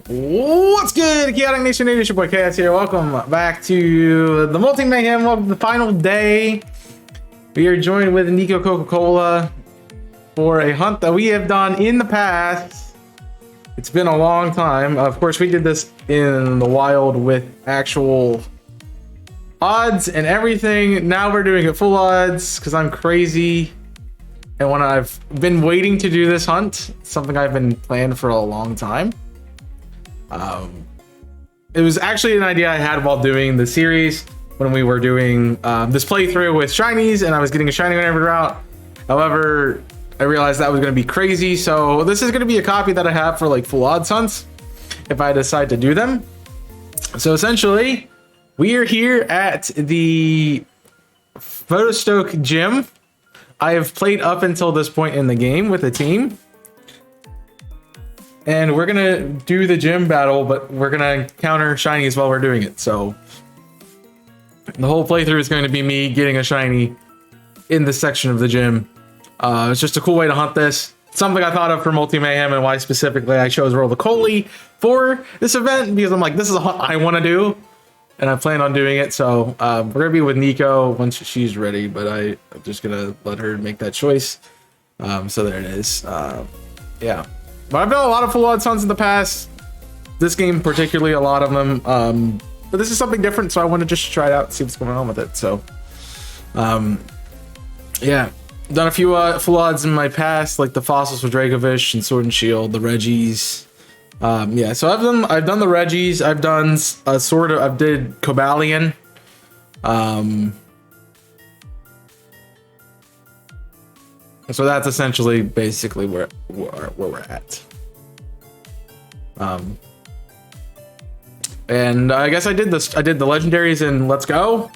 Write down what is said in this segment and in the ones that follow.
What's good, Chaotic Nation? It's your boy Chaos here. Welcome back to the Multi Mayhem. Welcome to the final day. We are joined with Nico Coca-Cola for a hunt that we have done in the past. It's been a long time. Of course, we did this in the wild with actual odds and everything. Now we're doing it full odds because I'm crazy. And when I've been waiting to do this hunt, something I've been planning for a long time. It was actually an idea I had while doing the series when we were doing this playthrough with shinies, and I was getting a shiny on every route. However, I realized that was going to be crazy, so this is going to be a copy that I have for like full odds hunts if I decide to do them. So essentially, we are here at the Photostoke gym. I have played up until this point in the game with a team. And we're gonna do the gym battle, but we're gonna counter shinies while we're doing it. So the whole playthrough is going to be me getting a shiny in this section of the gym. It's just a cool way to hunt this. Something I thought of for Multi Mayhem, and why specifically I chose Roly for this event, because I'm like, this is a hunt I want to do, and I plan on doing it. So we're gonna be with Nico once she's ready, but I'm just gonna let her make that choice. So there it is. Yeah. But I've done a lot of full odds hunts in the past. This game particularly, a lot of them. But this is something different, so I want to just try it out and see what's going on with it. So, yeah. Done a few full odds in my past, like the fossils for Dracovish and Sword and Shield, the Reggies. Yeah, so I've done the Reggies. I've done I did Cobalion. So that's essentially basically where we're at. And I guess I did the legendaries in Let's Go.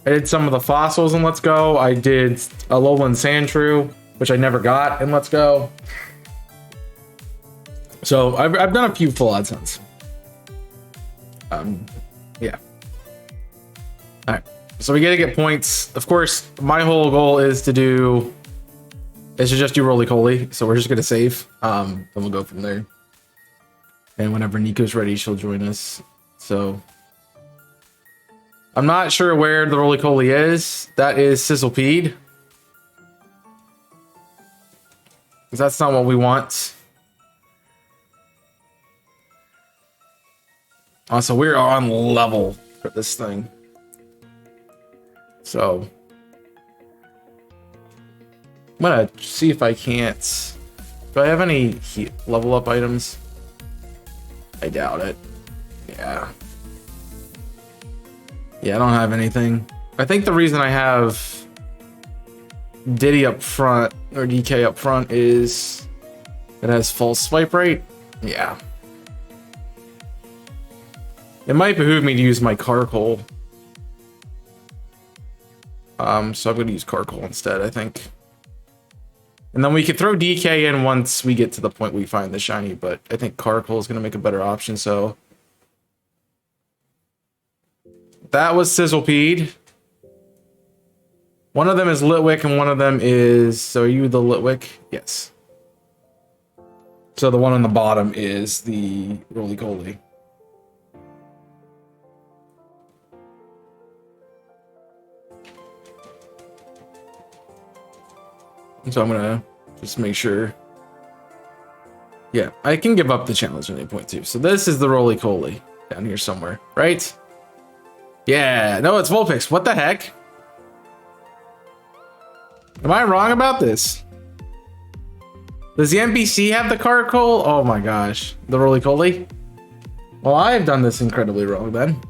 I did some of the fossils in Let's Go. I did a Alolan Sandshrew, which I never got in Let's Go. So I've done a few full odds hunts. Yeah. All right. So we gotta get points. Of course, my whole goal is to just do Roly-Coly, so we're just gonna save. Then we'll go from there. And whenever Nico's ready, she'll join us. So I'm not sure where the Roly-Coly is. That is Sizzlepede. Because that's not what we want. Also, we're on level for this thing. So I'm gonna see if I can't. Do I have any level up items? I doubt it. Yeah. Yeah, I don't have anything. I think the reason I have Diddy up front, or DK up front, is it has false swipe rate. Yeah. It might behoove me to use my Carkol. So I'm gonna use Carkol instead, I think. And then we could throw DK in once we get to the point we find the shiny, but I think Carkol is going to make a better option, so... That was Sizzlepede. One of them is Litwick, and one of them is... So are you the Litwick? Yes. So the one on the bottom is the Roly-Coly. So I'm gonna just make sure. Yeah, I can give up the challenge at any point too. So this is the Roly-Coly down here somewhere, right? Yeah, no, it's Vulpix. What the heck? Am I wrong about this? Does the NPC have the Carkol? Oh my gosh, the Roly-Coly? Well, I've done this incredibly wrong then.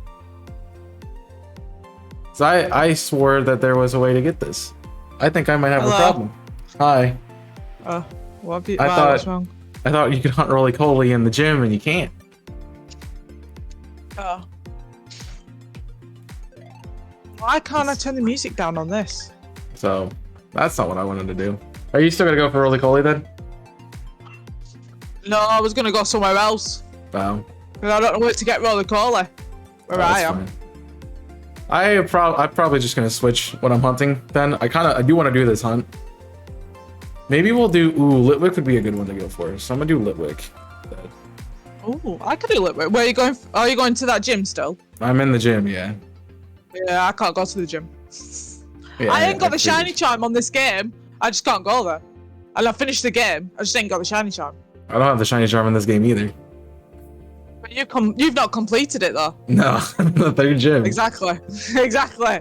So I swore that there was a way to get this. I think I might have a problem. Hi. What's wrong? I thought you could hunt Roly-Coly in the gym, and you can't. Oh. Why can't I turn the music down on this? So, that's not what I wanted to do. Are you still gonna go for Roly-Coly then? No, I was gonna go somewhere else. Oh. Because I don't know where to get Roly-Coly. Where I am. Fine. I'm probably just gonna switch when I'm hunting then. I do want to do this hunt. Maybe we'll do... Ooh, Litwick would be a good one to go for. So I'm gonna do Litwick. Oh, I could do a little bit. Where are you going? Are you going to that gym still? I'm in the gym, yeah. Yeah, I can't go to the gym. Yeah, I ain't got the figured. shiny charm on this game. I just can't go there. And I finished the game. I just ain't got the shiny charm. I don't have the shiny charm in this game either. But you've not completed it though. No, the third gym. Exactly. Exactly.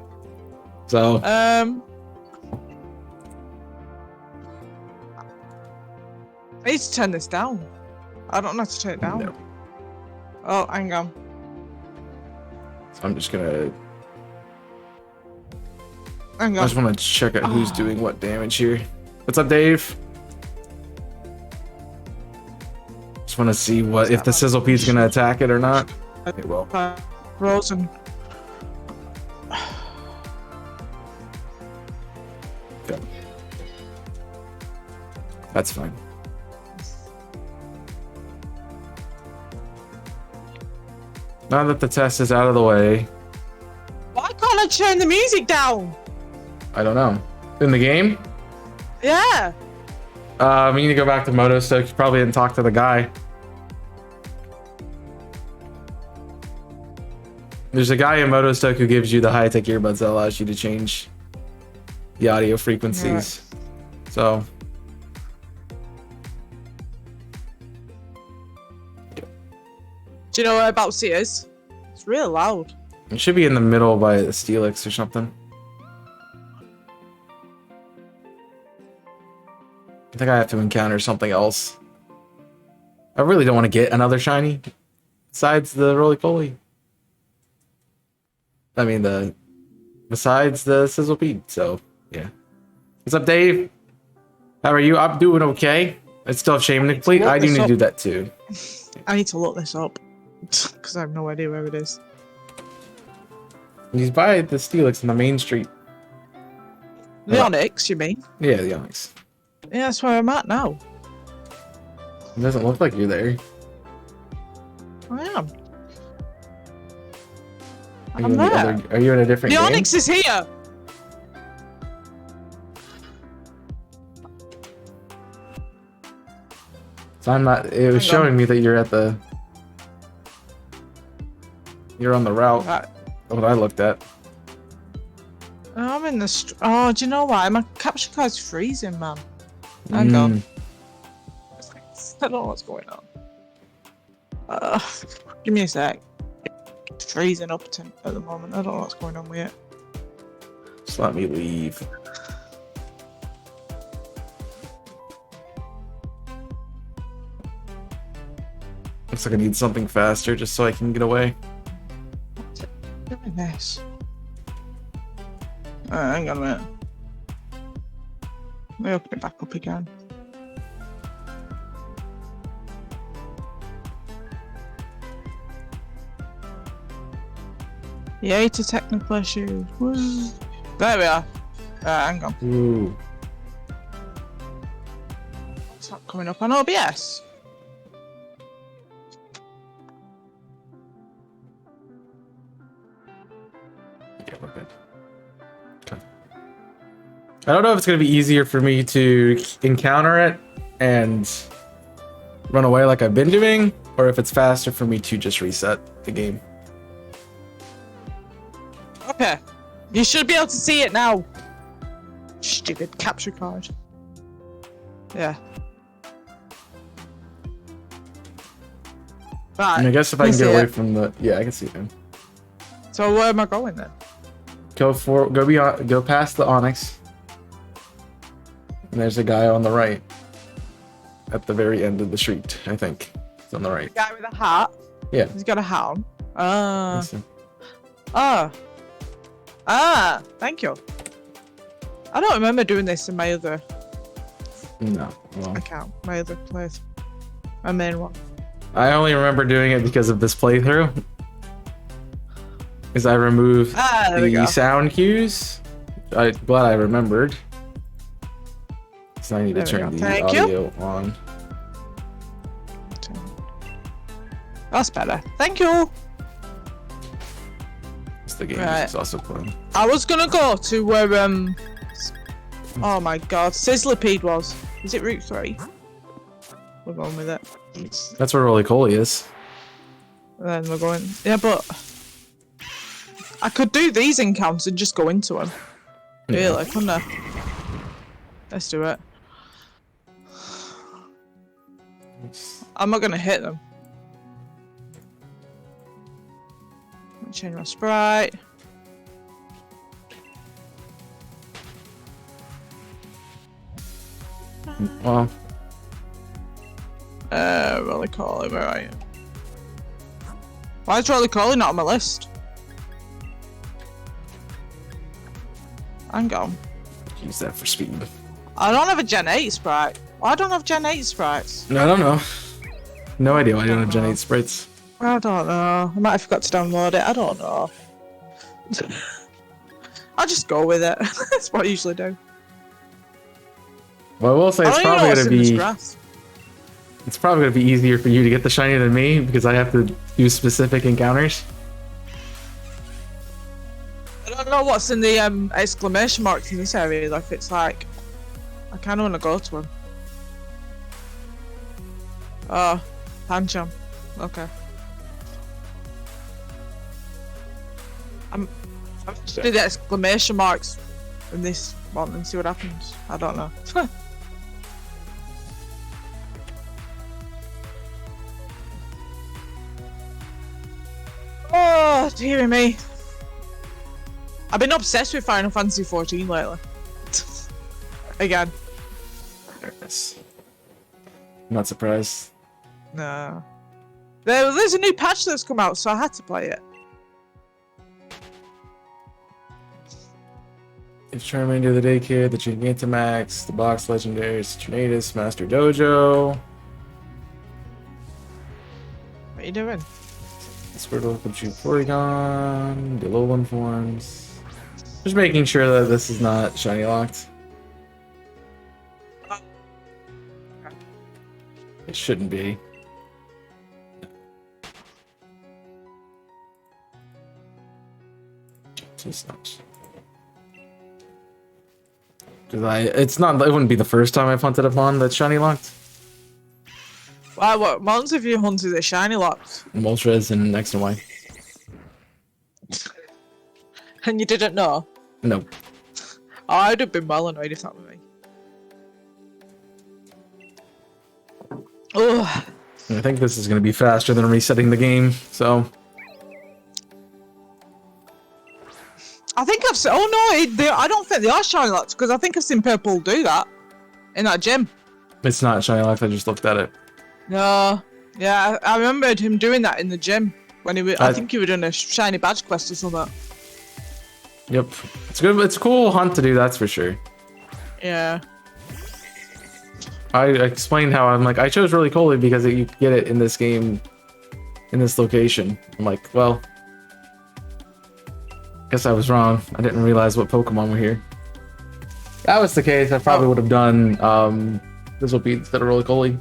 So. I need to turn this down. I don't know how to turn it down. No. Oh, hang on. So I'm just gonna. Hang I on. just want to check out who's doing what damage here. What's up, Dave? Just want to see what if the Sizzlepede's gonna attack it or not. It will. Frozen. Okay. That's fine. Now that the test is out of the way, Why can't I turn the music down? I don't know. In the game, Yeah. we need to go back to Moto Stoke. You probably didn't talk to the guy. There's a guy in Moto Stoke who gives you the high-tech earbuds that allows you to change the audio frequencies. Right. So. Do you know whereabouts it is? It's real loud. It should be in the middle by the Steelix or something. I think I have to encounter something else. I really don't want to get another shiny besides the roly-poly. I mean, besides the Sizzlepede, so yeah. What's up, Dave? How are you? I'm doing okay. I still have Shame to complete. I do need to do that too. I need to look this up. Because I have no idea where it is. He's by the Steelix on the main street. The Onyx, you mean? Yeah, the Onyx. Yeah, that's where I'm at now. It doesn't look like you're there. I am. Are you I'm in the there. are you in a different The game? Onyx is here! So I'm not. It was showing me that you're at the. You're on the route. Right. What I looked at. I'm in the. Oh, do you know why? My capture card's freezing, man. Hang on. I don't know what's going on. Give me a sec. It's freezing up at the moment. I don't know what's going on with it. Just let me leave. Looks like I need something faster just so I can get away. Look at this. Hang on a minute. Let me open it back up again. Yay to technical issues. Woo. There we are. Hang on. Ooh. It's not coming up on OBS. Yeah, we're good. Okay. I don't know if it's gonna be easier for me to encounter it and run away like I've been doing, or if it's faster for me to just reset the game. Okay. You should be able to see it now. Stupid capture card. Yeah. Right. I mean, I guess if I you can see get away it. from the, yeah, I can see him. So where am I going then? Go past the Onyx. And there's a guy on the right. At the very end of the street, I think. It's on the right. Guy with a hat. Yeah. He's got a hat on. That's him. Thank you. I don't remember doing this in my other No. Well, account, my other place. My main one. I only remember doing it because of this playthrough. Is I removed There we go. the sound cues. I'm glad I remembered. So I need to There we turn go. the Thank you. audio on. That's better. Thank you. It's the game Right. is also playing. I was gonna go to where oh my god, Sizzlepede was. Is it Route 3? We're going with it. That's where Roly Coly is. And then we're going. Yeah, but I could do these encounters and just go into them. Yeah. Really, couldn't I? Let's do it. I'm not gonna hit them. Change my sprite. Well, Rolly Collie, where are you? Why is Rolly Collie not on my list? Hang on. use that for speed. I don't have a Gen 8 sprite. Why don't I have Gen 8 sprites? I don't know. No idea why I don't have Gen 8 sprites. I don't know. I might have forgot to download it. I don't know. I'll just go with it. That's what I usually do. Well, I will say I it's don't even know probably what's gonna in this be grass. it's probably gonna be easier for you to get the shiny than me because I have to do specific encounters. I don't know what's in the exclamation marks in this area. Like it's like I kind of want to go to him. Oh, Pancham. Okay. I'm just do the exclamation marks in this one and see what happens. I don't know. Oh, dearie me. I've been obsessed with Final Fantasy 14 lately. Again. Yes. I'm not surprised. No. There's a new patch that's come out, so I had to play it. It's Charmander the Daycare, the Gigantamax, the Box Legendaries, Tornadus, Master Dojo. What are you doing? Squirtle, Pichu, Porygon, the Alolan forms. Just making sure that this is not shiny locked. It shouldn't be. It's not. Because it wouldn't be the first time I've hunted upon that's shiny locked. Wow, what months have you hunted the shiny locked? Moltres and X and Y. And you didn't know? No. Oh, I'd have been well annoyed if that were me. Ugh. I think this is going to be faster than resetting the game, so... I think I've seen. Oh no, I don't think they are shiny locked because I think I've seen people do that in that gym. It's not shiny locked, I just looked at it. No, yeah, I remembered him doing that in the gym when he was. I think he was doing a shiny badge quest or something. Yep, it's good. It's a cool hunt to do, that's for sure. Yeah. I explained how I'm like I chose Really Coldly because you get it in this game, in this location. I'm like, well. Guess I was wrong. I didn't realize what Pokemon were here. If that was the case, I probably would have done Fizzlebeat instead of Roly-Poly.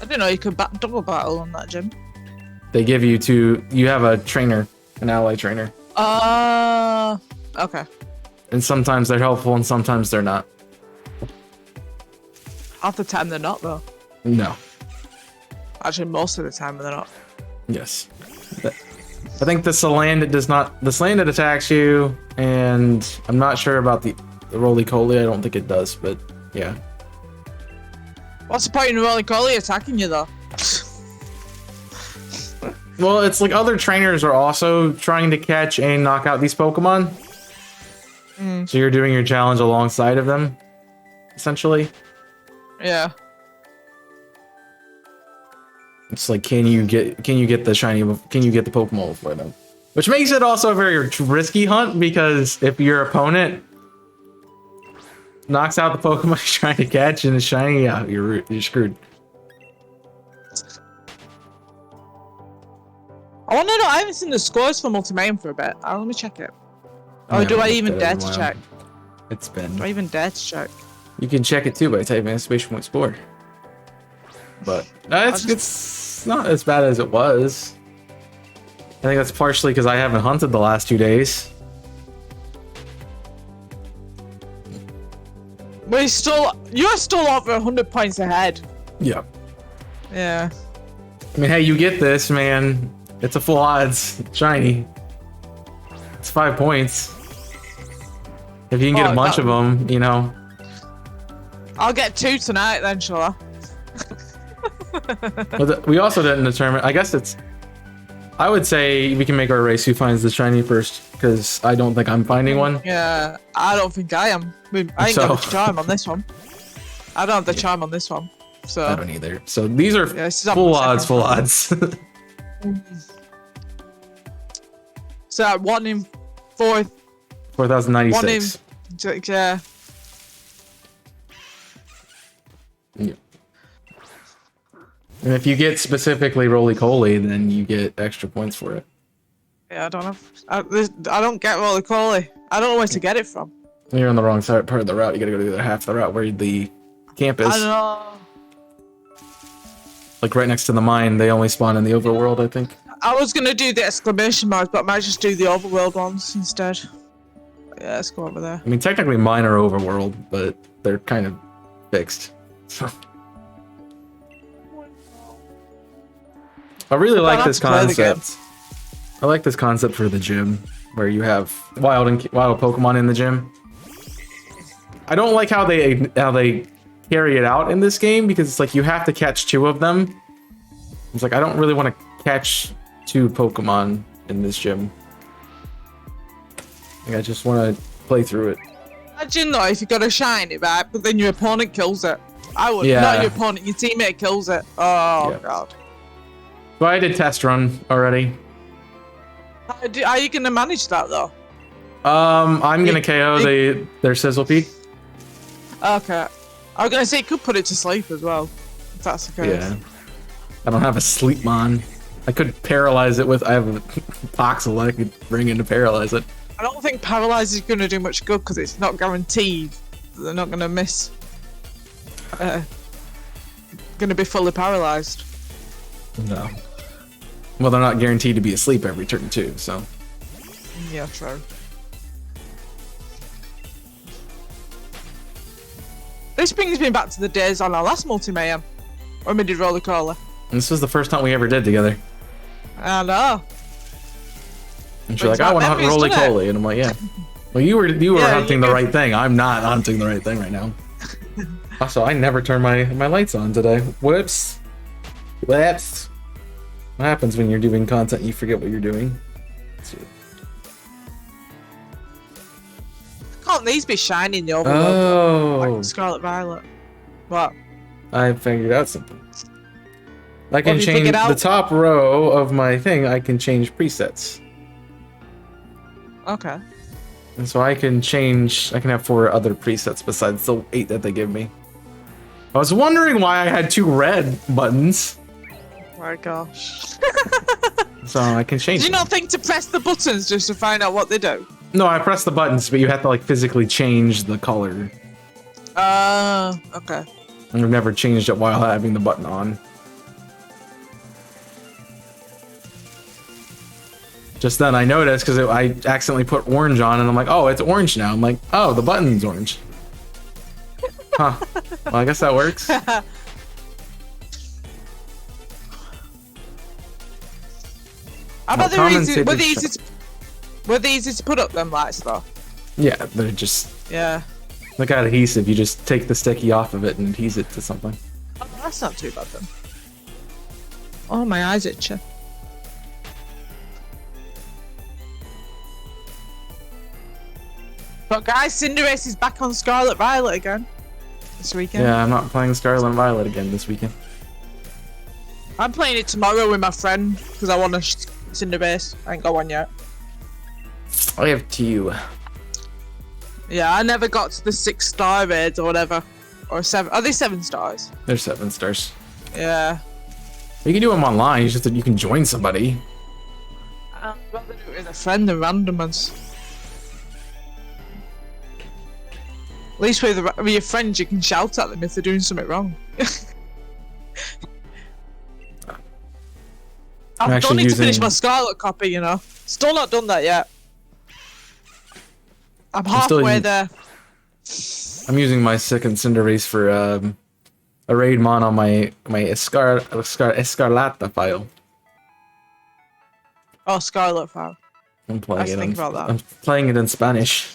I didn't know you could double battle on that gym. They give you you have a trainer, an ally trainer. Okay. And sometimes they're helpful and sometimes they're not. Half the time they're not though. No. Actually, most of the time they're not. Yes. I think the Salandit does not. The Salandit attacks you, and I'm not sure about the Roly-Poly. I don't think it does, but yeah. What's the point in Roly-Poly attacking you though? Well, it's like other trainers are also trying to catch and knock out these Pokemon. So you're doing your challenge alongside of them, essentially. Yeah. It's like, can you get the Pokemon before them? Which makes it also a very risky hunt because if your opponent knocks out the Pokemon you're trying to catch and it's shiny, yeah, you're screwed. I want to know. I haven't seen the scores for Mayhem for a bit. Let me check it. Or do I even dare to check? It's been. Do I even dare to check? You can check it too by typing !point score. But it's not as bad as it was. I think that's partially because I haven't hunted the last 2 days. You're still over 100 points ahead. Yeah. Yeah. I mean, hey, you get this, man. It's a full odds shiny. It's 5 points. If you can get a bunch of them, you know. I'll get 2 tonight then, shall I? But we also didn't determine. I guess it's. I would say we can make our race who finds the shiny first, because I don't think I'm finding one. Yeah, I don't think I am. I ain't got the charm on this one. I don't have the charm on this one. So I don't either. So these are full odds. So 1 in 4. 4,096. 1 in, yeah. Yeah. And if you get specifically Roly Coly, then you get extra points for it. Yeah, I don't know. I don't get Roly Coly. I don't know where to get it from. You're on the wrong side part of the route. You gotta go to the other half of the route where the camp is. I don't know. Like right next to the mine, they only spawn in the overworld, I think. I was gonna do the exclamation marks, but I might just do the overworld ones instead. Yeah, let's go over there. I mean, technically mine are overworld, but they're kind of fixed. So. I really like this concept. I like this concept for the gym, where you have wild Pokemon in the gym. I don't like how they carry it out in this game, because it's like you have to catch 2 of them. It's like I don't really want to catch 2 Pokemon in this gym. Like, I just want to play through it. Imagine though if you got a shiny, right, but then your opponent kills it. I would. Yeah. Not your opponent, your teammate kills it. Oh Yeah. god. So I did test run already. How are you gonna manage that though? I'm gonna KO their Sizzlepeak. Okay. I was gonna say you could put it to sleep as well, if that's the case. Yeah. I don't have a Sleepmon. I could paralyze it with. I have a Toxel I could bring in to paralyze it. I don't think Paralyze is gonna do much good because it's not guaranteed that they're not gonna miss. Gonna be fully paralyzed. No. Well, they're not guaranteed to be asleep every turn too, so. Yeah, true. This brings me back to the days on our last Mayhem, when we did Roller Cola. This was the first time we ever did together. I know. And she's like, I want to hunt Roly Coly, and I'm like, yeah. Well, you were hunting the right thing. I'm not hunting the right thing right now. Also, I never turned my lights on today. Whoops. Whoops. What happens when you're doing content? You forget what you're doing. Can't these be shiny in the overworld? Oh. Like Scarlet Violet. What? I figured out something. I can What have you change figured out? the top row of my thing. I can change presets. Okay. And so I can have 4 other presets besides the 8 that they give me. I was wondering why I had 2 red buttons. Oh my gosh. So I can change Do you them. not think to press the buttons just to find out what they do? No, I press the buttons, but you have to like physically change the color. Okay. I've never changed it while having the button on. Just then I noticed because I accidentally put orange on and I'm like, oh, it's orange now. I'm like, oh, the button's orange. Huh. Well, I guess that works. I bet were they easy to put up them lights though? Yeah, they're just Yeah. like adhesive. You just take the sticky off of it and adhese it to something. Oh, that's not too bad then. Oh, my eyes itching. But guys, Cinderace is back on Scarlet Violet again this weekend. Yeah, I'm not playing Scarlet and Violet again this weekend. I'm playing it tomorrow with my friend because I want a Cinderace. I ain't got one yet. I have 2. Yeah, I never got to the 6-star raids or whatever. Or 7. Are they 7 stars? They're 7 stars. Yeah. You can do them online. It's just that you can join somebody. I'd rather do it with a friend than random ones. At least with your friends, you can shout at them if they're doing something wrong. I don't need to finish my Scarlet copy, you know. Still not done that yet. I'm halfway there. I'm using my second Cinderace for a raid mon on my Escarlata file. Oh, Scarlet file. I'm playing it. Think about that. I'm playing it in Spanish.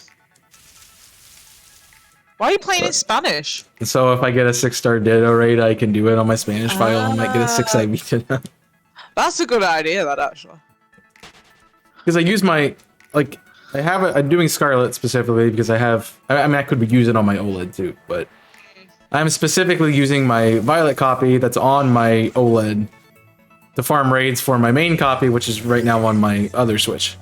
Why are you playing in Spanish? So if I get a 6-star Ditto raid, I can do it on my Spanish file. I might get a 6 IV to That's a good idea, that actually. Because I use my I'm doing Scarlet specifically because I mean I could use it on my OLED too, but I'm specifically using my Violet copy that's on my OLED to farm raids for my main copy, which is right now on my other Switch.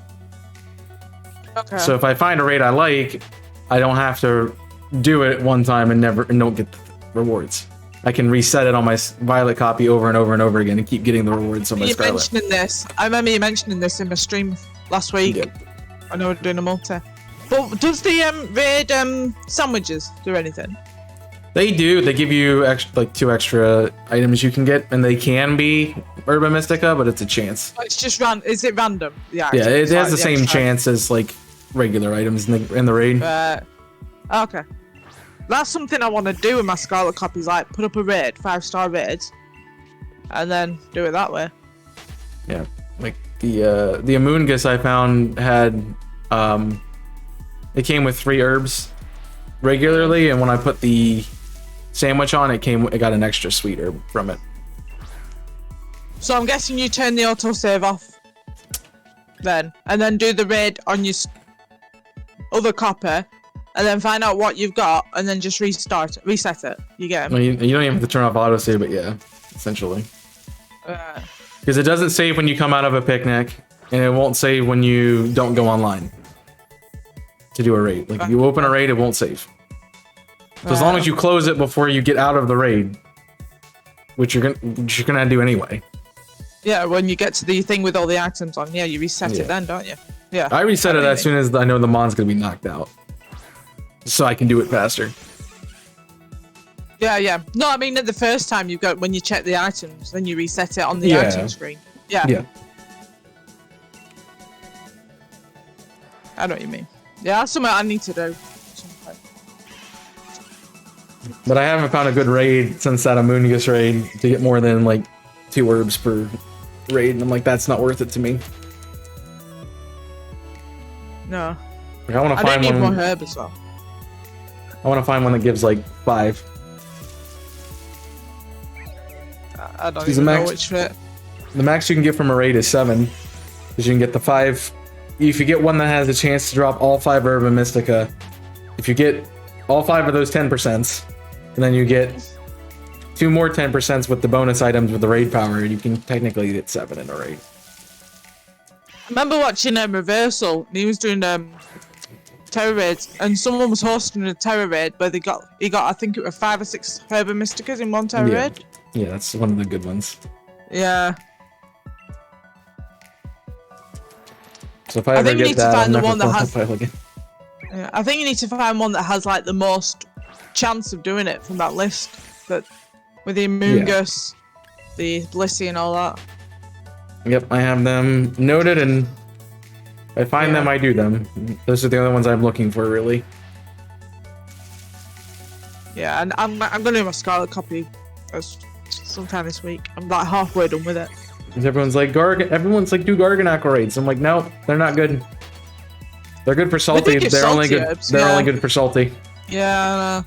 Okay. So if I find a raid I like, I don't have to do it one time and don't get the rewards. I can reset it on my Violet copy over and over and over again and keep getting the rewards on my Scarlet. Mentioning this. I remember you mentioning this in my stream last week. Yep. I know we're doing a multi. But does the raid sandwiches do anything? They do. They give you like 2 extra items you can get, and they can be Urban Mystica, but it's a chance. It's just is it random? Yeah, it has the same chance as like regular items in the raid. Okay. That's something I want to do with my Scarlet copies, like put up a raid, 5-star raid, and then do it that way. Yeah, like the Amoongus I found had it came with 3 herbs regularly, and when I put the sandwich on, it got an extra sweet herb from it. So I'm guessing you turn the autosave off then, and then do the raid on your other copy, and then find out what you've got, and then just reset it. You get it? Well, you don't even have to turn off autosave, but yeah, essentially. Because it doesn't save when you come out of a picnic, and it won't save when you don't go online to do a raid. Like, if you open a raid, it won't save. So as long as you close it before you get out of the raid, which you're gonna do anyway. Yeah, when you get to the thing with all the items on, you reset it then, don't you? Yeah. I reset it as soon as I know the mon's gonna be knocked out, so I can do it faster. Yeah. No, I mean at the first time when you check the items, then you reset it on the item screen. Yeah. I know what you mean. Yeah, that's something I need to do. But I haven't found a good raid since that Amoongus raid to get more than like 2 herbs per raid, and I'm like, that's not worth it to me. No. Like, I want to find need one. more herb as well. I want to find one that gives like 5. I don't even know which fit. The max you can get from a raid is 7, because you can get the 5. If you get one that has a chance to drop all 5 Urban Mystica, if you get all 5 of those 10%, and then you get 2 more 10% with the bonus items with the raid power, and you can technically get 7 in a raid. I remember watching Reversal, and he was doing terror raids, and someone was hosting a terror raid where he got I think it was 5 or 6 Urban Mysticas in one terror raid. Yeah, that's one of the good ones. Yeah. So if I ever get that, I'll never play that file again. Yeah, I think you need to find one that has like the most chance of doing it from that list. That with the Amoongus, the Blissey, and all that. Yep, I have them noted, and if I find them, I do them. Those are the only ones I'm looking for, really. Yeah, and I'm gonna do my Scarlet copy sometime this week. I'm like halfway done with it. Everyone's like, do Garganacle raids. I'm like, no, they're not good. They're good for salty. They're only good for salty. Yeah.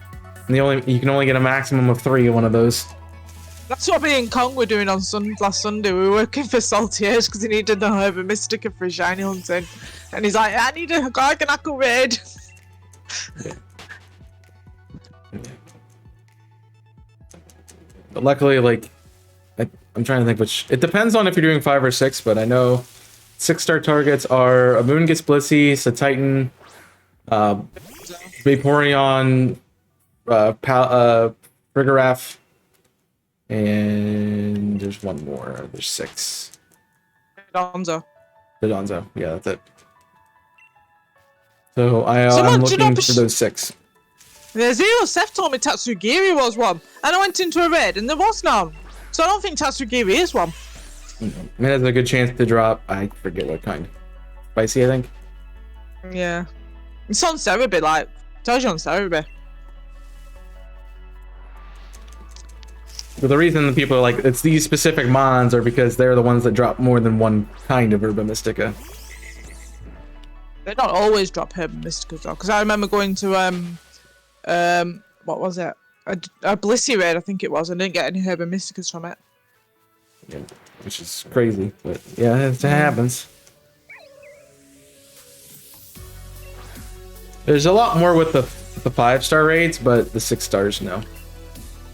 And you can only get a maximum of 3 in one of those. That's what me and Kong were doing on last Sunday. We were working for Salty Edge because he needed the Urban Mystica for his shiny hunting. And he's like, I need a Garganacle raid. But luckily, like, I'm trying to think which... It depends on if you're doing 5 or 6, but I know 6-star targets are Amoongus, Blissey, Titan, Vaporeon, Frigoraph, and there's one more. There's 6. Donzo. The Donzo. Yeah, that's it. So I'm looking for those 6. Yeah, Zero Seth told me Tatsugiri was one, and I went into a raid and there was none. So I don't think Tatsugiri is one. It has a good chance to drop. I forget what kind. Spicy, I think. Yeah. It's on Cerebi, like. Tells you on Cerebi. But the reason that people are like, it's these specific mons are because they're the ones that drop more than one kind of Herba Mystica. They don't always drop Herba Mysticas though, because I remember going to what was it? A Blissey raid, I think it was. I didn't get any Herba Mysticas from it. Yeah, which is crazy, but yeah, it happens. There's a lot more with the 5-star raids, but the 6 stars, no.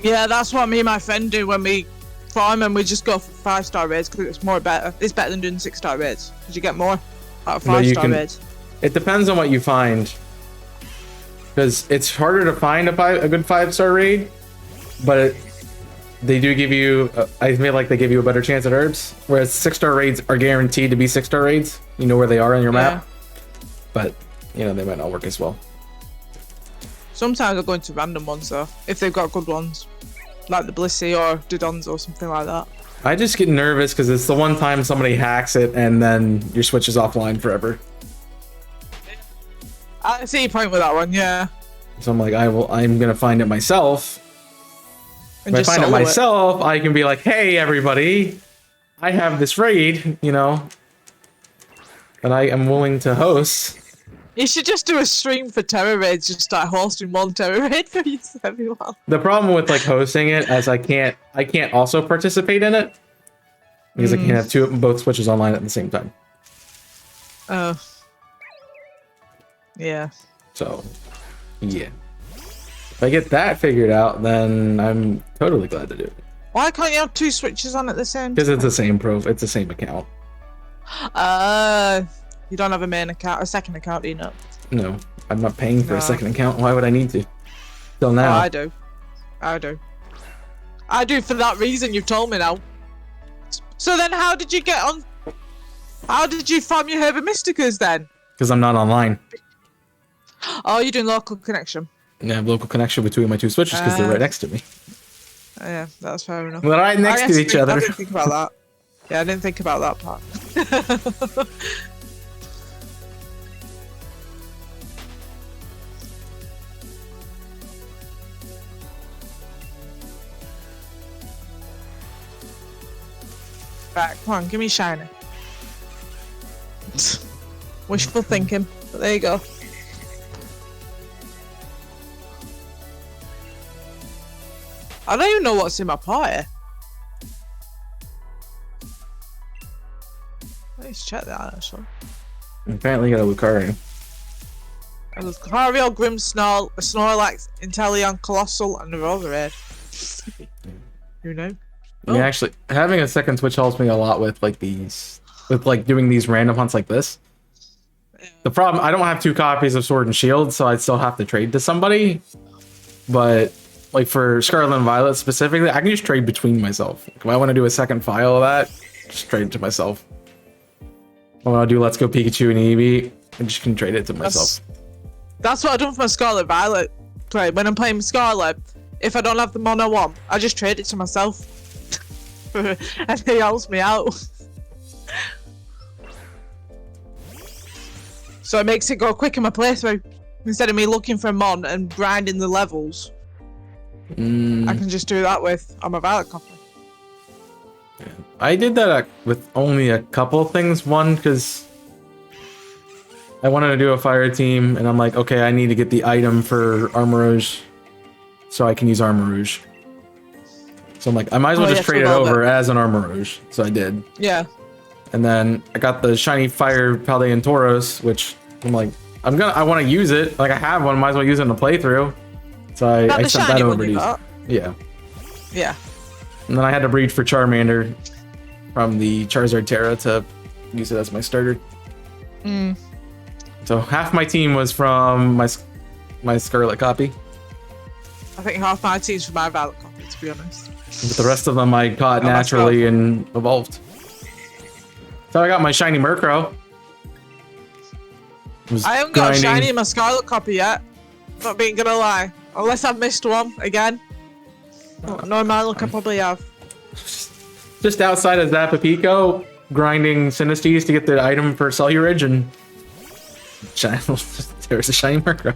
Yeah, that's what me and my friend do when we farm, and we just go for 5-star raids because it's better. It's better than doing 6-star raids because you get more out of 5-star raids. It depends on what you find, because it's harder to find a good 5-star raid, but they do give you. I feel like they give you a better chance at herbs, whereas 6-star raids are guaranteed to be 6-star raids. You know where they are on your map, but you know they might not work as well. Sometimes I go into random ones though, if they've got good ones, like the Blissey or Dodons or something like that. I just get nervous because it's the one time somebody hacks it and then your Switch is offline forever. I see your point with that one, yeah. So I'm like, I'm gonna find it myself. And if I find it myself, I can be like, hey everybody, I have this raid, you know, that I am willing to host. You should just do a stream for Terror Raids, just start hosting one Terror Raid for everyone. The problem with like hosting it as I can't also participate in it because I can't have both Switches online at the same time. Oh. Yeah. So, yeah. If I get that figured out, then I'm totally glad to do it. Why can't you have 2 Switches on at the same time? Because it's the same it's the same account. You don't have a main account, a second account, do you know? No, I'm not paying for a second account. Why would I need to? Till now. Oh, I do. I do for that reason you've told me now. So then how did you get on? How did you farm your Herba Mysticas then? Because I'm not online. Oh, you're doing local connection. Yeah, I have local connection between my 2 Switches because they're right next to me. Yeah, that's fair enough. They're right next to each other. I didn't think about that. Yeah, I didn't think about that part. Right, come on, give me shiny. Wishful thinking, but there you go. I don't even know what's in my party. Let's check that out, actually. Apparently you got a Lucario. A Lucario, Grim Snarl, a Snorlax, Inteleon, Colossal, and a Roserade. Who knew? Yeah, actually, having a second Switch helps me a lot with like doing these random hunts like this. The problem, I don't have 2 copies of Sword and Shield, so I'd still have to trade to somebody. But like for Scarlet and Violet specifically, I can just trade between myself. If I want to do a second file of that, just trade it to myself. If I want to do Let's Go Pikachu and Eevee, I just can trade it to myself. That's what I've done for my Scarlet Violet play. When I'm playing Scarlet, if I don't have the mono one, I just trade it to myself. And he helps me out. So it makes it go quick in my playthrough. Instead of me looking for a mon and grinding the levels, I can just do that with on my Violet copy. I did that with only a couple of things. One, because I wanted to do a fire team, and I'm like, okay, I need to get the item for Armourouge so I can use Armourouge. So I'm like, I might as well just trade it over as an Armourouge. So I did. Yeah. And then I got the shiny fire Paldean Tauros, which I'm like, I want to use it. Like I have one, might as well use it in a playthrough. So I sent that over to you. Yeah. Yeah. And then I had to breed for Charmander from the Charizard Terra to use it as my starter. So half my team was from my Scarlet copy. I think half my team's from my Violet copy, to be honest. But the rest of them I caught naturally and evolved. So I got my shiny Murkrow. I haven't got a shiny in my Scarlet copy yet. Not being gonna lie. Unless I've missed one again. No, in my luck I probably have. Just outside of Zapapico, grinding Sinistes to get the item for Celluridge, and there's a shiny Murkrow.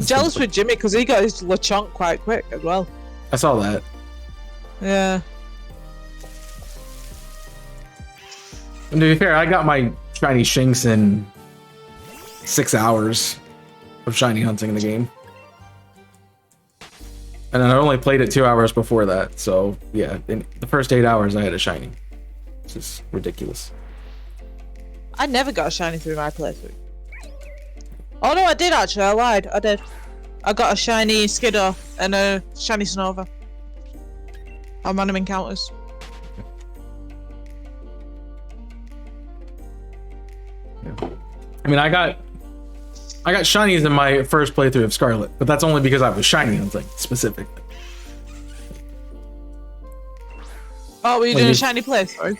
Jealous with Jimmy because he got his Lechonk quite quick as well. I saw that. Yeah. And to be fair, I got my shiny Shinx in 6 hours of shiny hunting in the game. And then I only played it 2 hours before that, so yeah, in the first 8 hours I had a shiny. It's just ridiculous. I never got a shiny through my playthrough. Oh no, I did actually, I lied, I did. I got a shiny Skiddo and a shiny Snova. On random encounters. Yeah. I mean, I got shinies in my first playthrough of Scarlet, but that's only because I was shiny hunting specifically. Oh, were you doing a shiny playthrough?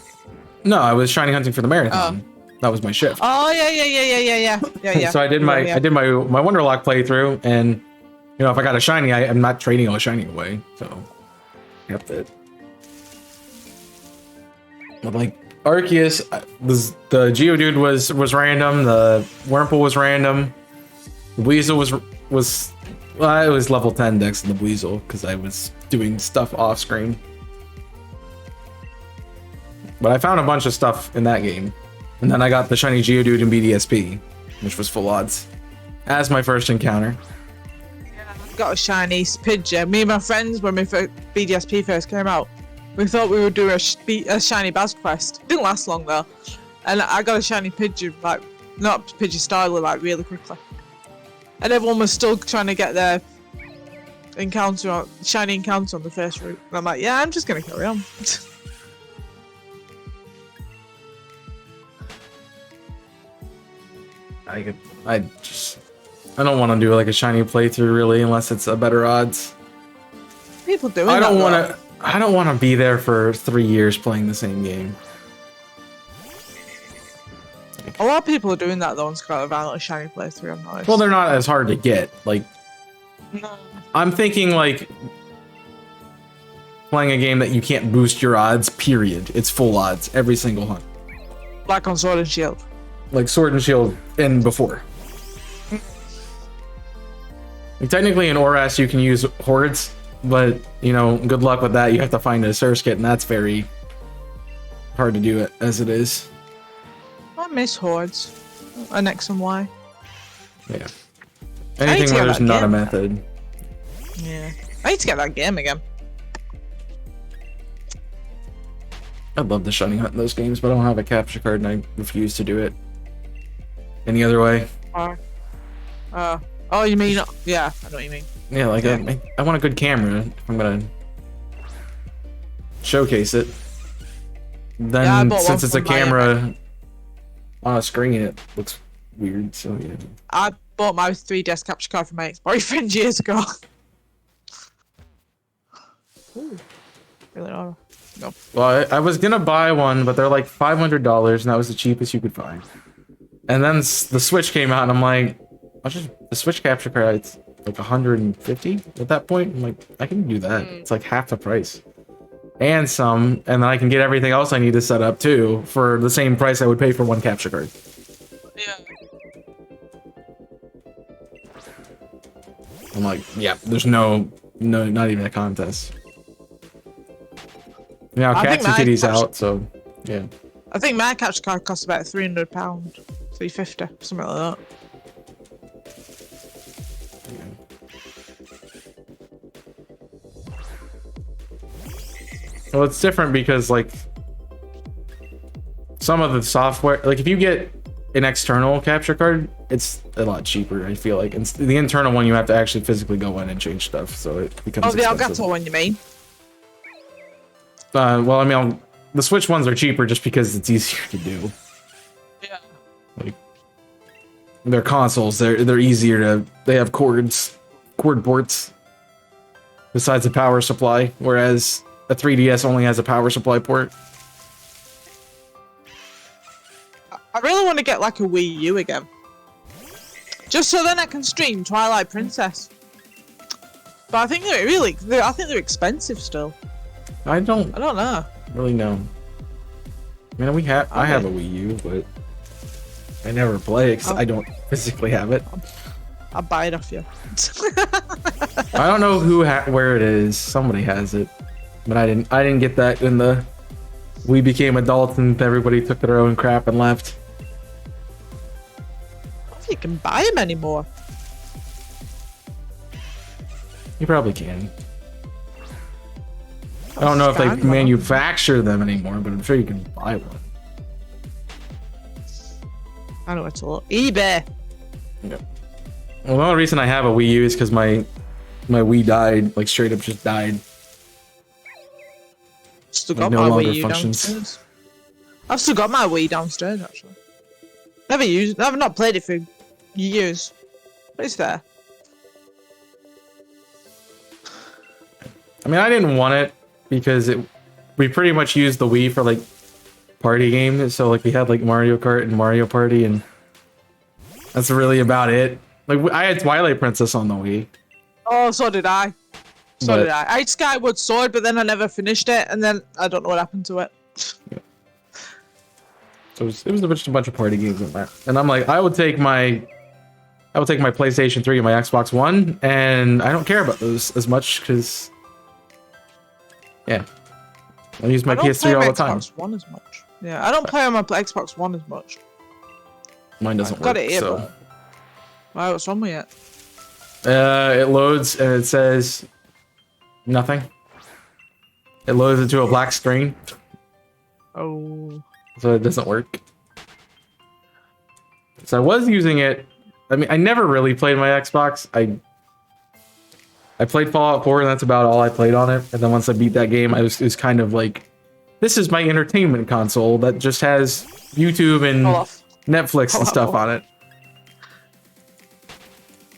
No, I was shiny hunting for the marathon. That was my shift. Oh yeah. So I did my Wonderlock playthrough, and you know, if I got a shiny, I'm not trading a shiny away. So kept it. But like Arceus, the Geodude was random. The Wurmple was random. The Weasel was well, it was level 10 dex in the Weasel because I was doing stuff off screen. But I found a bunch of stuff in that game. And then I got the shiny Geodude in BDSP, which was full odds, as my first encounter. Yeah, I got a shiny Pidgey. Me and my friends, when BDSP first came out, we thought we would do a shiny Baz quest. Didn't last long though. And I got a shiny Pidgey, like, not Pidgey Styler, like, really quickly. And everyone was still trying to get their shiny encounter on the first route. And I'm like, yeah, I'm just gonna carry on. I don't want to do like a shiny playthrough really, unless it's a better odds. People doing I don't want to be there for 3 years playing the same game. A lot of people are doing that though on Scarlet Violet shiny playthrough, I've noticed. Well, they're not as hard to get. Like, no. I'm thinking like playing a game that you can't boost your odds, period. It's full odds every single hunt. Like on Sword and Shield. Like Sword and Shield and before. Like, technically in ORAS you can use hordes, but you know, good luck with that. You have to find a Surge kit, and that's very hard to do it as it is. I miss hordes. An X and Y. Yeah. Anything where there's not a method. Yeah. I need to get that game again. I'd love to shiny hunt in those games, but I don't have a capture card and I refuse to do it any other way. Oh, you mean, yeah, I know what you mean. Yeah, like I want a good camera if I'm gonna showcase it. Then since it's a camera on a screen, it looks weird, so yeah. I bought my 3DS capture card from my ex-boyfriend years ago. Ooh. Really not. Nope. Well, I was gonna buy one, but they're like $500, and that was the cheapest you could find. And then the Switch came out, and I'm like, the Switch capture card, it's like 150 at that point. I'm like, I can do that. It's like half the price. And then I can get everything else I need to set up too for the same price I would pay for one capture card. Yeah. I'm like, yeah, there's no, not even a contest. Now, Cats and Kitty's out, so yeah. I think my capture card costs about £300, £350, something like that. Well, it's different because like some of the software, like if you get an external capture card, it's a lot cheaper. I feel like the internal one you have to actually physically go in and change stuff, so it becomes the expensive. Elgato one, you mean? Well, I mean, the Switch ones are cheaper just because it's easier to do. Yeah. Like, they're consoles. They're easier to. They have cord ports besides a power supply, whereas a 3DS only has a power supply port. I really want to get like a Wii U again, just so then I can stream Twilight Princess. But I think they're expensive still. I don't know. Really know. I mean, I have a Wii U, but I never play it because I don't physically have it. I'll buy it off you. I don't know where it is. Somebody has it, but I didn't get that in the. We became adults and everybody took their own crap and left. I don't know if you can buy them anymore. You probably can. I don't know if they manufacture them anymore, but I'm sure you can buy one. I know it's all eBay. Yep. Well, the only reason I have a Wii U is because my Wii died, like straight up just died. Still got my Wii U downstairs. I've still got my Wii downstairs actually. Never used. I've not played it for years, but it's there. I mean, I didn't want it because we pretty much used the Wii for like party games. So like we had like Mario Kart and Mario Party, and that's really about it. Like I had Twilight Princess on the Wii. Oh, so did I. So did I. I had Skyward Sword, but then I never finished it, and then I don't know what happened to it. Yeah. So it was just a bunch of party games in that. And I'm like, I would take my PlayStation 3 and my Xbox One, and I don't care about those as much because, yeah, I use my PS3 all the time. Xbox One as much. Yeah, I don't play on my Xbox One as much. Mine doesn't work. Got it here, so. but why? What's wrong with it? It loads and it says nothing. It loads into a black screen. Oh. So it doesn't work. So I was using it. I mean, I never really played my Xbox. I played Fallout 4 and that's about all I played on it. And then once I beat that game, it was kind of like, this is my entertainment console that just has YouTube and Netflix and stuff on it.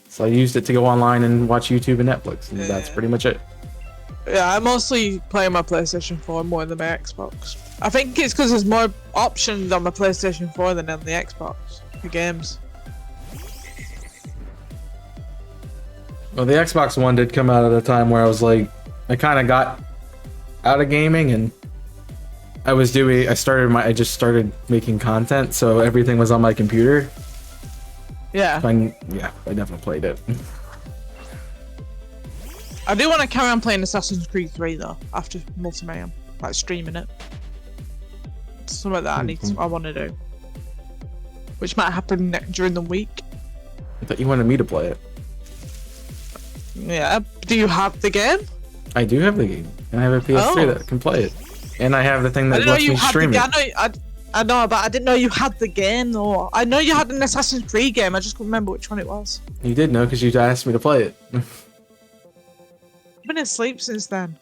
So I used it to go online and watch YouTube and Netflix, and that's pretty much it. Yeah, I mostly play on my PlayStation 4 more than my Xbox. I think it's because there's more options on my PlayStation 4 than on the Xbox for games. Well, the Xbox One did come out at a time where I was like, I kind of got out of gaming, and I just started making content, so everything was on my computer. Yeah. I definitely played it. I do want to carry on playing Assassin's Creed 3 though, after Mayhem, like streaming it. It's something that I want to do, which might happen during the week. I thought you wanted me to play it. Yeah. Do you have the game? I do have the game. And I have a PS3 that can play it, and I have the thing that lets me stream it. I know, but I didn't know you had the game though. I know you had an Assassin's Creed game. I just couldn't remember which one it was. You did know because you asked me to play it. I've been asleep since then.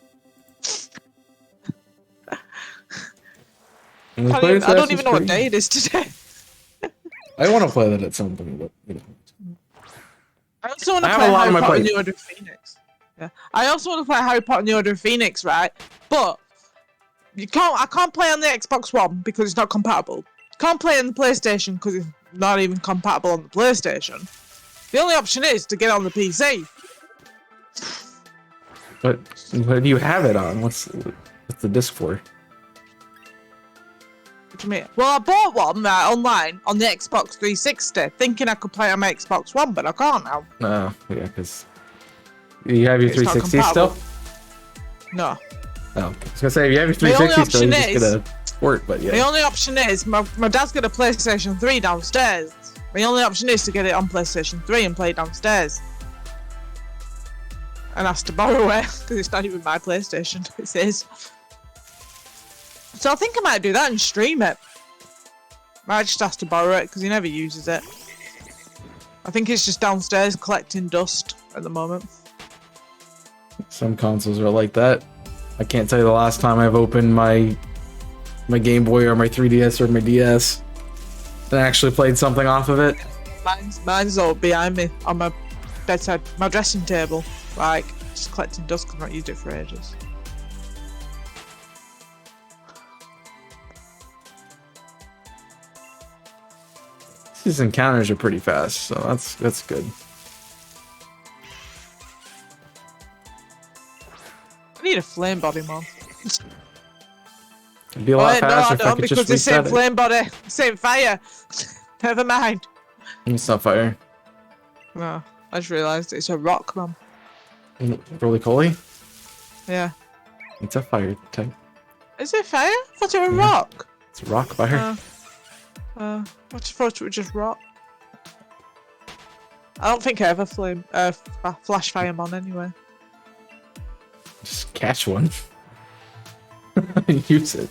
I don't even know what day it is today. I want to play that at some point, but you know. I also want to play Harry Potter and the Order of Phoenix. Yeah. I also want to play Harry Potter and the Order of Phoenix, right? But I can't play on the Xbox One because it's not compatible. Can't play on the PlayStation because it's not even compatible on the PlayStation. The only option is to get on the PC. But what do you have it on? What's the disc for? What do you mean? Well, I bought one online on the Xbox 360, thinking I could play on my Xbox One, but I can't now. No, yeah, because you have your 360 still? No. Oh, I was gonna say if you have your 360 still, you're just gonna work, but yeah. The only option is my dad's got a PlayStation 3 downstairs. The only option is to get it on PlayStation 3 and play it downstairs. And ask to borrow it because it's not even my PlayStation. It's his. So I think I might do that and stream it. Might just ask to borrow it because he never uses it. I think it's just downstairs collecting dust at the moment. Some consoles are like that. I can't tell you the last time I've opened my Game Boy or my 3DS or my DS and actually played something off of it. Mine's all behind me on my bedside, my dressing table, like just collecting dust because I've not used it for ages. These encounters are pretty fast, so that's good. I need a flame body, man. It'd be a lot faster if I could just reset it. Because the same flame body, same fire. Never mind. It's not fire. No, I just realised it's a rock, man. Roly Coly? Yeah. It's a fire type. Is it fire? I thought it was Yeah. rock. It's a rock fire. I just thought it was just rock. I don't think I ever flash firebomb anyway. Just catch one. Use it.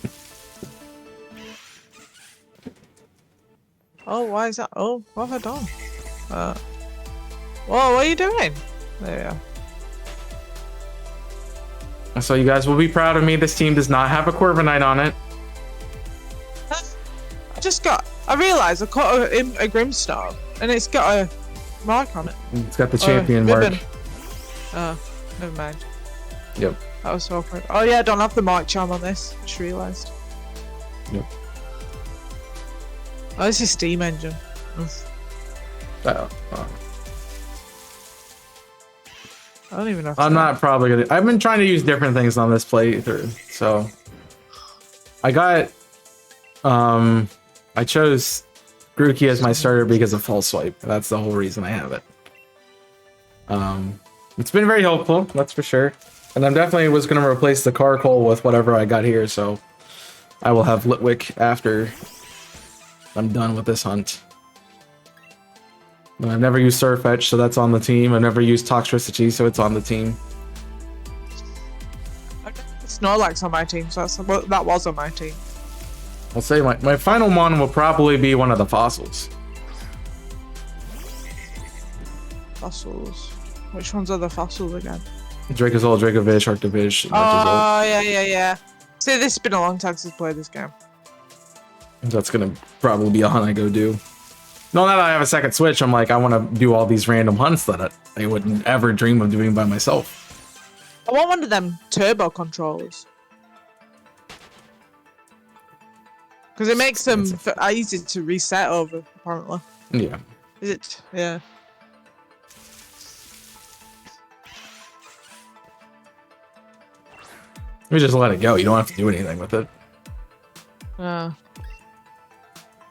Oh, why is that? Oh, what have I done? Whoa, what are you doing? There you are. So you guys will be proud of me. This team does not have a Corviknight on it. I realised I caught a Grimstar, and it's got a mark on it. It's got the champion mark. ribbon. Oh, never mind. Yep. That was awkward. Oh yeah, I don't have the mark charm on this. Just realised. Yep. Oh, this is Steam Engine. Oh. I don't even know. I'm not probably gonna. I've been trying to use different things on this playthrough, so I got. I chose Grookey as my starter because of False Swipe. That's the whole reason I have it. It's been very helpful, that's for sure. And I'm definitely was going to replace the Carkol with whatever I got here, so I will have Litwick after I'm done with this hunt. And I've never used Surfetch, so that's on the team. I've never used Toxtricity, so it's on the team. Snorlax on my team, so that was on my team. I'll say my final mon will probably be one of the fossils. Fossils. Which ones are the fossils again? Dracozolt, Dracovish, Arctovish, and Oh, yeah. See, this has been a long time since I played this game. That's gonna probably be a hunt I go do. No, now that I have a second Switch, I'm like, I want to do all these random hunts that I wouldn't ever dream of doing by myself. I want one of them turbo controllers. Because it makes them easy to reset over, apparently. Yeah. Is it? Yeah. You just let it go. You don't have to do anything with it.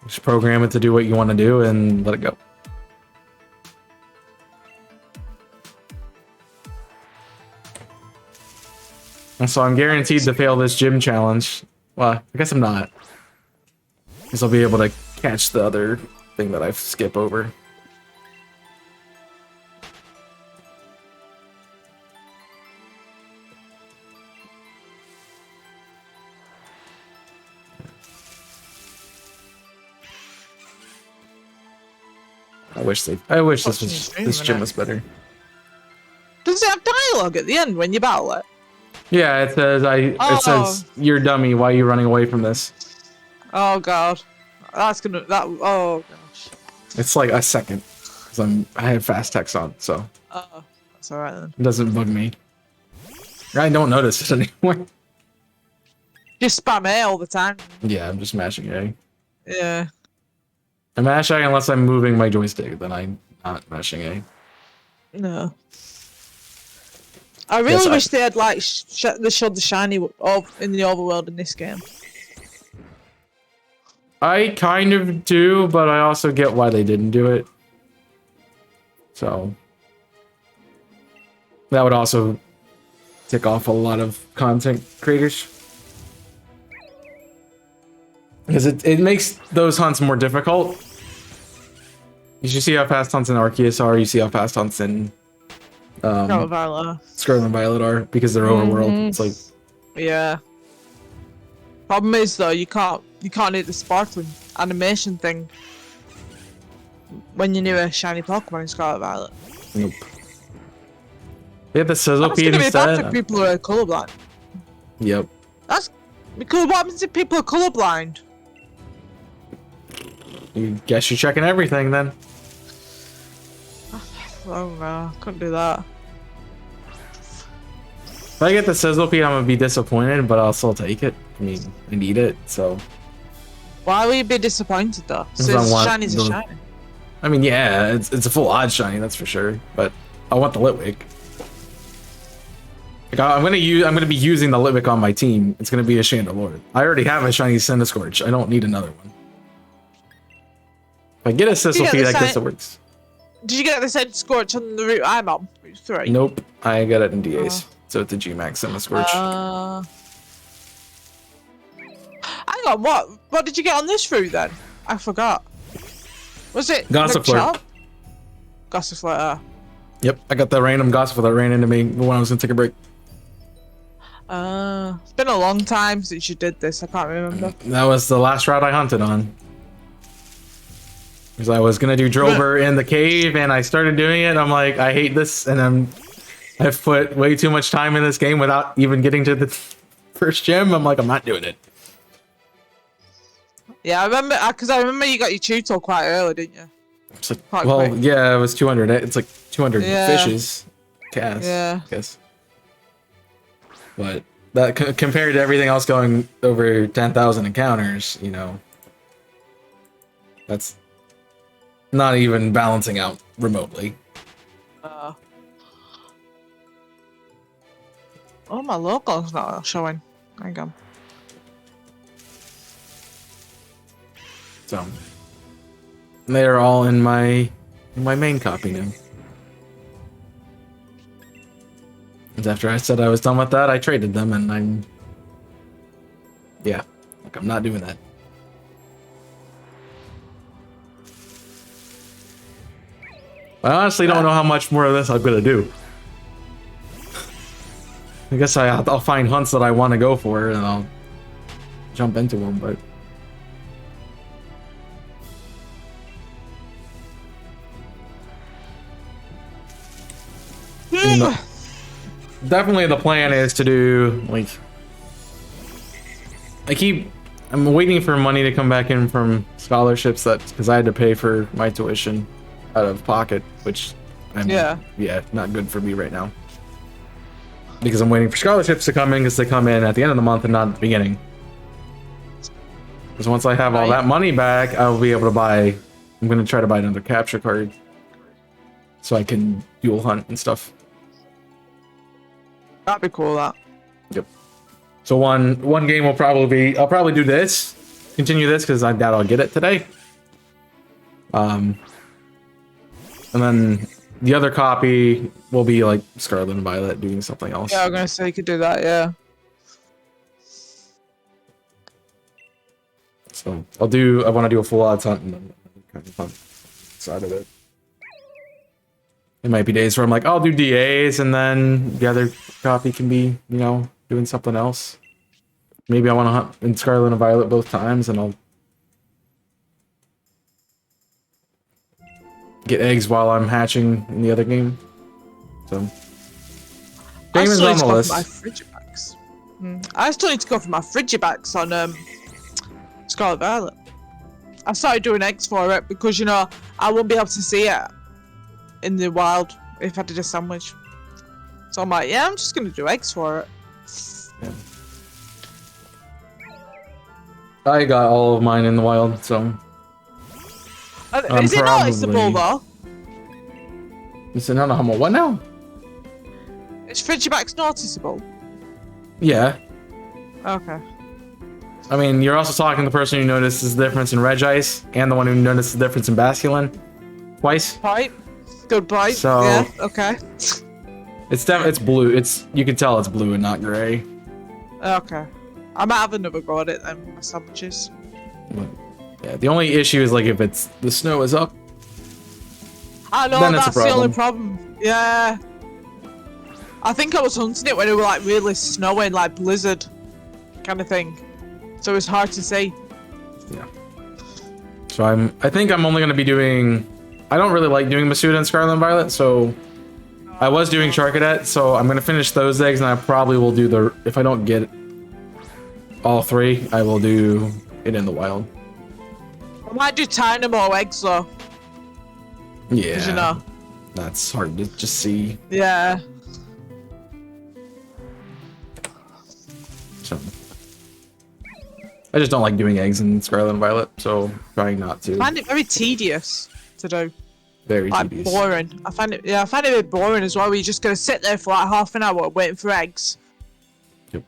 Just program it to do what you want to do and let it go. And so I'm guaranteed to fail this gym challenge. Well, I guess I'm not. Because I'll be able to catch the other thing that I skip over. I wish this gym was better. Does it have dialogue at the end when you battle it? Yeah, it says it says you're dummy, why are you running away from this? Oh god. Oh gosh. It's like a second. Because I have fast text on, so Oh, that's alright then. it doesn't bug me. I don't notice it anymore. Just spam A all the time. Yeah, I'm just mashing A. Yeah. I mash A unless I'm moving my joystick, then I'm not mashing A. No. I really wish they had like they showed the shiny in the overworld in this game. I kind of do, but I also get why they didn't do it. So that would also tick off a lot of content creators. Because it makes those hunts more difficult. You should see how fast hunts in Arceus are, you see how fast hunts in Scarlet and Violet are, because they're overworld. It's like, yeah. Problem is though, you can't hit the sparkling animation thing when you knew a shiny Pokemon in Scarlet Violet. nope. They had the Sizzle That's Feed gonna be bad for instead. people who are colorblind. Yep. That's because what happens if people are colorblind? You guess you're checking everything then. Oh no, couldn't do that. If I get the Sizzle Feed, I'm gonna be disappointed, but I'll still take it. I mean, I need it, so. Why would you be disappointed though? Because So I want shini's a shiny. I mean, yeah, it's a full odd shiny, that's for sure. But I want the Litwick. Like, I'm gonna be using the Litwick on my team. It's gonna be a Chandelure. I already have a shiny Cinescorch. I don't need another one. If I get a Sizzle Feed, I guess it works. Did you get the same Scorch on the route I'm on? Route 3? Nope, I got it in DAs. So it's a G-Max and a Scorch. Hang on, what did you get on this route then? I forgot. Was it Gossifleur. Gossifleur. Yep, I got that random Gossifleur that ran into me when I was gonna take a break. It's been a long time since you did this. I can't remember. That was the last route I hunted on. Because I was gonna do Drover in the cave, and I started doing it. I'm like, I hate this, and I've put way too much time in this game without even getting to the first gym. I'm like, I'm not doing it. Yeah, I remember, because I remember you got your tutor quite early, didn't you? It's like, well, yeah, it was 200. It's like 200 fishes. Cast, yeah. I guess. But that compared to everything else going over 10,000 encounters, you know, that's not even balancing out remotely. Oh, my logo's not showing. Hang on. So they're all in my main copy now. And after I said I was done with that, I traded them, and I'm not doing that. I honestly don't know how much more of this I'm gonna do. I guess I'll find hunts that I want to go for, and I'll jump into them, but. Definitely the plan is to do, like, I'm waiting for money to come back in from scholarships, because I had to pay for my tuition out of pocket, which not good for me right now. Because I'm waiting for scholarships to come in, because they come in at the end of the month and not at the beginning. Because once I have all that money back, I'll be able to buy, I'm going to try to buy another capture card so I can dual hunt and stuff. That'd be cool, that. Yep. So one game will probably be, I'll probably do this, continue this, because I doubt I'll get it today. And then the other copy will be like Scarlet and Violet doing something else. Yeah, I'm gonna say you could do that, yeah. So I want to do a full odds hunt and then kind of hunt side of it. It might be days where I'm like, I'll do DAs, and then the other copy can be, you know, doing something else. Maybe I want to hunt in Scarlet and Violet both times, and I'll get eggs while I'm hatching in the other game. So, game is on the list. I still need to go for my Frigibacks on Scarlet Violet. I started doing eggs for it because, you know, I won't be able to see it in the wild if I did a sandwich. So I'm like, yeah, I'm just gonna do eggs for it. Yeah. I got all of mine in the wild, so. Is it noticeable though? Is it not a what now? Is Frigibacks noticeable? Yeah. Okay. I mean, you're also talking to the person who notices the difference in Regice and the one who notices the difference in Basculin twice. Right. Good point. So, yeah. Okay. It's blue. You can tell it's blue and not gray. Okay. I might have another go at it then with my sandwiches. But, yeah. The only issue is like if the snow is up. I know, then that's it's a problem. the only problem. Yeah. I think I was hunting it when it was like really snowing, like blizzard kind of thing. So it's hard to see. Yeah. So I think I'm only gonna be doing. I don't really like doing Masuda and Scarlet and Violet, so I was doing Charcadet, so I'm gonna finish those eggs, and I probably will do if I don't get all three, I will do it in the wild. I might do Tynamo eggs though. Yeah. You know. That's hard to just see. Yeah. So I just don't like doing eggs in Scarlet and Violet, so trying not to. I find it very tedious to do. Very like tedious. Boring. I find it a bit boring as well, where you're just gonna sit there for like half an hour waiting for eggs. Yep.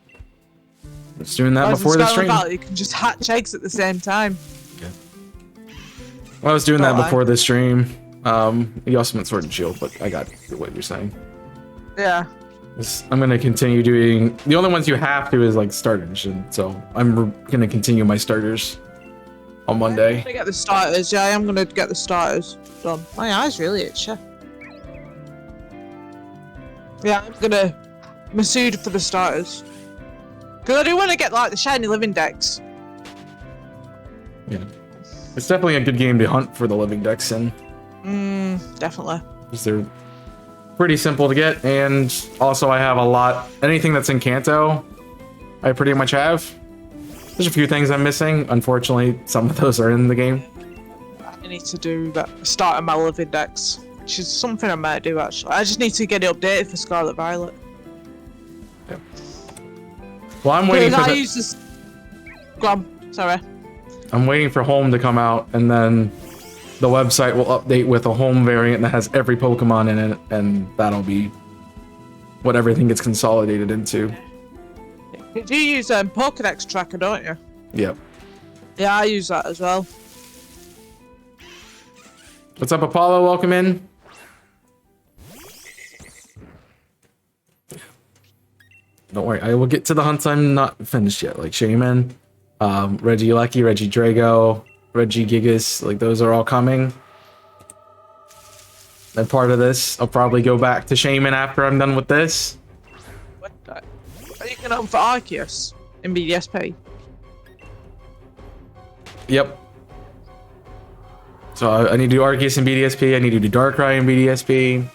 Just doing that Whereas before the stream. Valley, you can just hatch eggs at the same time. Yeah. Well, I was doing that before the stream. You also meant Sword and Shield, but I got what you're saying. Yeah. I'm gonna continue doing the only ones you have to is like starters, and so I'm gonna continue my starters on Monday. I'm gonna get the starters. Yeah, I am gonna get the starters done. My eyes really itch. Yeah, I'm gonna Masood for the starters. Because I do want to get like the shiny living decks. Yeah, it's definitely a good game to hunt for the living decks in. Definitely. Because they're pretty simple to get, and also I have a lot. Anything that's in Kanto, I pretty much have. There's a few things I'm missing. Unfortunately, some of those are in the game. I need to do that. Start on my living decks, which is something I might do actually. I just need to get it updated for Scarlet Violet. Yeah. Well, I'm waiting for use this. Go on. Sorry. I'm waiting for Home to come out, and then the website will update with a Home variant that has every Pokemon in it, and that'll be what everything gets consolidated into. You do use Pokédex tracker, don't you? Yep. Yeah, I use that as well. What's up, Apollo? Welcome in. Don't worry, I will get to the hunts I'm not finished yet, like Shaman, Regieleki, Regidrago, Regigigas, like those are all coming. And part of this, I'll probably go back to Shaman after I'm done with this. What the? Are you going to hunt for Arceus in BDSP? Yep. So I need to do Arceus in BDSP, I need to do Darkrai in BDSP.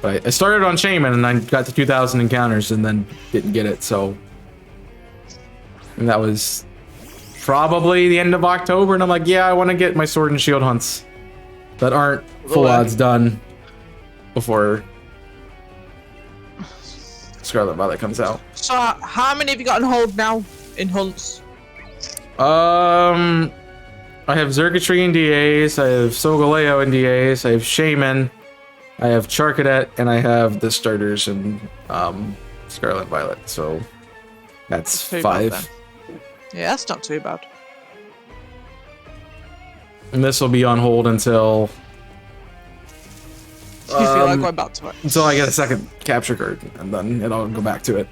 But I started on Shaman and I got to 2,000 encounters and then didn't get it, so... And that was probably the end of October, and I'm like, yeah, I want to get my Sword and Shield hunts that aren't full odds done before Scarlet Violet comes out. So how many have you got on hold now in hunts? I have Xurkitree in DAs, I have Solgaleo in DAs, I have Shaman, I have Charcadet, and I have the starters in Scarlet Violet, so that's 5. Yeah, that's not too bad. And this will be on hold until You feel like going back to it? until I get a second capture card, and then I'll go back to it.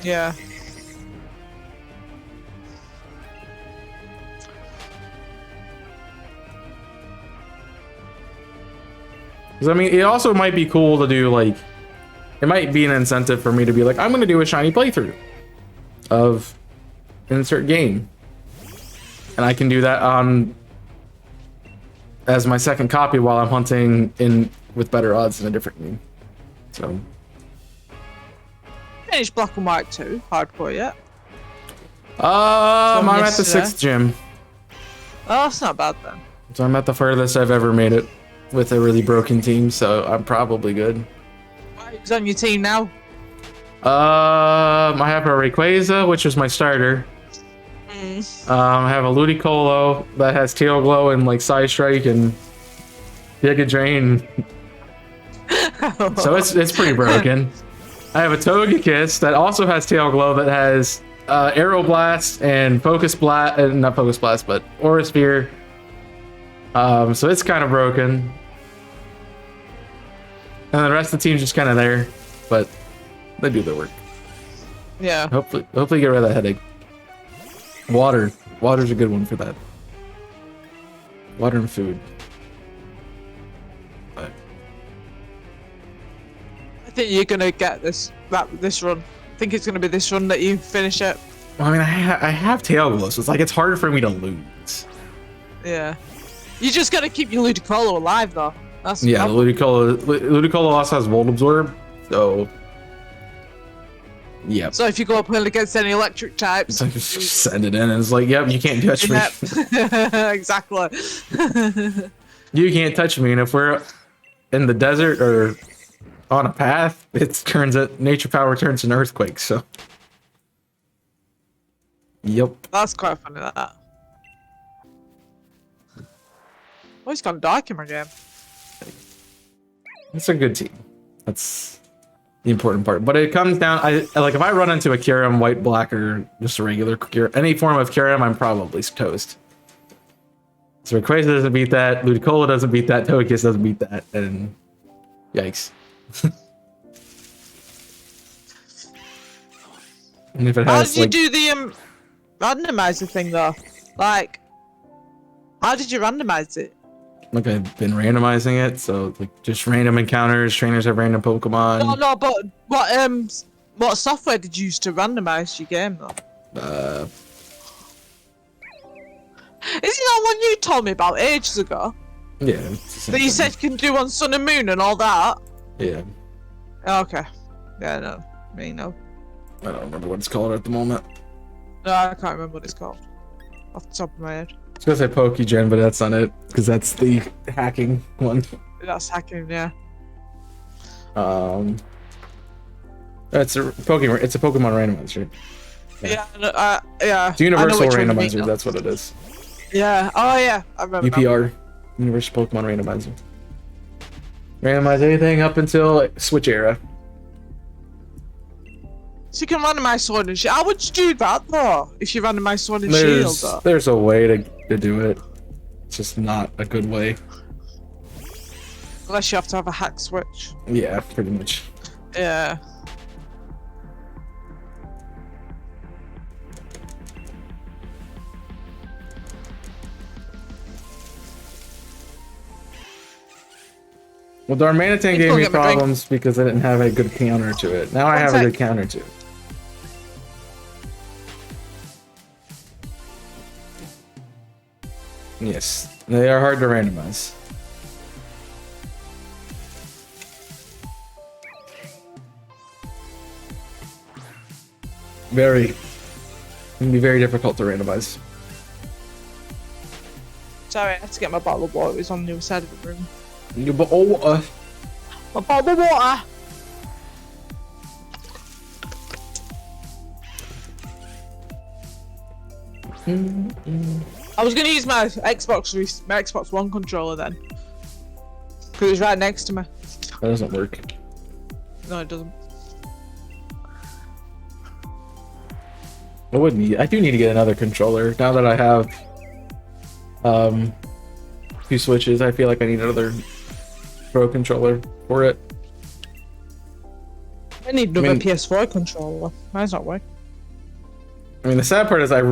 Yeah. Because I mean, it also might be cool to do like, it might be an incentive for me to be like, I'm gonna do a shiny playthrough of insert game, and I can do that on as my second copy while I'm hunting in with better odds in a different game. So Finished Black and White 2 hardcore yet? I'm at the 6th gym. Oh, that's not bad then. So I'm at the furthest I've ever made it with a really broken team, so I'm probably good. Who's on your team now? I have a Rayquaza, which is my starter. I have a Ludicolo that has Tail Glow and like Side Strike and Giga Drain. So it's pretty broken. I have a Togekiss that also has Tail Glow that has Aeroblast and Focus Blast, not Focus Blast, but Aura Sphere. So it's kind of broken. And the rest of the team's just kind of there, but they do their work. Yeah. Hopefully get rid of that headache. Water's a good one for that. Water and food. But I think you're gonna get this run. I think it's gonna be this run that you finish it. well, I mean, I have Tail Glow, so it's like it's hard for me to lose. Yeah. You just gotta keep your Ludicolo alive though. That's the Yeah, the Ludicolo also has Volt Absorb, so yeah. So if you go up against any electric types, It's like just send it in, and it's like, yep, you can't touch me. Yep. Exactly. You can't touch me, and if we're in the desert or on a path, nature power turns into earthquakes. So, yep. That's quite funny. That. Oh, he's gone dark in my game. It's a good team. That's the important part. But it comes down, like if I run into a Kyurem, white, black, or just a regular Kyurem, any form of Kyurem, I'm probably toast. So Rayquaza doesn't beat that, Ludicolo doesn't beat that, Togekiss doesn't beat that, and yikes. And if it How has did you like, do the randomizer thing though? Like, how did you randomize it? like I've been randomizing it, so like just random encounters, trainers have random Pokemon. No, but what software did you use to randomize your game though? Isn't that one you told me about ages ago? Yeah. That you said you can do on Sun and Moon and all that? Yeah. Okay. Yeah, no. Me, no. I don't remember what it's called at the moment. No, I can't remember what it's called. Off the top of my head. I was gonna say Pokegen, but that's not it, because that's the hacking one. That's hacking, yeah. It's a Pokemon randomizer. Yeah, yeah. It's universal randomizer, that's what it is. Yeah, oh yeah, I remember. UPR, Universal Pokemon Randomizer. Randomize anything up until Switch era. So you can randomize Sword and Shield. How would you do that though? If you randomize Sword and Shield though? There's a way to do it. It's just not a good way. Unless you have to have a hack switch. Yeah, pretty much. Yeah. Well, Darmanitan gave me problems because I didn't have a good counter to it. Now I have a good counter to it. Yes, they are hard to randomize. Very. It can be very difficult to randomize. Sorry, I had to get my bottle of water. It was on the other side of the room. Your bottle of water. My bottle of water! I was gonna use my Xbox One controller then. Because it's right next to me. That doesn't work. No, it doesn't. I do need to get another controller. Now that I have two Switches, I feel like I need another Pro controller for it. I need another PS4 controller. Mine's not working. I mean, the sad part is I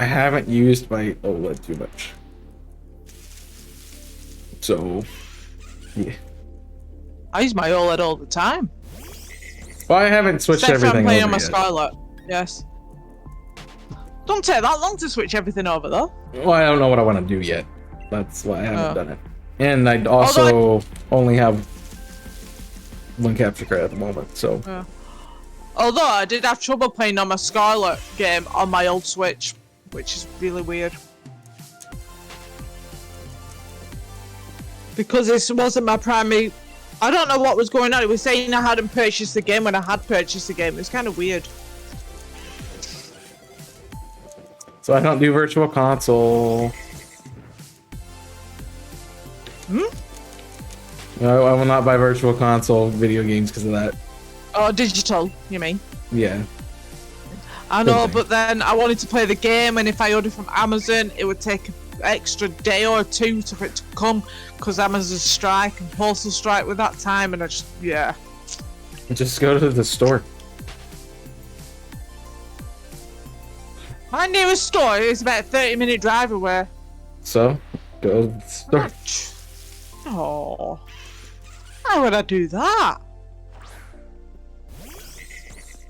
haven't used my OLED too much. So, yeah. I use my OLED all the time. Well, I haven't switched Except everything I'm playing over on my yet. Scarlet. Yes. Don't take that long to switch everything over though. Well, I don't know what I want to do yet. That's why I haven't done it. And I also only have one capture card at the moment, so. Although I did have trouble playing on my Scarlet game on my old Switch, which is really weird. Because this wasn't my primary... I don't know what was going on. It was saying I hadn't purchased the game when I had purchased the game. It was kind of weird. So I don't do Virtual Console. No, I will not buy Virtual Console video games because of that. Oh, digital, you mean? Yeah. I know, but then I wanted to play the game, and if I ordered from Amazon, it would take an extra day or two for it to come, because Amazon strike and postal strike with that time, and I just, yeah. Just go to the store. My nearest store is about a 30-minute drive away. So, go to the store. Oh. How would I do that?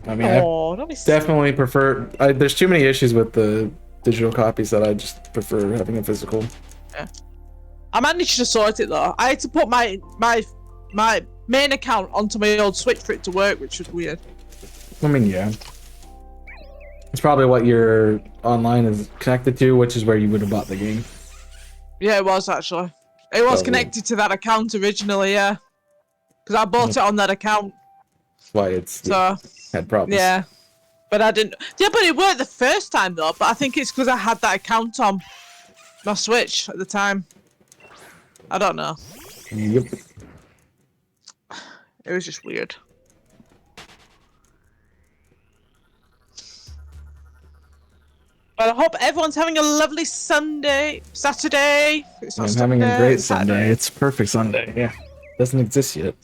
I mean, I definitely prefer... there's too many issues with the digital copies that I just prefer having a physical. Yeah. I managed to sort it though. I had to put my main account onto my old Switch for it to work, which was weird. I mean, yeah. It's probably what your online is connected to, which is where you would have bought the game. Yeah, it was actually. It was connected to that account originally, yeah. Because I bought it on that account. That's why it's had problems. Yeah. But I didn't... Yeah, but it worked the first time though, but I think it's because I had that account on my Switch at the time. I don't know. Yep. It was just weird. But I hope everyone's having a lovely Saturday. It's not I'm having a great Saturday. Sunday. It's perfect Sunday. Yeah, doesn't exist yet.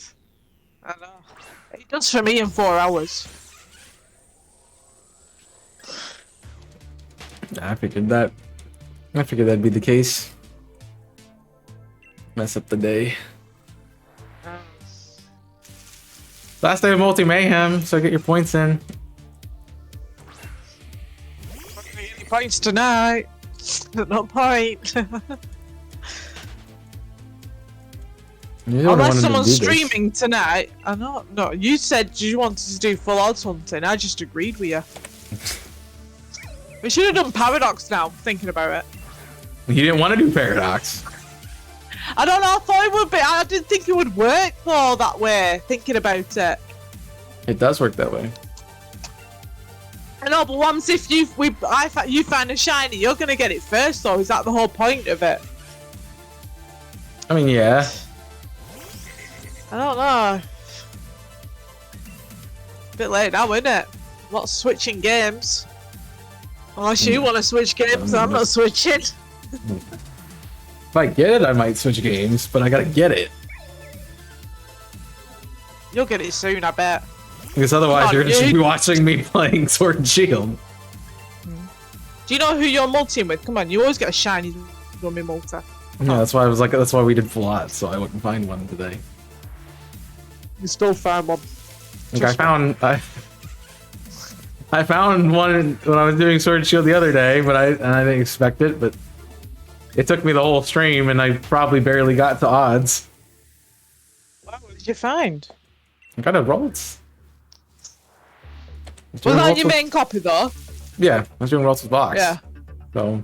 I know. It does for me in 4 hours. I figured that'd be the case. Mess up the day. Last day of multi mayhem, so get your points in. Any points tonight? No point. Unless someone's streaming tonight. I know. No, you said you wanted to do full odds hunting. I just agreed with you. We should have done Paradox now, thinking about it. You didn't want to do Paradox. I don't know, I thought it would be. I didn't think it would work though that way, thinking about it. It does work that way. I know, but once if you find a shiny, you're gonna get it first though. Is that the whole point of it? I mean, yeah. I don't know. Bit late now, isn't it? Not switching games. Unless you want to switch games, I'm not switching. If I get it, I might switch games, but I gotta get it. You'll get it soon, I bet. Because otherwise, you're just be watching me playing Sword and Shield. Do you know who you're multing with? Come on, you always get a shiny rummy multi. Yeah, that's why I was like, that's why we did full odds, so I wouldn't find one today. You still found one. Like I found one when I was doing Sword and Shield the other day, but I didn't expect it. But it took me the whole stream, and I probably barely got to odds. What did you find? I got a Rolls. Was that your main copy though? Yeah, I was doing Rolls with box. Yeah. So.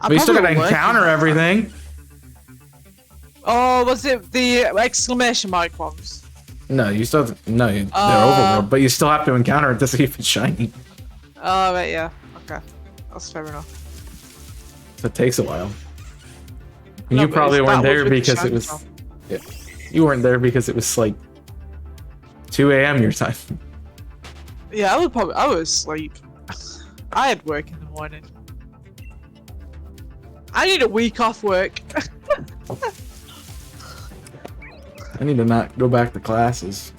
But you still gotta encounter everything. Oh, was it the exclamation mark ones? No, you still they're overworld, but you still have to encounter it to see if it's shiny. Oh, right, yeah. Okay. That's fair enough. So it takes a while. No, you probably weren't there the because it was... Yeah. You weren't there because it was like 2 a.m. your time. Yeah, I was asleep. I had work in the morning. I need a week off work. I need to not go back to classes.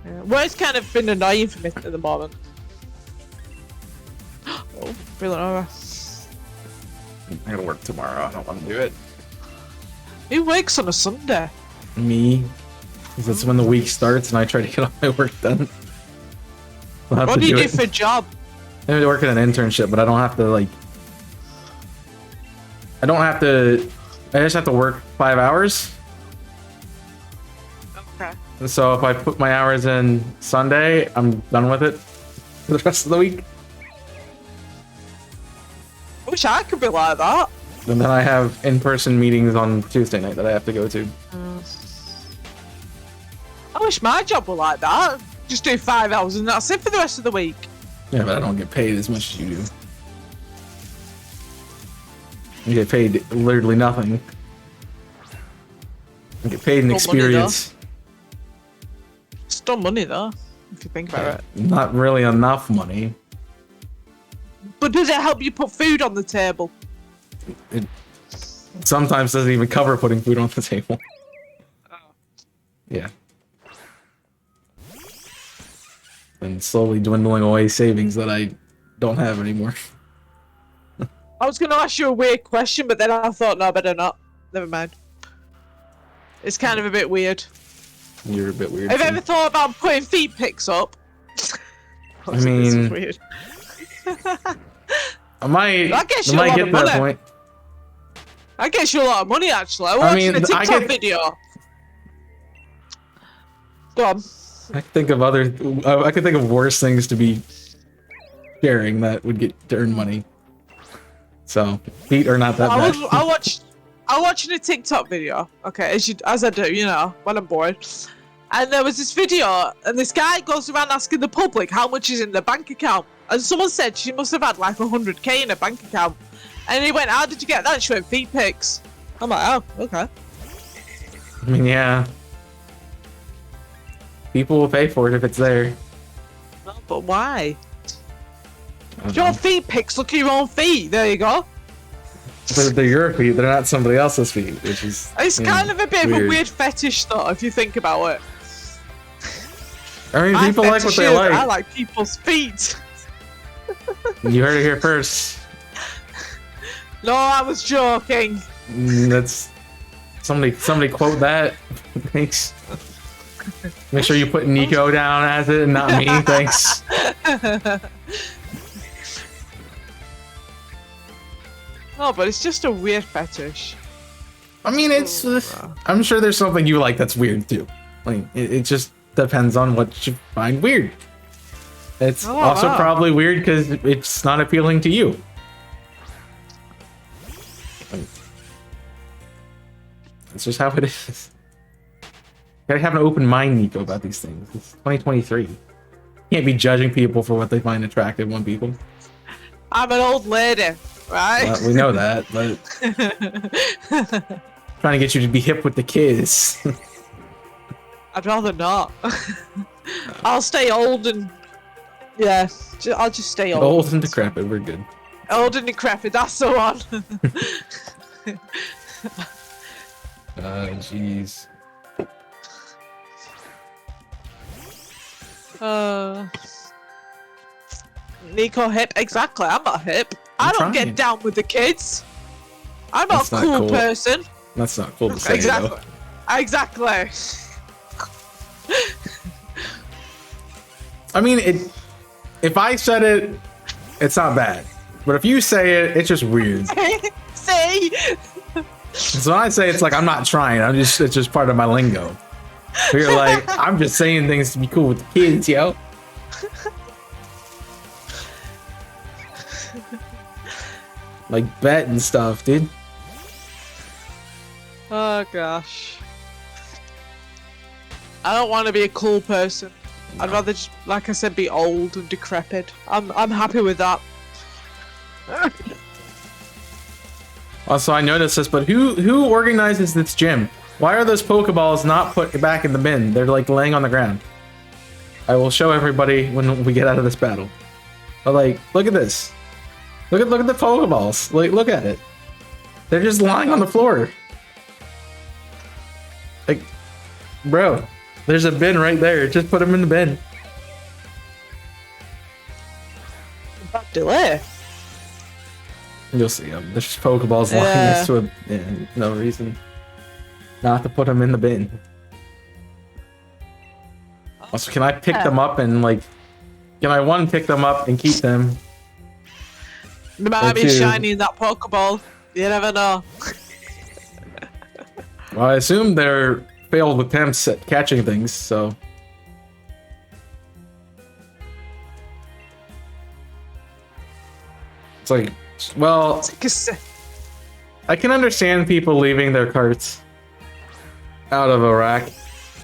Yeah. Work's kind of been annoying for me at the moment. Oh, brilliant over. I gotta work tomorrow. I don't want to do it. Who works on a Sunday? Me. Because that's when the week starts and I try to get all my work done. What do you do for a job? I work at an internship, but I don't have to like... I just have to work 5 hours. Okay. So if I put my hours in Sunday, I'm done with it for the rest of the week. I wish I could be like that. And then I have in-person meetings on Tuesday night that I have to go to. I wish my job were like that. Just do 5 hours and that's it for the rest of the week. Yeah, but I don't get paid as much as you do. You get paid literally nothing. You get paid in experience. Still money though, if you think about it. Not really enough money. But does it help you put food on the table? It sometimes doesn't even cover putting food on the table. Oh. Yeah. And slowly dwindling away savings that I don't have anymore. I was going to ask you a weird question, but then I thought, no, better not. Never mind. It's kind of a bit weird. You're a bit weird. Have you ever thought about putting feet pics up? I mean, this is weird. I might get to that point. That gets you a lot of money, actually. I'm watching a TikTok video. Go on. I could think of worse things to be sharing that would get to earn money. So feet are not that bad. I watched a TikTok video. Okay, as I do, you know, when I'm bored. And there was this video, and this guy goes around asking the public how much is in their bank account. And someone said she must have had like 100k in her bank account. And he went, "How did you get that?" She went, "Feet pics." I'm like, oh, okay. I mean, yeah. People will pay for it if it's there. No, but why? I Your feet pics. Look at your own feet. There you go. They're your feet. They're not somebody else's feet, which is. It's kind of a bit of a weird fetish, though, if you think about it. I mean, people like what they like. I like people's feet. You heard it here first. No, I was joking. That's somebody quote that. Thanks. Make sure you put Nico down as it and not me. Thanks. No, but it's just a weird fetish. I mean, it's. I'm sure there's something you like that's weird too. Like it just depends on what you find weird. It's also probably weird because it's not appealing to you. It's just how it is. You gotta have an open mind, Nico, about these things. It's 2023. You can't be judging people for what they find attractive on people. I'm an old lady, right? We know that, but trying to get you to be hip with the kids. I'd rather not. I'll stay old and I'll just stay old. Old and decrepit, we're good. Old and decrepit, that's the one. Jeez. Nico hip? Exactly, I'm not hip. I don't get down with the kids. I'm not a cool person. That's not cool to say, exactly. Though. Exactly. I mean, if I said it, it's not bad. But if you say it, it's just weird. See? So when I say it's like I'm not trying, it's just part of my lingo. But you're like, I'm just saying things to be cool with the kids, yo. Like bet and stuff, dude. Oh gosh. I don't want to be a cool person. No. I'd rather just, like I said, be old and decrepit. I'm happy with that. Also, I noticed this, but who organizes this gym? Why are those Pokeballs not put back in the bin? They're like laying on the ground. I will show everybody when we get out of this battle. But like, look at this. Look at the Pokeballs. Like, look at it. They're just lying on the floor. Like, bro, there's a bin right there. Just put them in the bin. Bad delay. You'll see them. There's just Pokeballs lying next to a. Yeah, no reason not to put them in the bin. Also, can I pick them up and like? Can I pick them up and keep them? They might be shiny in that Pokeball. You never know. Well, I assume they're failed attempts at catching things, so. It's like, well, I can understand people leaving their carts out of a rack.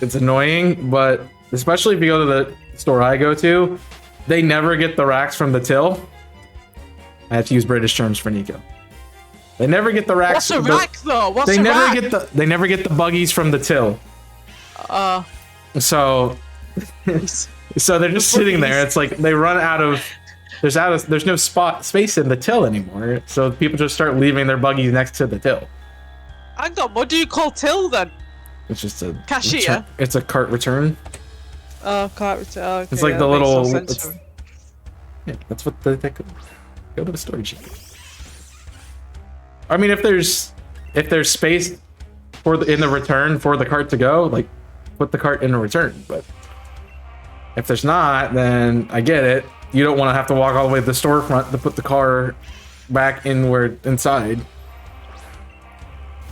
It's annoying, but especially if you go to the store I go to, they never get the racks from the till. I have to use British terms for Nico. They never get the racks. What's a rack though? What's they a never rack? get the. They never get the buggies from the till. So. So they're just sitting there. It's like they run out of. There's no space in the till anymore. So people just start leaving their buggies next to the till. Hang on, what do you call till then? It's just a cashier. It's a cart return. Oh, cart return. Okay, it's like the little. Yeah, that's what they go to the storage. I mean, if there's space in the return for the cart to go, like put the cart in the return. But if there's not, then I get it. You don't want to have to walk all the way to the storefront to put the car back inside.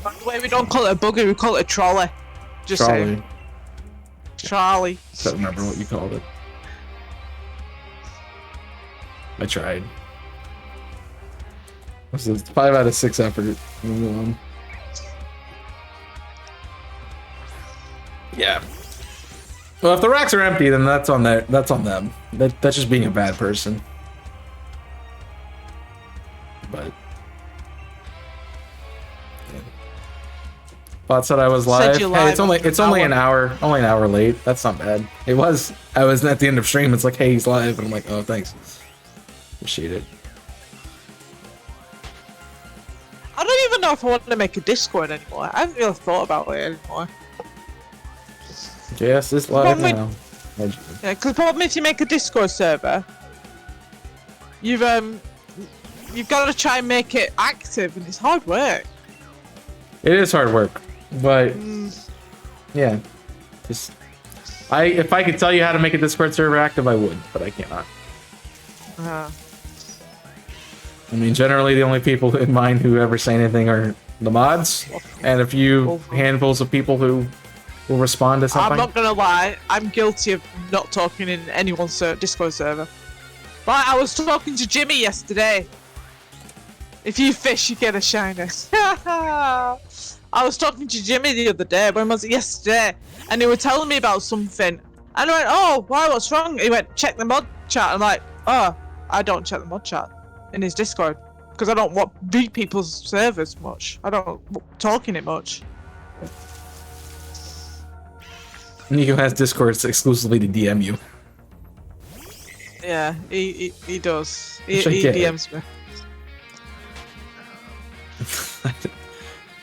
By the way, we don't call it a buggy, we call it a trolley. Just saying. Trolley. I don't remember what you called it. I tried. This is 5 out of 6 effort. Yeah. Well, if the racks are empty, then that's on them. That's just being a bad person. But yeah. Bot said I was live. Hey, it's only an hour late. That's not bad. I was at the end of stream. It's like, hey, he's live, and I'm like, oh, thanks. Appreciate it. I don't even know if I want to make a Discord anymore. I haven't really thought about it anymore. JS is live now. Yeah, because probably if you make a Discord server, you've got to try and make it active, and it's hard work. It is hard work, but yeah, just if I could tell you how to make a Discord server active, I would, but I cannot. I mean, generally the only people in mind who ever say anything are the mods, and a few handfuls of people who will respond to something. I'm not gonna lie, I'm guilty of not talking in anyone's Discord server. But I was talking to Jimmy yesterday. If you fish, you get a shiner. I was talking to Jimmy the other day. When was it? Yesterday, and he was telling me about something. And I went, "Oh, why? What's wrong?" He went, "Check the mod chat." I'm like, "Oh, I don't check the mod chat in his Discord because I don't read people's servers much. I don't talk in it much." Nico has Discords exclusively to DM you. Yeah, he does. He DMs me.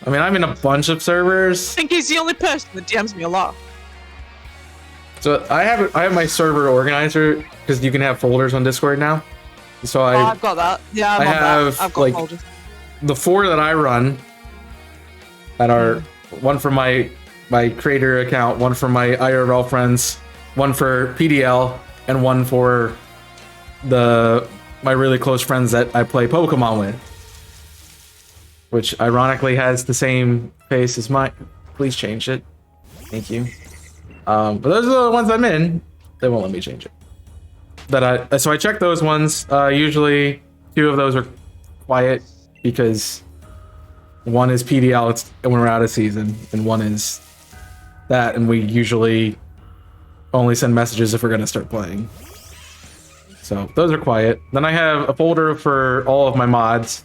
I mean, I'm in a bunch of servers. I think he's the only person that DMs me a lot. So I have my server organizer because you can have folders on Discord now. So I've got that. Yeah, I have I've got like folders. the 4 that I run that are one for my creator account, one for my IRL friends, one for PDL, and one for my really close friends that I play Pokemon with. Which ironically has the same face as mine. Please change it. Thank you. But those are the ones I'm in. They won't let me change it. So I check those ones. Usually 2 of those are quiet because one is PDL, it's when we're out of season, and one is that, and we usually only send messages if we're gonna start playing. So those are quiet. Then I have a folder for all of my mods.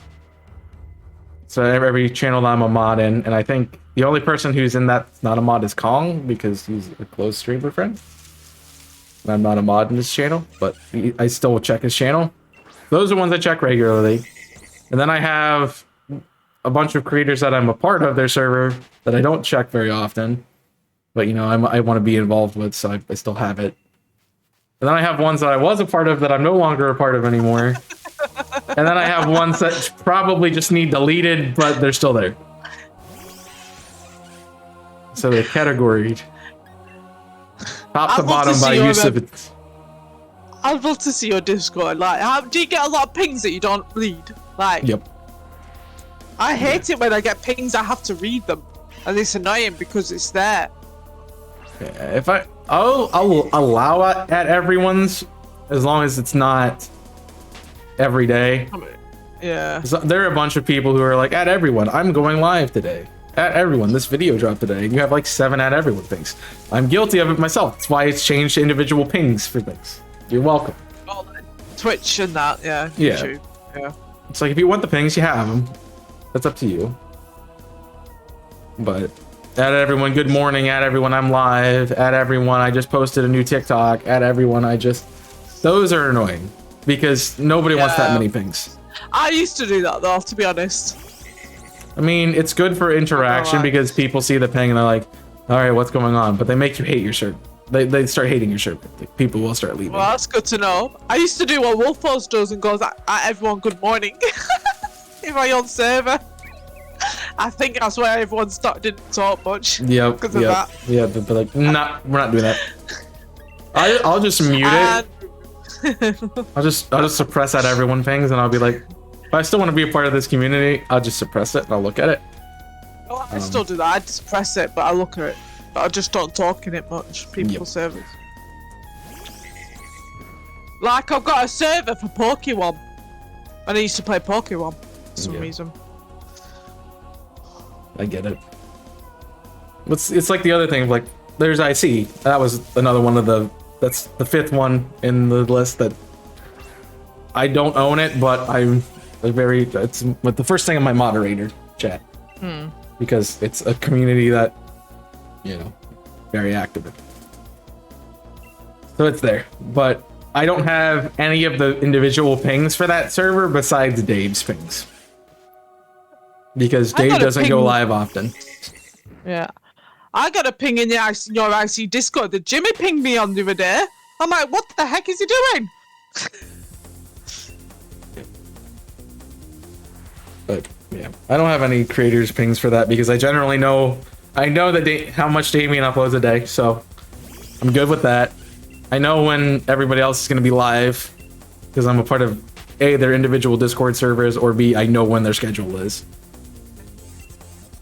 So every channel that I'm a mod in, and I think the only person who's in that's not a mod is Kong, because he's a close streamer friend. And I'm not a mod in this channel, but I still will check his channel. Those are ones I check regularly. And then I have a bunch of creators that I'm a part of their server that I don't check very often. But, you know, I want to be involved with, so I still have it. And then I have ones that I was a part of that I'm no longer a part of anymore. And then I have ones that probably just need deleted, but they're still there. So they're categoried. Top to bottom by use of it. I'd love to see your Discord. Like, do you get a lot of pings that you don't read? Like, yep. I hate it when I get pings, I have to read them. And it's annoying because it's there. If I'll allow it at everyone's, as long as it's not every day. Yeah. So there are a bunch of people who are like, at everyone, I'm going live today. At everyone, this video dropped today. And you have like 7 at everyone things. I'm guilty of it myself. That's why it's changed to individual pings for things. You're welcome. Oh, Twitch and that, yeah. Yeah. YouTube. Yeah. It's like if you want the pings, you have them. That's up to you. But at everyone, good morning. At everyone, I'm live. At everyone, I just posted a new TikTok. At everyone, those are annoying because nobody wants that many pings. I used to do that though, to be honest. I mean, it's good for interaction because people see the ping and they're like, all right, what's going on? But they make you hate your shirt. They start hating your shirt. People will start leaving. Well, that's good to know. I used to do what Wolfos does and goes, at everyone, good morning. In my own server. I think that's why everyone didn't talk much. Yeah, because of that. Yeah, but they're like, nah, we're not doing that. I'll just mute it. I'll just suppress at everyone pings, and I'll be like, if I still want to be a part of this community, I'll just suppress it and I'll look at it. Oh, I still do that. I suppress it, but I look at it. But I just don't talk in it much. People's servers. Like, I've got a server for Pokemon. And I used to play Pokemon for some reason. I get it. It's like the other thing, like, there's IC. That was another one of that's the 5th one in the list that I don't own it, but it's the first thing in my moderator chat. Because it's a community that, you know, very active in. So it's there. But I don't have any of the individual pings for that server besides Dave's pings. Because Dave doesn't go live often. Yeah. I got a ping in your IC Discord that Jimmy pinged me on the other day. I'm like, what the heck is he doing? But yeah, I don't have any creators pings for that because I generally know, I know that how much Damien uploads a day, so I'm good with that. I know when everybody else is going to be live because I'm a part of A, their individual Discord servers, or B, I know when their schedule is.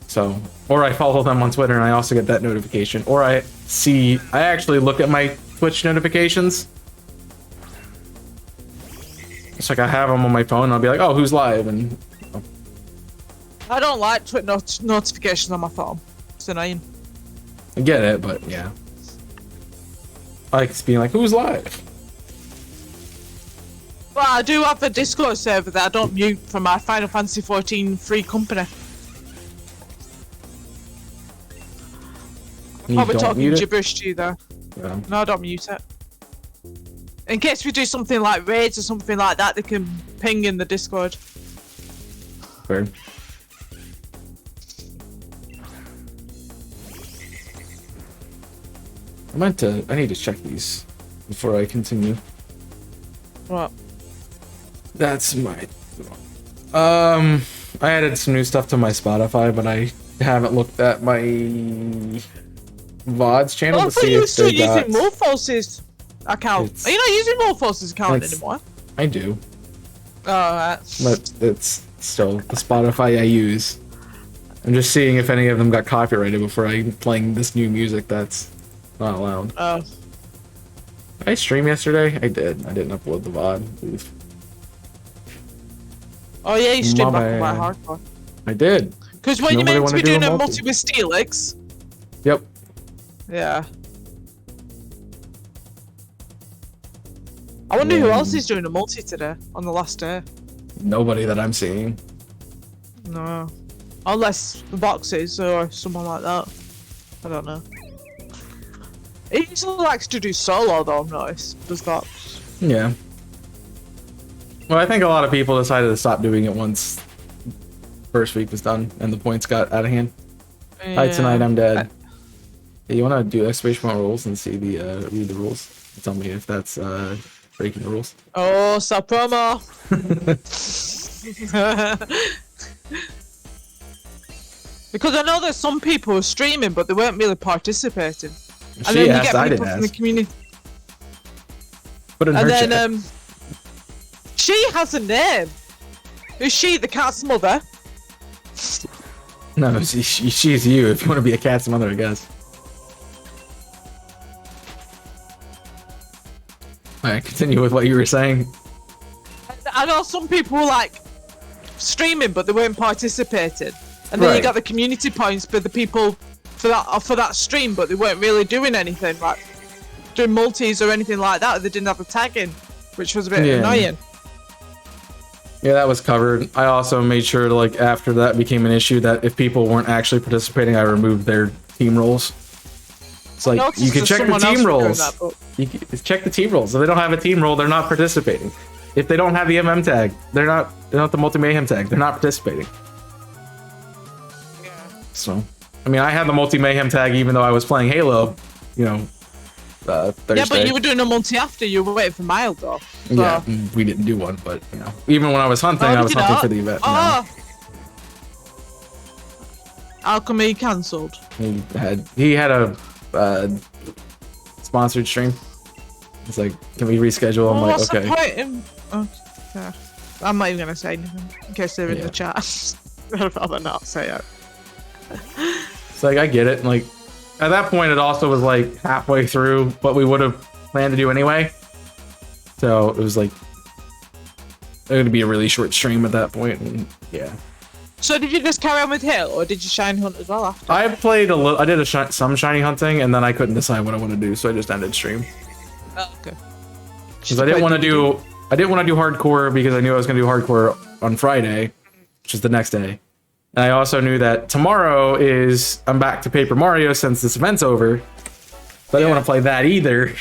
So, or I follow them on Twitter and I also get that notification, or I actually look at my Twitch notifications. It's like I have them on my phone and I'll be like, oh, who's live? And I don't like Twitch notifications on my phone. It's annoying. I get it, but yeah. I like being like, who's live? Well, I do have a Discord server that I don't mute for my Final Fantasy 14 free company. Probably talking gibberish to you though. Yeah. No, I don't mute it. In case we do something like raids or something like that, they can ping in the Discord. Fair. I need to check these before I continue. What? That's my... I added some new stuff to my Spotify, but I haven't looked at my VODs channel to see if they got... using Morphos's account. Are you not using Morphos's account anymore? I do. Oh, right. But it's still the Spotify I use. I'm just seeing if any of them got copyrighted before I'm playing this new music that's not allowed. Oh. Did I stream yesterday? I did. I didn't upload the VOD. Oof. Oh yeah, you streamed back on my hardcore. I did. Because when you meant to be doing a multi with Steelix. Yep. Yeah. I wonder who else is doing a multi today on the last day. Nobody that I'm seeing. No. Unless the boxes or someone like that. I don't know. He usually likes to do solo though, I've noticed. Does that? Yeah. Well, I think a lot of people decided to stop doing it once first week was done and the points got out of hand. Yeah. Hi, tonight I'm dead. Hey, you want to do exclamation point rules and see the read the rules? Tell me if that's breaking the rules. Oh, stop promo. Because I know there's some people who are streaming, but they weren't really participating. And she then asked, you get I people didn't from the ask. community. Put in and her then chat. She has a name. Is she the cat's mother? No, she's you. If you want to be a cat's mother, I guess. Alright, continue with what you were saying. I know some people were like streaming, but they weren't participating. And then you got the community points for the people for that stream, but they weren't really doing anything, like doing multis or anything like that. They didn't have the tagging, which was a bit annoying. Yeah, that was covered. I also made sure to, like, after that became an issue, that if people weren't actually participating, I removed their team roles. It's like, you can check the team roles. You can check the team roles. If they don't have a team role, they're not participating. If they don't have the MM tag, they're not the multi-mayhem tag, they're not participating. Yeah. So, I mean, I had the multi-mayhem tag even though I was playing Halo, you know, Thursday. Yeah, but you were doing a multi after, you were waiting for Mild though. So. Yeah, we didn't do one, but, you know, even when I was hunting, I was hunting for the event. Oh! How come he cancelled? He had a sponsored stream. It's like, can we reschedule? I'm like, okay. Okay. I'm not even gonna say anything in case they're in the chat. I'd rather not say it. It's like, I get it. Like, at that point, it also was like halfway through what we would have planned to do anyway. So it was like, it would be a really short stream at that point, and yeah. So did you just carry on with Hill, or did you shiny hunt as well after? I played a little. I did some shiny hunting, and then I couldn't decide what I want to do, so I just ended stream. Oh, okay. Because I didn't want to do hardcore because I knew I was going to do hardcore on Friday, which is the next day. And I also knew that tomorrow I'm back to Paper Mario since this event's over. But I didn't want to play that either.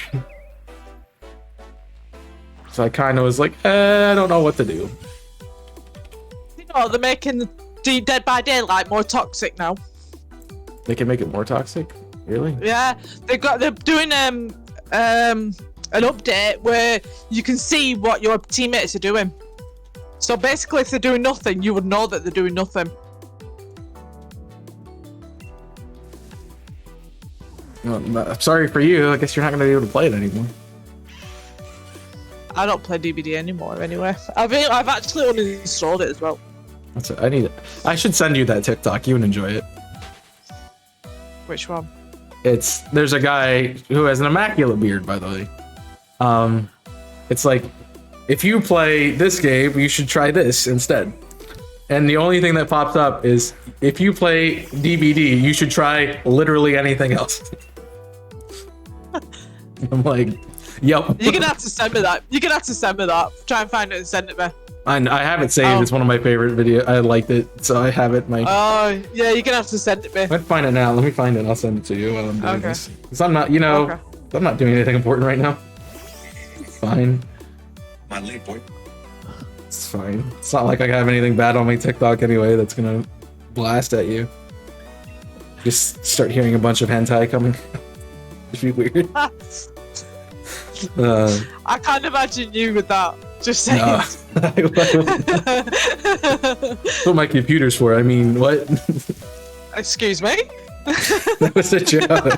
So I kind of was like, I don't know what to do. You know, they're making Dead by Daylight more toxic now. They can make it more toxic? Really? Yeah, they're doing an update where you can see what your teammates are doing. So basically, if they're doing nothing, you would know that they're doing nothing. Well, I'm sorry for you. I guess you're not going to be able to play it anymore. I don't play DBD anymore anyway. I've actually uninstalled it as well. That's it. I need it. I should send you that TikTok. You would enjoy it. Which one? There's a guy who has an immaculate beard, by the way. It's like, if you play this game, you should try this instead. And the only thing that pops up is, if you play DBD, you should try literally anything else. I'm like, yep. You're gonna have to send me that. You're gonna have to send me that. Try and find it and send it me. I have it saved. Oh. It's one of my favorite videos. I liked it, so I have it. Oh, yeah, you're gonna have to send it me. Let's find it now. Let me find it. I'll send it to you while I'm doing this. Because I'm not, Okay. I'm not doing anything important right now. It's fine. My lead boy. It's fine. It's not like I have anything bad on my TikTok anyway that's gonna blast at you. Just start hearing a bunch of hentai coming. It'd be weird. I can't imagine you with that. Just saying. No. That's what my computer's for. I mean, what? Excuse me? That was a joke.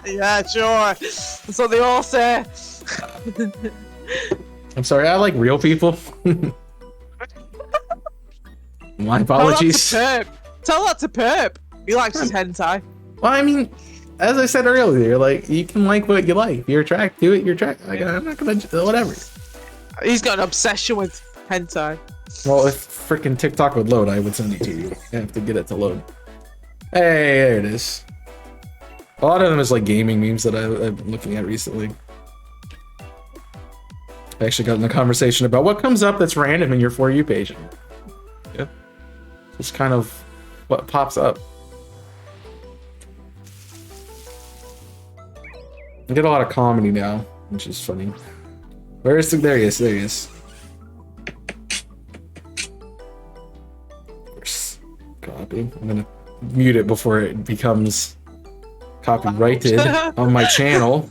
Yeah, sure. That's what they all say. I'm sorry, I like real people. My apologies. Tell that to Perp. He likes his hentai. Well, I mean, as I said earlier, like, you can like what you like. If you're attracted to it, you're attracted. Like, I'm not gonna, whatever. He's got an obsession with hentai. Well, if freaking TikTok would load, I would send it to you. I have to get it to load. Hey, there it is. A lot of them is like gaming memes that I've been looking at recently. I actually got in a conversation about what comes up that's random in your For You page. Yeah. Just kind of what pops up. I get a lot of comedy now, which is funny. Where is the, there he is, there he is. Of course. Copy. I'm gonna mute it before it becomes copyrighted on my channel.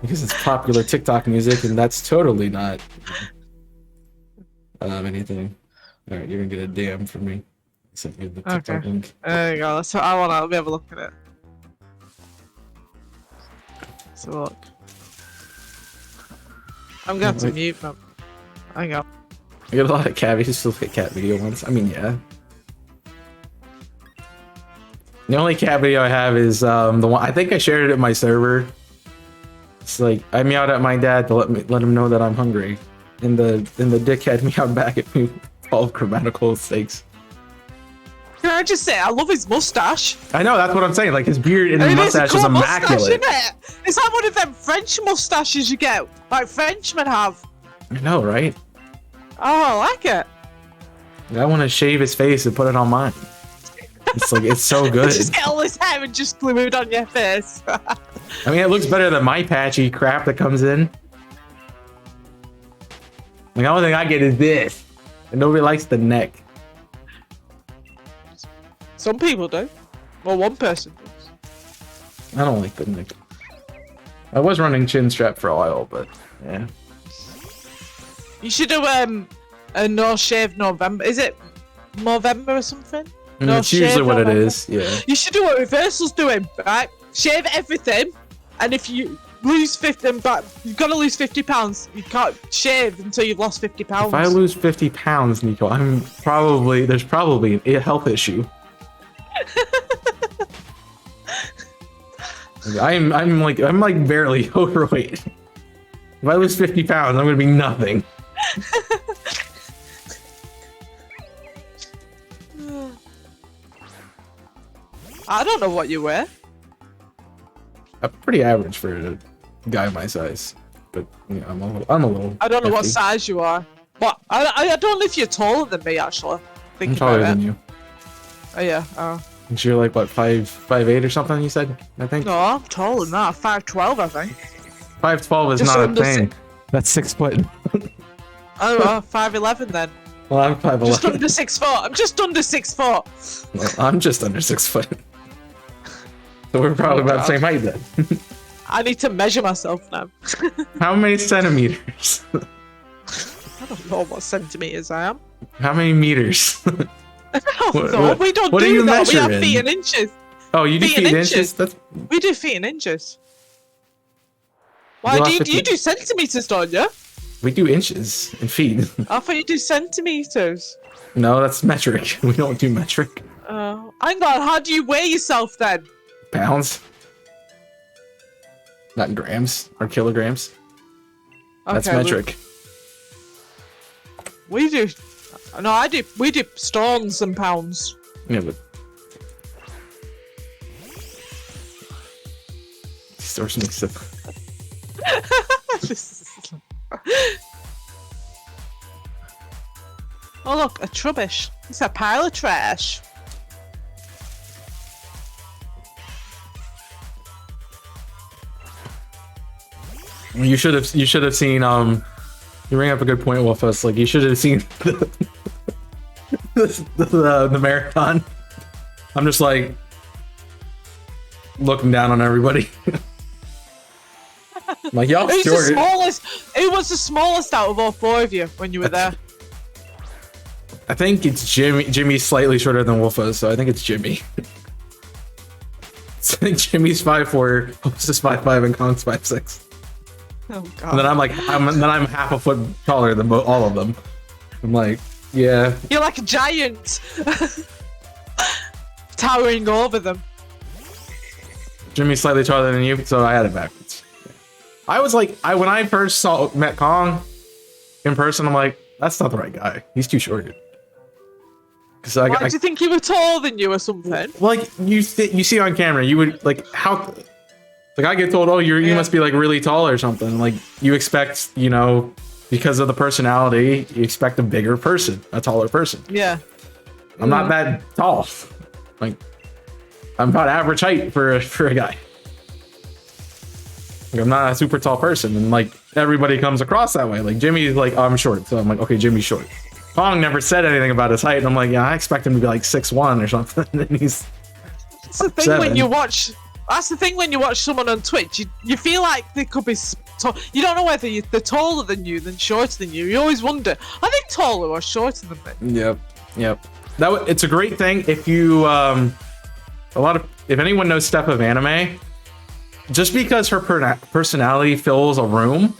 Because it's popular TikTok music, and that's totally not anything. All right, you're gonna get a DM from me. I sent you the TikTok link. There you go. That's what I want. Let me have a look at it. Let's have a look. I'm gonna have to mute them. Hang on. I get a lot of cat videos. Just look at cat video ones. I mean, yeah. The only cat video I have is the one I think I shared it at my server. It's like I meowed at my dad to let him know that I'm hungry, and the dickhead meowed back at me with 12 grammatical mistakes. Can I just say I love his mustache? I know, that's what I'm saying. Like his beard and his mustache is immaculate. Mustache, isn't it? It's like one of them French mustaches you get, like Frenchmen have. I know, right? Oh, I like it. I want to shave his face and put it on mine. It's like it's so good. Just get all his hair and just glue it on your face. I mean, it looks better than my patchy crap that comes in. The only thing I get is this, and nobody likes the neck. Some people do. Well, one person does. I don't like the neck. I was running chin strap for a while, but yeah. You should do a no shave November. Is it November or something? No, it's usually what November. It is. Yeah. You should do what Reversal's doing, right? Shave everything, and if you lose 50, but you've got to lose £50. You can't shave until you've lost £50. If I lose £50, Nico, there's probably a health issue. I'm like barely overweight. If I lose 50 pounds, I'm gonna be nothing. I don't know what you wear. I'm pretty average for a guy my size, but you know, I'm a little. I don't know what hefty. size you are, but I don't know if you're taller than me actually. I'm taller than you. Oh yeah. Oh. And you're like what 5'8" or something? You said, I think. No, I'm taller than that. 5'12", I think. 5'12" is Just not a under thing. That's 6 foot. Oh, 5'11" then. Well, I'm 5'11. Just under 6 foot. I'm just under 6 foot. Well, I'm just under 6 foot. So we're probably about the same height then. I need to measure myself now. How many centimeters? I don't know what centimeters I am. How many meters? I don't know. We don't do that. We have feet and inches. Oh, you do feet and inches? We do feet and inches. Why do you do centimeters, don't you? We do inches and feet. I thought you do centimeters. No, that's metric. We don't do metric. Hang on, how do you weigh yourself then? Pounds. Not in grams or kilograms. Okay, that's metric. We do. No, I do. We do stones and pounds. Yeah, but source mix up. Oh look, a trubbish. It's a pile of trash. You should have seen you bring up a good point, Wolfus. Like you should have seen the marathon. I'm just like looking down on everybody. Like y'all Who's the smallest? Who was the smallest out of all 4 of you when you were there? I think it's Jimmy. Jimmy's slightly shorter than Wolfus, so I think it's Jimmy. I think Jimmy's 5'4", Wolfus is 5'5", and Kong's 5'6". Oh god. And then I'm half a foot taller than all of them. I'm like, yeah. You're like a giant, towering over them. Jimmy's slightly taller than you, so I had it backwards. I was like, when I first met Kong in person, I'm like, that's not the right guy. He's too short. Why do you think he was taller than you or something? Well, like you see on camera, you would like how. Like I get told, oh, you must be like really tall or something. Like you expect, you know, because of the personality, you expect a bigger person, a taller person. Yeah. I'm not that tall. Like I'm about average height for a guy. Like I'm not a super tall person, and like everybody comes across that way. Like Jimmy's like, oh, I'm short, so I'm like, okay, Jimmy's short. Kong never said anything about his height, and I'm like, yeah, I expect him to be like 6'1" or something. And he's. That's the thing when you watch. That's the thing when you watch someone on Twitch, you feel like they could be tall. You don't know whether they're taller than you, than shorter than you. You always wonder, are they taller or shorter than me? Yep. It's a great thing if you if anyone knows Steph of anime, just because her personality fills a room,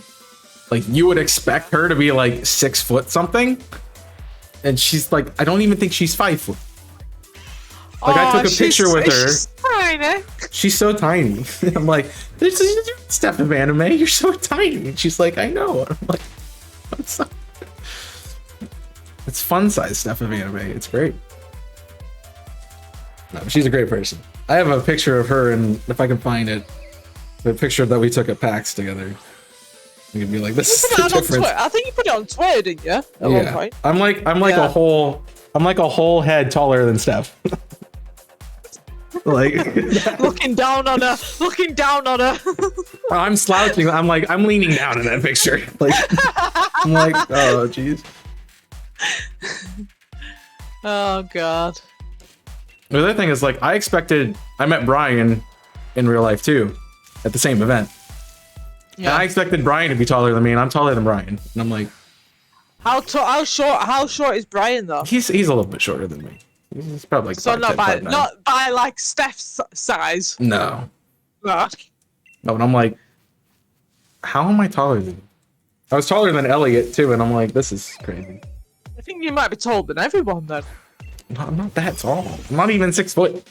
like you would expect her to be like 6 foot something, and she's like, I don't even think she's 5 foot. Like I took a picture with her. She's tiny. She's so tiny. I'm like, this is Steph of anime. You're so tiny. And she's like, I know. I'm like, it's fun size Steph of anime. It's great. No, she's a great person. I have a picture of her, and if I can find it, the picture that we took at PAX together. You can be like, this is the difference. I think you put it on Twitter, didn't you? At one point. I'm like a whole head taller than Steph. Like looking down on her. I'm slouching. I'm leaning down in that picture. Like I'm like, oh jeez. Oh god. The other thing is, like, I met Brian in real life too, at the same event. Yeah. And I expected Brian to be taller than me, and I'm taller than Brian. And I'm like, how short is Brian though? He's a little bit shorter than me. He's probably like so not by like Steph's size. No. No. No, and I'm like, how am I taller than you? I was taller than Elliot too, and I'm like, this is crazy. I think you might be taller than everyone then. No, I'm not that tall. I'm not even 6 foot.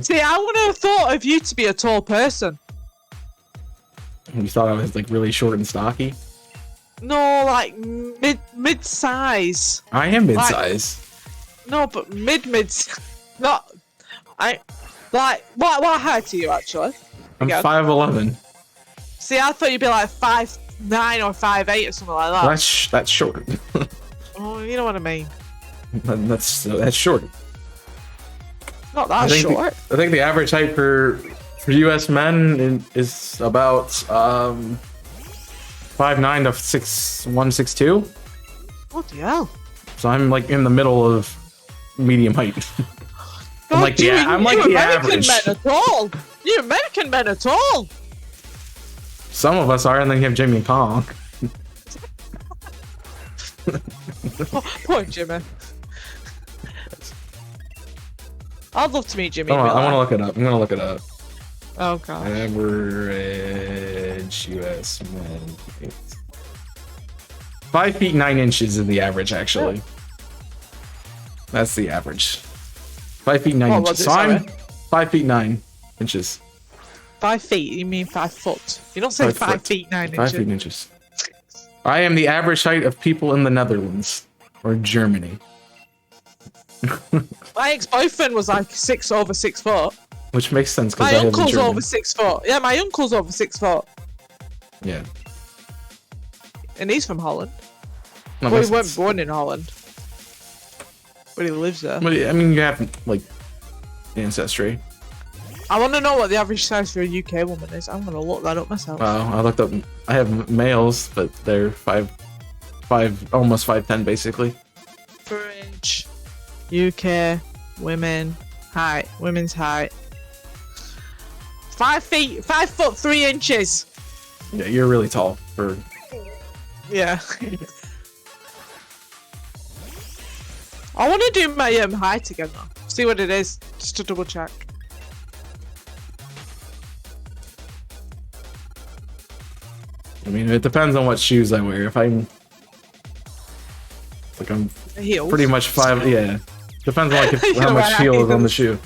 See, I would have thought of you to be a tall person. You thought I was like really short and stocky? No, like mid-size. I am mid-size. No, but mid. Not. What height are you actually? I'm 5'11". See, I thought you'd be like 5'9" or 5'8" or something like that. That's short. Oh, you know what I mean. That's short. Not that short. I think the average height for U.S. men is about 5'9" to 162. What the hell? So I'm like in the middle of medium height. I'm like the average. Men are tall. You American men are tall. Some of us are, and then you have Jimmy and Kong. Poor Jimmy. I'd love to meet Jimmy. I want to look it up. I'm gonna look it up. Oh god. Average US men. 5 feet 9 inches is the average, actually. That's the average. 5 feet 9 inches. So I'm 5 feet 9 inches. 5 feet? You mean 5 foot? You don't say 5 feet 9 inches. 5 feet inches. I am the average height of people in the Netherlands or Germany. My ex-boyfriend was like 6 foot. Which makes sense because my uncle's over 6 foot. Yeah, my uncle's over 6 foot. Yeah. And he's from Holland. No, well, he wasn't born in Holland. But he lives there. But I mean, you have, like, ancestry. I want to know what the average size for a UK woman is. I'm going to look that up myself. Wow, I looked up. I have males, but they're 5, almost 5'10", basically. Average UK women's height. 5 feet, 5 foot 3 inches. Yeah, you're really tall for. Yeah. I want to do my height again though. See what it is, just to double check. I mean, it depends on what shoes I wear. If I'm Heels. pretty much 5, yeah. Depends on like how much heel is on the shoe.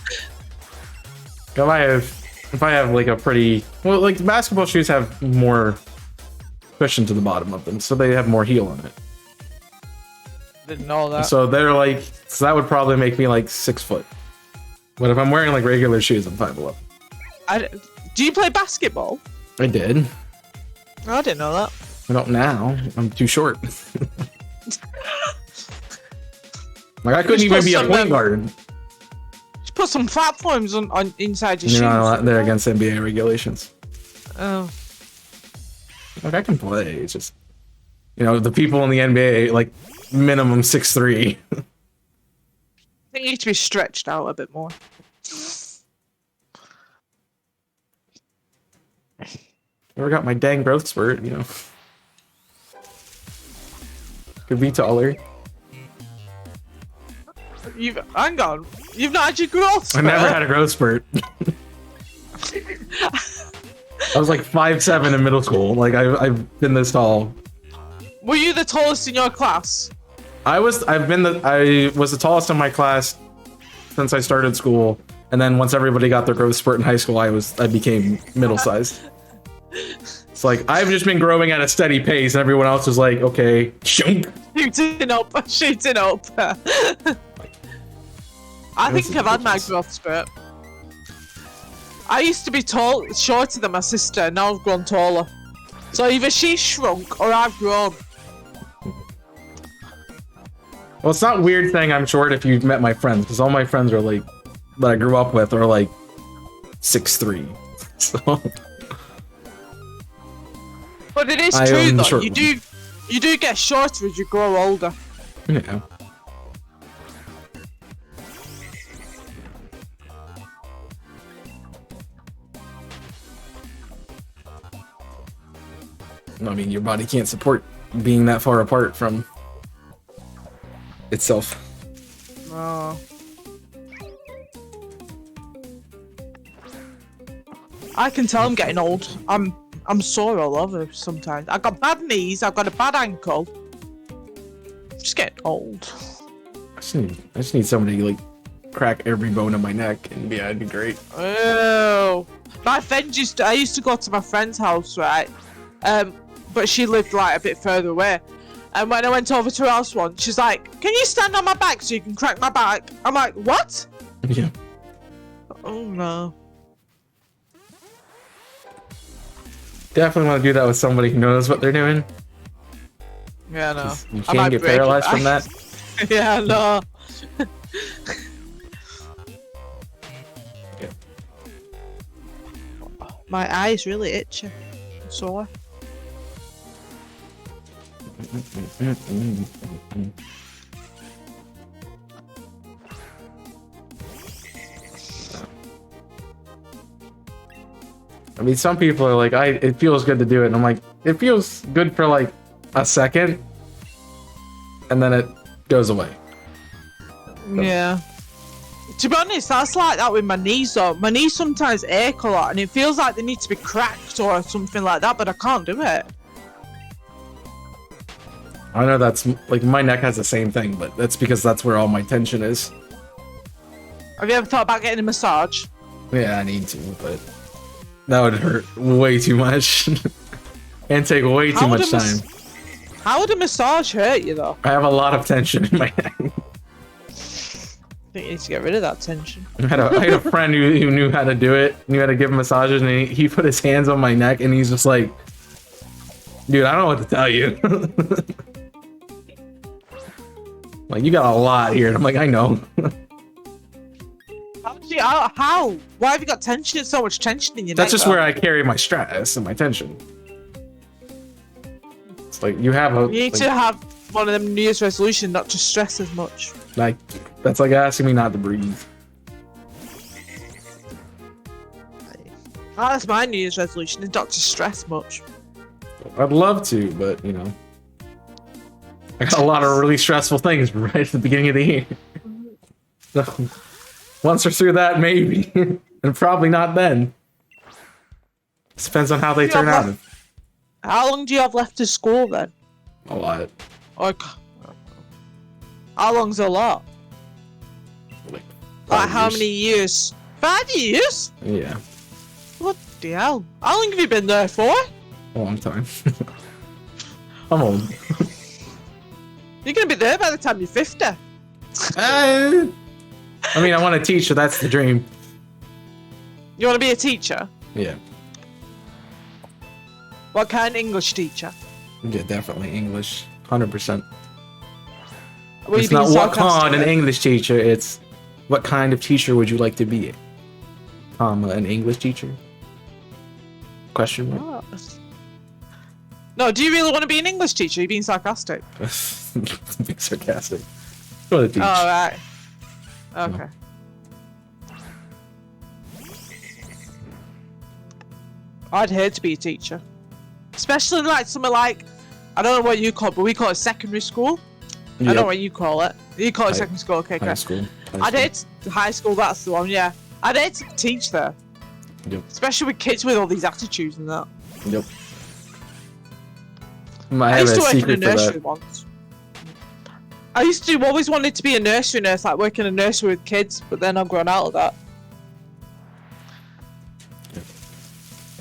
If I have like a pretty like basketball shoes have more cushion to the bottom of them, so they have more heel on it. Didn't know that. So they're like, so that would probably make me like 6 foot. But if I'm wearing like regular shoes, I'm 5'11". Do you play basketball? I did. I didn't know that. I don't now. I'm too short. Like I couldn't even be a point guard. Just put some platforms on inside your shoes. You're not allowed there against NBA regulations. Oh. Like I can play. It's just, the people in the NBA like minimum 6'3". I think you need to be stretched out a bit more. Never got my dang growth spurt, Could be taller. Hang on. You've not had your growth spurt? I never had a growth spurt. I was like 5'7" in middle school. Like I've been this tall. Were you the tallest in your class? I was the tallest in my class since I started school, and then once everybody got their growth spurt in high school, I became middle sized. It's like I've just been growing at a steady pace, and everyone else is like, okay, shooting up. I think I've had my growth spurt. I used to be shorter than my sister, now I've grown taller. So either she's shrunk or I've grown. Well, it's not weird saying I'm short if you've met my friends, because all my friends are like that I grew up with are like 6'3". So. But it is true though. You do get shorter as you grow older. Yeah. I mean, your body can't support being that far apart from itself. Oh. I can tell I'm getting old. I'm sore all over sometimes. I got bad knees. I've got a bad ankle. I'm just getting old. I just need somebody to like crack every bone in my neck, and yeah, it'd be great. Oh, my friend I used to go to my friend's house, right? But she lived like a bit further away. And when I went over to her house once, she's like, "Can you stand on my back so you can crack my back?" I'm like, "What?" Yeah. Oh no. Definitely want to do that with somebody who knows what they're doing. Yeah, no. You can't get paralyzed from that. Yeah, no. Yeah. My eye's really itchy. I'm sore. I mean, some people are like, it feels good to do it, and I'm like, it feels good for like a second, and then it goes away. So. Yeah. To be honest, that's like that with my knees though. My knees sometimes ache a lot and it feels like they need to be cracked or something like that, but I can't do it. I know that's, like, my neck has the same thing, but that's because that's where all my tension is. Have you ever thought about getting a massage? Yeah, I need to, but that would hurt way too much. And take way too much time. How would a massage hurt you though? I have a lot of tension in my neck. I think you need to get rid of that tension. I had a friend who knew how to do it, knew how to give massages, and he put his hands on my neck, and he's just like, dude, I don't know what to tell you. Like, you got a lot here, and I'm like, I know. How? Why have you got tension? So much tension in your neck? That's just where I carry my stress and my tension. It's like, you have a... You need to have one of them New Year's resolutions not to stress as much. Like, that's like asking me not to breathe. Oh, that's my New Year's resolution, is not to stress much. I'd love to, but, you know. I got a lot of really stressful things right at the beginning of the year. So, once we're through that, maybe. And probably not then. It depends on how they turn out. How long do you have left to school then? A lot. Like, how long's a lot? Like how many years? 5 years? Yeah. What the hell? How long have you been there for? A long time. I'm old. You're gonna be there by the time you're 50. I mean, I want to teach, so that's the dream. You want to be a teacher? Yeah. What kind of English teacher? Yeah, definitely English. 100%. It's not what kind of English teacher, it's what kind of teacher would you like to be? An English teacher? Question mark? Oh. No, do you really want to be an English teacher? You're being sarcastic. Being sarcastic. I want to teach. Oh, right. Okay. I'd hate to be a teacher. Especially like somewhere like, I don't know what you call it, but we call it secondary school. Yep. I don't know what you call it. You call it secondary school, okay, High correct. school. I'd hate high school, that's the one, yeah. I'd hate to teach there. Yep. Especially with kids with all these attitudes and that. Yep. I used to work in a nursery once. I used to always wanted to be a nursery nurse, like work in a nursery with kids, but then I've grown out of that.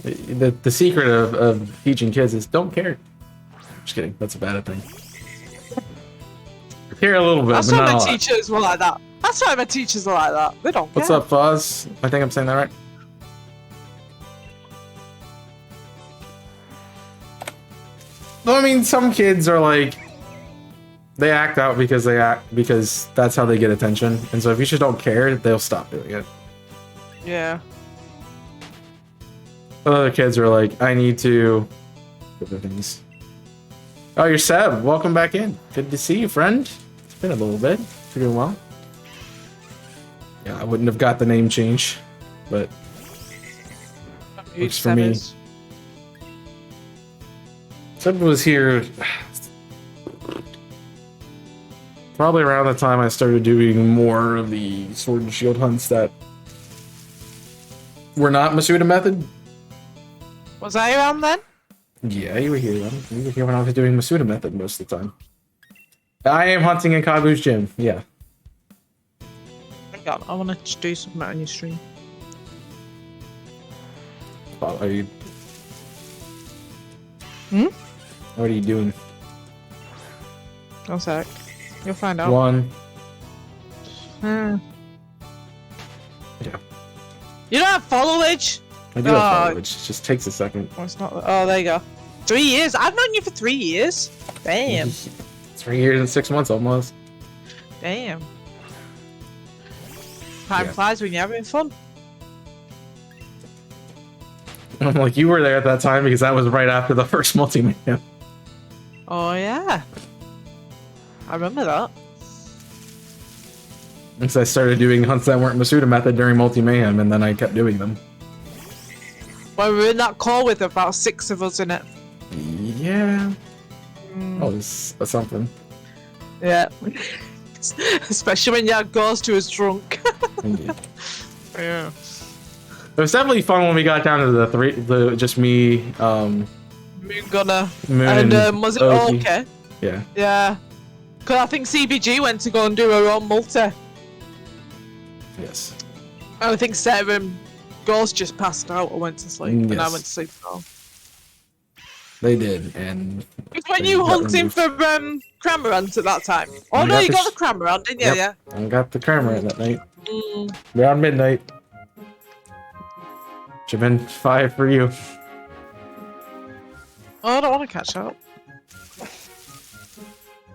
The secret of teaching kids is don't care. Just kidding. That's a bad thing. Care a little bit, That's but why not a my lot. teachers were like that. That's why my teachers are like that. They don't care. What's up, Fuzz? I think I'm saying that right. Well, I mean, some kids are like, they act out because that's how they get attention. And so if you just don't care, they'll stop doing it. Yeah. Other kids are like, I need to... Other things. Oh, you're Seb. Welcome back in. Good to see you, friend. It's been a little bit. You're doing well. Yeah, I wouldn't have got the name change, but works for me. Seb was here probably around the time I started doing more of the Sword and Shield hunts that were not Masuda method. Was I around then? Yeah, you were here then. You were here when I was doing Masuda method most of the time. I am hunting in Kabu's gym, yeah. Hang on, I want to do something on your stream. Are you... What are you doing? One sec. You'll find out. One. Hmm. Yeah. You don't have followage? I do have followage. It just takes a second. Oh, it's not. Oh, there you go. 3 years? I've known you for 3 years. Damn. 3 years and 6 months almost. Damn. Time flies when you're having fun. I'm like, you were there at that time because that was right after the first multi-man. Oh yeah. I remember that. Since I started doing hunts that weren't Masuda method during Multi Mayhem, and then I kept doing them. Well, we were in that call with about 6 of us in it. Yeah. Oh, that's something. Yeah. Especially when you had Ghost who was drunk. Indeed. Yeah. It was definitely fun when we got down to just me, Moon Gunner. Moon, And was it Oki. okay? Yeah. Yeah. Because I think CBG went to go and do her own multi. Yes. I think Sarah and Ghost just passed out or went to sleep, and I Yes. went to sleep as well. They did, and Because when they you got hunting removed. for Cramorant at that time. Oh You no, got you the got the Cramorant, didn't you? Yep. Yeah. I got the camera that night. Mm. Around midnight. Should have been 5 for you. Oh, I don't want to catch up.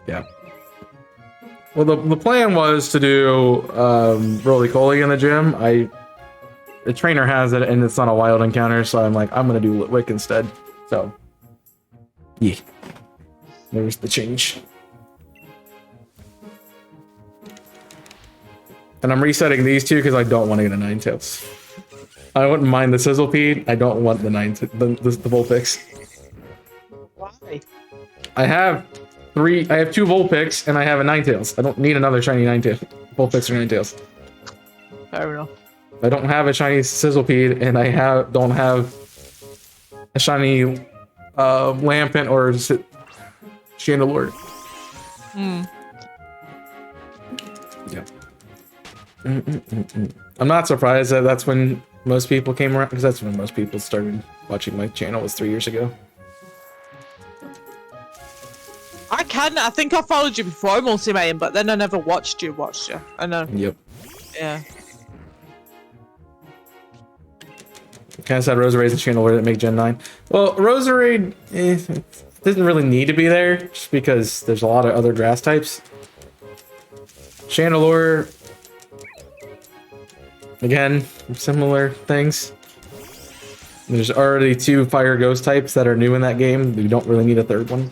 Yeah. Well, the plan was to do roly-poly in the gym. The trainer has it, and it's not a wild encounter, so I'm like, I'm gonna do Litwick instead. So, yeah. There's the change. And I'm resetting these two because I don't want to get a Ninetales. I wouldn't mind the Sizzlepede. I don't want the the Vulpix. Why? I have 2 Vulpix and I have a Ninetales. I don't need another shiny Ninetales. Vulpix or Ninetales. Fair enough. I don't have a shiny Sizzlepede and I don't have a shiny Lampent or Chandelure. Hmm. Yeah. I'm not surprised that that's when most people came around, because that's when most people started watching my channel, was 3 years ago. I think I followed you before Multi-Mayhem, but then I never watched you. I know. Yep. Yeah. Kind of said Roserade and Chandelure that make Gen 9. Well, Roserade doesn't really need to be there, just because there's a lot of other grass types. Chandelure, again, similar things. There's already 2 fire ghost types that are new in that game. We don't really need a 3rd one.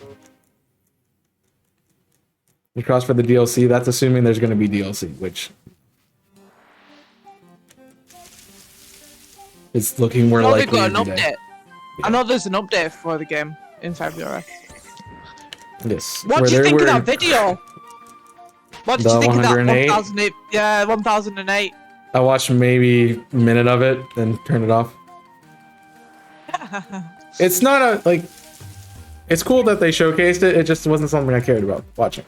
Cross for the DLC, that's assuming there's going to be DLC, which is looking more I know they likely got an every day. update. I know there's an update for the game in February. Yes. What do you think of that video? What did The you think of that 108? 1008? Yeah, 1008. I watched maybe a minute of it, then turned it off. It's not a, like, it's cool that they showcased it, it just wasn't something I cared about watching.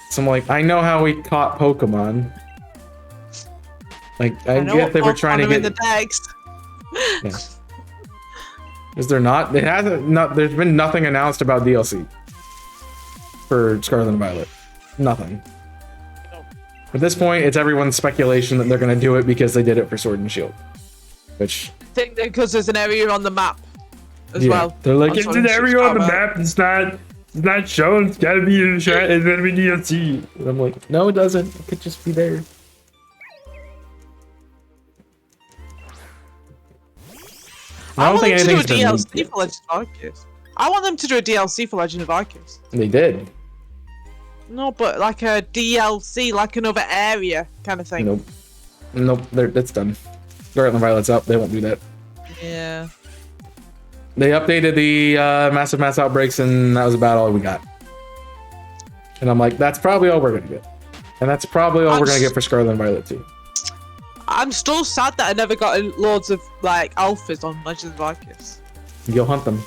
So I'm like, I know how we caught Pokemon. Like, I know get what that we're trying to Pokemon are in get... the decks. Yeah. Is there not? It hasn't. Not. There's been nothing announced about DLC for Scarlet and Violet. Nothing. At this point, it's everyone's speculation that they're going to do it because they did it for Sword and Shield. Which... I think because there's an area on the map as yeah, well. they're like, on it's Sword an and Shield area on the Combat. map. It's not shown. It's gotta be in shot. It's gotta be DLC. And I'm like, no, it doesn't. It could just be there. I don't think want them anything's to do been a leaked DLC yet. for Legend of Arceus. I want them to do a DLC for Legend of Arceus. They did. No, but like a DLC, like another area kind of thing. Nope. Nope. That's done. Scarlet and Violet's up. They won't do that. Yeah. They updated the massive mass outbreaks, and that was about all we got. And I'm like, that's probably all we're gonna get. And that's probably all we're gonna get for Scarlet and Violet too. I'm still sad that I never got loads of like alphas on Legend of Arceus. You'll hunt them.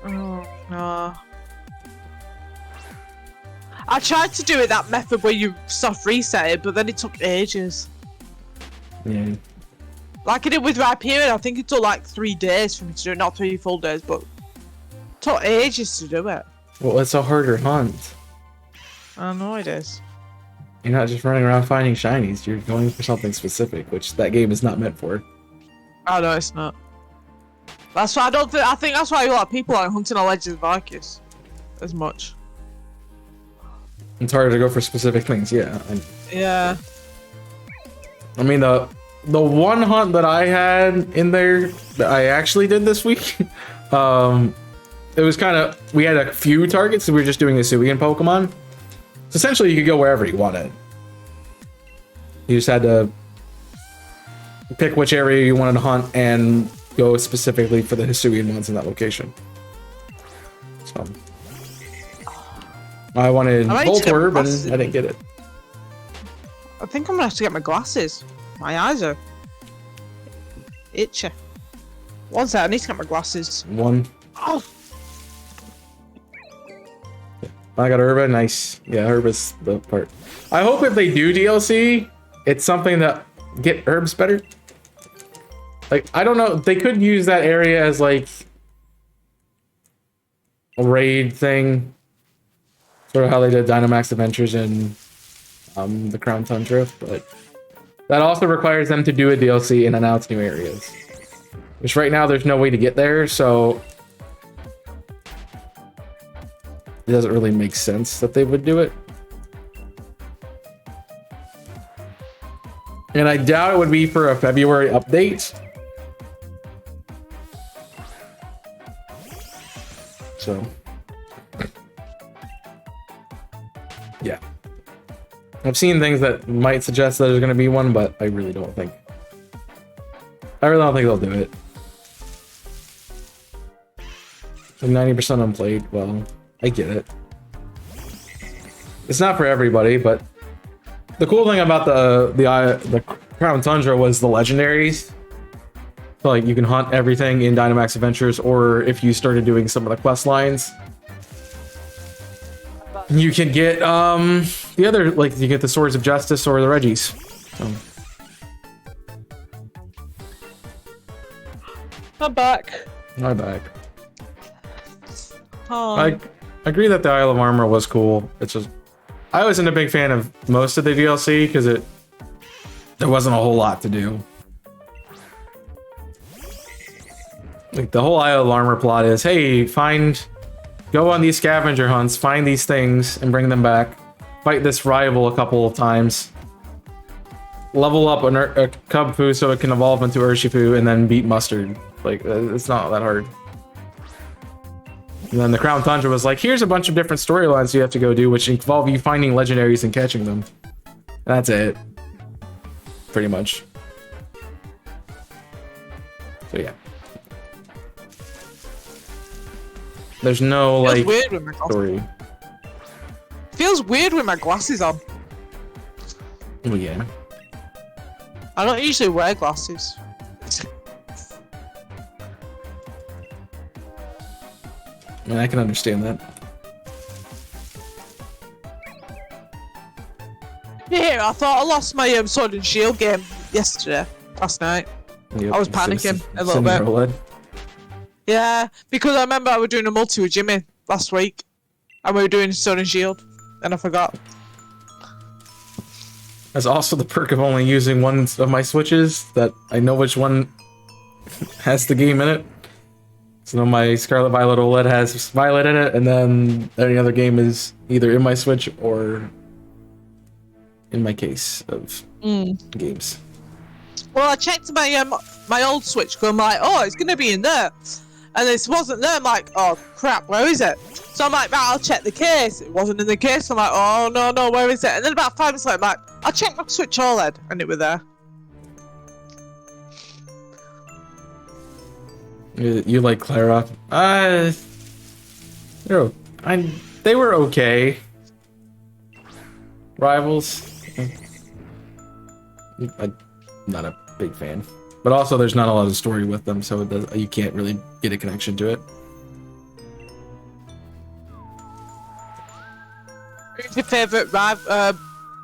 Oh no. I tried to do it that method where you soft reset it, but then it took ages. Yeah. Like I did with Rhyperior, I think it took like 3 days for me to do it, not 3 full days, but it took ages to do it. Well, it's a harder hunt. I know it is. You're not just running around finding shinies. You're going for something specific, which that game is not meant for. Oh no, it's not. That's why I think that's why a lot of people aren't hunting on Legends of Arceus as much. It's harder to go for specific things. Yeah. Yeah. I mean, the one hunt that I had in there that I actually did this week, it it was kind of, we had a few targets, so we were just doing Hisuian Pokemon. So essentially, you could go wherever you wanted. You just had to pick which area you wanted to hunt and go specifically for the Hisuian ones in that location. So I wanted Voltorb, but I didn't get it. I think I'm gonna have to get my glasses. My eyes are itchy. One sec, I need to get my glasses. One. Oh. I got Herba, nice. Yeah, Herba's the part. I hope if they do DLC, it's something that get herbs better. Like, I don't know, they could use that area as like a raid thing. Sort of how they did Dynamax Adventures in the Crown Tundra, but that also requires them to do a DLC and announce new areas. Which right now there's no way to get there, so it doesn't really make sense that they would do it. And I doubt it would be for a February update. So, yeah. I've seen things that might suggest that there's going to be one, but I really don't think. I really don't think they'll do it. 90% unplayed. Well, I get it. It's not for everybody, but the cool thing about the Crown Tundra was the legendaries. So like you can hunt everything in Dynamax Adventures, or if you started doing some of the quest lines, you can get the other, like you get the Swords of Justice or the Reggies. So. I'm back. I'm back. Oh. I agree that the Isle of Armor was cool. It's just I wasn't a big fan of most of the DLC because there wasn't a whole lot to do. Like the whole Isle of Armor plot is, hey, go on these scavenger hunts, find these things, and bring them back. Fight this rival a couple of times. Level up a Cubfu so it can evolve into Urshifu, and then beat Mustard. Like, it's not that hard. And then the Crown Tundra was like, here's a bunch of different storylines you have to go do, which involve you finding legendaries and catching them. And that's it. Pretty much. So yeah. There's no, like, weird with my story. Feels weird with my glasses on. Well, yeah. I don't usually wear glasses. I mean, I can understand that. Yeah, I thought I lost my Sword and Shield game last night. Yep, I was panicking a little bit. Yeah, because I remember I was doing a multi with Jimmy last week, and we were doing Sword and Shield, and I forgot. There's also the perk of only using one of my switches, that I know which one has the game in it. So my Scarlet Violet OLED has Violet in it, and then any other game is either in my Switch or in my case of games. Well, I checked my old Switch, because I'm like, oh, it's gonna be in there, and this wasn't there. I'm like, oh crap, where is it? So I'm like, right, I'll check the case. It wasn't in the case. I'm like, oh no, where is it? And then about 5 minutes later, I'm like, I'll check my Switch OLED, and it was there. You like Clara? They were okay. Rivals. I'm not a big fan, but also there's not a lot of story with them, so you can't really get a connection to it. Who's your favourite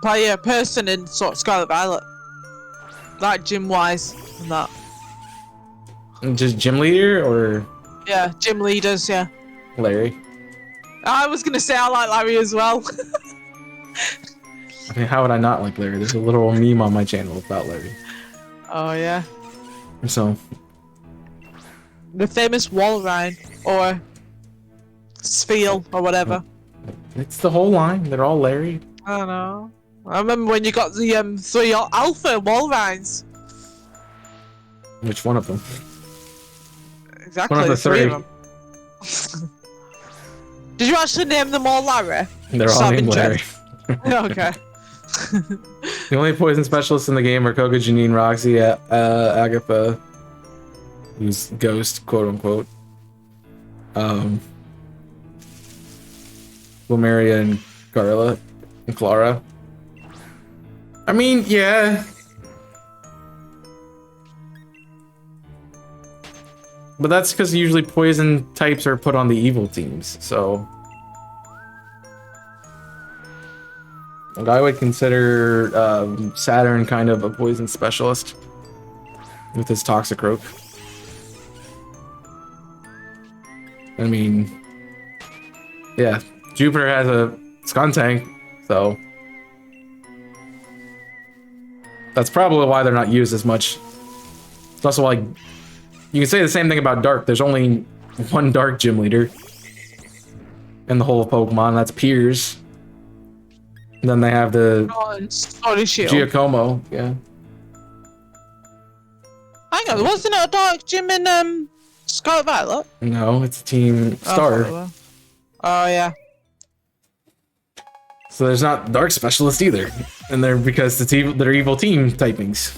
player person in Scarlet Violet? Like gym wise and that. Just gym leader or? Yeah, gym leaders, yeah. Larry. I was gonna say I like Larry as well. I mean, how would I not like Larry? There's a little meme on my channel about Larry. Oh yeah. So. The famous Walrein or Spiel or whatever. It's the whole line. They're all Larry. I don't know. I remember when you got the 3 Alpha Walreins. Which one of them? Exactly. One of the 3 three. of them. Did you actually name them all Larry? They're all named Larry. Okay. The only poison specialists in the game are Coco, Janine, Roxy, Agatha, who's Ghost, quote unquote. Lumeria and Carla and Clara. I mean, yeah. But that's because usually poison types are put on the evil teams, so. And I would consider Saturn kind of a poison specialist with his Toxicroak. I mean, yeah, Jupiter has a Skuntank, so that's probably why they're not used as much. It's also like, you can say the same thing about Dark. There's only one Dark gym leader in the whole of Pokemon, that's Piers. And then they have the Giacomo, yeah. Hang on, wasn't it a Dark gym in Scarlet Violet? No, it's Team Star. Oh yeah. So there's not Dark Specialist either, and they're because they're evil team typings.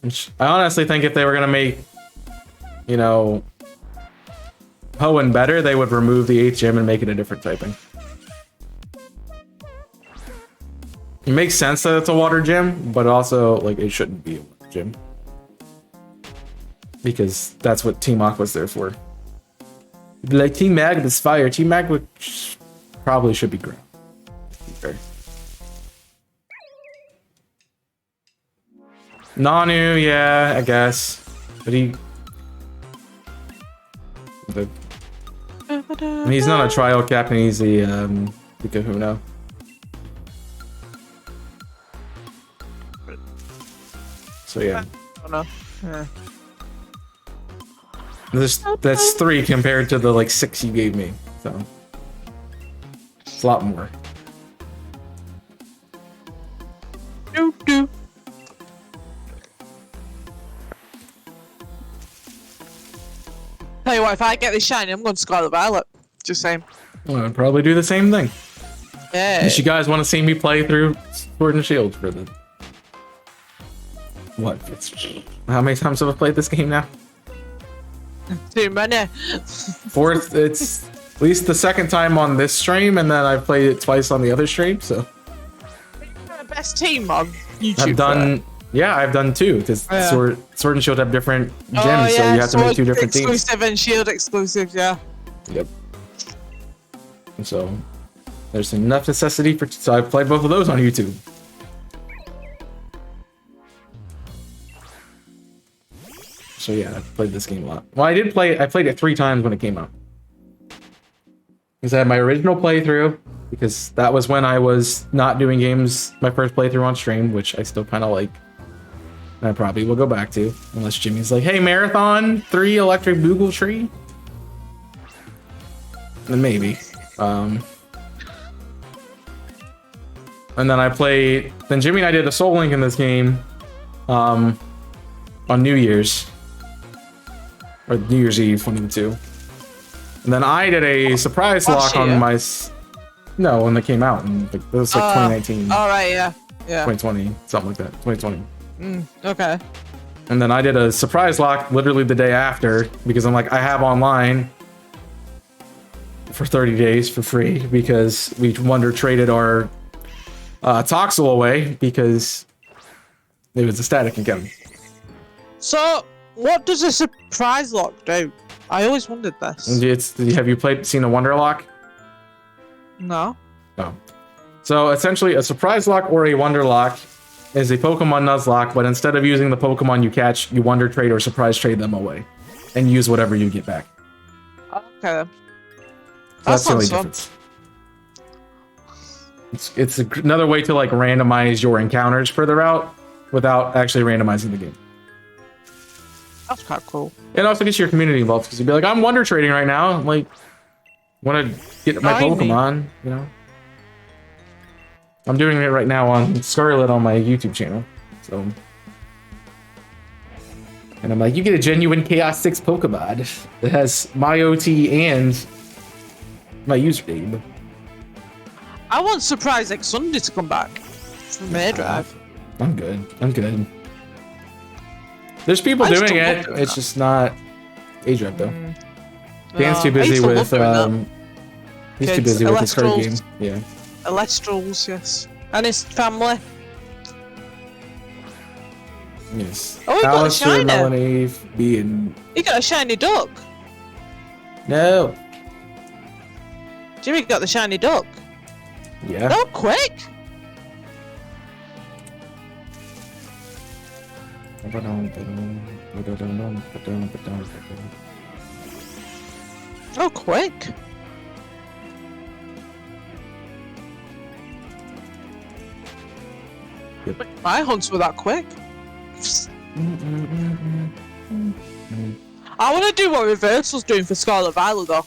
Which I honestly think if they were gonna make, you know, Hoenn better, they would remove the 8th gym and make it a different typing. It makes sense that it's a water gym, but also like it shouldn't be a water gym. Because that's what Team Aqua's there for. Like Team Magnet is fire. Team Magnet probably should be ground. Okay. Nanu, yeah, I guess. But he's not a trial captain, he's the Kahuna. So yeah. I don't know. Yeah. That's 3 compared to the like 6 you gave me, so it's a lot more. Doo-doo. Tell you what, if I get this shiny, I'm going to Scarlet Violet. Just saying. Well, I'd probably do the same thing. Yeah. Unless you guys want to see me play through Sword and Shield for the... What? How many times have I played this game now? Too many. 4th, it's at least the 2nd time on this stream, and then I've played it twice on the other stream, so... You're the best team on YouTube. I've done... Yeah, I've done 2, because Sword and Shield have different gyms, so you have to make 2 different teams. Exclusive and Shield exclusive, yeah. Yep. And so, there's enough necessity for... So I've played both of those on YouTube. So yeah, I've played this game a lot. Well, I played it 3 times when it came out. Because I had my original playthrough, because that was when I was not doing games, my first playthrough on stream, which I still kind of like. And I probably will go back to, unless Jimmy's like, hey, Marathon 3 Electric Boogle Tree? Then maybe. And then then Jimmy and I did a Soul Link in this game on New Year's. Or New Year's Eve, one of the 2. And then I did a surprise lock on my... No, when they came out. And it was like 2019. All right, yeah. 2020, something like that. 2020. Okay. And then I did a surprise lock literally the day after, because I'm like, I have online for 30 days for free, because we Wonder traded our Toxel away, because it was a static again. So... what does a surprise lock do? I always wondered this. Have you seen a Wonder Lock? No. No. So essentially, a surprise lock or a Wonder Lock is a Pokemon Nuzlocke, but instead of using the Pokemon you catch, you Wonder Trade or Surprise Trade them away, and use whatever you get back. Okay. That's the only difference. It's another way to like randomize your encounters further out without actually randomizing the game. That's kind of cool. It also gets your community involved, because you'd be like, I'm Wonder Trading right now. Like, want to get my Pokemon, you know? I'm doing it right now on Scarlet on my YouTube channel. So And I'm like, you get a genuine Chaos 6 Pokemon that has my OT and my username. I want Surprise X Sunday to come back from Mega Drive. I'm good. I'm good. There's people doing it. It's just not age rep though. Dan's too busy with he's too busy with his card game. Yeah. Elestrals, yes. And his family. Yes. Oh, he got a Alistair, shiny. Melanie, B, and He got a shiny duck. no. Jimmy got the shiny duck. Yeah. Oh, quick! Oh, quick! Yep. My hunts were that quick. I want to do what Reversal's doing for Scarlet Violet though.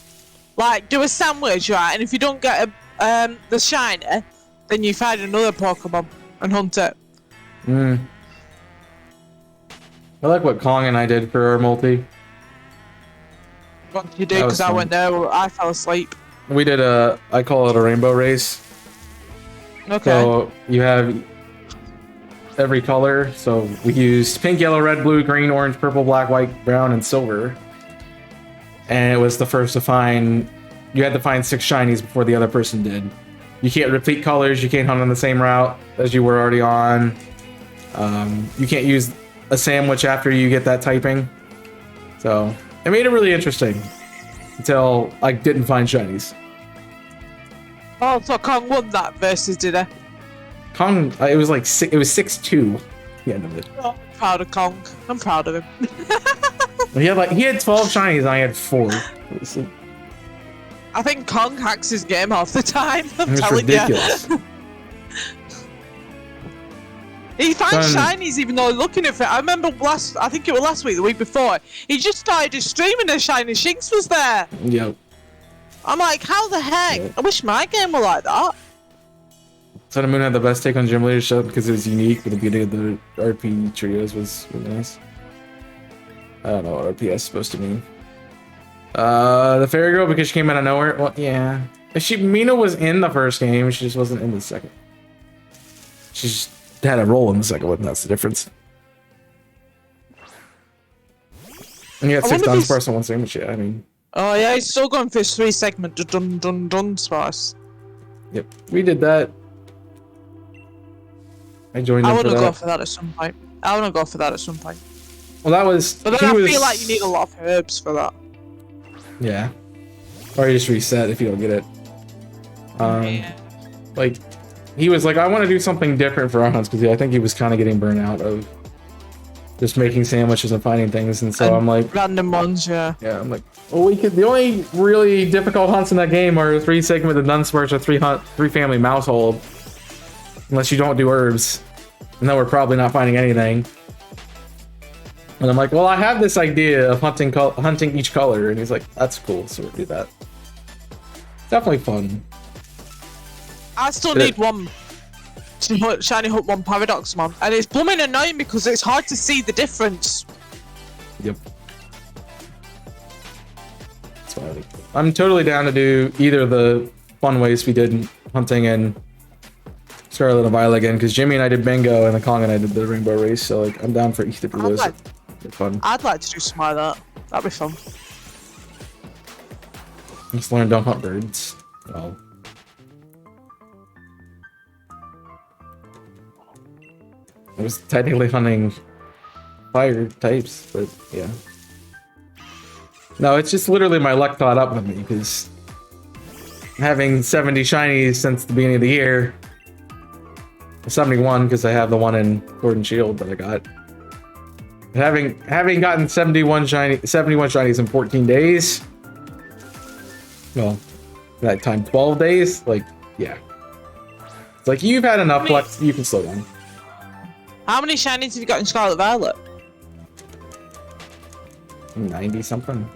Like, do a sandwich, right? And if you don't get the shiny, then you find another Pokemon and hunt it. I like what Kong and I did for our multi. What did you do? Because I went there, I fell asleep. We did I call it a rainbow race. Okay. So you have every color. So we used pink, yellow, red, blue, green, orange, purple, black, white, brown, and silver. And it was the first to find, you had to find 6 shinies before the other person did. You can't repeat colors, you can't hunt on the same route as you were already on. You can't use a sandwich after you get that typing. So it made it really interesting until I didn't find shinies. Oh, so Kong won that versus, did he? Kong, it was like it was 6-2 the end of it. Oh, I'm proud of Kong. I'm proud of him. He had 12 shinies and I had 4. I think Kong hacks his game half the time. I'm It was telling ridiculous. you. He finds shinies even though looking at it. I remember I think it was last week, the week before, he just started his stream and a shiny Shinx was there. Yep. I'm like, how the heck? Yep. I wish my game were like that. Sun and Moon had the best take on gym leadership because it was unique, but the beginning of the RP trios was really nice. I don't know what RP is supposed to mean. The fairy girl because she came out of nowhere. Well, yeah. Mina was in the first game, she just wasn't in the second. She just had a role in the second one, that's the difference. And you got 6 Dunsparce and 1 sandwich, yeah, I mean. Oh yeah, he's still going for his 3 segment Dunsparce. Yep, we did that. I joined. I want to go for that at some point. Well, that was. But then I feel like you need a lot of herbs for that. Yeah. Or you just reset if you don't get it. Yeah. Like, he was like, I want to do something different for our hunts because I think he was kind of getting burnt out of just making sandwiches and finding things, and so I'm like, random ones, yeah. Yeah, I'm like, well, we could. The only really difficult hunts in that game are 3 segment of Dunsparce or 3 family Mousehold, unless you don't do herbs. And then we're probably not finding anything. And I'm like, well, I have this idea of hunting each color, and he's like, that's cool, so we'll do that. Definitely fun. I still need one to shiny hook 1 Paradoxmon, and it's blooming annoying because it's hard to see the difference. Yep. So I'm totally down to do either of the fun ways we did in hunting and Scarlet and Violet again, because Jimmy and I did bingo and the Kong and I did the rainbow race, so like I'm down for either of those. They're fun. I'd like to do some like that. That'd be fun. Just learn don't hunt birds. Well, I was technically hunting fire types, but yeah. No, it's just literally my luck caught up with me because having 70 shinies since the beginning of the year. 71 because I have the one in Gordon Shield that I got. Having gotten 71 shinies in 14 days. Well, that time 12 days, like, yeah. It's like you've had enough luck, you can slow down. How many shinies have you got in Scarlet Violet? 90 something.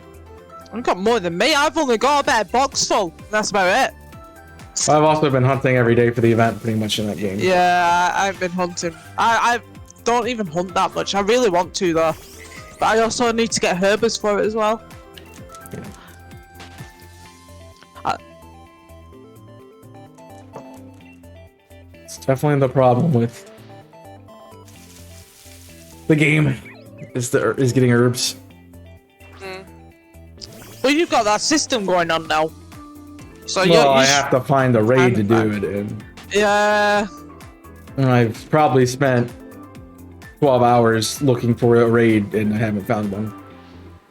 I've got more than me. I've only got about a box full. That's about it. I've also been hunting every day for the event, pretty much in that game. Yeah, I've been hunting. I don't even hunt that much. I really want to though. But I also need to get herbers for it as well. Yeah. It's definitely the problem with the game is getting herbs. Well, you've got that system going on now. So well, I have to find a raid to do it in. Yeah. And I've probably spent 12 hours looking for a raid and I haven't found one.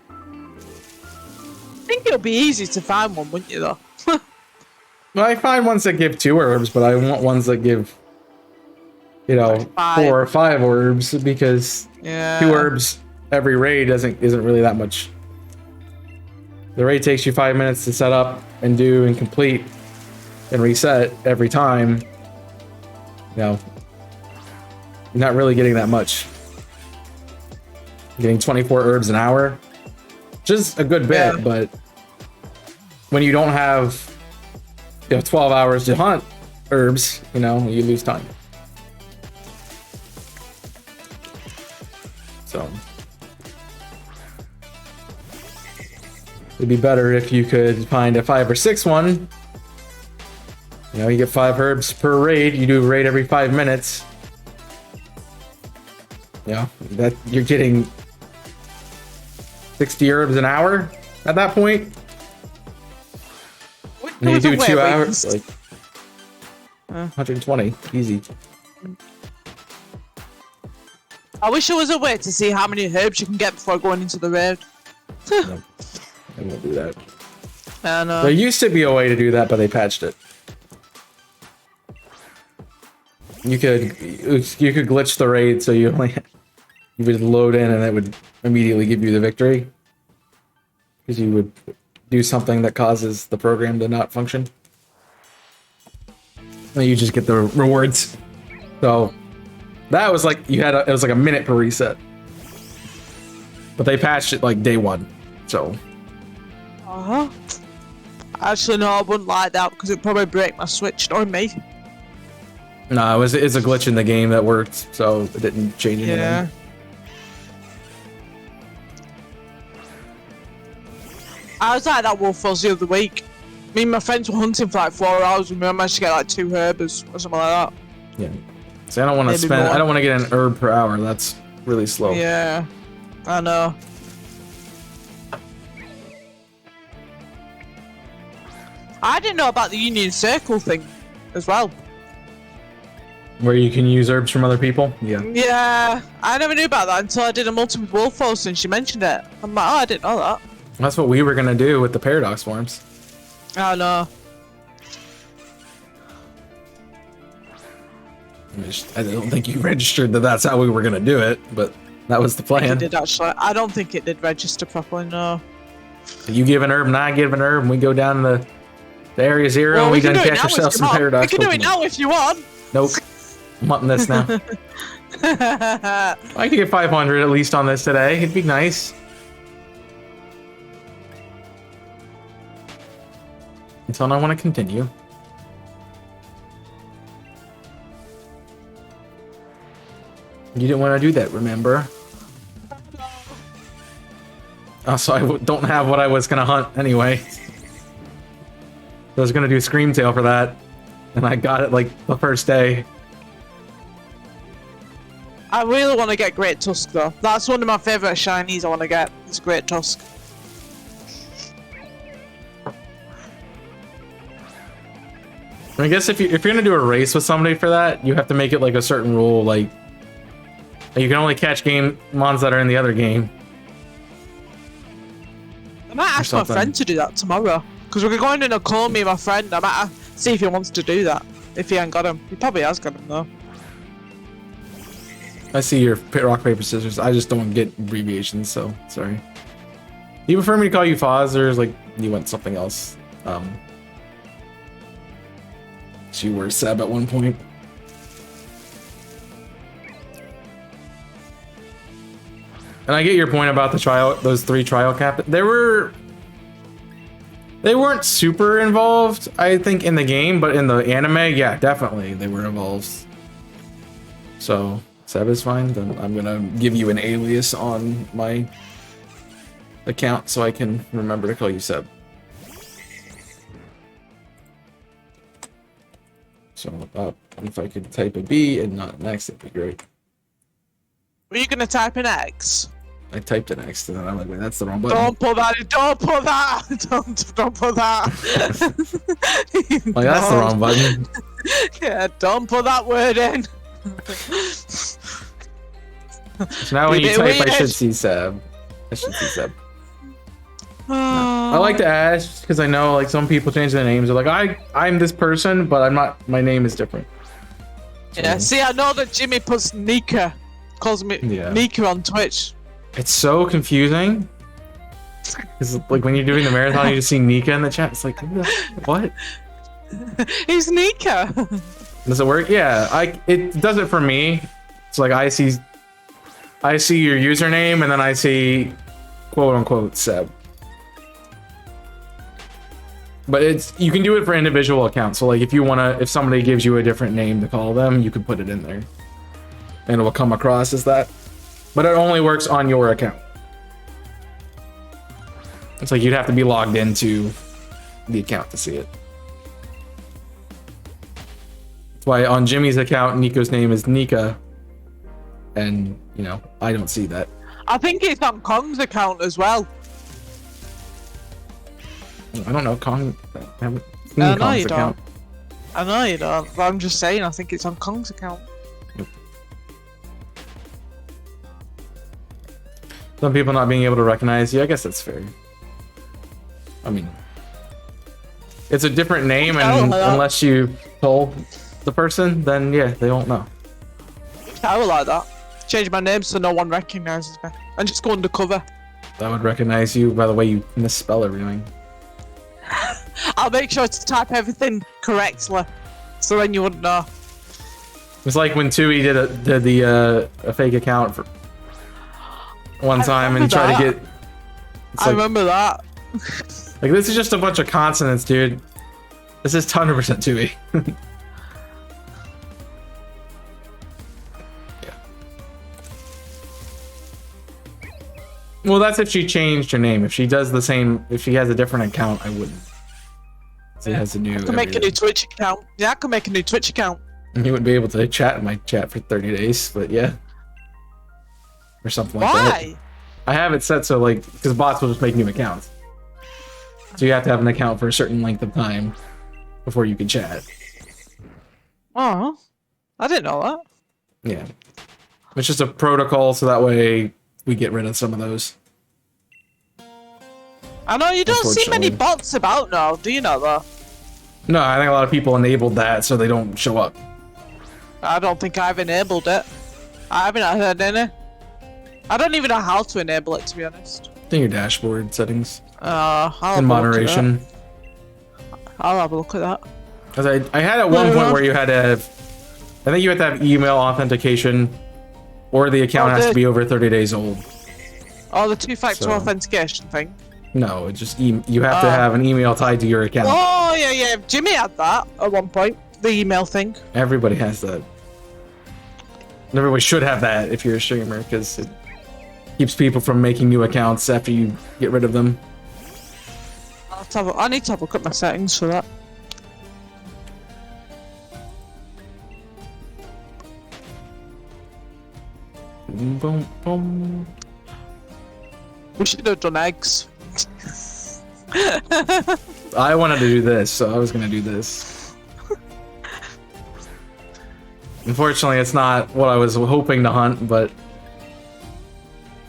I think it'll be easy to find one, wouldn't you, though? Well, I find ones that give 2 herbs, but I want ones that give, you know, like 4 or 5 herbs because 2 herbs every raid isn't really that much. The raid takes you 5 minutes to set up and do and complete and reset every time. You know, you're not really getting that much. You're getting 24 herbs an hour, which is a good bit, but when you don't have 12 hours to hunt herbs, you know, you lose time. So it'd be better if you could find a 5 or 6 one. You know, you get 5 herbs per raid. You do a raid every 5 minutes. You know, that you're getting 60 herbs an hour at that point. And you do 2 hours, like 120, easy. I wish there was a way to see how many herbs you can get before going into the raid. No, I won't do that. I know. There used to be a way to do that, but they patched it. You could glitch the raid so you would load in and it would immediately give you the victory. Because you would do something that causes the program to not function. And you just get the rewards. So that was like it was like a minute per reset. But they patched it like day 1. So Actually, no, I wouldn't like that because it'd probably break my Switch, knowing me. no, it's a glitch in the game that worked, so it didn't change anything. Yeah. I was like that Wolf Fuzz the other week. Me and my friends were hunting for like 4 hours and we managed to get like 2 herbers or something like that. Yeah. See, I don't want to spend. I don't want to get an herb per hour. That's really slow. Yeah, I know. I didn't know about the Union Circle thing as well. Where you can use herbs from other people? Yeah. Yeah, I never knew about that until I did a multiple wolf post and she mentioned it. I'm like, oh, I didn't know that. That's what we were gonna do with the paradox forms. Oh no. I don't think you registered that that's how we were gonna do it, but that was the plan. It did actually. I don't think it did register properly, no. You give an herb and I give an herb and we go down to Area 0 and we can catch ourselves some paradox. We can do it now if you want. Nope. I'm wanting this now. I could get 500 at least on this today. It'd be nice. Until I want to continue. You didn't want to do that, remember? Also, I don't have what I was going to hunt anyway. I was going to do Screamtail for that. And I got it like the first day. I really want to get Great Tusk though. That's one of my favourite shinies I want to get. It's Great Tusk. I guess if you're gonna do a race with somebody for that, you have to make it like a certain rule, like you can only catch game mons that are in the other game. I might ask my friend to do that tomorrow. Because we're going in a call, me and my friend. I might see if he wants to do that. If he ain't got him. He probably has got him though. I see your rock, paper, scissors. I just don't get abbreviations, so sorry. Do you prefer me to call you Foz, or is like you want something else? You were Seb at one point. And I get your point about the trial, those 3 trial cap. They weren't super involved, I think, in the game, but in the anime, yeah, definitely they were involved. So Seb is fine. Then I'm gonna give you an alias on my account so I can remember to call you Seb. So if I could type a B and not an X, that'd be great. Were you gonna type an X? I typed an X and then I'm like, wait, that's the wrong button. Don't put that. Don't put that. Don't put that. Like, that's the wrong button. Yeah, don't put that word in. So now when you type, I should see Seb. I should see Seb. No. I like to ask because I know like some people change their names. They're like, I'm this person, but I'm not. My name is different. So, yeah. See, I know that Jimmy puts Nika, calls me Nika on Twitch. It's so confusing. Because like when you're doing the marathon, you just see Nika in the chat. It's like, what? He's Nika. Does it work? Yeah, it does it for me. It's like I see your username and then I see quote unquote Seb. But you can do it for individual accounts. So like if somebody gives you a different name to call them, you can put it in there. And it will come across as that. But it only works on your account. It's like you'd have to be logged into the account to see it. That's why on Jimmy's account, Nico's name is Nika. And, you know, I don't see that. I think it's on Kong's account as well. I don't know, Kong. I haven't seen I know Kong's you account. don't. I know you don't, but I'm just saying, I think it's on Kong's account. Yep. Some people not being able to recognize you, I guess that's fair. I mean, it's a different name, and unless you told the person, then yeah, they won't know. I would like that. Change my name so no one recognizes me, and just go undercover. That would recognize you by the way you misspell everything. I'll make sure to type everything correctly, so then you wouldn't know. It's like when Tui did a fake account for one time and tried to get. I remember that. Like, this is just a bunch of consonants, dude. This is 100% Tui. Yeah. Well, that's if she changed her name. If she does the same, if she has a different account, I wouldn't. So it has a new. I can make a new Twitch account. Yeah, I can make a new Twitch account. You wouldn't be able to chat in my chat for 30 days, but yeah. Or something like that. Why? I have it set so, like, because bots will just make new accounts. So you have to have an account for a certain length of time before you can chat. Oh, I didn't know that. Yeah. It's just a protocol so that way we get rid of some of those. I know you don't see many bots about now, do you know that? No, I think a lot of people enabled that so they don't show up. I don't think I've enabled it. I haven't heard any. I don't even know how to enable it, to be honest. In your dashboard settings. In moderation. I'll have a look at that. Because I had at one point where you had to have, I think you had to have email authentication, or the account has to be over 30 days old. Oh, the two-factor authentication thing? No, it just you have to have an email tied to your account. Oh, yeah. Jimmy had that at one point. The email thing. Everybody has that. And everybody should have that if you're a streamer, because it keeps people from making new accounts after you get rid of them. I need to have a look at my settings for that. Boom, boom. We should have done eggs. I wanted to do this, so I was gonna do this. Unfortunately, it's not what I was hoping to hunt, but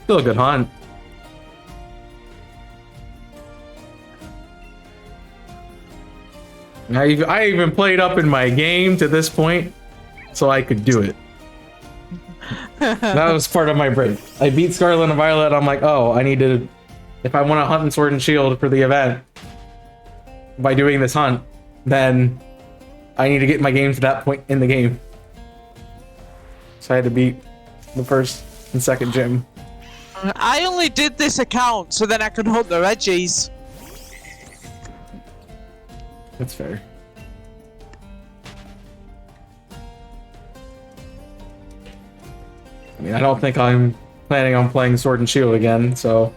still a good hunt. I even played up in my game to this point, so I could do it. That was part of my break. I beat Scarlet and Violet. I'm like, oh, I need to, if I want to hunt in Sword and Shield for the event, by doing this hunt, then I need to get my game to that point in the game. So I had to beat the first and second gym. I only did this account so then I could hunt the Reggies. That's fair. I mean, I don't think I'm planning on playing Sword and Shield again, so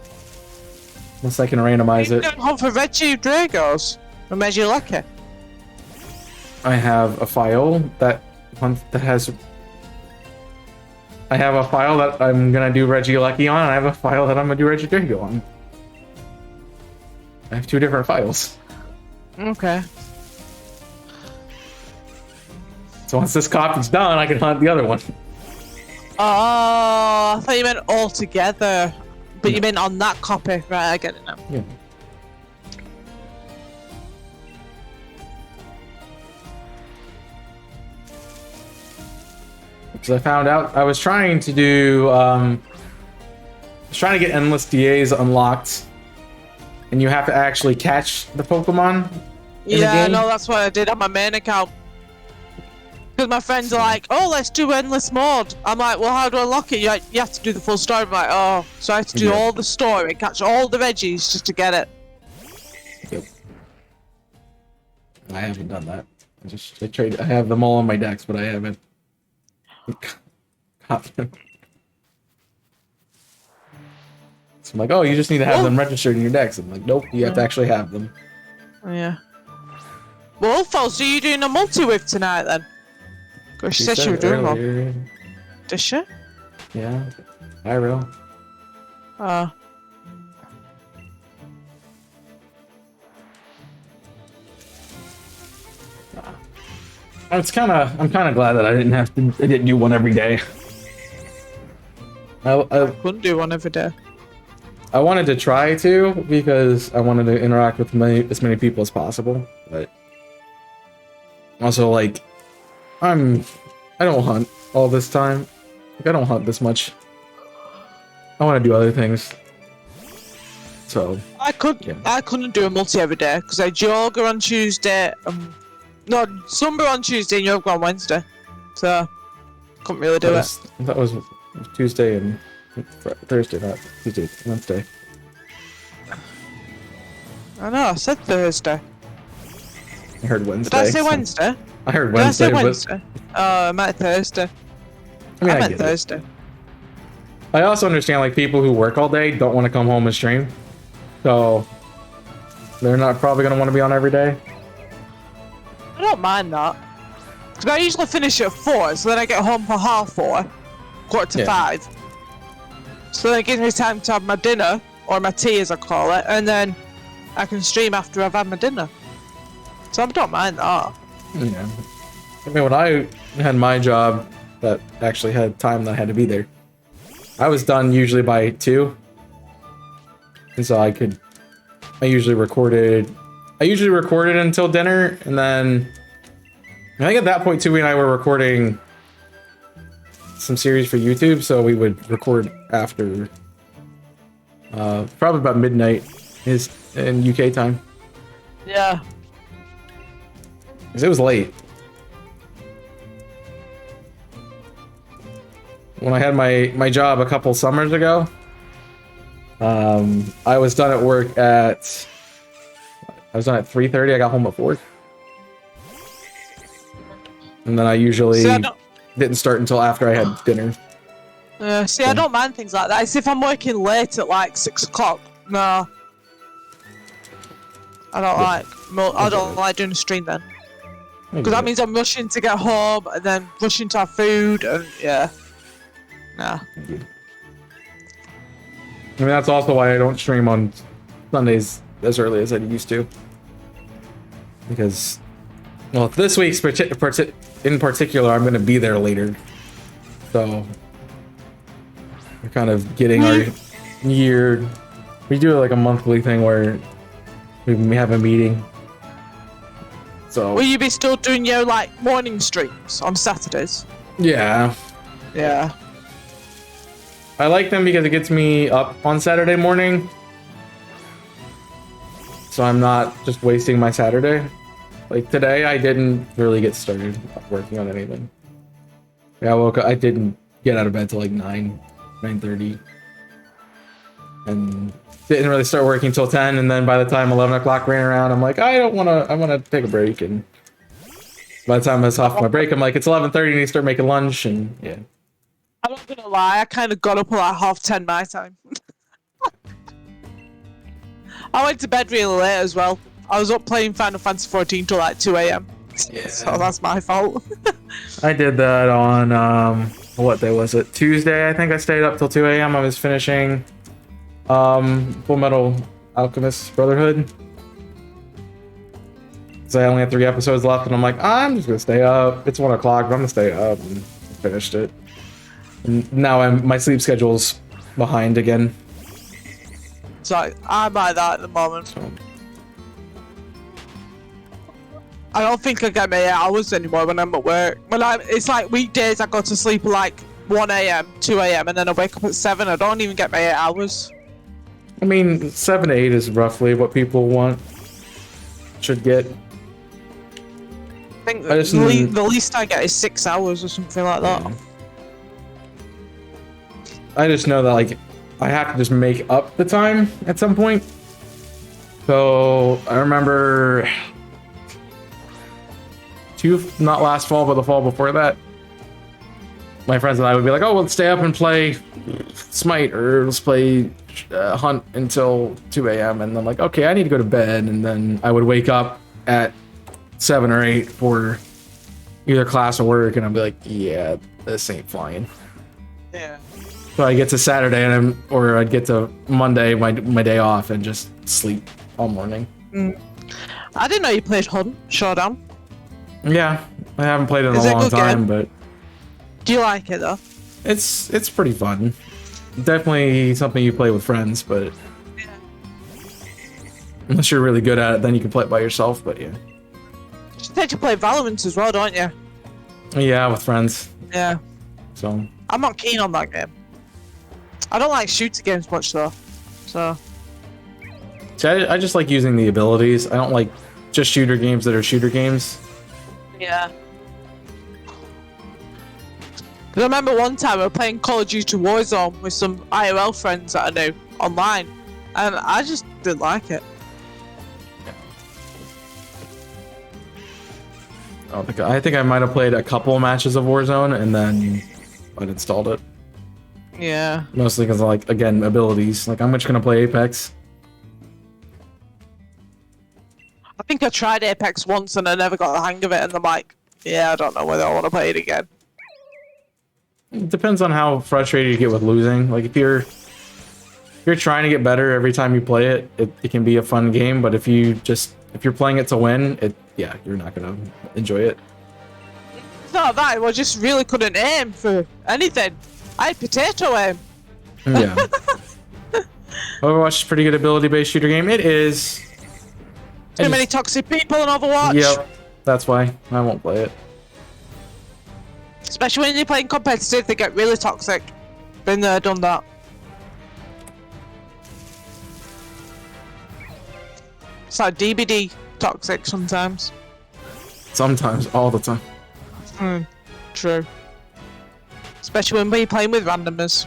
unless I can randomize You it. don't hunt for Reggie Dragos or Reggie Lucky. I have a file that has. I have a file that I'm gonna do Regieleki on, and I have a file that I'm gonna do Regidrago on. I have 2 different files. Okay. So once this copy's done, I can hunt the other one. Oh, I thought you meant all together. But you meant on that copy. Right, I get it now. Yeah. Because I found out I was trying to do, I was trying to get endless DAs unlocked, and you have to actually catch the Pokemon. Yeah, no, that's what I did on my main account. Because my friends are like, oh, let's do endless mode. I'm like, well, how do I unlock it? You have to do the full story. I'm like, oh, so I have to do all the story, catch all the Reggies just to get it. Yep. I haven't done that. I have them all on my decks, but I haven't caught them. So I'm like, oh, you just need to have them registered in your decks. I'm like, nope, you have to actually have them. Yeah. Well, folks, are you doing a multi with tonight then? Because she said she was doing one. Did she? Yeah, I will. I'm kind of glad that I didn't do one every day. I couldn't do one every day. I wanted to try to because I wanted to interact with as many people as possible, but also like I don't hunt all this time. Like, I don't hunt this much. I want to do other things. So I couldn't do a multi every day because I yoga on Tuesday. No, Slumber on Tuesday and yoga on Wednesday. So couldn't really do it. That was Tuesday and Thursday, not Tuesday, Wednesday. I know, I said Thursday. I heard Wednesday. Did I say Wednesday? I heard Wednesday. Did I say Wednesday? Oh, I meant Thursday. I meant Thursday. I also understand like people who work all day don't want to come home and stream, so they're not probably gonna want to be on every day. I don't mind that. Because I usually finish at 4, so then I get home for 4:30, 4:45. So then it gives me time to have my dinner, or my tea as I call it, and then I can stream after I've had my dinner. So I don't mind that. Yeah. I mean, when I had my job that actually had time that I had to be there, I was done usually by 2. And so I usually recorded until dinner, and then I think at that point Tui and I were recording some series for YouTube, so we would record after probably about midnight is in UK time. Yeah. 'Cause it was late. When I had my job a couple summers ago, I was done at work at 3:30. I got home at 4. And then I usually didn't start until after I had dinner. See, I don't mind things like that. It's if I'm working late at like 6 o'clock. No. I don't like doing a stream then. Because that means I'm rushing to get home and then rushing to have food and yeah. Nah. I mean, that's also why I don't stream on Sundays as early as I used to. Because, well, this week's in particular, I'm going to be there later. So, we're kind of getting our year. We do like a monthly thing where we have a meeting. So. Will you be still doing your like morning streams on Saturdays? Yeah. Yeah. I like them because it gets me up on Saturday morning. So I'm not just wasting my Saturday. Like today, I didn't really get started working on anything. Yeah, I didn't get out of bed till like 9:30. And didn't really start working till 10. And then by the time 11 o'clock ran around, I'm like, I want to take a break. And by the time I was off my break, I'm like, it's 11:30, I need to start making lunch. And yeah. I'm not gonna lie, I kind of got up at like 10:30 my time. I went to bed really late as well. I was up playing Final Fantasy 14 till like 2 a.m. Yeah. So that's my fault. I did that on what day was it? Tuesday, I think. I stayed up till 2 a.m. I was finishing Full Metal Alchemist Brotherhood. So I only had 3 episodes left, and I'm like, I'm just gonna stay up. It's 1 o'clock, but I'm gonna stay up, and finished it. And now my sleep schedule's behind again. So I'm like that at the moment. So. I don't think I get my 8 hours anymore when I'm at work. It's like weekdays I go to sleep at like 1 a.m., 2 a.m. and then I wake up at 7. I don't even get my 8 hours. I mean, 7 to 8 is roughly what people should get. I think the least I get is 6 hours or something like that. Yeah. I just know that like I have to just make up the time at some point. So I remember not last fall, but the fall before that, my friends and I would be like, oh, let's stay up and play Smite, or let's play Hunt until 2 a.m. And I'm like, okay, I need to go to bed. And then I would wake up at 7 or 8 for either class or work, and I'd be like, yeah, this ain't flying. Yeah. So I get to Saturday or I'd get to Monday, my day off, and just sleep all morning. I didn't know you played Hunt Showdown. Yeah, I haven't played it in a long time, but do you like it though? It's pretty fun. Definitely something you play with friends, but unless you're really good at it, then you can play it by yourself. But yeah, You tend to play Valorant as well, don't you? Yeah, with friends. Yeah. So I'm not keen on that game. I don't like shooter games much though. So see, I just like using the abilities. I don't like just shooter games that are shooter games. yeah. Because I remember one time we were playing Call of Duty Warzone with some IRL friends that I knew online, and I just didn't like it. I think I might have played a couple matches of Warzone and then uninstalled it. Yeah. Mostly because, like, again, abilities. Like, I'm just gonna play Apex. I think I tried Apex once and I never got the hang of it, and I'm like, yeah, I don't know whether I want to play it again. It depends on how frustrated you get with losing. Like, if you're trying to get better every time you play it, it can be a fun game. But if you're playing it to win, you're not gonna enjoy it. It's not that, I just really couldn't aim for anything. I had potato aim. Yeah. Overwatch is a pretty good ability-based shooter game. It is. Too many toxic people in Overwatch. Yep. That's why I won't play it. Especially when you're playing competitive, they get really toxic. Been there, done that. It's like DBD toxic sometimes. Sometimes, all the time. True. Especially when we're playing with randomers.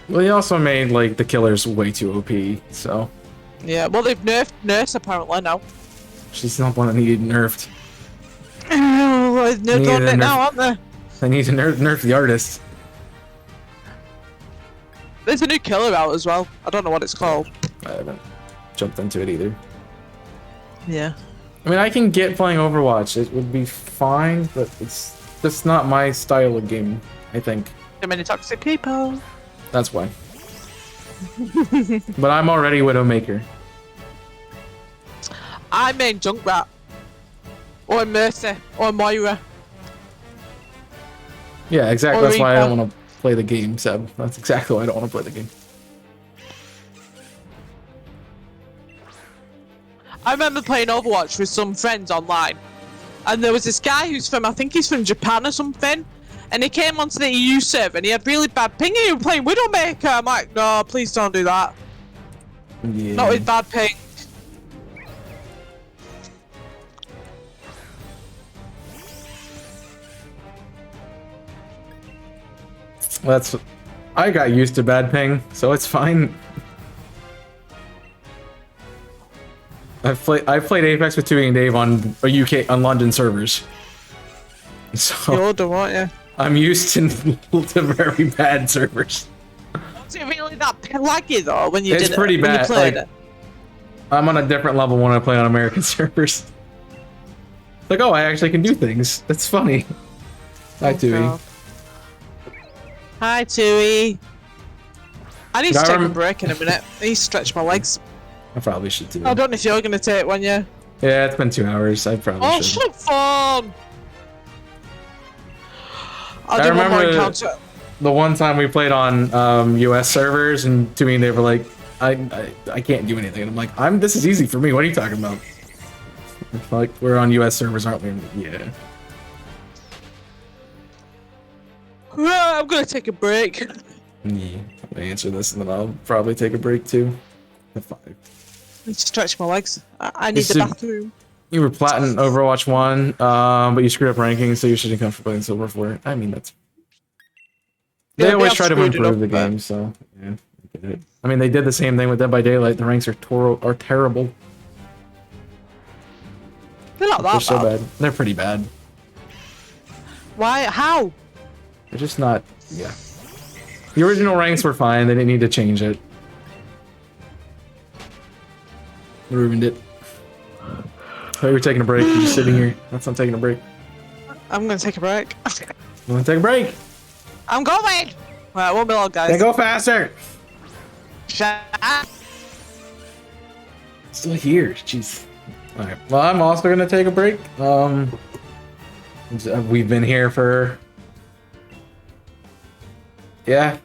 Well, he also made, like, the killers way too OP, so... Yeah, well, they've nerfed Nurse apparently now. She's not one that needed nerfed. Oh, they're doing it now, aren't they? They need to nerf the artist. There's a new killer out as well. I don't know what it's called. I haven't jumped into it either. Yeah. I mean, I can get playing Overwatch. It would be fine, but it's just not my style of game, I think. Too many toxic people. That's why. But I'm already Widowmaker. I main Junkrat. Or Mercy. Or Moira. Yeah, exactly. Or That's why I Reaper. don't want to play the game, Seb. That's exactly why I don't want to play the game. I remember playing Overwatch with some friends online. And there was this guy who's I think he's from Japan or something. And he came onto the EU server and he had really bad ping. He was playing Widowmaker. I'm like, no, please don't do that. Yeah. Not with bad ping. I got used to bad ping, so it's fine. I've played Apex with 2 and Dave on London servers. So You older, weren't you? I'm used to very bad servers. Was it really that laggy though when you It's did it? pretty When you bad. played Like, it? I'm on a different level when I play on American servers. Like, oh, I actually can do things. That's funny. Hi, Tui. God. Hi, Tui. I need to take a break in a minute. I need to stretch my legs. I probably should too. I don't know if you're gonna take one, yeah. Yeah, it's been 2 hours. I probably Oh, should. shit, fun! I'll I do one more remember encounter. the one time we played on US servers, and to me they were like, I can't do anything. And I'm like, this is easy for me. What are you talking about? It's like, we're on US servers, aren't we? Yeah. I'm gonna take a break. Yeah. I'll answer this, and then I'll probably take a break too. At 5. I need to stretch my legs. I need the bathroom. You were platinum Overwatch 1, but you screwed up ranking, so you should come for playing Silver 4. I mean, that's... They Yeah, always they try to screwed it improve up, the but- game, so yeah, I get it. I mean, they did the same thing with Dead by Daylight. The ranks are terrible. They're not They're that so bad. bad. They're pretty bad. Why? How? They're just not... Yeah. The original ranks were fine. They didn't need to change it. They ruined it. Oh, you were taking a break. You're just sitting here. That's not taking a break. I'm gonna take a break. You want to take a break? I'm going! Right, won't be long, guys. Then go faster! Shut up. Still here. Jeez. Alright. Well, I'm also gonna take a break. We've been here for... Yeah.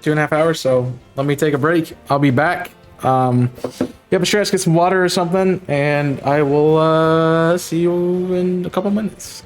2.5 hours, so let me take a break. I'll be back. Get a stretch, get some water or something, and I will see you in a couple minutes.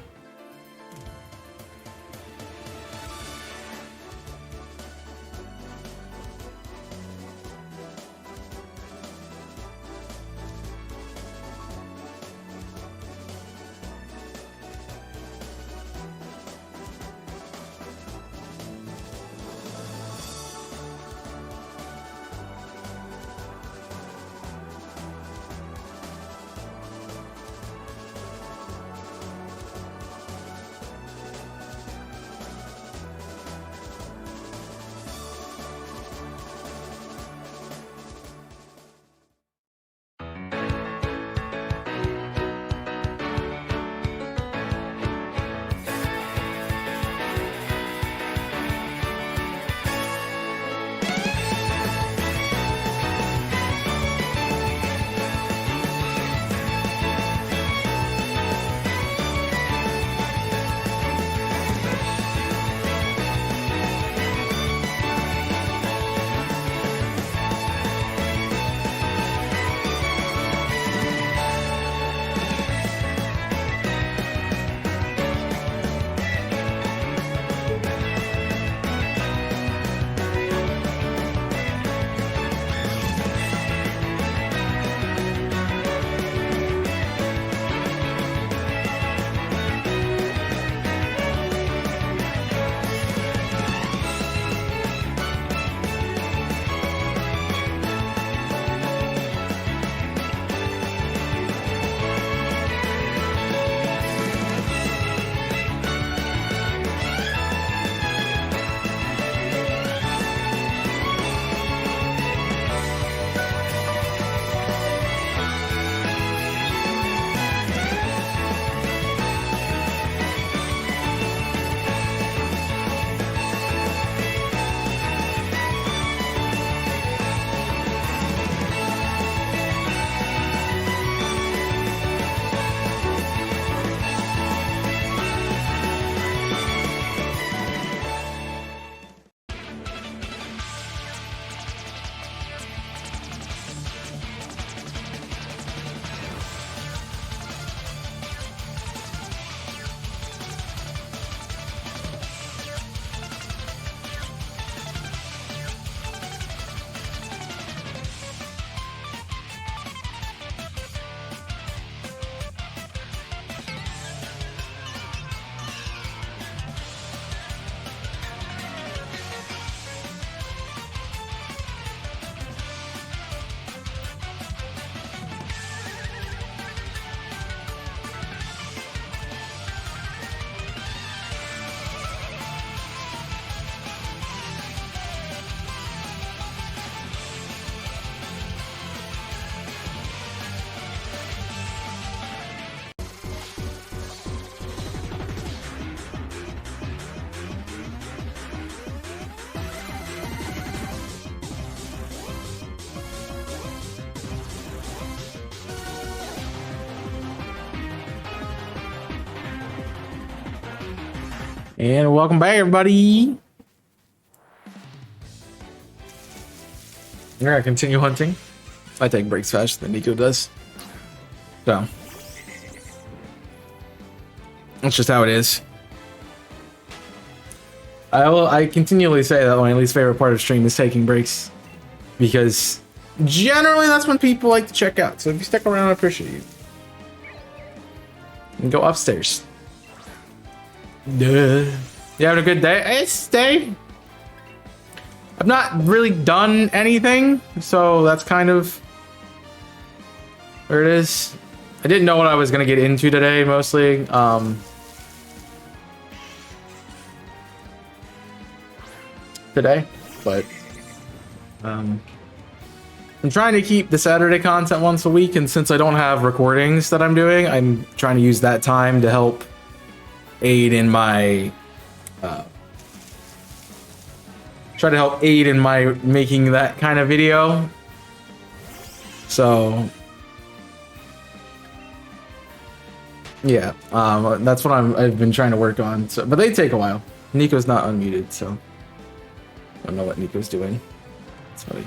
And welcome back, everybody. We're gonna continue hunting. I take breaks faster than Nico does. So that's just how it is. I continually say that my least favorite part of stream is taking breaks, because generally that's when people like to check out. So if you stick around, I appreciate you. And go upstairs. Duh. You having a good day? It's day. I've not really done anything, so that's kind of where it is. I didn't know what I was gonna get into today, mostly. Today, but I'm trying to keep the Saturday content once a week, and since I don't have recordings that I'm doing, I'm trying to use that time to help aid in my making that kind of video. So yeah, that's what I've been trying to work on. So, but they take a while. Nico's not unmuted, so I don't know what Nico's doing. It's funny.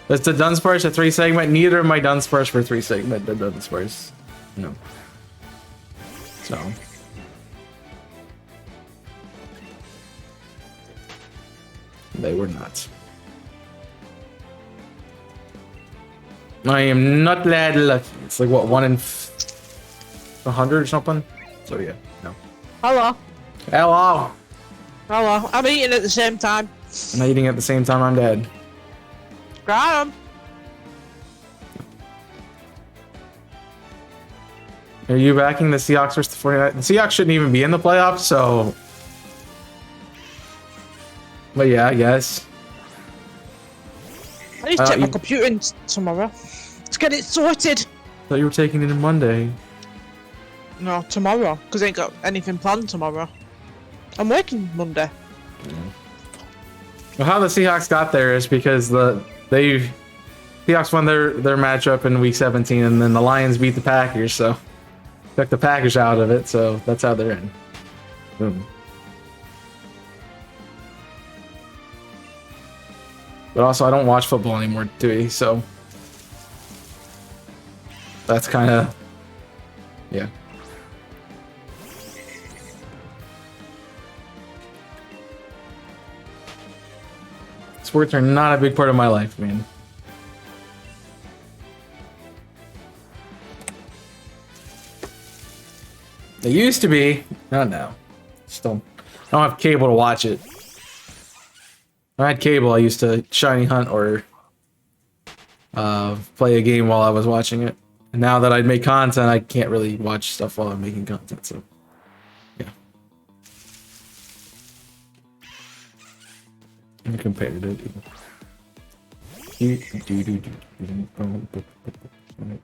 That's the Dunsparce, a 3-segment. Neither of my Dunsparce for 3-segment. The Dunsparce, no. So they were not. I am not that lucky. It's like what, 1 in 100 or something. So yeah, no. Hello. Hello. Hello. I'm eating at the same time. I'm eating at the same time I'm dead. Got him. Are you backing the Seahawks versus the 49ers? The Seahawks shouldn't even be in the playoffs, so. But yeah, I guess. I need to check my computer in tomorrow to get it sorted. Thought you were taking it in Monday. No, tomorrow, because I ain't got anything planned tomorrow. I'm working Monday. Well, how the Seahawks got there is because Seahawks won their matchup in week 17, and then the Lions beat the Packers, so took the Packers out of it, so that's how they're in. Boom. But also, I don't watch football anymore, do I? So that's kind of, yeah. Sports are not a big part of my life, man. They used to be, not now. Still, I don't have cable to watch it. If I had cable, I used to shiny hunt or play a game while I was watching it. And now that I make content, I can't really watch stuff while I'm making content, so yeah. I'm competitive.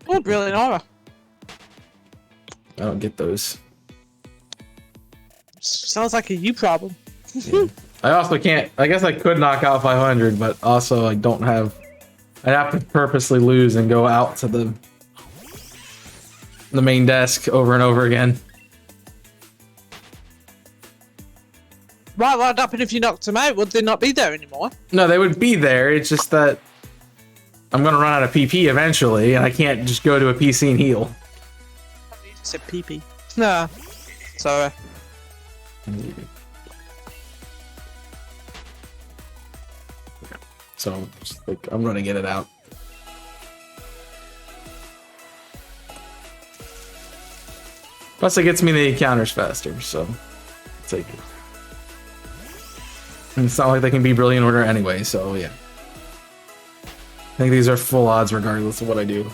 Oh, brilliant aura. I don't get those. Sounds like a you problem. Yeah. I also can't. I guess I could knock out 500, but also I don't have. I'd have to purposely lose and go out to the main desk over and over again. Right, what would happen if you knocked them out? Would they not be there anymore? No, they would be there. It's just that I'm gonna run out of PP eventually, and I can't just go to a PC and heal. You said PP. Nah. Sorry. So, just like, I'm running in and out. Plus, it gets me the encounters faster, so I'll take it. And it's not like they can be brilliant order anyway, so yeah. I think these are full odds regardless of what I do.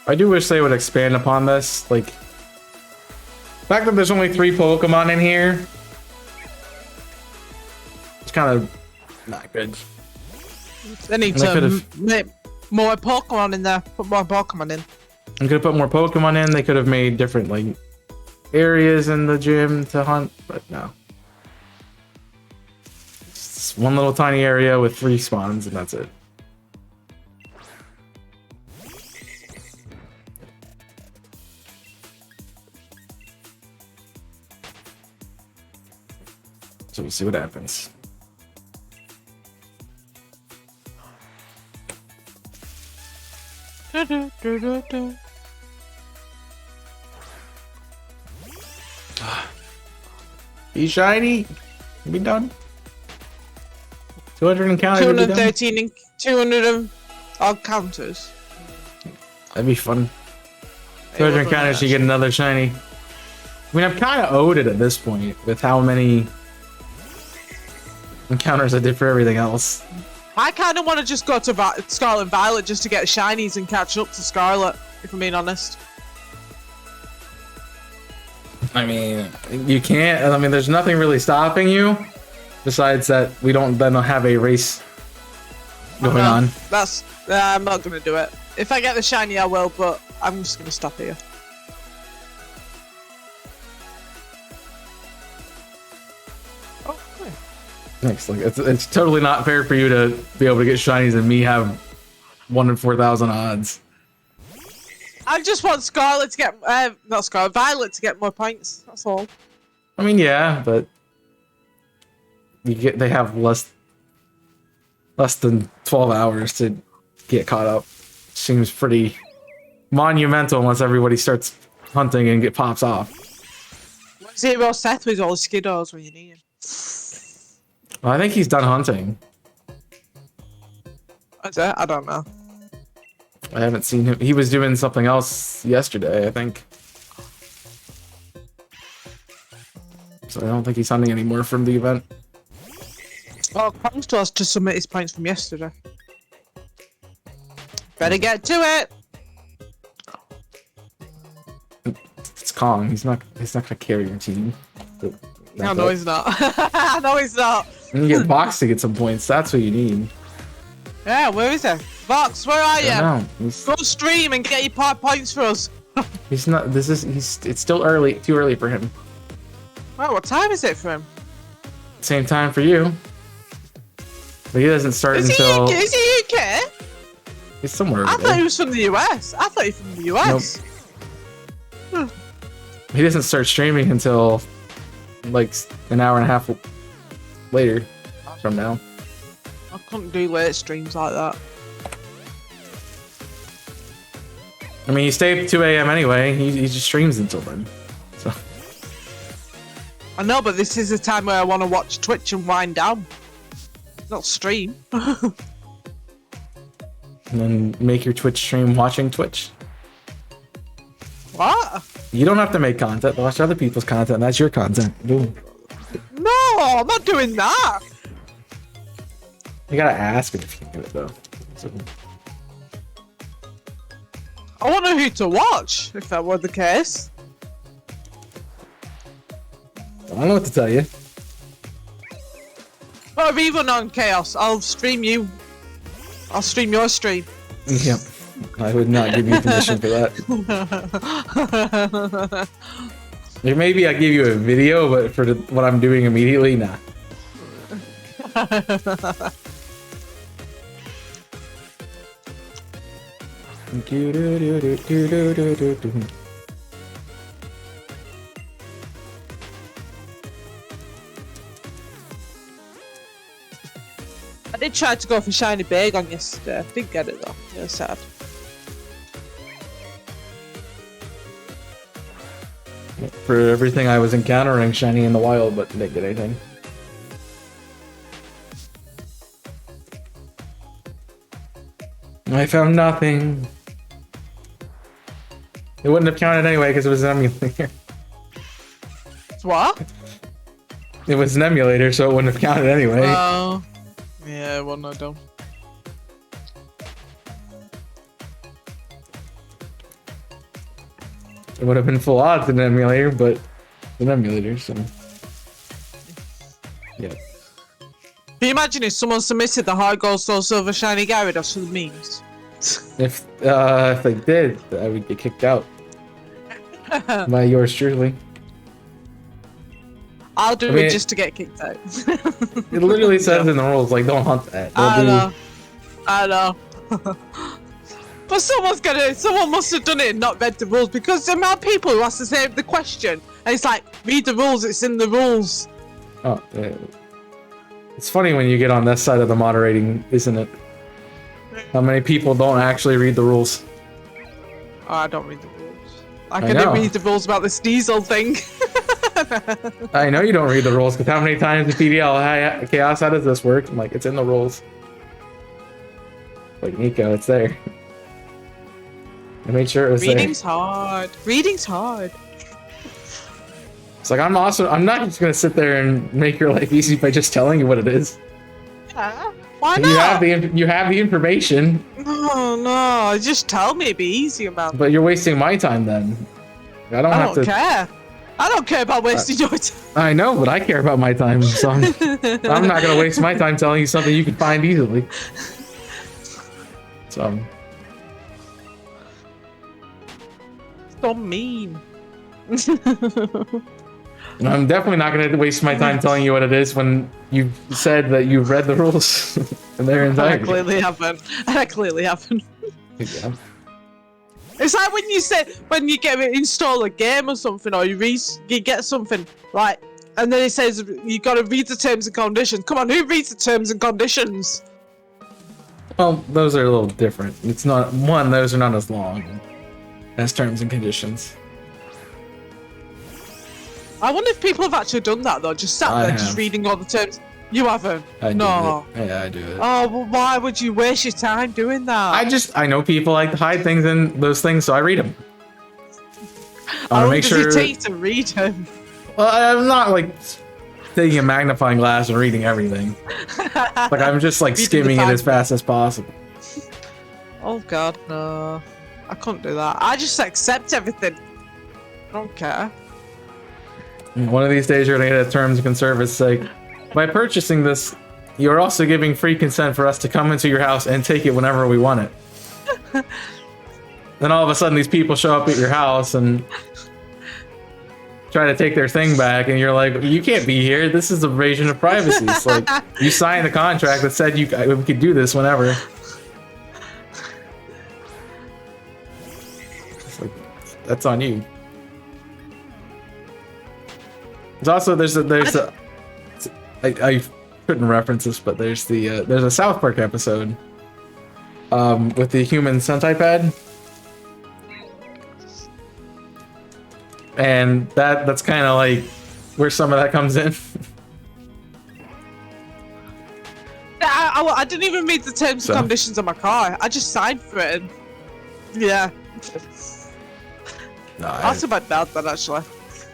I do wish they would expand upon this, like the fact that there's only 3 Pokemon in here. It's kind of not good. They need to make more Pokemon in there. Put more Pokemon in. I could have put more Pokemon in. They could have made different like areas in the gym to hunt, but no. It's one little tiny area with 3 spawns, and that's it. So we'll see what happens. Be shiny. Be done. 200 encounters. 213 and 200 odd counters. That'd be fun. 200 encounters, you get another shiny. I mean, I'm kind of owed it at this point with how many encounters I did for everything else. I kind of want to just go to Scarlet and Violet just to get shinies and catch up to Scarlet, if I'm being honest. I mean, you can't. I mean, there's nothing really stopping you besides that we don't then have a race going on. That's I'm not gonna do it. If I get the shiny, I will, but I'm just gonna stop here. Oh, okay. Thanks. Like it's totally not fair for you to be able to get shinies and me have 1 in 4,000 odds. I just want Scarlet to get not Scarlet, Violet to get more points. That's all. I mean, yeah, but they have less than 12 hours to get caught up. Seems pretty monumental unless everybody starts hunting and pops off. Zero Seth with all the Skiddos when you need him. Well, I think he's done hunting. Is it? I don't know. I haven't seen him. He was doing something else yesterday, I think. So I don't think he's hunting anymore from the event. Well, comes to us to submit his points from yesterday. Better get to it. It's Kong. He's not gonna carry your team. No, he's not. No, he's not. You get Box to get some points. That's what you need. Yeah, where is he? Vox, where are you? No, go stream and get your points for us. He's not. It's still early. Too early for him. Well, what time is it for him? Same time for you. But he doesn't start until. Is he UK? He's somewhere over I there. thought he was from the US. I thought he was from the US. Nope. He doesn't start streaming until like an hour and a half later from now. I couldn't do late streams like that. I mean, you stay up 2 a.m. anyway. He just streams until then. So. I know, but this is the time where I want to watch Twitch and wind down. Not stream. And then make your Twitch stream watching Twitch. What? You don't have to make content. Watch other people's content. That's your content. Boom. No, I'm not doing that. You gotta ask if you can do it though. So. I want to know who to watch, if that were the case. I don't know what to tell you. Or even on Chaos, I'll stream you. I'll stream your stream. Yep. I would not give you permission for that. Maybe I give you a video, but for what I'm doing immediately, nah. I did try to go for Shiny Bagon yesterday. I didn't get it though. Yeah, sad. For everything I was encountering shiny in the wild, but didn't get anything. I found nothing. It wouldn't have counted anyway because it was an emulator. What? It was an emulator, so it wouldn't have counted anyway. Oh. Yeah, well, no, don't. It would have been full odds in an emulator, but an emulator, so. Yeah. Can you imagine if someone submitted the Hard Gold Soul Silver Shiny Gyarados for the memes? If they did, I would get kicked out by yours truly. I'll do I mean, it just to get kicked out. It literally says in the rules, like, don't hunt that. I know. But someone must have done it and not read the rules, because the amount of people who ask the same the question, and it's like, read the rules, it's in the rules. Oh, it's funny when you get on this side of the moderating, isn't it? How many people don't actually read the rules? Oh, I don't read the rules. I couldn't read the rules about this diesel thing. I know you don't read the rules, because how many times in PDL, Chaos, how does this work? I'm like, it's in the rules. Like, Nico, it's there. I made sure it was Reading's hard. Reading's hard. It's like, I'm not just gonna sit there and make your life easy by just telling you what it is. Yeah. Why not? You have the information. No, just tell me, it'd be easier, man. But you're wasting my time then. I don't care. I don't care about wasting your time. I know, but I care about my time, so I'm not gonna waste my time telling you something you can find easily. So. So mean. I'm definitely not going to waste my time telling you what it is when you said that you've read the rules in their entirety. I clearly haven't. Yeah. It's like when you install a game or something, or you get something, right, and then it says you got to read the terms and conditions. Come on, who reads the terms and conditions? Well, those are a little different. It's not those are not as long as terms and conditions. I wonder if people have actually done that though, just sat there just reading all the terms. You haven't? No. Yeah, I do it. Oh, well, why would you waste your time doing that? I know people like to hide things in those things, so I read them. How long does it take to read them? Well, I'm not like taking a magnifying glass and reading everything. Like, I'm just like skimming it as fast as possible. Oh god, no. I couldn't do that. I just accept everything. I don't care. One of these days you're gonna get a terms and service like, by purchasing this, you're also giving free consent for us to come into your house and take it whenever we want it. Then all of a sudden these people show up at your house and try to take their thing back, and you're like, you can't be here. This is invasion of privacy. It's like, you signed the contract that said we could do this whenever. It's like, that's on you. There's also I couldn't reference this, but there's a South Park episode with the human centipede, and that's kind of like where some of that comes in. I didn't even read the terms and conditions on my car. I just signed for it. Yeah. That's about that actually.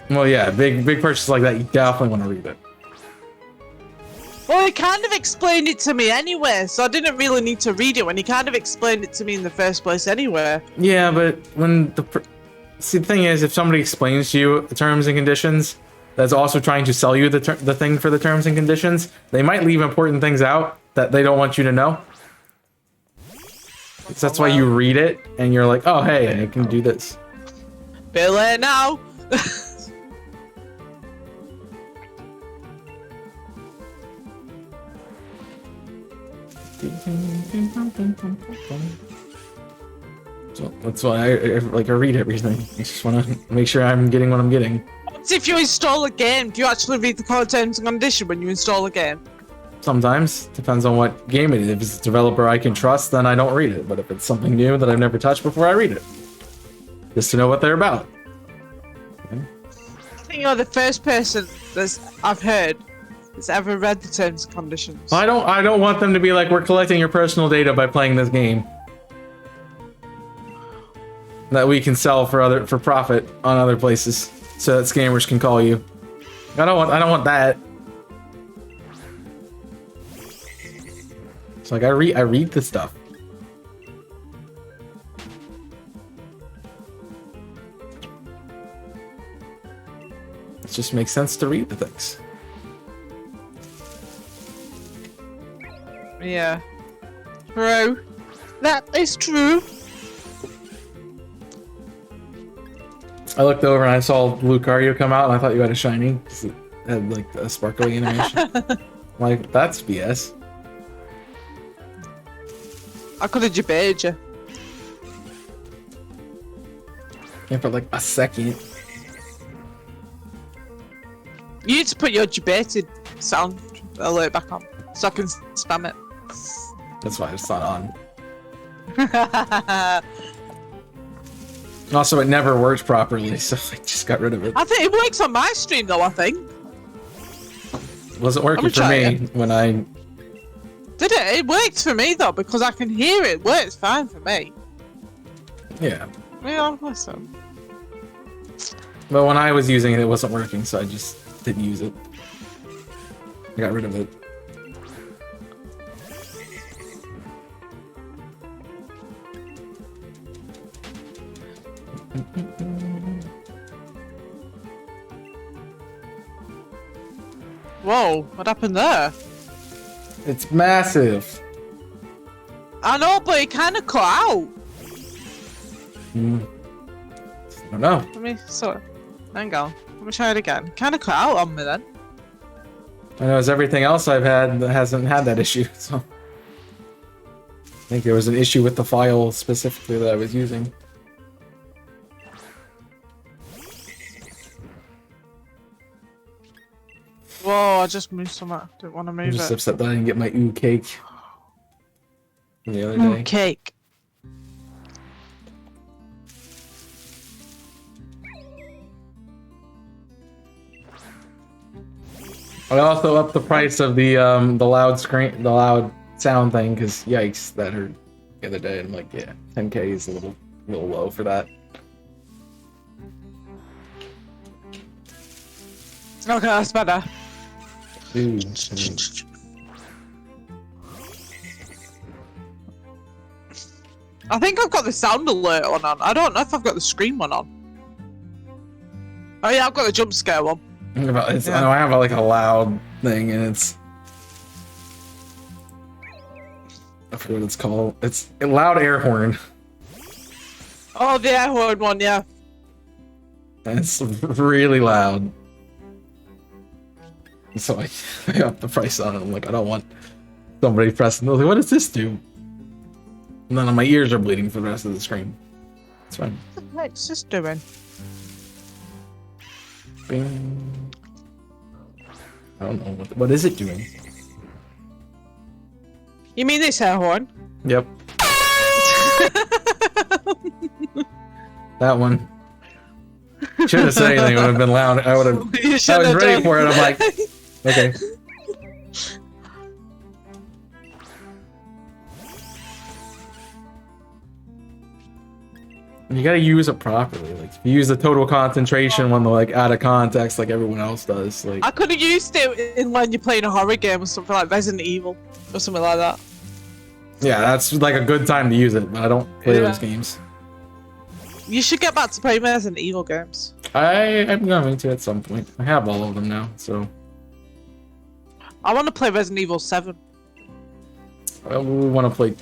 Well, yeah, big purchase like that, you definitely want to read it. Well, he kind of explained it to me anyway, so I didn't really need to read it when he kind of explained it to me in the first place anyway. Yeah, but when the thing is, if somebody explains to you the terms and conditions, that's also trying to sell you the thing for the terms and conditions, they might leave important things out that they don't want you to know. So that's why you read it, and you're like, oh, hey, I can do this. Billy now! So that's why I read everything. I just want to make sure I'm getting what I'm getting. What if you install a game? Do you actually read the terms and conditions when you install a game? Sometimes. Depends on what game it is. If it's a developer I can trust, then I don't read it. But if it's something new that I've never touched before, I read it. Just to know what they're about. Okay. I think you're the first person I've heard that's ever read the terms and conditions. I don't want them to be like, we're collecting your personal data by playing this game that we can sell for profit on other places, so that scammers can call you. I don't want that. It's like I read the stuff. It just makes sense to read the things. Yeah. True. That is true. I looked over and I saw Lucario come out, and I thought you had a shiny. 'Cause it had like a sparkly animation. I'm like, that's BS. I could have debated you. Yeah, for like a second. You need to put your debated sound alert back on so I can spam it. That's why it's not on. Also, it never worked properly, so I just got rid of it. I think it works on my stream though, I think. It wasn't working for me when I... Did it? It worked for me though, because I can hear it. It works fine for me. Yeah. Yeah, listen. But when I was using it, it wasn't working, so I just didn't use it. I got rid of it. Whoa, what happened there? It's massive. I know, but it kind of cut out. I don't know. Let me sort. Hang on. Let me try it again. Kind of cut out on me then. I know as everything else I've had that hasn't had that issue, so... I think there was an issue with the file specifically that I was using. Whoa, I just moved something. Didn't want to move I'm just it. upset that I didn't get my ooh cake from the other day. Cake. I also upped the price of the loud screen, the loud sound thing, because yikes, that hurt the other day. I'm like, yeah, 10K is a little low for that. Okay, that's better. Ooh. I think I've got the sound alert one on. I don't know if I've got the screen one on. Oh yeah, I've got the jump scare one. I know I have like a loud thing, and it's... I forget what it's called. It's a loud air horn. Oh, the air horn one, yeah. And it's really loud. So I upped the price on it. I'm like, I don't want somebody pressing. Like, what does this do? And then my ears are bleeding for the rest of the screen. It's fine. What's this doing? Bing. I don't know what is it doing. You mean this air horn? Yep. That one. Shouldn't have said anything. It would have been loud. I would have. I was ready for it. I'm like, okay. You gotta use it properly. Like, if you use the total concentration when they're like out of context, like everyone else does. Like, I could have used it in when you're playing a horror game or something like Resident Evil or something like that. yeah, that's like a good time to use it. But I don't play those games. You should get back to playing Resident Evil games. I'm going to at some point. I have all of them now, so. I want to play Resident Evil 7. We want to play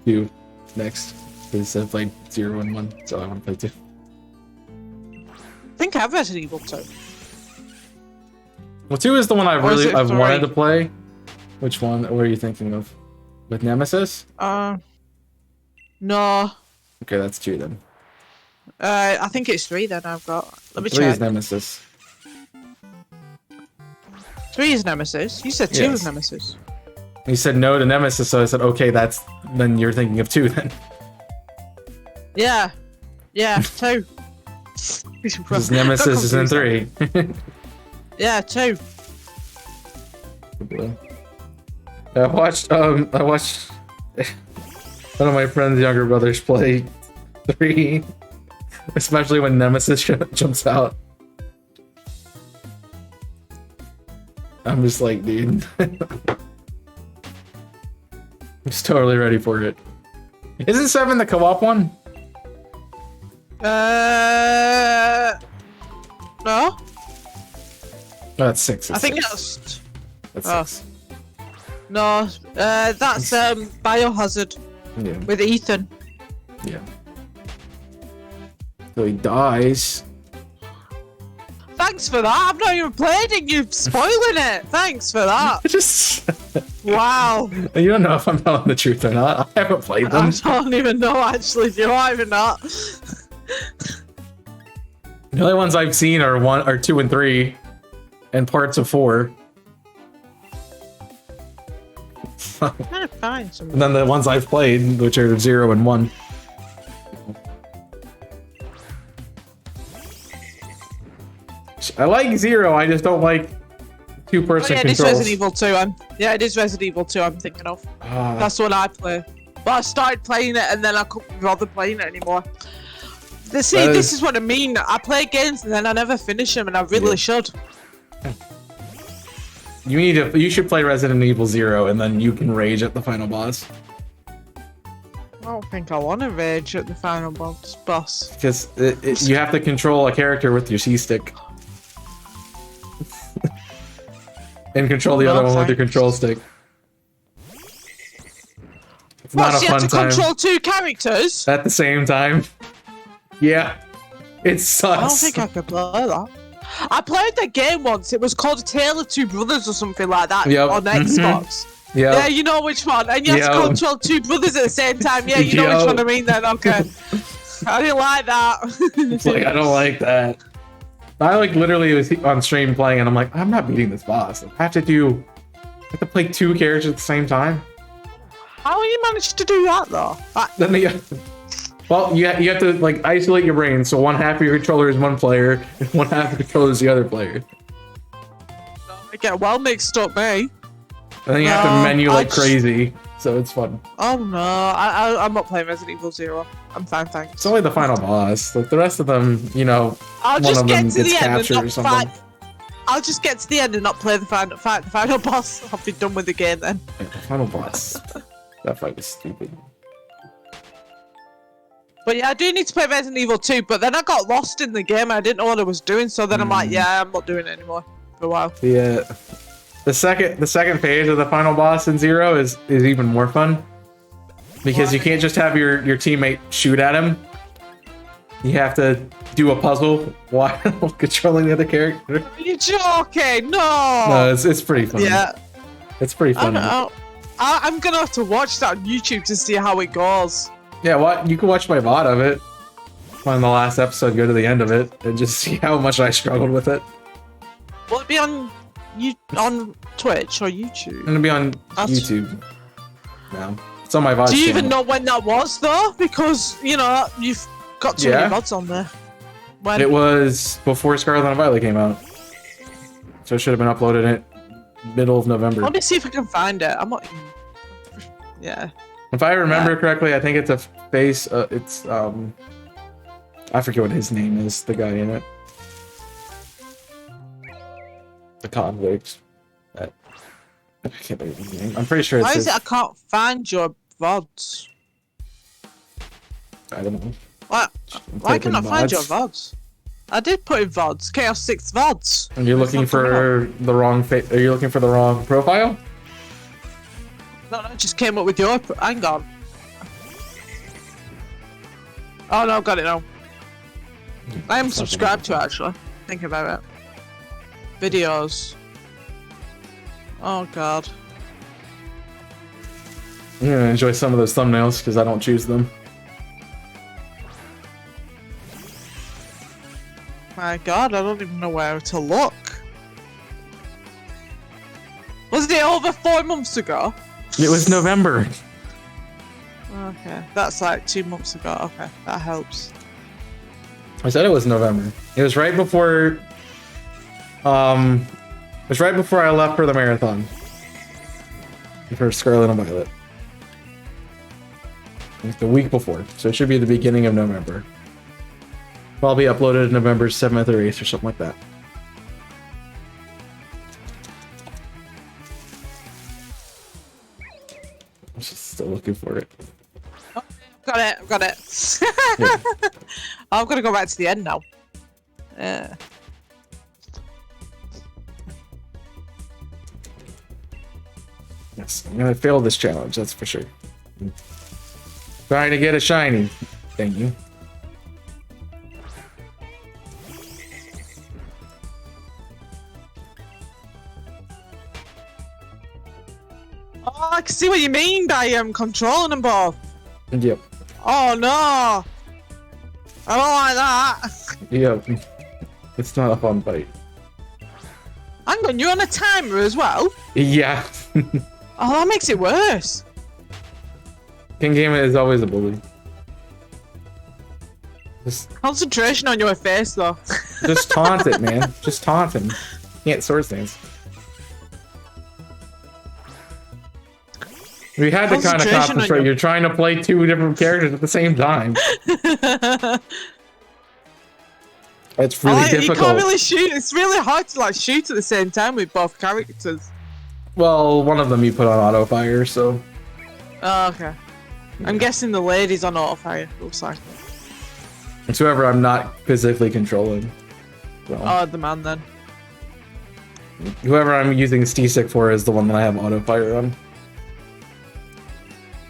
2 next. Because I played 0 and 1, so I want to play 2. I think I have Resident Evil 2. Well, 2 is the one I've three? wanted to play. Which one? What are you thinking of? With Nemesis? No. Okay, that's 2 then. I think it's 3 then I've got. Let me 3 check. is Nemesis. 3 is Nemesis. You said 2 Yes. is Nemesis. You said no to Nemesis, so I said, okay, then you're thinking of 2 then. Yeah. Yeah, 2. Because Nemesis is in 3. Yeah, 2. I watched one of my friend's younger brothers play 3, especially when Nemesis jumps out. I'm just like, dude. I'm just totally ready for it. Isn't 7 the co-op one? No? No, that's 6. I think that's 6. no. That's Biohazard. Yeah. with Ethan. Yeah. So he dies. Thanks for that. I've not even played it. You're spoiling it. Thanks for that. Just Wow. you don't know if I'm telling the truth or not. I haven't played them. I don't even know actually. Do I even not? The only ones I've seen are 2 and 3, and parts of 4. I'm trying to find some. And then the ones I've played, which are 0 and 1. I like 0, I just don't like 2-person Yeah, it is controls. Resident Evil 2. Yeah, it is Resident Evil 2 I'm thinking of. That's what I play. But I started playing it and then I couldn't bother playing it anymore. See, this is what I mean. I play games and then I never finish them, and I really should. You should play Resident Evil 0, and then you can rage at the final boss. I don't think I want to rage at the final boss. Because you have to control a character with your C-stick. And control the other one with your control stick. It's not a so you fun have to time. control 2 characters? At the same time. Yeah. It sucks. I don't think I could play that. I played the game once. It was called A Tale of Two Brothers or something like that on Xbox. Yeah, you know which one. And you have to control 2 brothers at the same time. Yeah, you know which one I mean then. Okay. I didn't like that. It's like, I don't like that. I literally was on stream playing and I'm like, I'm not beating this boss. I have to play 2 characters at the same time. How you managed to do that though? Then well, you have to isolate your brain. So one half of your controller is one player, and one half of the controller is the other player. I get well mixed up, me. And then you have to menu like crazy, so it's fun. Oh no, I'm not playing Resident Evil 0. I'm fine, thanks. It's only the final boss. Like the rest of them, I'll one just of get them to gets the end captured and or not something. I'll just get to the end and not play the final boss. I'll be done with the game then. Yeah, the final boss. That fight was stupid. But yeah, I do need to play Resident Evil 2, but then I got lost in the game. I didn't know what I was doing, so then I'm like, yeah, I'm not doing it anymore for a while. The second phase of the final boss in 0 is even more fun. Because you can't just have your teammate shoot at him. You have to do a puzzle while controlling the other character. Are you joking? No! No, it's pretty fun. Yeah. It's pretty fun. I'm gonna have to watch that on YouTube to see how it goes. Yeah, you can watch my VOD of it. On the last episode, go to the end of it and just see how much I struggled with it. Will it be on Twitch or YouTube? It's gonna be on YouTube. Now it's on my VOD. Do you even know when that was though? Because you've got too many VODs on there. When? It was before Scarlet and Violet came out, so it should have been uploaded in middle of November. Let me see if I can find it. I'm not. Yeah. If I remember correctly, I think it's a face. I forget what his name is. The guy in it. The convict. I can't think of his name. I'm pretty sure it's. Why is it I can't find your VODs? I don't know. What? Why can I find your VODs? I did put in VODs. Chaos 6 VODs. And you're looking for the wrong Are you looking for the wrong profile? No, it just came up with your. Hang on. Oh no, got it now. I am subscribed to it actually. Think about it. Videos. Oh god. I'm gonna enjoy some of those thumbnails because I don't choose them. My god, I don't even know where to look. Was it over 4 months ago? It was November. Okay, that's like 2 months ago. Okay, that helps. I said it was November. It was right before. It was right before I left for the marathon. For Scarlet and Violet. Like the week before, so it should be the beginning of November. Probably uploaded November 7th or 8th or something like that. I'm just still looking for it. Oh, got it, I've got it. Yeah. I'm gonna go back to the end now. Yeah. Yes, I'm gonna fail this challenge, that's for sure. Trying to get a shiny. Thank you. Oh, I can see what you mean by controlling them both. Yep. Oh no! I don't like that. Yep. It's not a fun fight. Hang on, you're on a timer as well? Yeah. Oh, that makes it worse. King Game is always a bully. Concentration on your face, though. Just taunt it, man. Just taunt him. Can't sword stance. We had to kind of concentrate. You're trying to play two different characters at the same time. It's really difficult. You can't really shoot. It's really hard to like shoot at the same time with both characters. Well, one of them you put on auto fire, so. Oh, okay. I'm guessing the lady's on auto fire. Looks like. It's whoever I'm not physically controlling. So. Oh, the man then. Whoever I'm using Stick for is the one that I have auto fire on.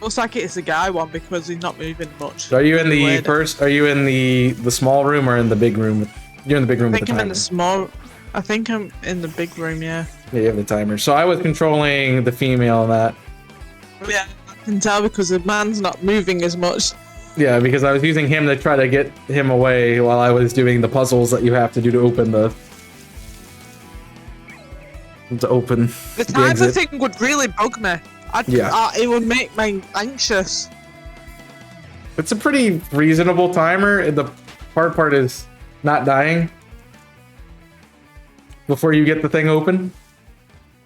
Looks like it's a guy one because he's not moving much. Are you in the first? Are you in the small room or in the big room? You're in the big room with the timer. I think I'm in the small. I think I'm in the big room. Yeah. Yeah, you have the timer. So I was controlling the female in that. Yeah, I can tell because the man's not moving as much. Yeah, because I was using him to try to get him away while I was doing the puzzles that you have to do to open the. The timer thing would really bug me. It would make me anxious. It's a pretty reasonable timer. The hard part is not dying before you get the thing open.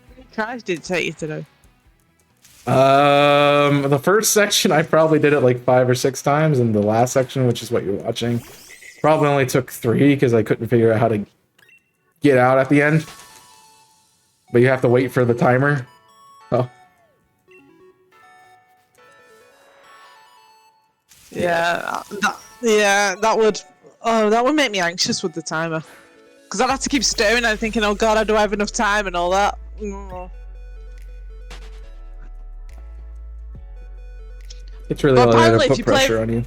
How many tries did it take you to do? The first section I probably did it like 5 or 6 times, and the last section, which is what you're watching, probably only took 3 because I couldn't figure out how to get out at the end. But you have to wait for the timer. Oh. Yeah, that would make me anxious with the timer, because I'd have to keep staring and thinking, oh god, do I have enough time and all that. It's really hard to put pressure on you.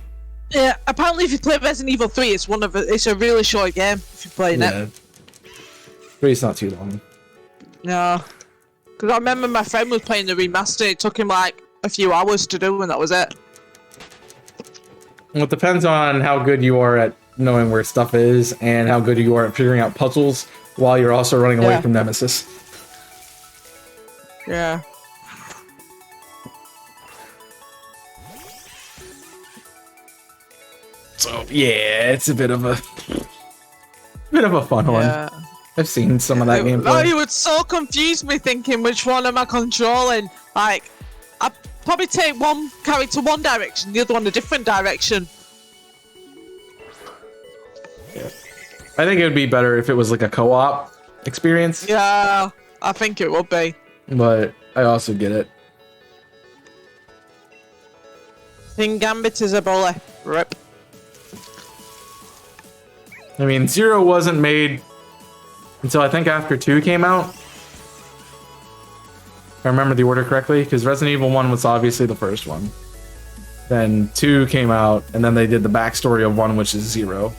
Yeah, apparently if you play Resident Evil 3, it's a really short game if you're playing it. 3's not too long. No, because I remember my friend was playing the remaster. It took him like a few hours to do, and that was it. Well, it depends on how good you are at knowing where stuff is and how good you are at figuring out puzzles while you're also running away from Nemesis. Yeah. So yeah, it's a bit of a fun one. I've seen some of that gameplay. Oh, you would so confuse me thinking which one am I controlling. Like, I probably take one character one direction, the other one a different direction. Yeah. I think it would be better if it was like a co-op experience. Yeah, I think it would be. But I also get it. King Gambit is a bully. Rip. I mean, 0 wasn't made until I think after 2 came out. If I remember the order correctly, because Resident Evil 1 was obviously the first one. Then 2 came out, and then they did the backstory of 1, which is 0.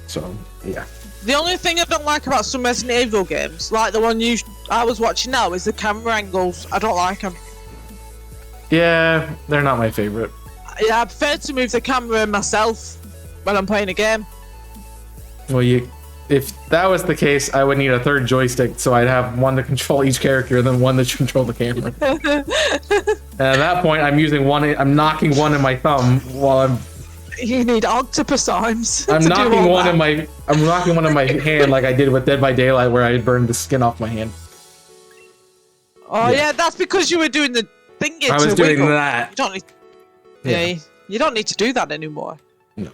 So, yeah. The only thing I don't like about some Resident Evil games, like the one I was watching now, is the camera angles. I don't like them. Yeah, they're not my favorite. Yeah, I prefer to move the camera myself when I'm playing a game. Well, if that was the case, I would need a third joystick, so I'd have one to control each character and then one to control the camera. And at that point, I'm knocking one in my thumb while I'm... You need octopus arms. I'm knocking one in my hand like I did with Dead by Daylight, where I burned the skin off my hand. Oh yeah, that's because you were doing the thingy. I was doing that. You don't need... you don't need to do that anymore. No.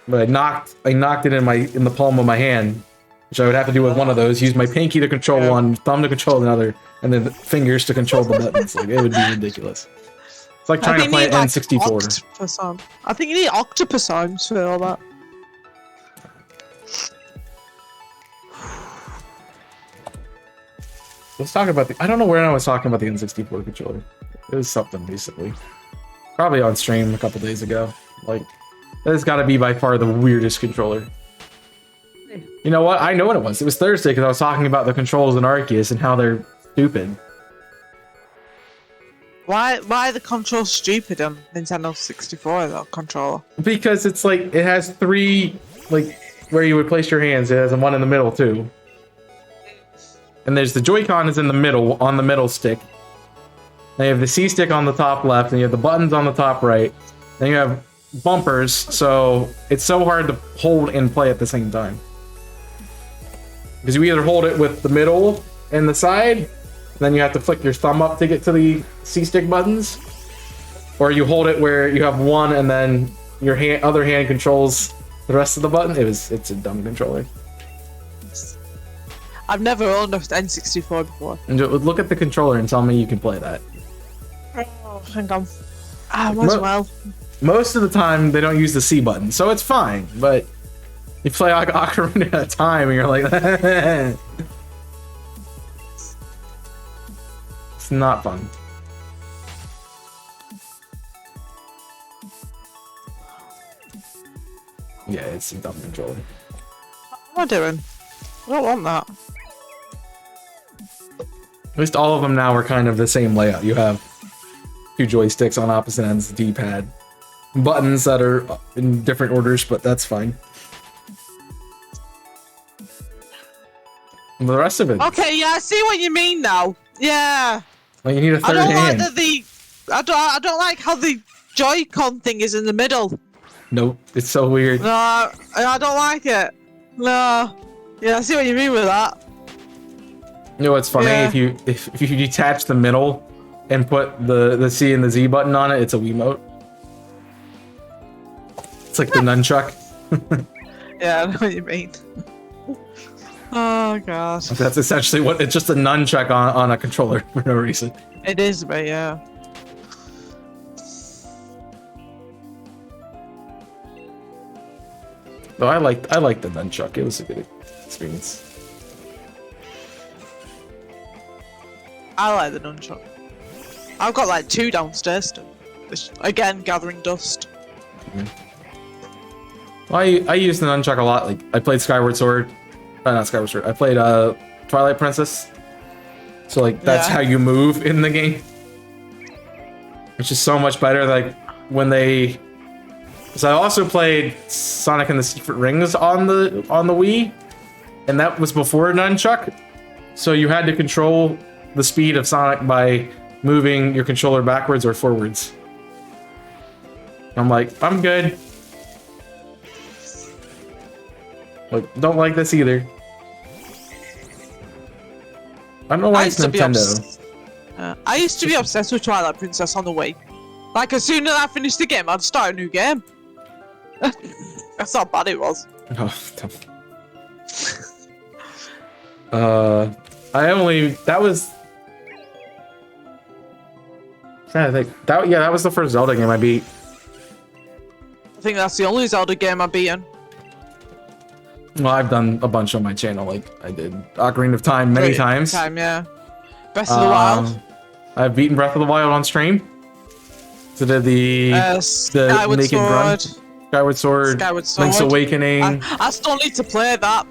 But I knocked it in the palm of my hand, which I would have to do with one of those. Use my pinky to control one, thumb to control another, and then the fingers to control the buttons. Like, it would be ridiculous. It's like trying to play N64. I think you need octopus arms for all that. Let's talk about I don't know where I was talking about the N64 controller. It was something recently. Probably on stream a couple days ago. Like, that has got to be by far the weirdest controller. You know what? I know what it was. It was Thursday because I was talking about the controls in Arceus and how they're stupid. Why are the controls stupid on Nintendo 64 though, controller? Because it's like, it has 3, like, where you would place your hands. It has one in the middle too. And there's the Joy-Con is in the middle, on the middle stick. Then you have the C stick on the top left, and you have the buttons on the top right. Then you have bumpers, so it's so hard to hold and play at the same time. Because you either hold it with the middle and the side, then you have to flick your thumb up to get to the C stick buttons, or you hold it where you have one and then your other hand controls the rest of the button. It's a dumb controller. I've never owned an N64 before. And look at the controller and tell me you can play that. Oh, hang on. I might as well. Most of the time they don't use the C button, so it's fine. But you play Ocarina at a time and you're like, it's not fun. Yeah, it's a dumb controller. What am I doing? I don't want that. At least all of them now are kind of the same layout. You have 2 joysticks on opposite ends, the D-pad, buttons that are in different orders, but that's fine. And the rest of it. Okay, yeah, I see what you mean now. Yeah. Well, you need a third I don't hand. like that I don't like how the Joy-Con thing is in the middle. Nope, it's so weird. No, I don't like it. No. Yeah, I see what you mean with that. You know what's funny? Yeah. If you detach the middle and put the C and the Z button on it, it's a Wiimote. It's like the nunchuck. Yeah, I know what you mean. Oh gosh. That's essentially what it's just a nunchuck on a controller for no reason. It is, but yeah. Though I like the nunchuck. It was a good experience. I like the nunchuck. I've got like 2 downstairs still. Again, gathering dust. Well, I use the nunchuck a lot. Like I played Skyward Sword, not Skyward Sword. I played Twilight Princess. So like that's how you move in the game, which is so much better. Like when they, so I also played Sonic and the Secret Rings on the Wii, and that was before nunchuck. So you had to control the speed of Sonic by moving your controller backwards or forwards. I'm like, I'm good. Like, don't like this either. I don't know why it's Nintendo. I used to be obsessed with Twilight Princess on the Wii. Like, as soon as I finished the game, I'd start a new game. That's how bad it was. Oh, that was. I think that was the first Zelda game I beat. I think that's the only Zelda game I've beaten. Well, I've done a bunch on my channel. Like I did Ocarina of Time many times. Yeah. Breath of the Wild. I've beaten Breath of the Wild on stream. So did the Skyward Naked Sword. Run, Skyward Sword, Link's Awakening. I still need to play that.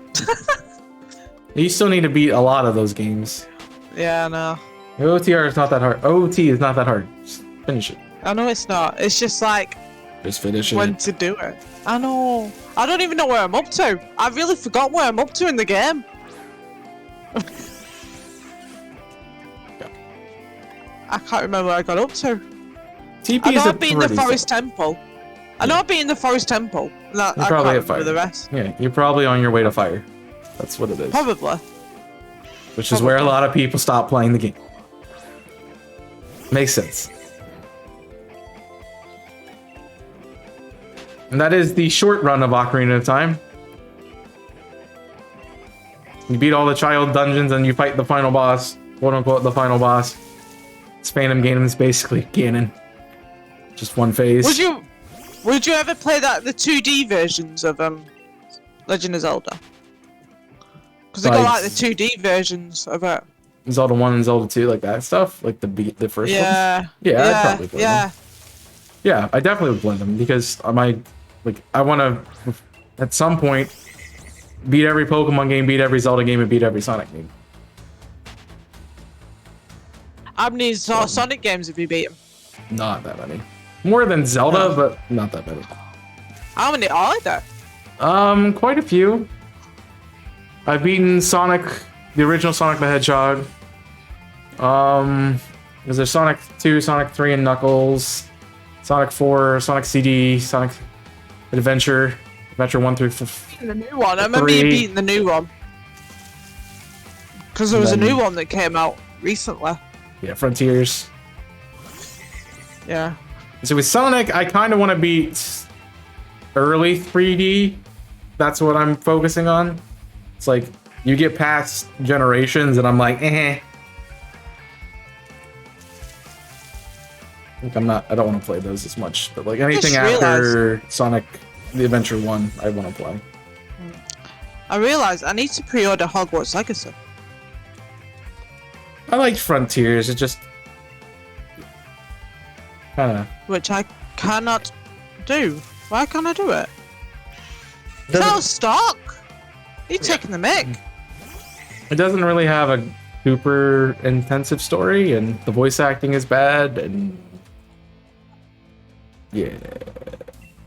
You still need to beat a lot of those games. Yeah, I know. OTR is not that hard. OT is not that hard. Just finish it. I know it's not. It's just like just finish it. When to do it. I know. I don't even know where I'm up to. I really forgot where I'm up to in the game. I can't remember where I got up to. TP is I've been in the Forest Temple. I know I've been in the Forest Temple. I can't remember the rest. Yeah, you're probably on your way to fire. That's what it is. Probably. Which is where a lot of people stop playing the game. Makes sense. And that is the short run of Ocarina of Time. You beat all the child dungeons and you fight the final boss, quote unquote the final boss. It's Phantom Ganon's basically Ganon. Just one phase. Would you ever play the 2D versions of Legend of Zelda? Because they got like the 2D versions of it. Zelda 1 and Zelda 2, like that stuff, like the first ones. Yeah. Yeah, I'd probably play Yeah. them. Yeah, I definitely would blend them because I want to at some point beat every Pokemon game, beat every Zelda game, and beat every Sonic game. How many Sonic games have you beaten? Not that many. More than Zelda, but not that many. How many are there? Quite a few. I've beaten Sonic, the original Sonic the Hedgehog. Is there Sonic 2, Sonic 3, and Knuckles? Sonic 4, Sonic CD, Sonic Adventure 1 through 4. The new one. I remember you beating the new one. Because there was a new one that came out recently. Yeah, Frontiers. Yeah. So with Sonic, I kind of want to beat early 3D. That's what I'm focusing on. It's like you get past generations, and I'm like, eh. Like I don't want to play those as much, but like anything after Sonic the Adventure 1, I want to play. I realized I need to pre-order Hogwarts Legacy. I liked Frontiers. It just kind of, which I cannot do. Why can't I do it? It's out of stock. You're taking the mic. It doesn't really have a super intensive story, and the voice acting is bad, and yeah.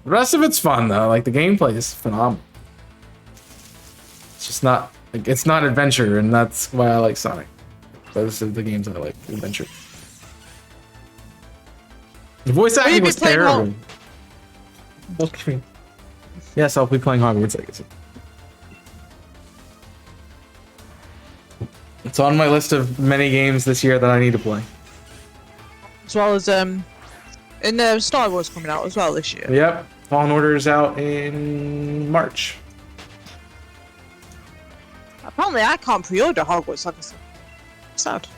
The rest of it's fun though. Like the gameplay is phenomenal. It's just not like it's not adventure, and that's why I like Sonic. Those are the games I like, adventure. The voice acting was terrible. Yes, I'll be playing Hogwarts Legacy. It's on my list of many games this year that I need to play. As well as and the Star Wars coming out as well this year. Yep, Fallen Order is out in March. Apparently, I can't pre-order Hogwarts Legacy. Sad.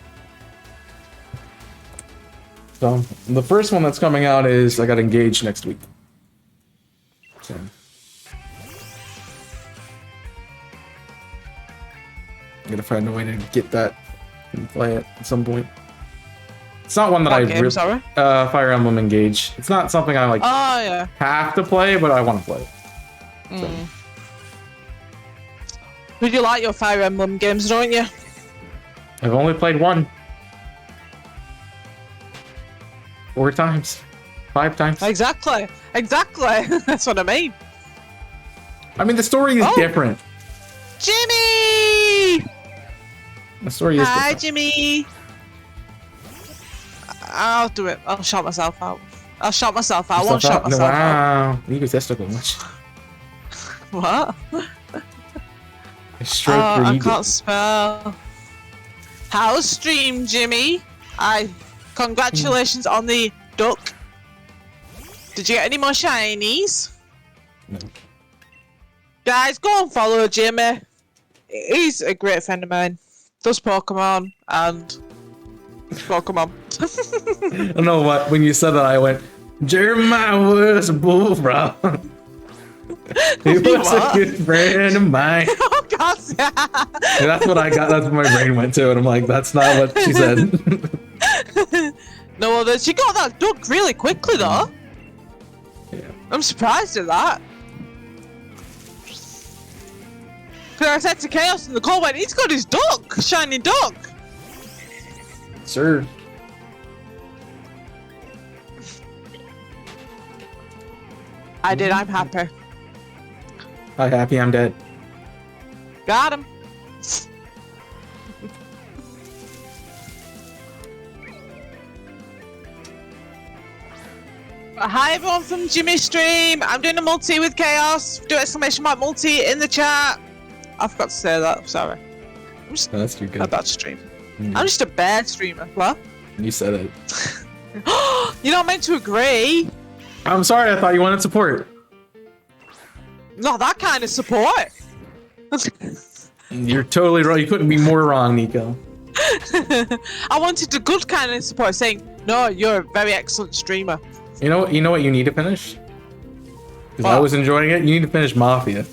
So the first one that's coming out is I got engaged next week. So I'm gonna find a way to get that and play it at some point. It's not one that Fire Emblem Engage. It's not something I like. Oh yeah. Have to play, but I want to play it. So. Would you like your Fire Emblem games, don't you? I've only played one. 4 times. 5 times. Exactly. That's what I mean. I mean, the story is different. Jimmy! The story is different. Hi, Jimmy. I'll do it. I'll shout myself out. I won't shout myself out. Wow. Egotistical much. What? I can't spell. How's stream, Jimmy? Congratulations on the duck. Did you get any more shinies? No. Guys, go and follow Jimmy. He's a great friend of mine. Does Pokemon and Pokemon. I know what, when you said that, I went, Jeremiah was a bullfrog. He was a good friend of mine. Oh, God. And that's what I got. That's what my brain went to. And I'm like, that's not what she said. No, she got that duck really quickly, though. Yeah. I'm surprised at that. Because I said to Chaos in the call, he's got his duck, shiny duck. Sir. I did, I'm happy. Hi, happy, I'm dead. Got him. Hi everyone from Jimmy's stream. I'm doing a multi with Chaos. Do exclamation mark multi in the chat. I forgot to say that. Sorry. I'm just No, that's too good. a bad stream. I'm just a bad streamer. What? You said it. You're not meant to agree. I'm sorry. I thought you wanted support. Not that kind of support. You're totally wrong. You couldn't be more wrong, Nico. I wanted the good kind of support, saying, "No, you're a very excellent streamer." You know what you need to finish? Because I was enjoying it. You need to finish Mafia.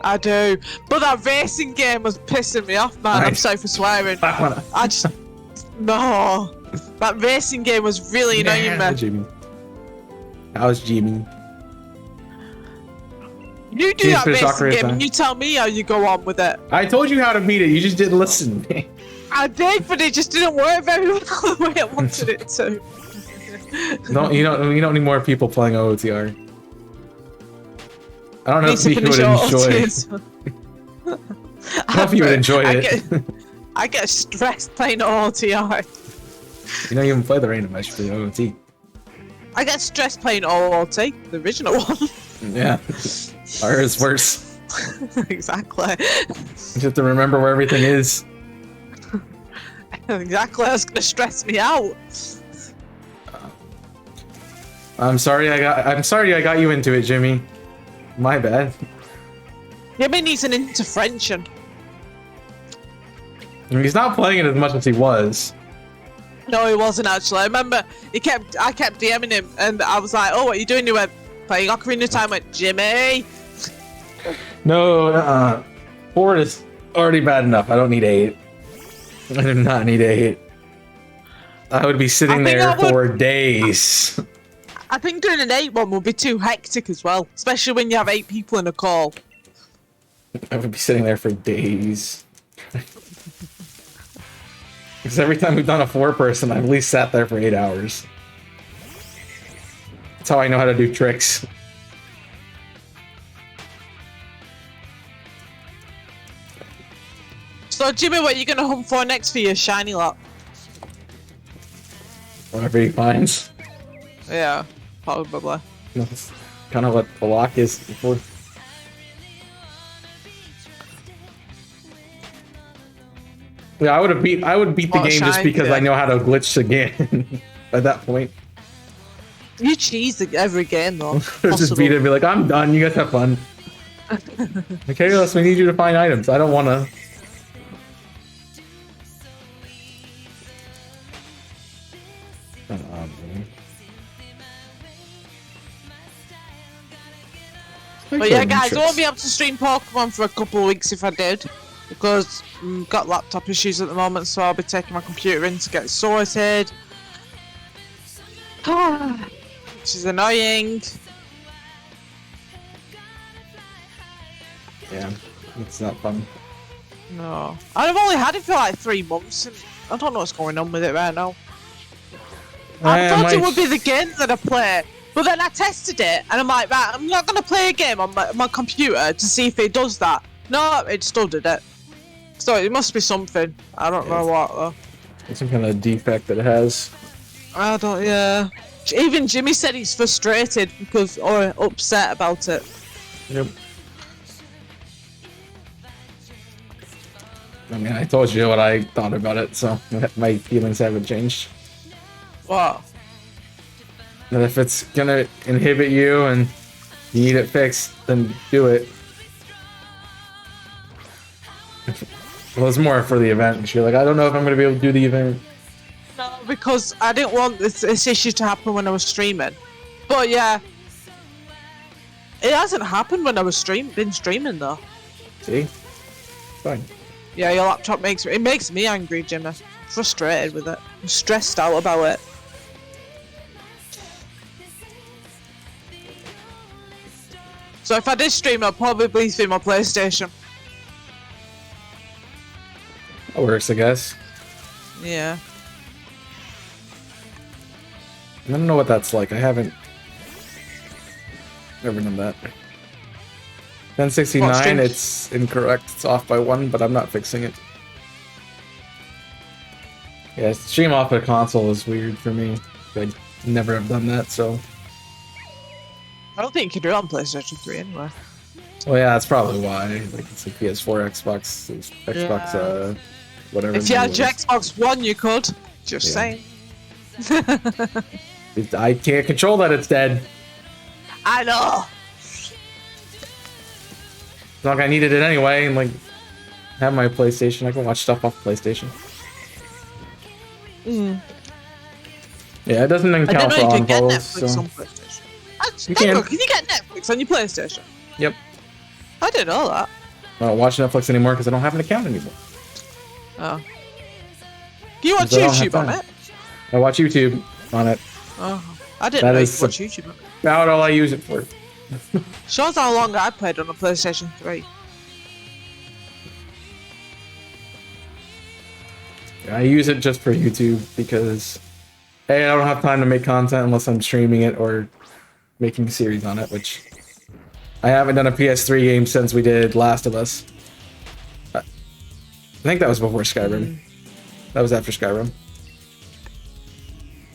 I do. But that racing game was pissing me off, man. I'm sorry for swearing. I just... No. That racing game was really annoying me. Jimmy. How's Jimmy? You do that racing game and you tell me how you go on with it. I told you how to beat it. You just didn't listen. I did, but it just didn't work very well the way I wanted it to. No, you don't need more people playing OOTR. I don't know if you would enjoy it. I don't know if you would enjoy it. I get stressed playing OOTR. You don't even play the random match for the OOT. I get stressed playing OOT, the original one. Yeah. Ours is worse. Exactly. You have to remember where everything is. Exactly, that's gonna stress me out. I'm sorry I got you into it, Jimmy. My bad. Jimmy needs an intervention. He's not playing it as much as he was. No, he wasn't actually. I remember I kept DMing him and I was like, oh, what are you doing? He went, playing Ocarina of Time. I went, Jimmy. No, 4 is already bad enough. I don't need 8. I do not need 8. I would be sitting there for days. I think doing an 8 one would be too hectic as well, especially when you have 8 people in a call. I would be sitting there for days. Because every time we've done a 4-person, I've at least sat there for 8 hours. That's how I know how to do tricks. So, Jimmy, what are you going to hunt for next for your shiny lot? Whatever he finds. Yeah, probably. That's kind of what the lock is before. Yeah, I would beat the game just because I know how to glitch again. At that point. You cheese every game though. Just beat it and be like, I'm done, you guys have fun. Okay, we need you to find items. I don't wanna. But yeah, guys, I won't be able to stream Pokemon for a couple of weeks if I did, because I've got laptop issues at the moment, so I'll be taking my computer in to get it sorted. Which is annoying. Yeah, it's not fun. No. I've only had it for like 3 months, and I don't know what's going on with it right now. I thought it would be the games that I play. But then I tested it, and I'm like, right, I'm not going to play a game on my computer to see if it does that. No, it still did it. So it must be something. I don't know what, though. It's some kind of defect that it has. I don't, yeah. Even Jimmy said he's frustrated because, or upset about it. Yep. I mean, I told you what I thought about it, so my feelings haven't changed. What? That if it's gonna inhibit you and you need it fixed, then do it. Well, it's more for the event. And you're like, I don't know if I'm gonna be able to do the event. No, because I didn't want this issue to happen when I was streaming. But yeah, it hasn't happened when I was been streaming though. See? Fine. Yeah, your laptop makes me angry, Jimmy. I'm frustrated with it. I'm stressed out about it. So if I did stream, I'd probably stream my PlayStation. That works, I guess. Yeah. I don't know what that's like. I haven't never done that. 1069, it's incorrect. It's off by 1, but I'm not fixing it. Yeah, stream off a console is weird for me. I never have done that, so. I don't think you can do it on PlayStation 3 anyway. Well, yeah, that's probably why. Like, it's a PS4, Xbox, Xbox, whatever. If you had your Xbox One, you could. Just saying. I can't control that, it's dead. I know. It's not like I needed it anyway, and like, have my PlayStation. I can watch stuff off PlayStation. Yeah, it doesn't account for on polls. So. Can you get Netflix on your PlayStation? Yep. I didn't know that. I don't watch Netflix anymore because I don't have an account anymore. Oh. Do you watch 'Cause I don't have YouTube on time. it? I watch YouTube on it. Oh, I didn't That know you is could watch YouTube on it. about all I use it for. Shows how long I played on a PlayStation 3. I use it just for YouTube because A, I don't have time to make content unless I'm streaming it or making a series on it, which I haven't done a PS3 game since we did Last of Us. I think that was before Skyrim. That was after Skyrim.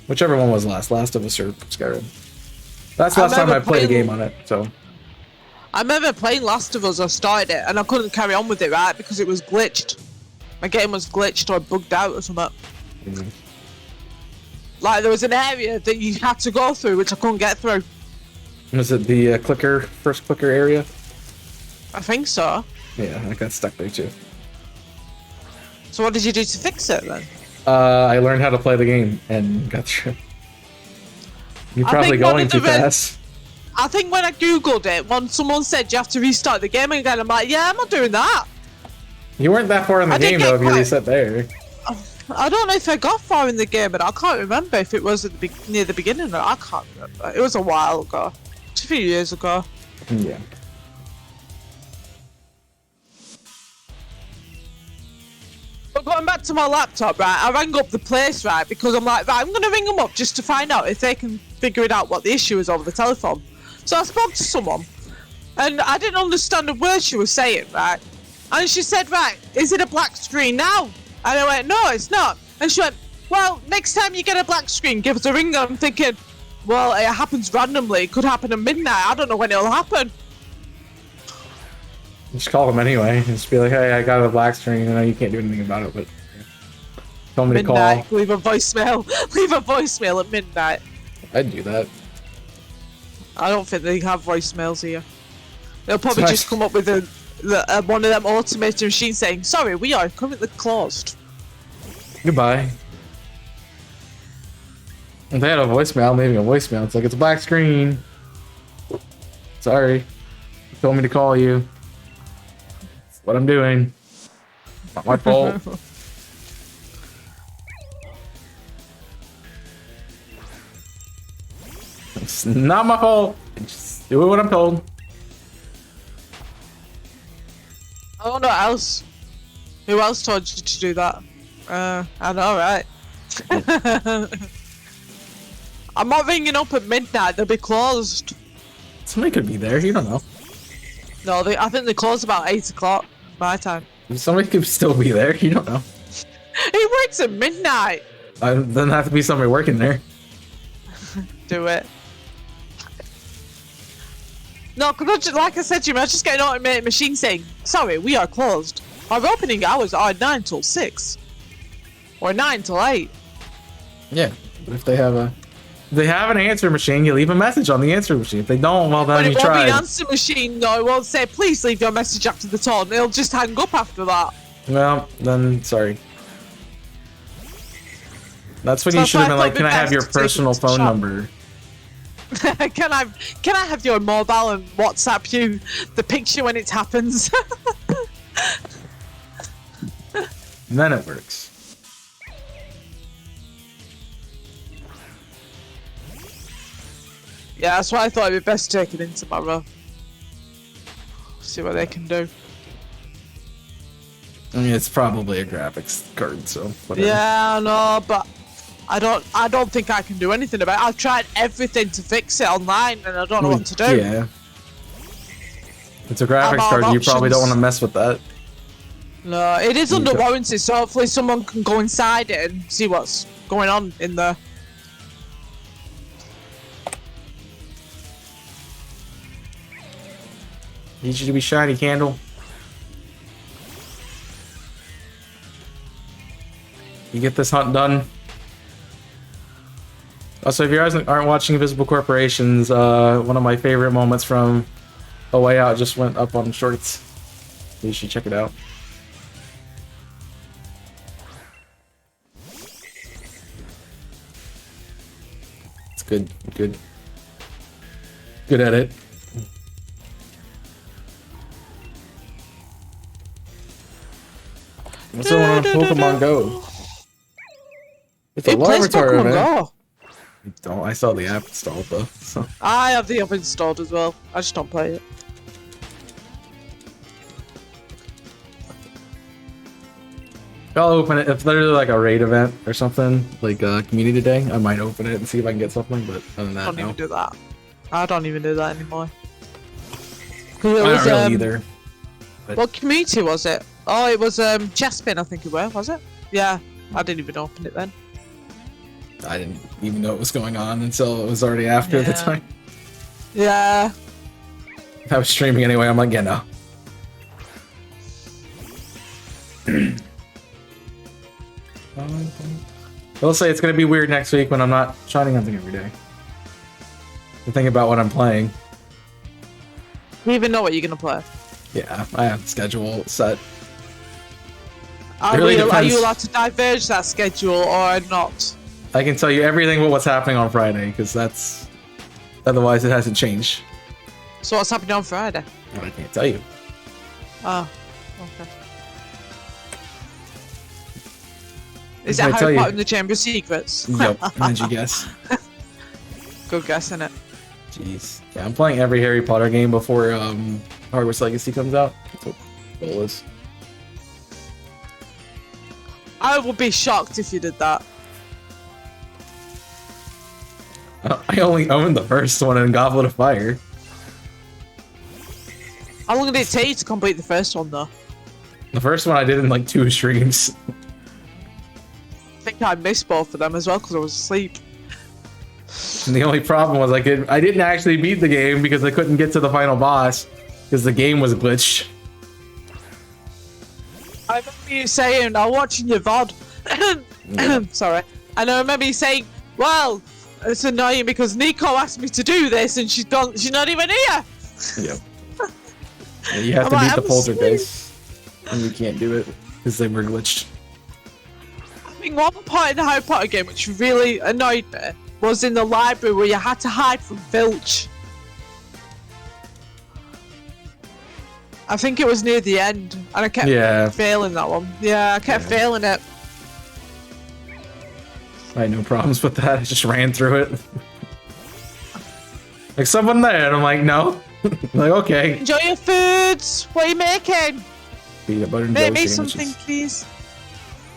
Whichever one was last of Us or Skyrim. That's the last time I played a game on it, so. I remember playing Last of Us, I started it, and I couldn't carry on with it, right? Because it was glitched. My game was glitched or bugged out or something. Like, there was an area that you had to go through, which I couldn't get through. Was it the first clicker area? I think so. Yeah, I got stuck there too. So what did you do to fix it, then? I learned how to play the game and got through. You're probably going too fast. I think when I googled it, when someone said you have to restart the game again, I'm like, yeah, I'm not doing that. You weren't that far in the game though if you reset there. I don't know if I got far in the game, but I can't remember if it was at near the beginning or I can't remember. It was a while ago. It's a few years ago. Yeah. But going back to my laptop, right, I rang up the place, right, because I'm like, right, I'm going to ring them up just to find out if they can figure it out what the issue is over the telephone. So I spoke to someone, and I didn't understand a word she was saying, right? And she said, right, is it a black screen now? And I went, no, it's not. And she went, well, next time you get a black screen, give us a ring. I'm thinking, well, it happens randomly. It could happen at midnight. I don't know when it'll happen. Just call them anyway. Just be like, hey, I got a black screen. I know you can't do anything about it, but tell me Midnight, to call. leave a voicemail. Leave a voicemail at midnight. I'd do that. I don't think they have voicemails here. They'll probably just come up with one of them automated machines saying, sorry, we are currently closed. Goodbye. If they had a voicemail, I'm leaving a voicemail. It's like, it's a black screen. Sorry. You told me to call you. That's what I'm doing. Not my fault. It's not my fault. Just do what I'm told. I don't know what else. Who else told you to do that? I know, right? I'm not ringing up at midnight. They'll be closed. Somebody could be there. You don't know. No, I think they close about 8 o'clock my time. Somebody could still be there. You don't know. He works at midnight. Doesn't have to be somebody working there. Do it. No, because like I said to you, I was just getting an automated machine saying, sorry, we are closed. Our opening hours are 9 till 6. Or 9 till 8. Yeah, but if they have an answer machine, you leave a message on the answer machine. If they don't, well then you try. But it won't be an answer machine, though. It won't say, please leave your message after the tone. It'll just hang up after that. Well, then, sorry. That's when you should have been like, can I have your personal phone number? Can I have your mobile and WhatsApp you the picture when it happens? Then it works. Yeah, that's why I thought it'd be best to take it in tomorrow. See what they can do. I mean, it's probably a graphics card, so whatever. Yeah, I know, but I don't think I can do anything about it. I've tried everything to fix it online, and I don't know what to do. Yeah. It's a graphics card. You probably don't want to mess with that. No, it is under warranty, so hopefully someone can go inside it and see what's going on in there. Need you to be shiny, Candle. You get this hunt done. Also, if you guys aren't watching Invisible Corporations, one of my favorite moments from A Way Out just went up on Shorts. You should check it out. It's good. Good. Good edit. I still want to Pokemon Go. It's a Who plays laboratory Pokemon event. Go? I saw the app installed though. So. I have the app installed as well. I just don't play it. I'll open it if there's like a raid event or something, like a community day. I might open it and see if I can get something. But other than that, I don't no. even do that. I don't even do that anymore. I don't really either. But What community was it? Oh, it was Chespin, I think it was it? Yeah, I didn't even open it then. I didn't even know it was going on until it was already after the Yeah. time. Yeah. I was streaming anyway. I'm like, yeah, no. I'll say it's gonna be weird next week when I'm not shiny hunting every day. To think about what I'm playing. You even know what you're gonna play? Yeah, I have the schedule set. Are, really are depends. you allowed to diverge that schedule or not? I can tell you everything about what's happening on Friday because that's. Otherwise, it hasn't changed. So what's happening on Friday? I can't tell you. Oh, okay. Is I it tell Harry you. Potter and the Chamber of Secrets? Yep. How'd you guess? Good guess, innit? Jeez. Yeah, I'm playing every Harry Potter game before Hogwarts Legacy comes out. That's what the goal is. I would be shocked if you did that. I only owned the first one in Goblet of Fire. How long did it take you to complete the first one, though? The first one I did in like 2 streams. I think I missed both of them as well because I was asleep. And the only problem was I didn't actually beat the game because I couldn't get to the final boss because the game was glitched. I remember you saying, I'm watching your VOD. Sorry. And I remember you saying, well, it's annoying because Nico asked me to do this and she's not even here. Yep. Yeah, you have to beat the poltergeist. And you can't do it because they were glitched. I think one part in the Harry Potter game which really annoyed me was in the library where you had to hide from Filch. I think it was near the end, and I kept failing that one. Yeah, I kept failing it. I had no problems with that. I just ran through it. Like someone there, and I'm like, no. Like, okay. Enjoy your foods. What are you making? Peanut butter and Make jelly me sandwiches. something, please.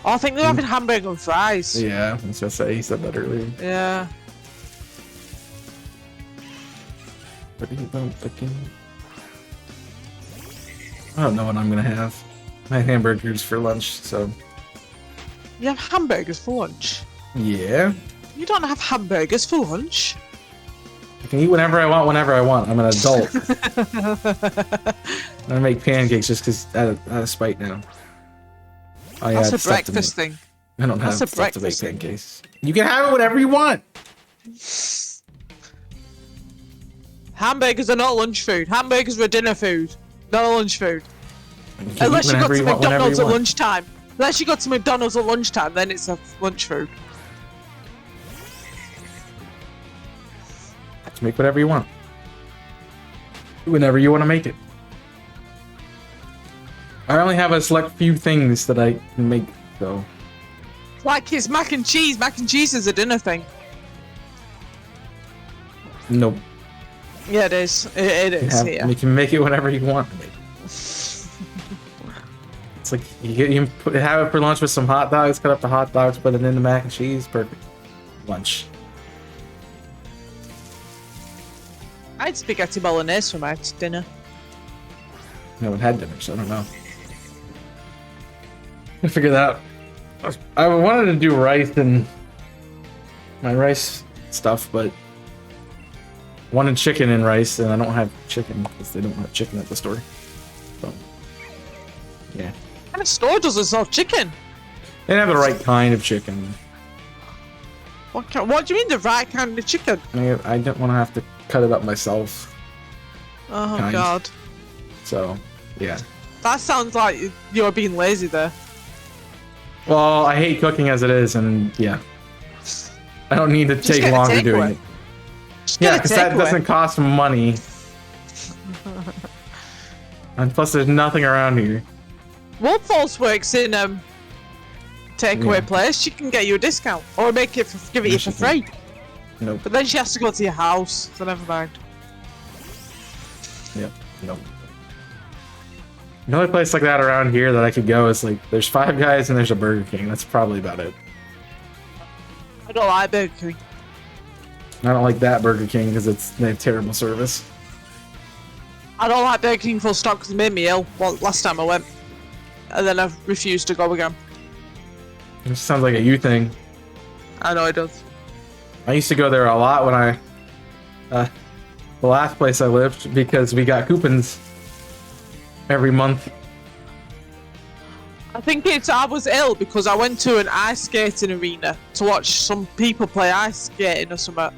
Oh, I think they're having hamburger and fries. Yeah, I was gonna say, he said that earlier. Yeah. What are you thinking? I don't know what I'm gonna have. I had hamburgers for lunch, so. You have hamburgers for lunch? Yeah. You don't have hamburgers for lunch? I can eat whenever I want, whenever I want. I'm an adult. I make pancakes just because out of spite now. That's a breakfast thing. I don't have That's a stuff to make breakfast thing. pancakes. You can have it whenever you want. Hamburgers are not lunch food. Hamburgers are dinner food, not lunch food. You can Unless eat you go whenever to want, whenever McDonald's you at want. lunchtime. Unless you go to McDonald's at lunchtime, then it's a lunch food. Just make whatever you want. Whenever you want to make it. I only have a select few things that I can make, though. Like it's mac and cheese. Mac and cheese is a dinner thing. Nope. Yeah, it is. It is here. You can make it whenever you want. It's like you can have it for lunch with some hot dogs, cut up the hot dogs, put it in the mac and cheese, perfect. Lunch. I had spaghetti bolognese for my dinner. I haven't had dinner, so I don't know. I figure that out. I wanted to do rice and my rice stuff, but wanted chicken and rice, and I don't have chicken because they don't have chicken at the store. So, yeah. What kind of store doesn't sell chicken? They don't have the right kind of chicken. What do you mean the right kind of chicken? I don't want to have to cut it up myself. Oh Kind. god. So, yeah. That sounds like you're being lazy there. Well, I hate cooking as it is, and yeah. I don't need to Just take get a longer takeaway. doing it. Just get Yeah, a because that takeaway. doesn't cost money. And plus, there's nothing around here. Wolfos works in takeaway place, she can get you a discount or make it give it you for free. Nope. But then she has to go to your house, so never mind. Yep. Nope. The only place like that around here that I could go is like there's Five Guys and there's a Burger King. That's probably about it. I don't like Burger King. I don't like that Burger King because they have terrible service. I don't like Burger King full stop because it made me ill. Well, last time I went, and then I refused to go again. It sounds like a you thing. I know it does. I used to go there a lot when the last place I lived because we got coupons every month. I think I was ill because I went to an ice skating arena to watch some people play ice skating or something.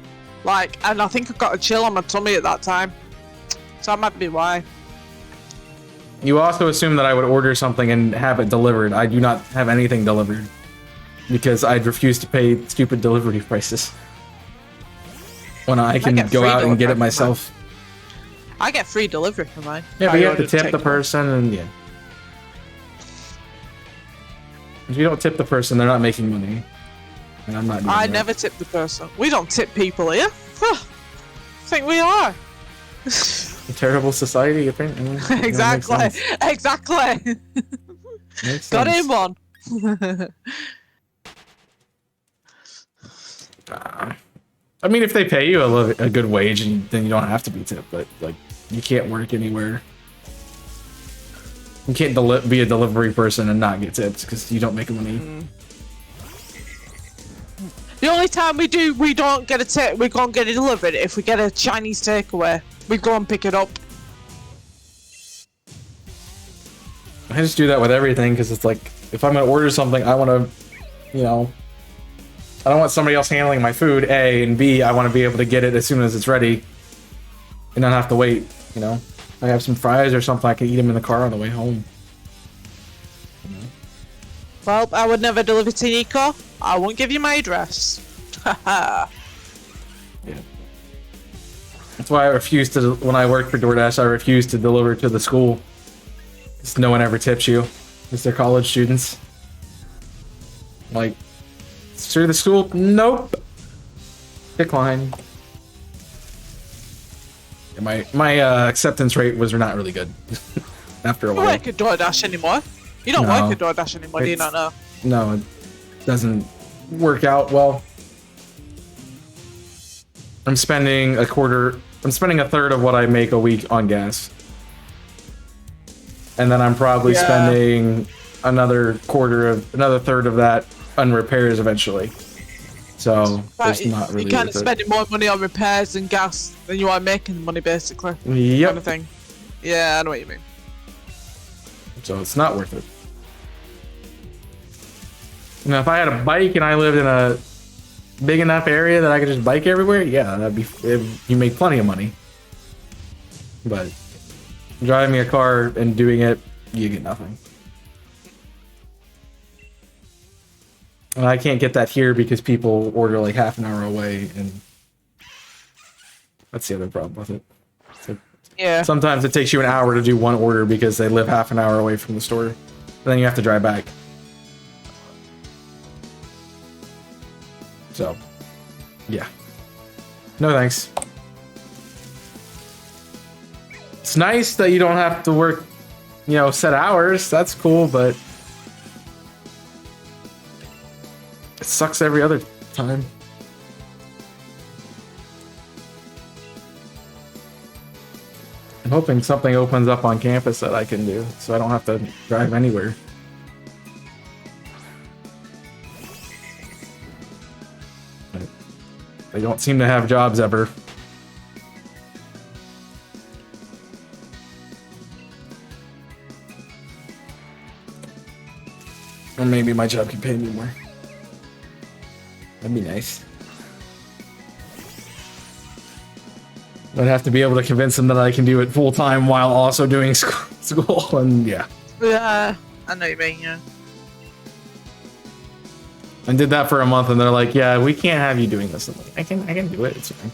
Like, and I think I got a chill on my tummy at that time. So that might be why. You also assume that I would order something and have it delivered. I do not have anything delivered because I'd refuse to pay stupid delivery prices when I can go out and get it myself. I get free delivery for mine. Yeah, but you have to tip the person, and yeah. If you don't tip the person, they're not making money. And I'm not doing I that. never tip the person. We don't tip people here. I think we are. A terrible society, apparently. Exactly. Exactly. Got him one. I mean, if they pay you a good wage, then you don't have to be tipped. But like, you can't work anywhere. You can't be a delivery person and not get tipped because you don't make money. The only time we don't get a tip, we can't get it delivered if we get a Chinese takeaway. We go and pick it up. I just do that with everything because it's like, if I'm gonna order something, I want to, you know, I don't want somebody else handling my food, A, and B, I want to be able to get it as soon as it's ready and not have to wait, you know. I have some fries or something, I can eat them in the car on the way home. Well, I would never deliver to Nico. I won't give you my address. Haha. Yeah. That's why I refuse to, when I worked for DoorDash, I refused to deliver to the school. Because no one ever tips you. Because they're college students. Like, through the school? Nope. Decline. Yeah, my acceptance rate was not really good after a while. You don't work at DoorDash anymore. You don't work at DoorDash anymore, do you not know? No, it doesn't work out well. I'm spending a third of what I make a week on gas. And then I'm probably spending another third of that on repairs eventually. So it's not really. You're kind of spending more money on repairs and gas than you are making money, basically. Yep. Kind of thing. Yeah, I know what you mean. So it's not worth it. Now, if I had a bike and I lived in a big enough area that I could just bike everywhere, yeah, you make plenty of money. But driving a car and doing it, you get nothing. And I can't get that here because people order like half an hour away, and that's the other problem with it. So yeah. Sometimes it takes you an hour to do one order because they live half an hour away from the store. And then you have to drive back. So, yeah. No thanks. It's nice that you don't have to work, you know, set hours. That's cool, but it sucks every other time. I'm hoping something opens up on campus that I can do, so I don't have to drive anywhere. They don't seem to have jobs ever. Or maybe my job can pay me more. That'd be nice. I'd have to be able to convince them that I can do it full time while also doing school, and yeah. Yeah, I know what you mean, yeah. I did that for a month, and they're like, "Yeah, we can't have you doing this." I'm like, I can do it. It's fine.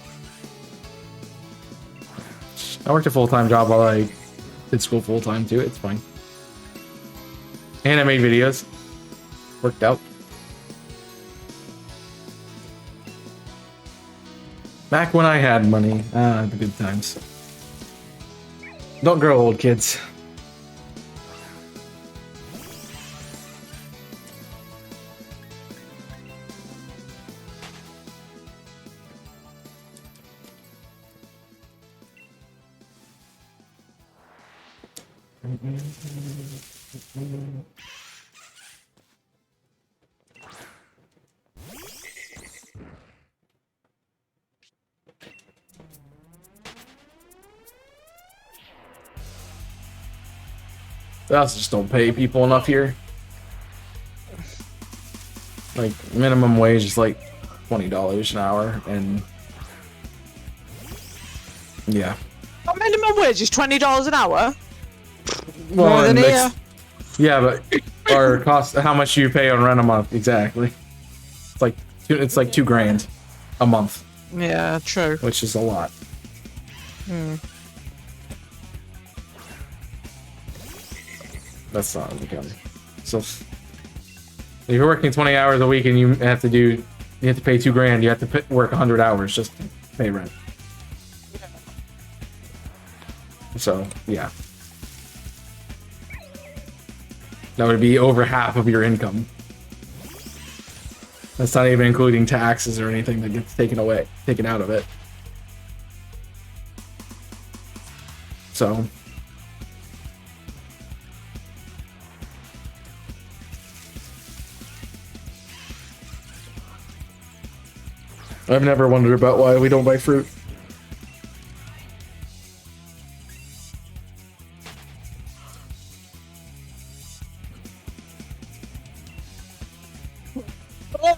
I worked a full-time job while I did school full-time too. It's fine. And I made videos. Worked out. Back when I had money. The good times. Don't grow old, kids. They also just don't pay people enough here. Like, minimum wage is like $20 an hour, and yeah. Our minimum wage is $20 an hour. Well, More than here. Yeah, but our cost, how much do you pay on rent a month exactly? It's like $2,000 a month, Yeah, true. which is a lot. That's not income. So if you're working 20 hours a week and you have to pay $2,000, you have to work 100 hours just to pay rent. So yeah, that would be over half of your income. That's not even including taxes or anything that gets taken out of it. So I've never wondered about why we don't buy fruit.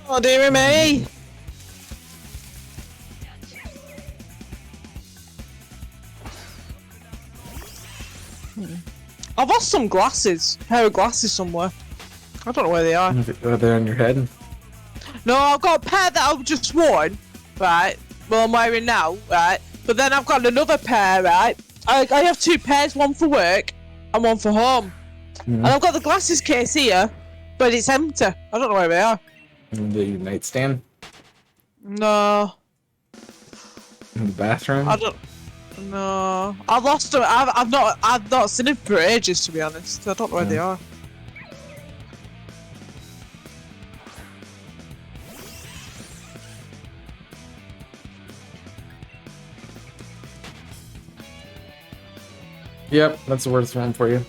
Oh, dear me. I've lost some glasses. A pair of glasses somewhere. I don't know where they are. Are they on your head? No, I've got a pair that I've just worn, right? Well, I'm wearing now, right? But then I've got another pair, right? I have two pairs, one for work and one for home. And I've got the glasses case here, but it's empty. I don't know where they are. The nightstand? No. In the bathroom? I don't. No. I've lost them. I've not seen them for ages, to be honest. I don't know where they are. Yep, that's the worst one for you.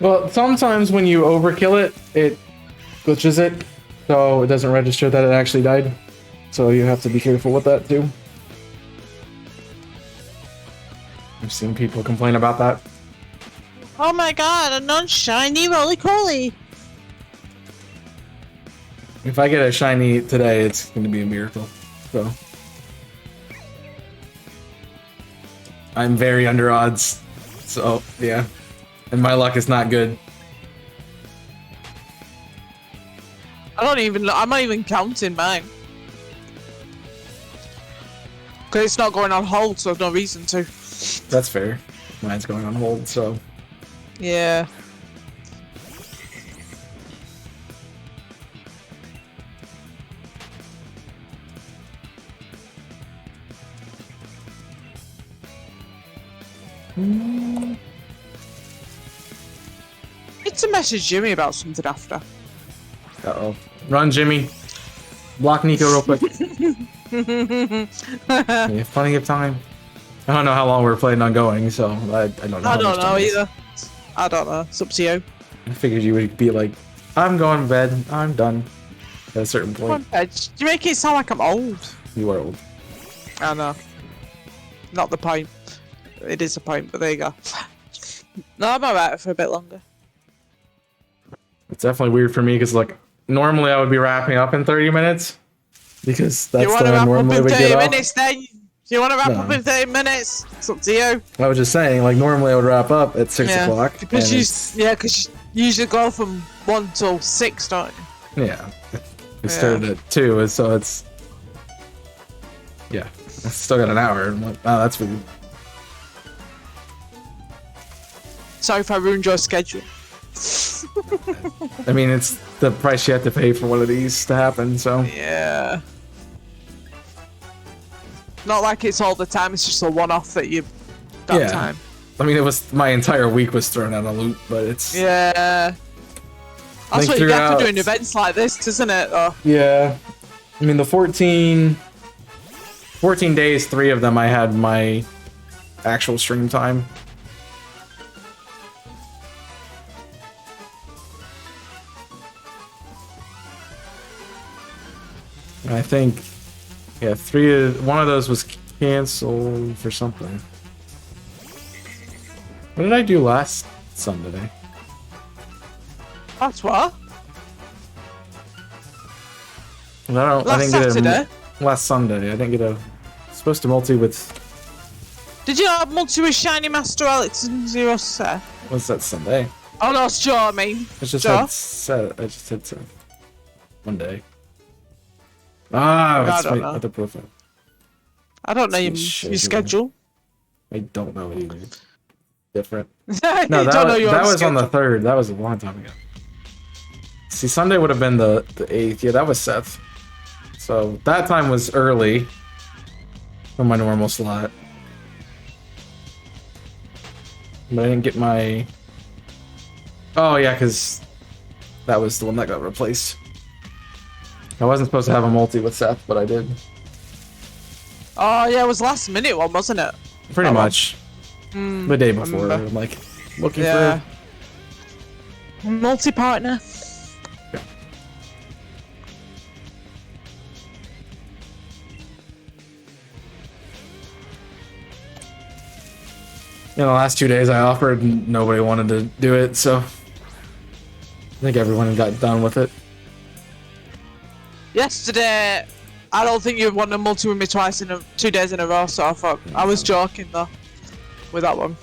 Well, sometimes when you overkill it, it glitches it, so it doesn't register that it actually died. So you have to be careful with that too. I've seen people complain about that. Oh my god, a non-shiny roly-poly! If I get a shiny today, it's going to be a miracle. So I'm very under odds. So yeah, and my luck is not good. I'm not even counting mine. Because it's not going on hold, so I've no reason to. That's fair. Mine's going on hold, so. Yeah. Need to message Jimmy about something after. Uh-oh. Run, Jimmy. Block Nico real quick. You have plenty of time. I don't know how long we're planning on going, so I don't know. I don't know either. I don't know. It's up to you. I figured you would be like, I'm going to bed. I'm done. At a certain Come on, point. Edge. You make it sound like I'm old. You are old. I know. Not the point. It is a point, but there you go. No, I'm alright for a bit longer. It's definitely weird for me because, like, normally I would be wrapping up in 30 minutes because that's You want to the wrap normally up we in get 30 off. minutes then? You want to wrap No. up in 30 minutes? It's up to you. I was just saying, like, normally I would wrap up at 6 o'clock. Because and because you usually go from 1 till 6, don't you? yeah. We started at 2, so it's. Yeah. I still got an hour. I'm like, oh, that's weird. Sorry if I ruined your schedule. I mean, it's the price you have to pay for one of these to happen, so. Yeah. Not like it's all the time. It's just a one-off that you that time. I mean, it was my entire week was thrown out of loop, but it's Yeah. That's what you get for doing events like this, isn't it? Oh. Yeah. I mean, the 14 days, 3 of them I had my actual stream time. I think, yeah, 1 of those was canceled for something. What did I do last Sunday? That's what? I didn't get Saturday? last Sunday. I didn't get a. Supposed to multi with. Did you have multi with Shiny Master Alex and Zero Set? What's that Sunday? Oh no, it's Joe, I mean. I just Joe? had set. I just had set. One day. Ah, that's my other profile. I don't know your schedule. I don't know either. Different. No, that was on the 3rd. That was a long time ago. See, Sunday would have been the 8th. Yeah, that was Seth. So that time was early from my normal slot. But I didn't get my... Oh, yeah, because that was the one that got replaced. I wasn't supposed to have a multi with Seth, but I did. Oh, yeah, it was last minute one, wasn't it? Pretty much. The day before. I'm like, looking for... Multi-partner. Yeah. In the last 2 days I offered and nobody wanted to do it, so... I think everyone got done with it. Yesterday, I don't think you won a multi with me twice in 2 days in a row, so I thought I was joking though with that one.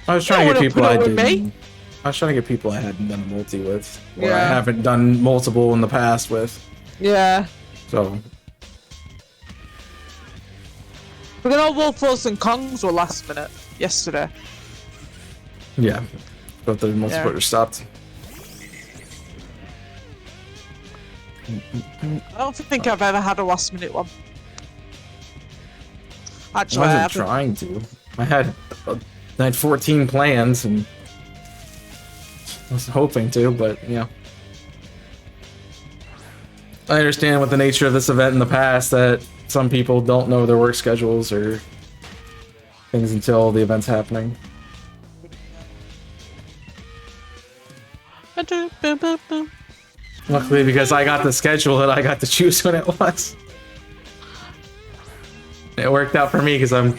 I was trying to get people I was trying to get people I hadn't done a multi with, or I haven't done multiple in the past with. Yeah. So. But then all Wolfos and Kongs were last minute yesterday. Yeah, but the multiplayer stopped. I don't think I've ever had a last minute one. Actually, I wasn't trying to. I had 14 plans and I was hoping to, but yeah. I understand with the nature of this event in the past that some people don't know their work schedules or things until the event's happening. Luckily, because I got the schedule and I got to choose when it was. It worked out for me because I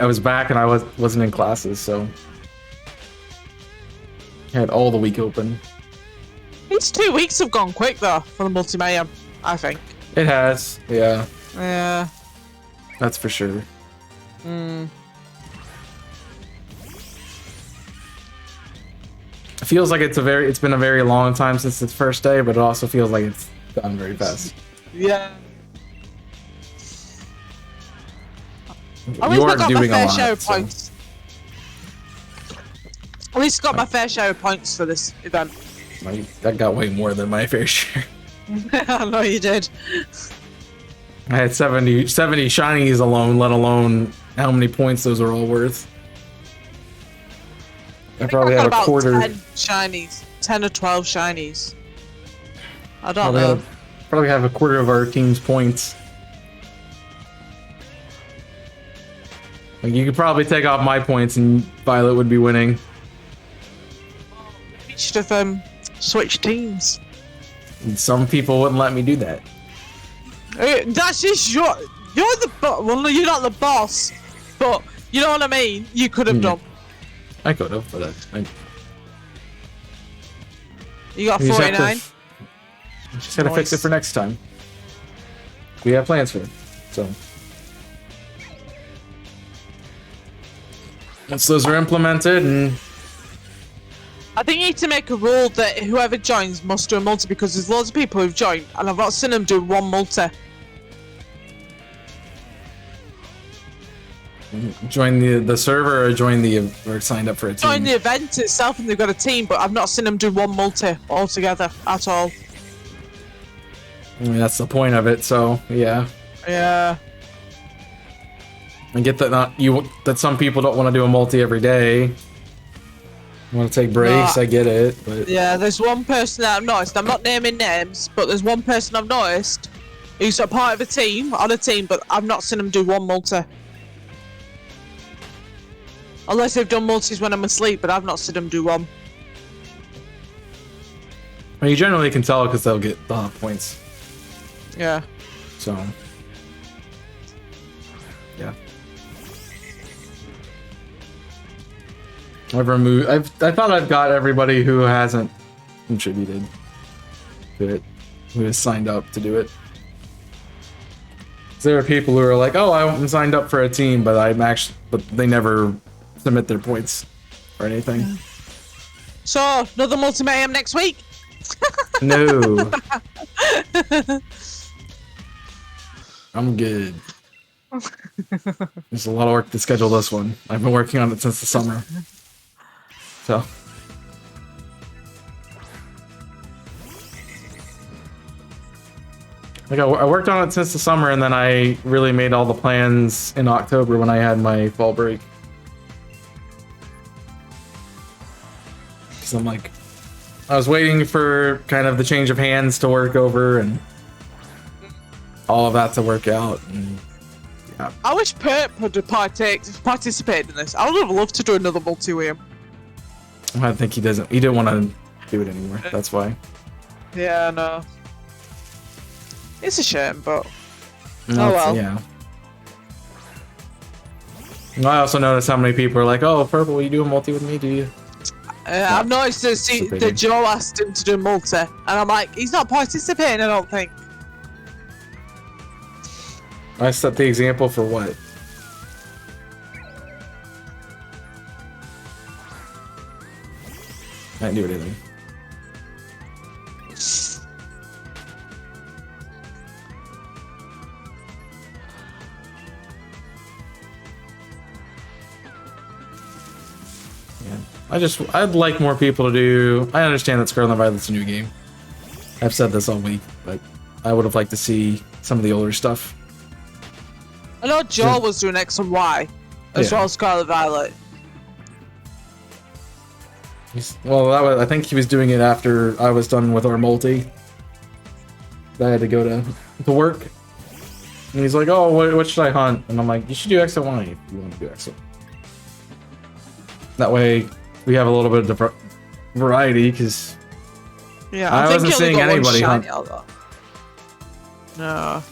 was back and I wasn't in classes, so I had all the week open. These 2 weeks have gone quick though for the multi-mayhem, I think. It has, yeah. Yeah. That's for sure. It feels like it's been a very long time since the first day, but it also feels like it's gone very fast. Yeah. You are doing a lot. Points. At least got my fair share of points for this event. That got way more than my fair share. I know you did. I had 70 shinies alone, let alone how many points those are all worth. I probably had a quarter. 10 shinies. 10 or 12 shinies. I don't know. Probably have a quarter of our team's points. Like, you could probably take off my points and Violet would be winning. We should have switched teams. And some people wouldn't let me do that. That's just you're the well, no, you're not the boss, but you know what I mean. You could have done. I could have, but you got 49. Just gotta fix it for next time. We have plans for it, so once those are implemented, and I think you need to make a rule that whoever joins must do a multi, because there's loads of people who've joined and I've not seen them do one multi. Join the server or signed up for a team? Join the event itself and they've got a team, but I've not seen them do one multi altogether at all. I mean, that's the point of it, so yeah. Yeah. I get that that some people don't want to do a multi every day. Want to take breaks? No, I get it, but yeah, there's one person that I've noticed. I'm not naming names, but there's one person I've noticed who's a part of a team, on a team, but I've not seen them do one multi. Unless they've done multis when I'm asleep, but I've not seen them do one. well, you generally can tell because they'll have points. Yeah. So, yeah. I've removed. I thought I've got everybody who hasn't contributed to it, who has signed up to do it. There are people who are like, "Oh, I'm signed up for a team, but they never submit their points or anything." So another multi mayhem next week. No, I'm good. There's a lot of work to schedule this one. I've been working on it since the summer. So, like, I worked on it since the summer, and then I really made all the plans in October when I had my fall break. So I'm like, I was waiting for kind of the change of hands to work over and all of that to work out. And yeah, I wish Perp would have participated in this. I would have loved to do another multi with him. I think he didn't want to do it anymore. That's why. Yeah, no. It's a shame, but No, oh well. Yeah. I also noticed how many people are like, "Oh, Purple, will you do a multi with me? Do you?" I've noticed that Joe asked him to do multi, and I'm like, he's not participating, I don't think. I set the example for what? I didn't do anything. I'd like more people to do. I understand that Scarlet Violet's a new game. I've said this all week, but I would have liked to see some of the older stuff. I know Joe was doing X and Y, as well as Scarlet Violet. I think he was doing it after I was done with our multi. I had to go to work. And he's like, "Oh, what should I hunt?" And I'm like, "You should do X and Y if you want to do X and Y." That way, we have a little bit of variety, because I wasn't seeing anybody hunt. No.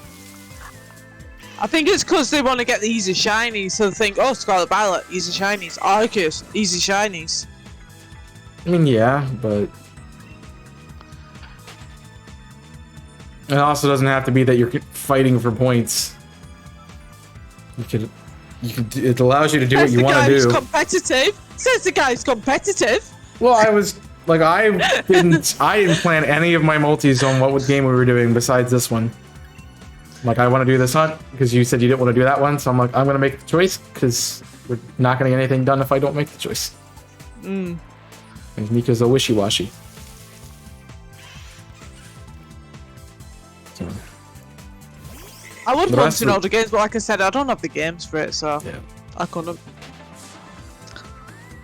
I think it's because they want to get the easy shinies, so they think, "Oh, Scarlet Violet, easy shinies. Arceus, easy shinies." I mean, yeah, but it also doesn't have to be that you're fighting for points. It allows you to do what you want to do. Competitive. Says the guy's competitive. Well, I didn't plan any of my multis on what game we were doing besides this one. Like, I want to do this hunt because you said you didn't want to do that one, so I'm like, I'm gonna make the choice because we're not gonna get anything done if I don't make the choice. And Mika's a wishy-washy. So, I would want to know the games, but like I said, I don't have the games for it, so yeah. I couldn't.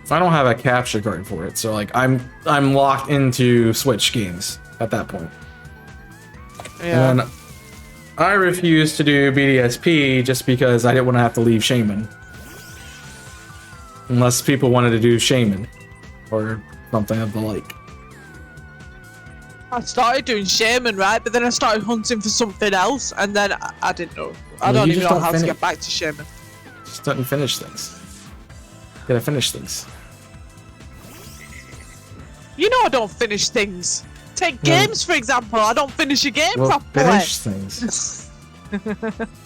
I don't have a capture card for it, so like I'm locked into Switch games at that point. Yeah. And I refused to do BDSP just because I didn't want to have to leave Shaman. Unless people wanted to do Shaman or something of the like. I started doing Shaman, right? But then I started hunting for something else, and then I didn't know. I don't even know how to get back to Shaman. Just don't finish things. Gotta finish things. You know I don't finish things. Take games, for example. I don't finish a game properly. Finish things.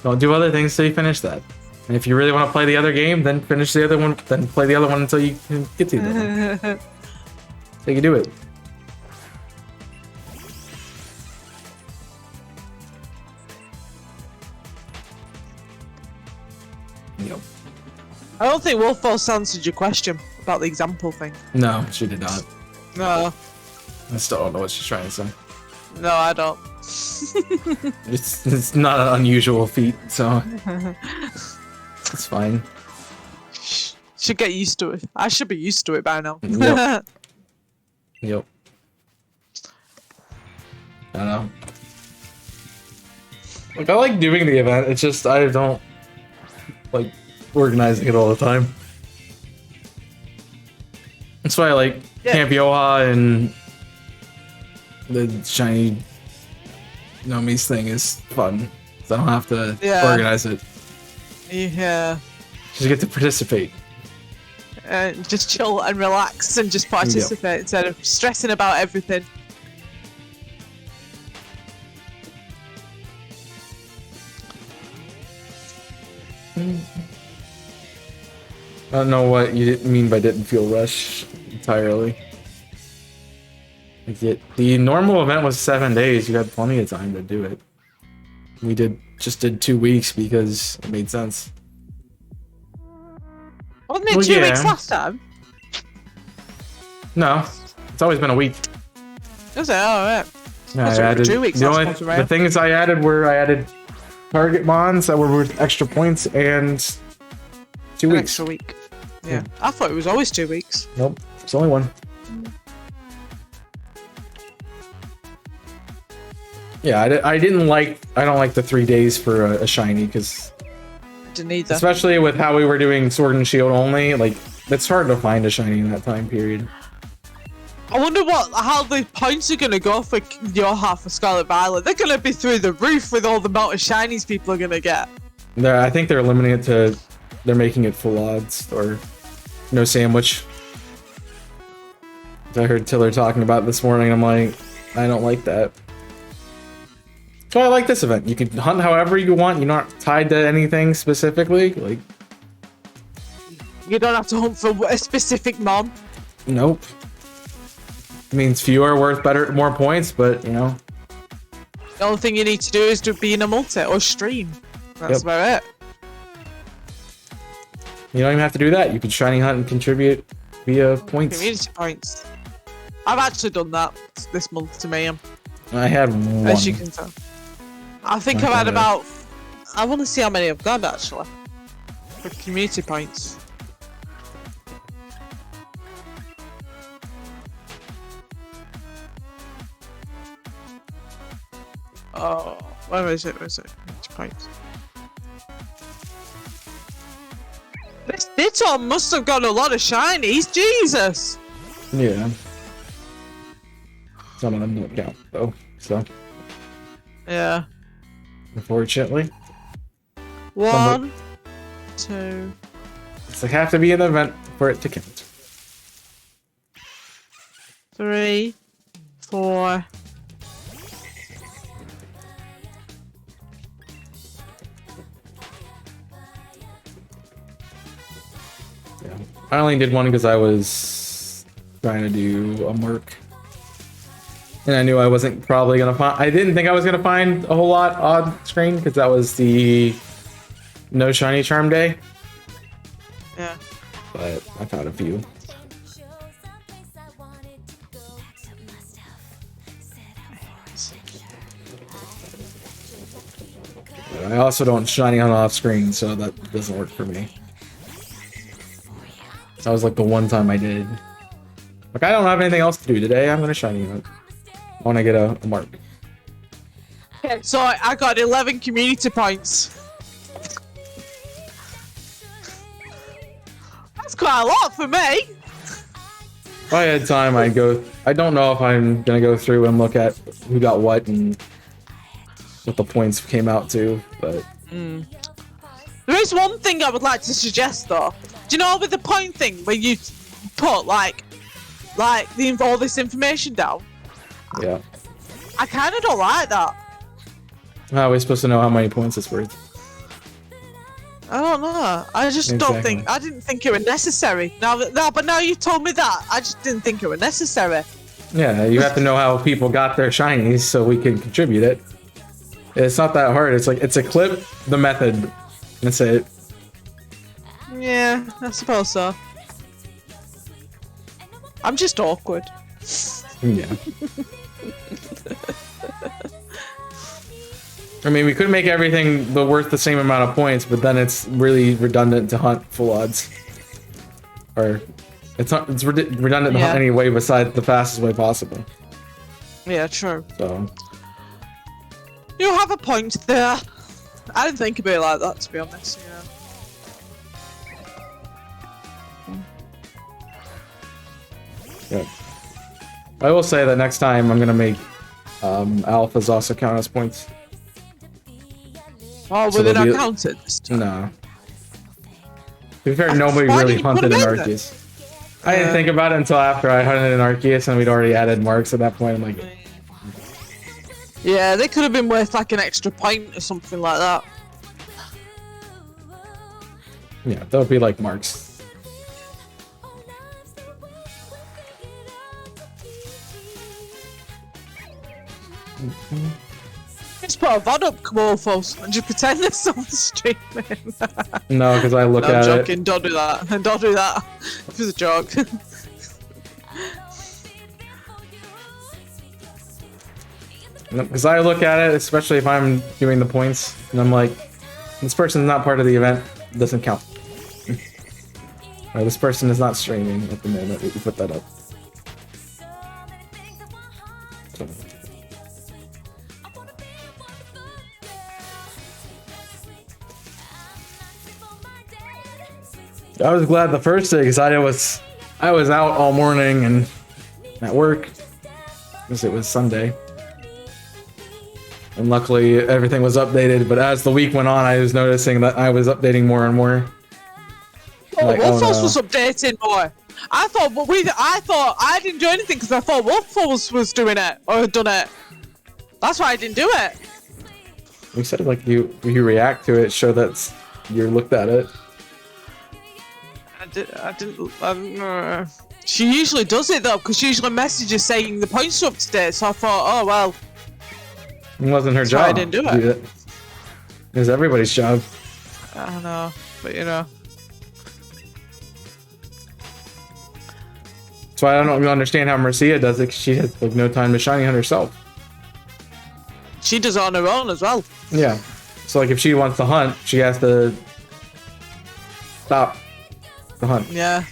Don't do other things till you finish that. And if you really want to play the other game, then finish the other one. Then play the other one until you can get to the other one. So you can do it. Yep. I don't think Wolfos answered your question about the example thing. No, she did not. No. I still don't know what she's trying to say. No, I don't. It's not an unusual feat, so. It's fine. Should get used to it. I should be used to it by now. Yep. Yep. I don't know. Like, I like doing the event, it's just I don't like organizing it all the time. That's why I like Camp Yoha and the shiny Nomi's thing is fun. So I don't have to organize it. Yeah. Just get to participate. Just chill and relax and just participate instead of stressing about everything. I don't know what you didn't mean by didn't feel rushed entirely. The normal event was 7 days. You had plenty of time to do it. We just did 2 weeks because it made sense. Wasn't it 2 weeks last time? No, it's always been a week. Was it? Oh, right. No, I added 2 weeks. The things I added target mons that were worth extra points and 2 weeks. Extra week. Yeah. I thought it was always 2 weeks. Nope, it's only one. Yeah, I don't like the 3 days for a shiny because Didn't either. especially with how we were doing Sword and Shield only, like it's hard to find a shiny in that time period. I wonder how the points are gonna go for your half of Scarlet Violet. They're gonna be through the roof with all the amount of shinies people are gonna get. I think they're limiting it to, they're making it full odds or no sandwich. I heard Tiller talking about it this morning. I'm like, I don't like that. So I like this event. You can hunt however you want. You're not tied to anything specifically. Like, you don't have to hunt for a specific mon. Nope. It means fewer worth more points, but you know. The only thing you need to do is to be in a multi or stream. That's about it. You don't even have to do that. You can shiny hunt and contribute via points. Community points. I've actually done that this month to Mayhem. I had one. As you can tell. I think I've had about... I want to see how many I've got actually. For community points. Oh, where is it? Community points. This one must have got a lot of shinies, Jesus! Yeah. Some of them don't count though, so. Yeah. Unfortunately. 1, 2. It's like have to be in the event for it to count. 3, 4. Yeah. I only did one because I was trying to do a mark. And I knew I wasn't probably gonna find. I didn't think I was gonna find a whole lot on screen because that was the no shiny charm day. Yeah. But I found a few. But I also don't shiny on off screen, so that doesn't work for me. That was like the one time I did. Like I don't have anything else to do today. I'm gonna shiny hunt. I want to get a mark. Okay, so I got 11 community points. That's quite a lot for me. If I had time, I'd go. I don't know if I'm gonna go through and look at who got what and what the points came out to, but. There is one thing I would like to suggest though. Do you know with the point thing where you put like all this information down? Yeah. I kind of don't like that. How are we supposed to know how many points it's worth? I don't know. I just don't think. I didn't think it was necessary. But now you told me that. I just didn't think it was necessary. Yeah, you have to know how people got their shinies so we can contribute it. It's not that hard. It's like it's a clip, the method. That's it. Yeah, I suppose so. I'm just awkward. Yeah. I mean, we could make everything worth the same amount of points, but then it's really redundant to hunt full odds. Or it's redundant to hunt any way besides the fastest way possible. Yeah, true. So you have a point there. I didn't think about it like that, to be honest. Yeah. I will say that next time I'm gonna make alphas also count as points. Oh, were they not counted? No. To be fair, nobody really hunted in Arceus. I didn't think about it until after I hunted in Arceus and we'd already added marks at that point. I'm like, yeah, they could have been worth like an extra point or something like that. Yeah, that would be like marks. Just put a VOD up, Kmorphos, and just pretend there's someone streaming. No, because I look at I'm it. joking, don't do that. Don't do that. It was a joke. Because I look at it, especially if I'm doing the points, and I'm like, this person's not part of the event, doesn't count. Or this person is not streaming at the moment, we put that up. So. I was glad the first day because I was out all morning and at work because it was Sunday. And luckily everything was updated, but as the week went on I was noticing that I was updating more and more. Like, Wolfos was updating more. I thought I didn't do anything because I thought Wolfos was doing it or had done it. That's why I didn't do it. You said like you react to it, show that you looked at it. I didn't. She usually does it though, because she usually messages saying the points are up to date. So I thought, oh well. It wasn't her job. I didn't do it. It was everybody's job. I know, but you know. That's why I don't understand how Mercia does it. 'Cause she has like no time to shiny hunt herself. She does it on her own as well. Yeah. So like if she wants to hunt, she has to stop the hunt. Yeah.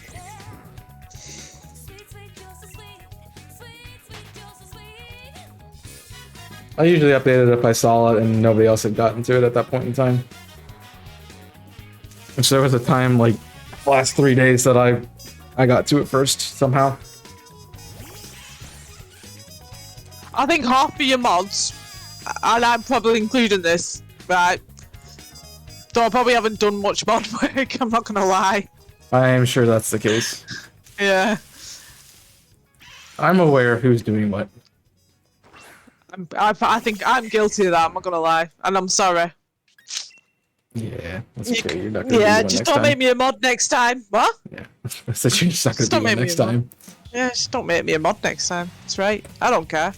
I usually update it if I saw it and nobody else had gotten to it at that point in time. Which there was a time like last 3 days that I got to it first somehow. I think half of your mods, and I'm probably including this, right? Though I probably haven't done much mod work, I'm not gonna lie. I am sure that's the case. Yeah. I'm aware of who's doing what. I think I'm guilty of that, I'm not gonna lie. And I'm sorry. Yeah, that's okay. You're not gonna yeah, do just next don't time. make me a mod next time. What? Yeah, so you're just not gonna do it next time. Yeah, just don't make me a mod next time. That's right. I don't care.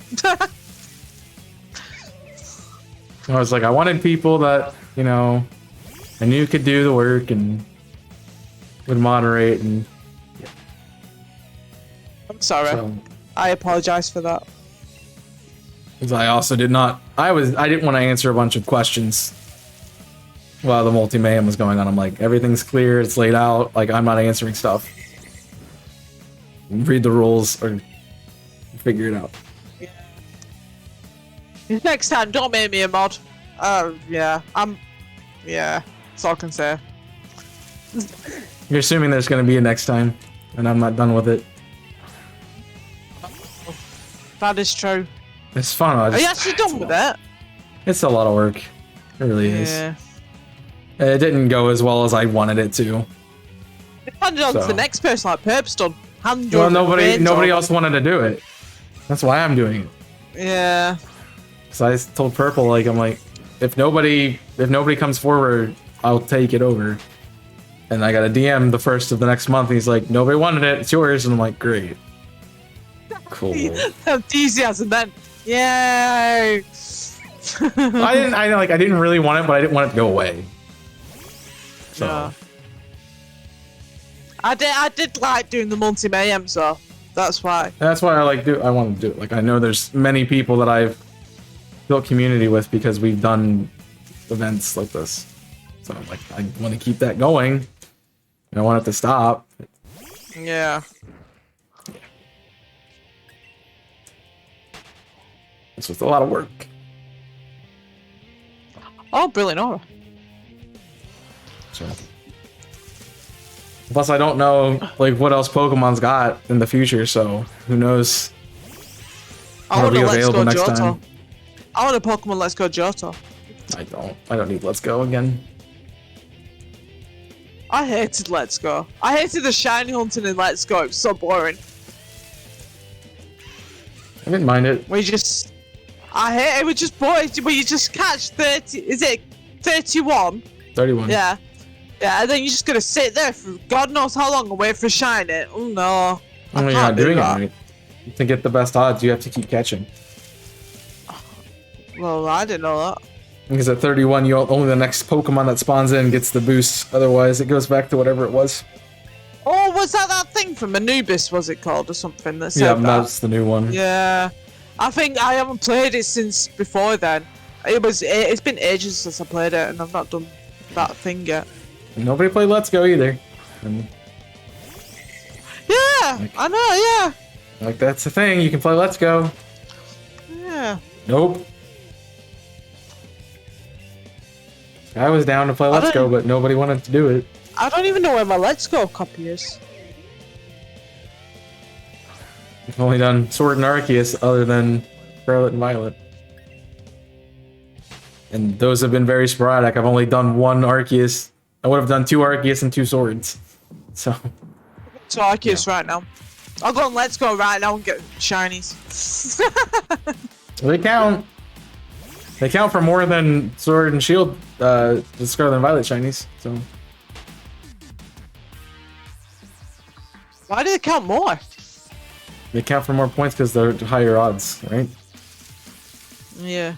I was like, I wanted people that, you know, I knew could do the work and would moderate and. Yeah. I'm sorry. So, I apologize for that. because I also did not. I didn't want to answer a bunch of questions while the multi-mayhem was going on. I'm like, everything's clear, it's laid out. Like, I'm not answering stuff. Read the rules or figure it out. Next time, don't make me a mod. Yeah, yeah, that's all I can say. You're assuming there's going to be a next time, and I'm not done with it. That is true. It's fun. Are you actually done with it? It's a lot of work. It really is. It didn't go as well as I wanted it to. Hand it on to the next person like Perp's done. Well, nobody else wanted to do it. That's why I'm doing it. Yeah. So I told Purple, like, I'm like, if nobody comes forward, I'll take it over. And I got a DM the first of the next month. And he's like, nobody wanted it. It's yours. And I'm like, great. Cool. Enthusiasm then. Yay. I didn't really want it, but I didn't want it to go away. So. Yeah. I did like doing the multi-mayhem, so that's why. That's why I want to do it. Like, I know there's many people that I've built community with because we've done events like this. So I'm like, I want to keep that going. I don't want it to stop. Yeah. It's just a lot of work. Oh, brilliant aura. So. Plus, I don't know like what else Pokemon's got in the future, so who knows? I want to Let's Go next Johto. time. I want a Pokemon Let's Go Johto. I don't need Let's Go again. I hated Let's Go. I hated the shiny hunting in Let's Go. It was so boring. I didn't mind it. We just... I hate it. We just boring. Where you just catch 30... Is it 31? 31. Yeah. Yeah, and then you're just gonna sit there for God knows how long and wait for a shiny. Oh no. Oh, you're not doing it right. To get the best odds, you have to keep catching. Well, I didn't know that. Because at 31, you only the next Pokemon that spawns in gets the boost. Otherwise, it goes back to whatever it was. Oh, was that thing from Anubis, was it called, or something? That said Yeah, that? that's the new one. Yeah. I think I haven't played it since before then. It's been ages since I played it, and I've not done that thing yet. Nobody played Let's Go either. And yeah, like, I know, yeah. Like, that's the thing. You can play Let's Go. Yeah. Nope. I was down to play Let's Go, but nobody wanted to do it. I don't even know where my Let's Go copy is. I've only done Sword and Arceus other than Scarlet and Violet. And those have been very sporadic. I've only done one Arceus. I would have done 2 Arceus and 2 Swords. So Arceus right now. I'll go on Let's Go right now and get shinies. They count. They count for more than Sword and Shield, the Scarlet and Violet shinies. So why do they count more? they count for more points because they're higher odds, right? Yeah.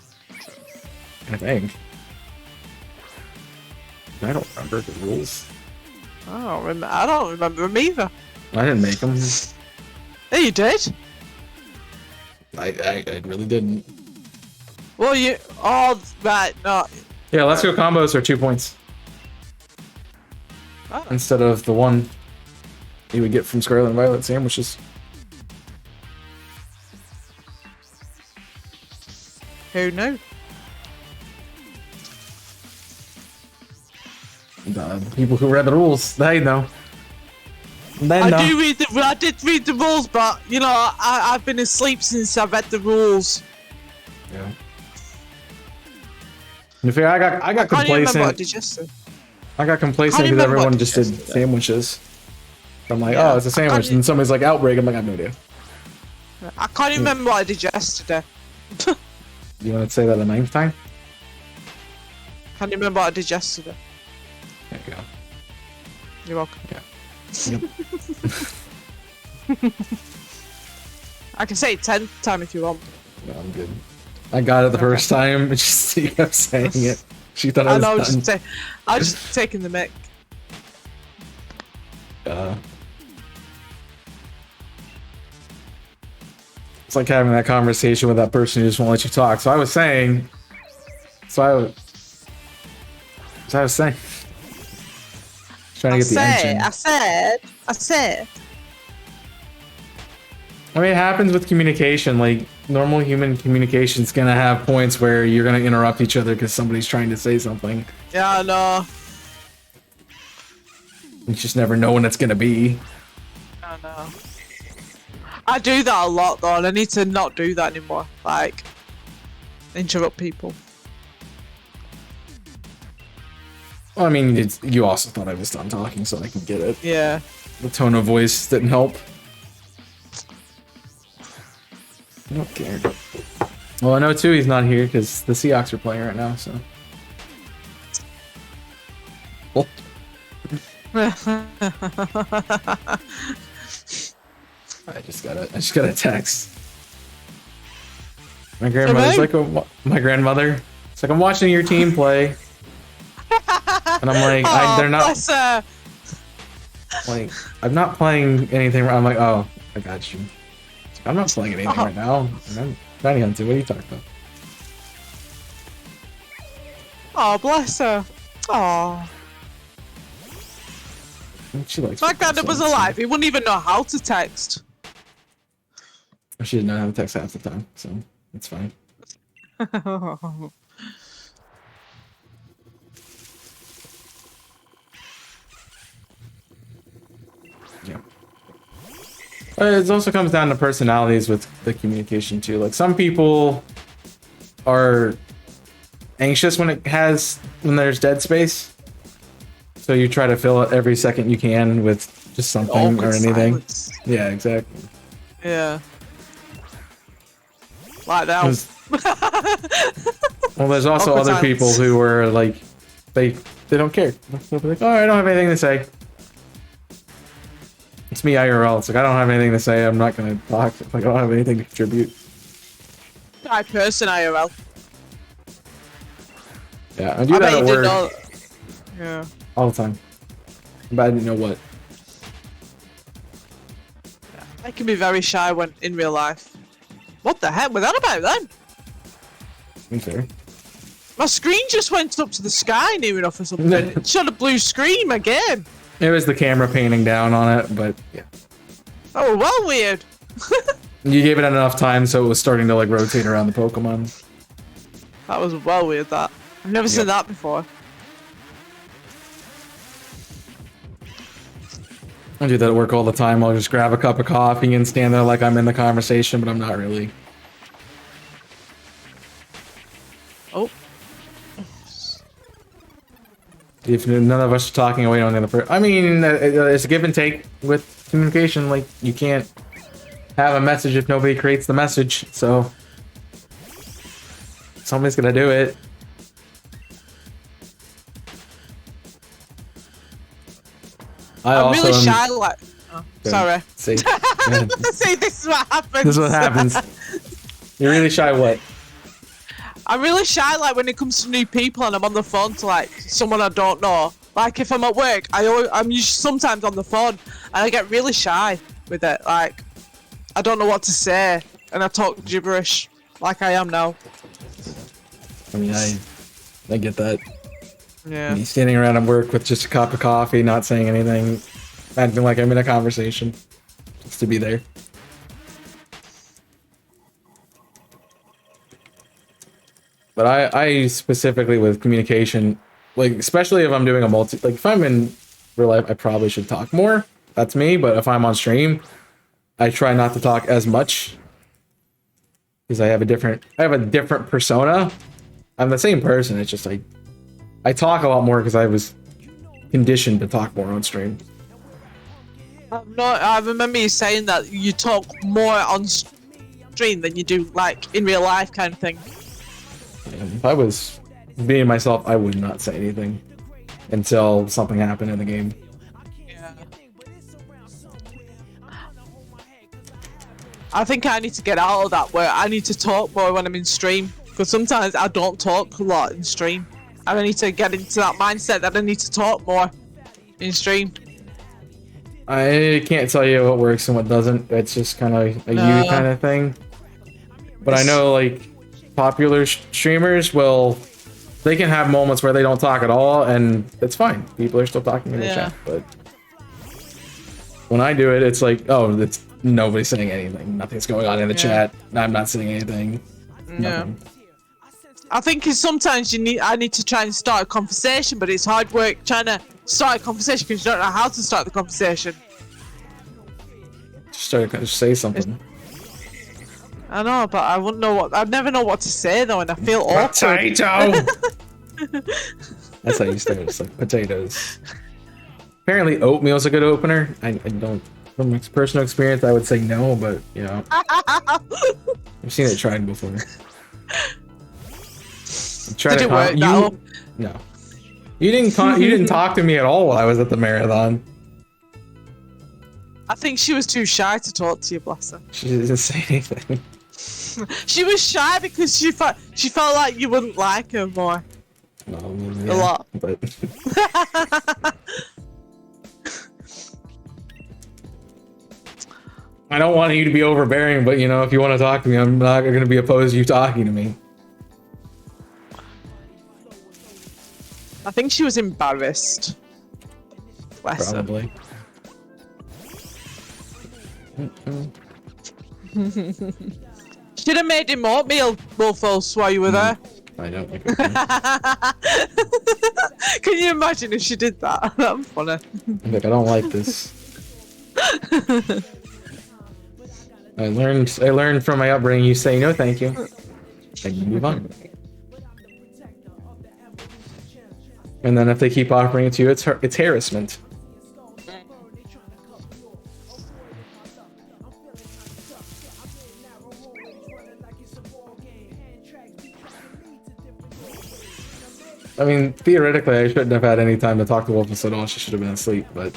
I think. I don't remember the rules. I don't remember them either. I didn't make them. Yeah, you did. I really didn't. Well, you... Oh, right, no. Yeah, Let's Go combos are 2 points. Oh. Instead of the 1 you would get from Scarlet and Violet sandwiches. Who knew? The people who read the rules, they know. I did read the rules, but, you know, I've been asleep since I read the rules. Yeah. And if I got complacent. I can't even remember what I did yesterday. I got complacent because everyone just did sandwiches. I'm like, Yeah, oh, it's a sandwich. And somebody's like, Outbreak. I'm like, I have no idea. I can't even remember what I did yesterday. You want to say that a 9th time? Can't even remember what I did yesterday. There you go. You're welcome. Yeah. Yep. I can say it 10th time if you want. No, I'm good. I got it the first time, but she kept saying it. She thought I was done. I was just taking the mic. It's like having that conversation with that person who just won't let you talk. So I was saying. So I was saying. Trying to get the engine. I said. I mean, it happens with communication. Like, normal human communication is gonna have points where you're gonna interrupt each other because somebody's trying to say something. Yeah, I know. You just never know when it's gonna be. I know. I do that a lot though, and I need to not do that anymore. Like, interrupt people. Well, I mean, you also thought I was done talking, so I can get it. Yeah. The tone of voice didn't help. I don't care. Well, I know too he's not here because the Seahawks are playing right now, so. Well. I just got a text. My grandmother's like, my grandmother. It's like, I'm watching your team play. And I'm like, they're not. Bless her. Like, I'm not playing anything. I'm like, oh, I got you. I'm not playing anything right now. I'm 90 on 2. What are you talking about? Oh, bless her. Oh. She likes My granddad was alive. He wouldn't even know how to text. She didn't know how to text half the time, so it's fine. Yeah. It also comes down to personalities with the communication too. Like some people are anxious when there's dead space, so you try to fill it every second you can with just something or anything. Silence. Yeah, exactly. Yeah. Like that. Well, there's also awkward other silence. people who are like, they don't care. They'll be like, oh, I don't have anything to say. It's me IRL. It's like, I don't have anything to say. I'm not going to talk. Like, I don't have anything to contribute. I person IRL. Yeah, I do that at work. Yeah. All the time. But I didn't know what. I can be very shy when in real life. What the heck was that about then? Okay. My screen just went up to the sky near enough or something. It showed a blue screen again. It was the camera painting down on it, but yeah. Oh, well weird. You gave it enough time so it was starting to like rotate around the Pokemon. That was well weird, that. I've never seen that before. I do that at work all the time. I'll just grab a cup of coffee and stand there like I'm in the conversation, but I'm not really. Oh. If none of us are talking away on the other person. I mean, it's a give and take with communication. Like, you can't have a message if nobody creates the message, so somebody's gonna do it. I'm really shy, like... Oh, sorry. See? See, this is what happens. This is what happens. You're really shy what? I'm really shy, like, when it comes to new people and I'm on the phone to, like, someone I don't know. Like, if I'm at work, I'm usually sometimes on the phone, and I get really shy with it. Like, I don't know what to say, and I talk gibberish, like I am now. I mean, I get that. Yeah. Me standing around at work with just a cup of coffee, not saying anything, acting like I'm in a conversation, just to be there. But I specifically with communication, like especially if I'm doing like if I'm in real life, I probably should talk more. That's me. But if I'm on stream, I try not to talk as much because I have a different persona. I'm the same person. It's just I talk a lot more because I was conditioned to talk more on stream. I remember you saying that you talk more on stream than you do like in real life, kind of thing. Yeah, if I was being myself, I would not say anything until something happened in the game. Yeah. I think I need to get out of that where I need to talk more when I'm in stream, because sometimes I don't talk a lot in stream. I need to get into that mindset that I need to talk more in stream. I can't tell you what works and what doesn't. It's just kind of you kind of thing. But I know like popular streamers they can have moments where they don't talk at all, and it's fine. People are still talking in the chat. But when I do it, it's like, oh, it's nobody's saying anything. Nothing's going on in the chat. I'm not saying anything. Nothing. I think sometimes I need to try and start a conversation, but it's hard work trying to start a conversation because you don't know how to start the conversation. Just say something. I know, but I wouldn't know I'd never know what to say though, and I feel awkward. Potato. That's how you start. It's like potatoes. Apparently, oatmeal's a good opener. I don't, from personal experience, I would say no, but you know, I've seen it tried before. Did it work? No. You didn't talk to me at all while I was at the marathon. I think she was too shy to talk to you, bless her. She didn't say anything. She was shy because she felt like you wouldn't like her more. No, I mean, a lot. But I don't want you to be overbearing, but you know, if you want to talk to me, I'm not going to be opposed to you talking to me. I think she was embarrassed. Bless her. Probably. Should have made him oatmeal, Wolfos, while you were there. I don't think I can. Can you imagine if she did that? That'd be funny. Look, I don't like this. I learned from my upbringing. You say no, thank you, and you move on. And then if they keep offering it to you, it's harassment. I mean, theoretically, I shouldn't have had any time to talk to Wolfos at all. She should have been asleep, but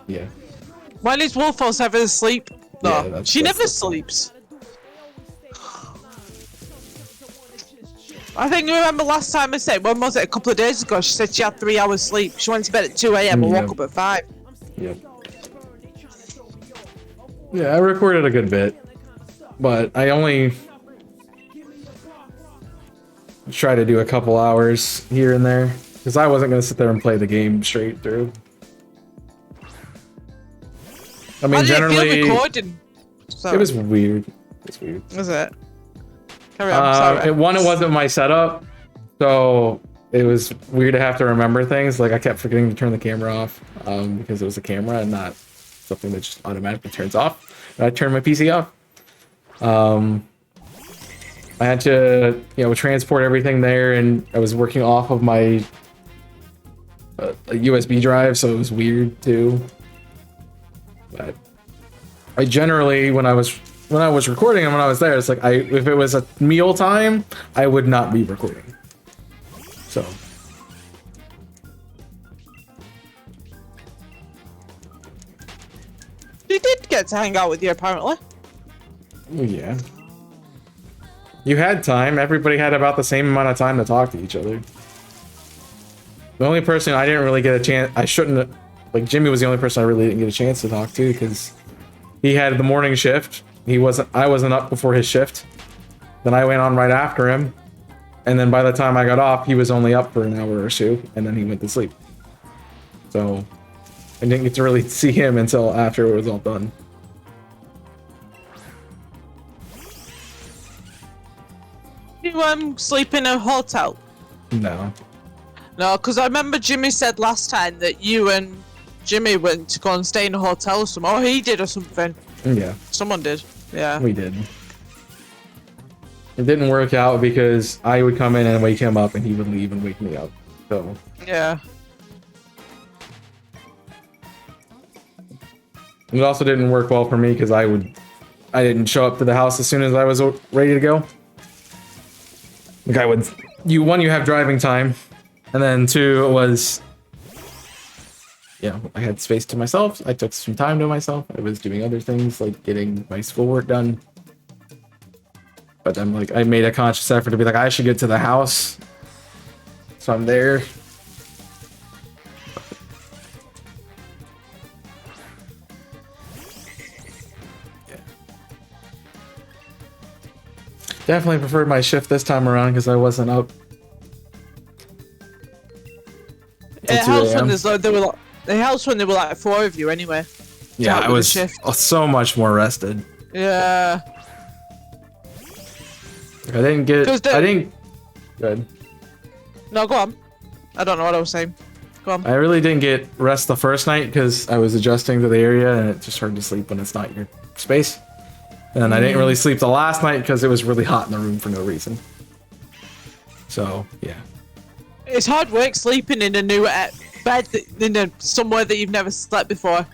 yeah. When is Wolfos ever asleep? No, Yeah, she that's never sleeps. I think remember last time I said, when was it? A couple of days ago, she said she had 3 hours sleep. She went to bed at 2 a.m. and woke up at 5. Yep. Yeah, I recorded a good bit, but I only try to do a couple hours here and there because I wasn't going to sit there and play the game straight through. I mean, generally, recording? It was weird. It's weird. Was it? Carry on, sorry. It wasn't my setup, so it was weird to have to remember things. Like I kept forgetting to turn the camera off because it was a camera and not something that just automatically turns off. And I turned my PC off. I had to, transport everything there, and I was working off of my a USB drive, so it was weird too. But I generally, when I was recording and when I was there, it's like if it was a meal time, I would not be recording. So. You did get to hang out with you, apparently. Yeah. You had time. Everybody had about the same amount of time to talk to each other. The only person I didn't really get a chance, I shouldn't, like Jimmy was the only person I really didn't get a chance to talk to because he had the morning shift. I wasn't up before his shift. Then I went on right after him. And then by the time I got off, he was only up for an hour or two, and then he went to sleep. So I didn't get to really see him until after it was all done. You sleep in a hotel? No. No, because I remember Jimmy said last time that you and Jimmy went to go and stay in a hotel or something. Or he did or something. Yeah. Someone did. Yeah. We did. It didn't work out because I would come in and wake him up and he would leave and wake me up. So. Yeah. It also didn't work well for me because I didn't show up to the house as soon as I was ready to go. The guy would, you have driving time, and then 2 was, I had space to myself. I took some time to myself. I was doing other things like getting my schoolwork done. But I'm like, I made a conscious effort to be like, I should get to the house. So I'm there. Definitely preferred my shift this time around because I wasn't up. It helps when there were like 4 of you anyway. Yeah, I was so much more rested. Yeah. I didn't get. Good. No, go on. I don't know what I was saying. Go on. I really didn't get rest the first night because I was adjusting to the area and it's just hard to sleep when it's not your space. And I didn't really sleep the last night because it was really hot in the room for no reason. So, yeah. It's hard work sleeping in a new bed somewhere that you've never slept before.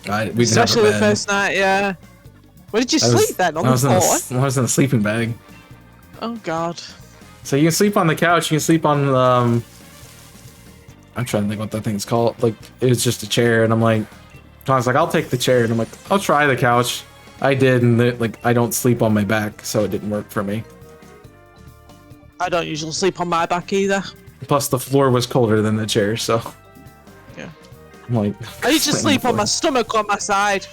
Especially the first night, yeah. Where did you sleep then? On the floor? I was in a sleeping bag. Oh, God. So you can sleep on the couch, you can sleep on I'm trying to think what that thing's called. Like, it was just a chair, and I'm like, Tom's like, I'll take the chair, and I'm like, I'll try the couch. I did, and I don't sleep on my back, so it didn't work for me. I don't usually sleep on my back either. Plus, the floor was colder than the chair, so. Yeah. I'm like. I used to sleep on my stomach on my side.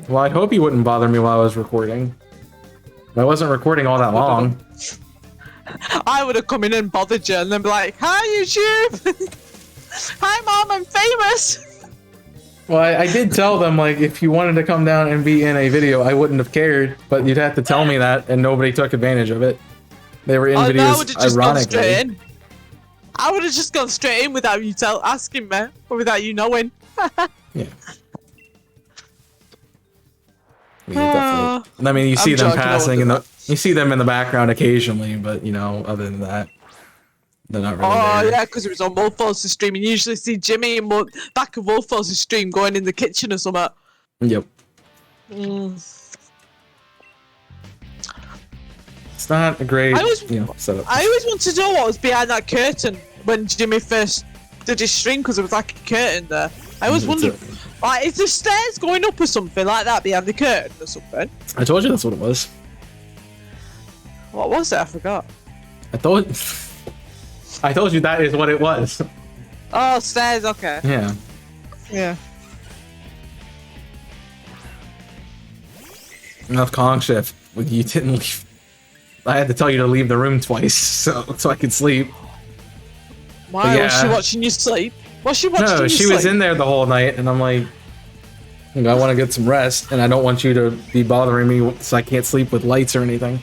Well, I hope you wouldn't bother me while I was recording. I wasn't recording all that long. I would have come in and bothered you and then be like, "Hi, YouTube! Hi, Mom, I'm famous!" Well, I did tell them, like, if you wanted to come down and be in a video, I wouldn't have cared, but you'd have to tell me that, and nobody took advantage of it. They were in videos, ironically. I would have just gone straight in without you asking me, or without you knowing. Yeah. Definitely. I mean, you see them passing, and you see them in the background occasionally, but, you know, other than that, they're not really there. Yeah, because it was on Wolfforce's stream. You usually see Jimmy in back of Wolfforce's stream going in the kitchen or something. Yep. It's not a great, setup. I always wanted to know what was behind that curtain when Jimmy first did his stream, because there was like a curtain there. I always wondered, like, is the stairs going up or something like that behind the curtain or something? I told you that's what it was. What was it? I forgot. I told you that is what it was. Oh, stairs, okay. Yeah. Yeah. Enough Kong shift. You didn't leave. I had to tell you to leave the room twice so I could sleep. Why? Yeah. Was she watching you sleep? Was she watching you sleep? No, she was in there the whole night, and I'm like, I want to get some rest, and I don't want you to be bothering me so I can't sleep with lights or anything.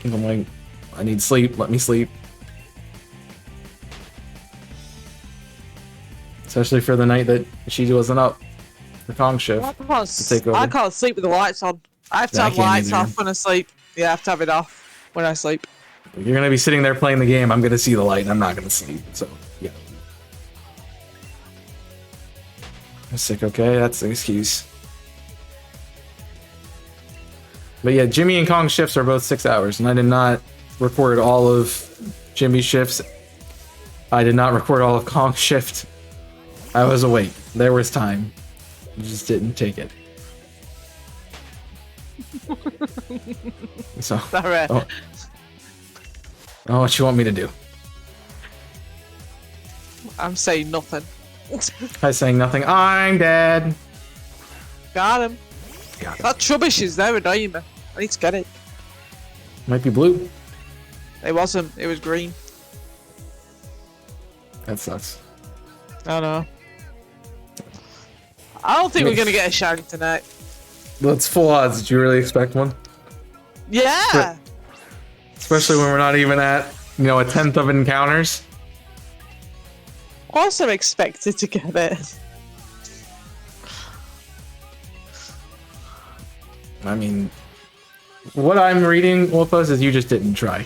And I'm like, I need sleep. Let me sleep. Especially for the night that she wasn't up for Kong shift. I can't sleep with the lights on. I have to have lights off when I sleep. Yeah, I have to have it off when I sleep. You're gonna be sitting there playing the game. I'm gonna see the light, and I'm not gonna sleep. So yeah. I'm sick. Okay, that's the excuse. But yeah, Jimmy and Kong shifts are both 6 hours, and I did not record all of Jimmy's shifts. I did not record all of Kong's shift. I was awake. There was time. I just didn't take it. So, what you want me to do? I'm saying nothing. I'm saying nothing. I'm dead. Got him. That Trubbish is there annoying me. I need to get it. Might be blue. It wasn't. It was green. That sucks. I know. I don't think we're gonna get a shiny tonight. That's full odds. Did you really expect one? Yeah. Especially when we're not even at, a 10th of encounters. Of course I'm expected to get it. I mean, what I'm reading, Wolfos, is you just didn't try.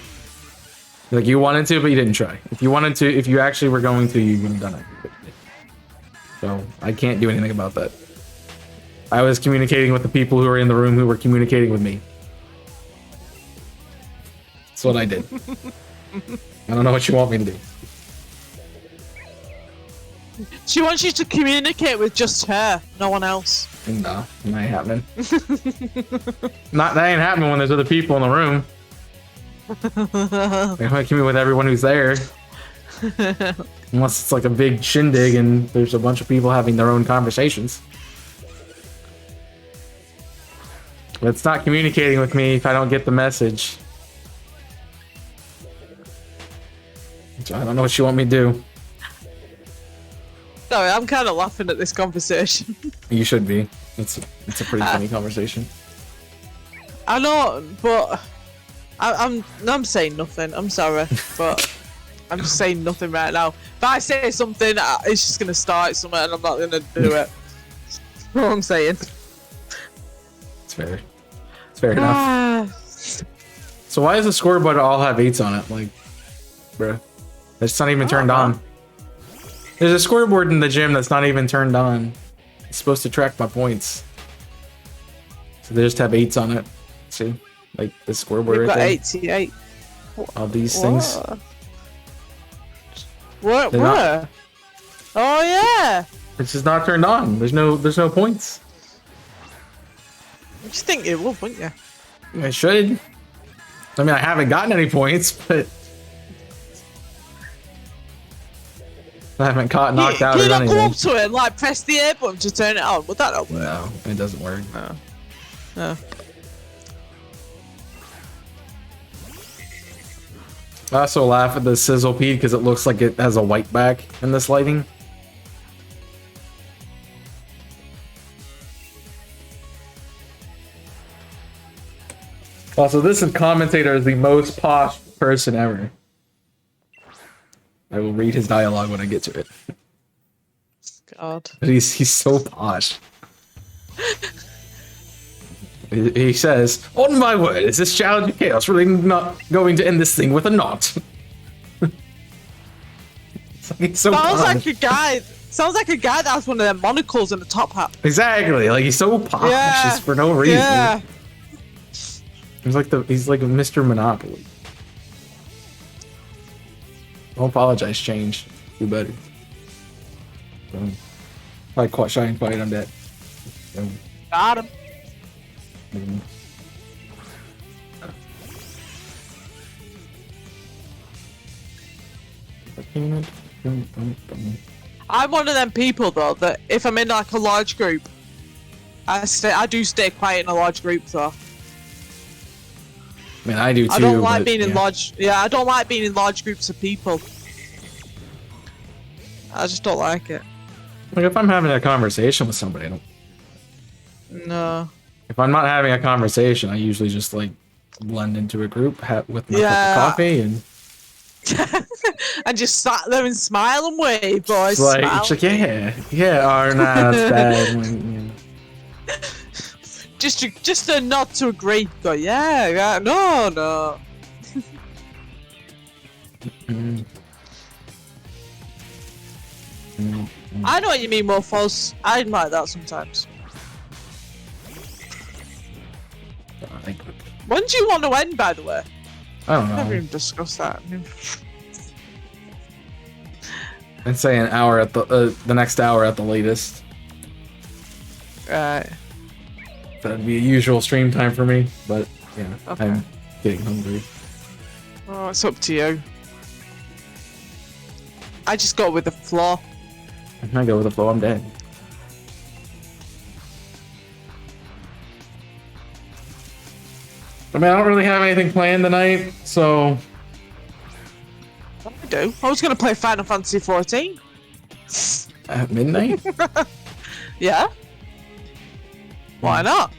Like, you wanted to, but you didn't try. If you actually were going to, you would have done it. So, I can't do anything about that. I was communicating with the people who were in the room who were communicating with me. That's what I did. I don't know what you want me to do. She wants you to communicate with just her, no one else. No, that ain't happening. That ain't happening when there's other people in the room. They want to communicate with everyone who's there. Unless it's like a big shindig and there's a bunch of people having their own conversations. But it's not communicating with me if I don't get the message. So I don't know what you want me to do. Sorry, I'm kind of laughing at this conversation. You should be. It's a pretty funny conversation. I know, but I'm saying nothing. I'm sorry, but I'm just saying nothing right now. If I say something, it's just gonna start something, and I'm not gonna do it. That's what I'm saying. It's fair. It's fair enough. So why does the scoreboard all have 8s on it? Like, bruh, it's not even turned on. There's a scoreboard in the gym that's not even turned on. It's supposed to track my points. So they just have 8s on it. See? Like the scoreboard right there. 88. All these things. What? Oh yeah. It's just not turned on. There's no points. You just think it will, wouldn't you? I should. I mean, I haven't gotten any points, but I haven't caught knocked out Can or you not anything. go up to it and like press the A button to turn it on? Would that not work? No, it doesn't work. No. No. I also laugh at the Sizzlepede because it looks like it has a white back in this lighting. Also, this commentator is the most posh person ever. I will read his dialogue when I get to it. God. But he's so posh. He says, "On my word, is this challenge of chaos really not going to end this thing with a knot?" It's like he's so Sounds posh. like a guy. Sounds like a guy that has one of them monocles and a top hat. Exactly, like he's so posh Yeah. just for no reason. Yeah. He's like Mr. Monopoly. Don't apologize, change. Do better. I caught Shine Fight, I'm dead. Got him. I'm one of them people though that if I'm in like a large group, I do stay quiet in a large group though. I mean, I do too. I don't like but, being in yeah. large. Yeah, I don't like being in large groups of people. I just don't like it. Like if I'm having a conversation with somebody, I don't. No. If I'm not having a conversation, I usually just like blend into a group with my Yeah. cup of coffee and And just sat there and smile and wave, boys. it's like yeah, or nah, that's bad. When, you know. Just a nod to agree. Go, yeah, no. I know what you mean, Morphos. I like that sometimes. When do you want to end, by the way? I don't Never know. even discussed that. I'd say an hour at the next hour at the latest. Right. That'd be a usual stream time for me, but yeah, Okay. I'm getting hungry. Oh, it's up to you. I just go with the flow. I go with the flow. I'm dead. I mean, I don't really have anything planned tonight, so I do. I was gonna play Final Fantasy 14. at midnight. Yeah. Why not?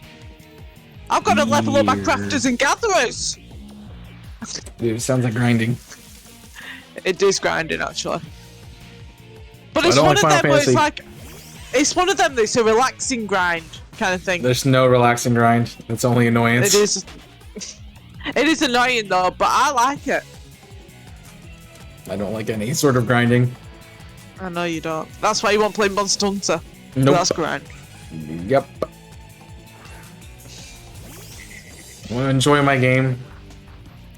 I've got to level up my Weird. crafters and gatherers. Dude, it sounds like grinding. It is grinding actually. But I it's don't one like of Final them where it's Fantasy. like, it's one of them that's a relaxing grind kind of thing. There's no relaxing grind. It's only annoyance. It is. It is annoying though, but I like it. I don't like any sort of grinding. I know you don't. That's why you won't play Monster Hunter. Nope. That's grind. Yep. I want to enjoy my game.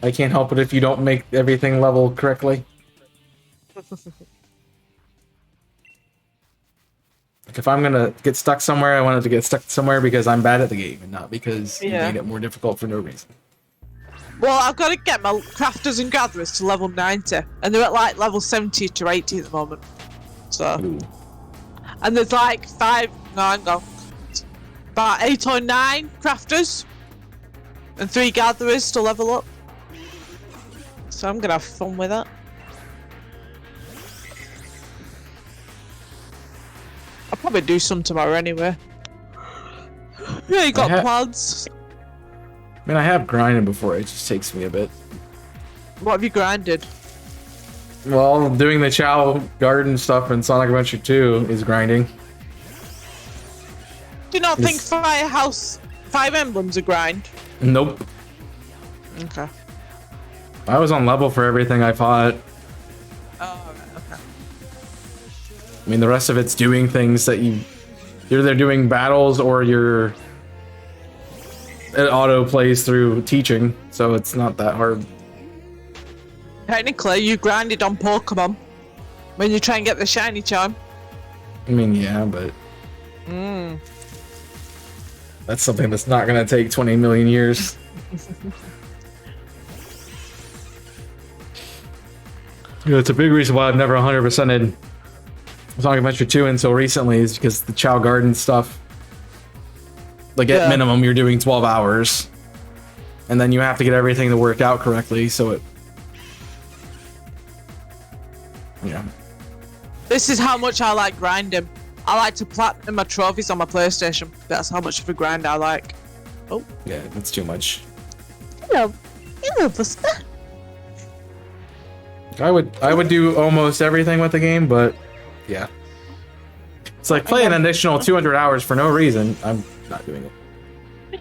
I can't help it if you don't make everything level correctly. Like if I'm gonna get stuck somewhere, I want it to get stuck somewhere because I'm bad at the game and not because you Yeah. made it more difficult for no reason. Well, I've got to get my crafters and gatherers to level 90, and they're at like level 70 to 80 at the moment. So, Ooh. and there's like about 8 or 9 crafters and 3 gatherers to level up. So I'm gonna have fun with that. I'll probably do some tomorrow anyway. Yeah, you got plans. I mean, I have grinded before. It just takes me a bit. What have you grinded? Well, doing the Chow Garden stuff in Sonic Adventure 2 is grinding. Do you not think It's- Firehouse Fire Emblem's a grind? Nope. Okay. I was on level for everything I fought. Oh, right, okay. I mean, the rest of it's doing things that you're either doing battles or it auto plays through teaching, so it's not that hard. Technically, you grinded on Pokemon when you try and get the shiny charm. I mean, yeah, but that's something that's not gonna take 20 million years. You know, it's a big reason why I've never 100%ed Sonic Adventure 2 until recently is because the Chow Garden stuff. Like at Yeah. minimum, you're doing 12 hours, and then you have to get everything to work out correctly. So it, yeah. This is how much I like grinding. I like to platinum my trophies on my PlayStation. That's how much of a grind I like. Oh. Yeah, that's too much. Hello. Hello, Buster. I would do almost everything with the game, but yeah. It's like playing an additional 200 hours for no reason. I'm not doing it.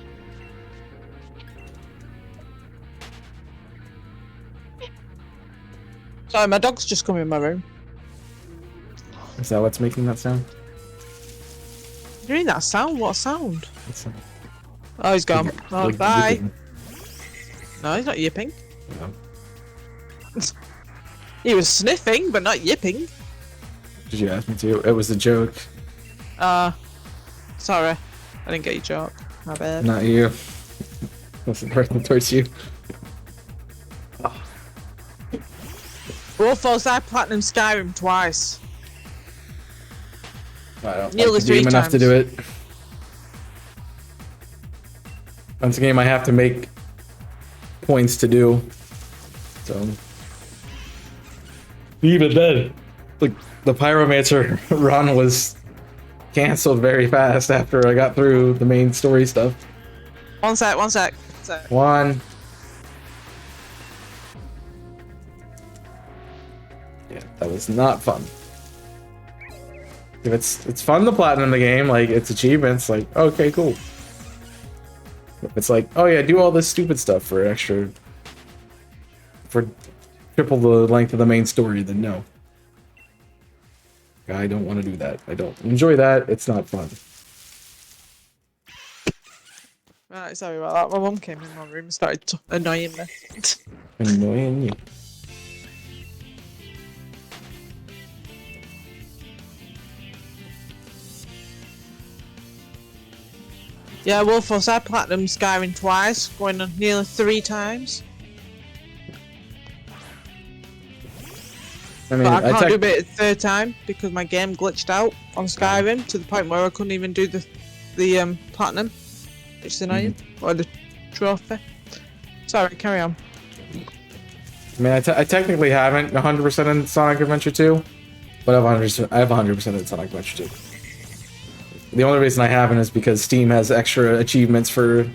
Sorry, my dog's just come in my room. Is that what's making that sound? You're hearing that sound? What sound? It's, Oh, he's gone. Oh, like bye. yipping. No, he's not yipping. No. He was sniffing, but not yipping. Did you ask me to? It was a joke. Sorry. I didn't get your joke. My bad. Not you. Wasn't directed towards you. Wolfos, I platinum Skyrim twice. I don't Nearly like the game 3 enough to times. do it. Once a game I have to make points to do. So even then, like the Pyromancer run was canceled very fast after I got through the main story stuff. One sec. One. Yeah, that was not fun. If it's fun to platinum the game, like it's achievements, like okay, cool. If it's like, oh yeah, do all this stupid stuff for triple the length of the main story, then no. I don't want to do that. I don't enjoy that. It's not fun. Right, sorry about that. My mum came in my room and started annoying me. Annoying you. Yeah, Wolfos, I platinum Skyrim twice, going on nearly 3 times. I mean, But I can't do it a 3rd time because my game glitched out on Skyrim to the point where I couldn't even do the platinum, which is annoying, or the trophy. Sorry, carry on. I mean, I technically haven't 100% in Sonic Adventure 2, but I have 100% in Sonic Adventure 2. The only reason I haven't is because Steam has extra achievements for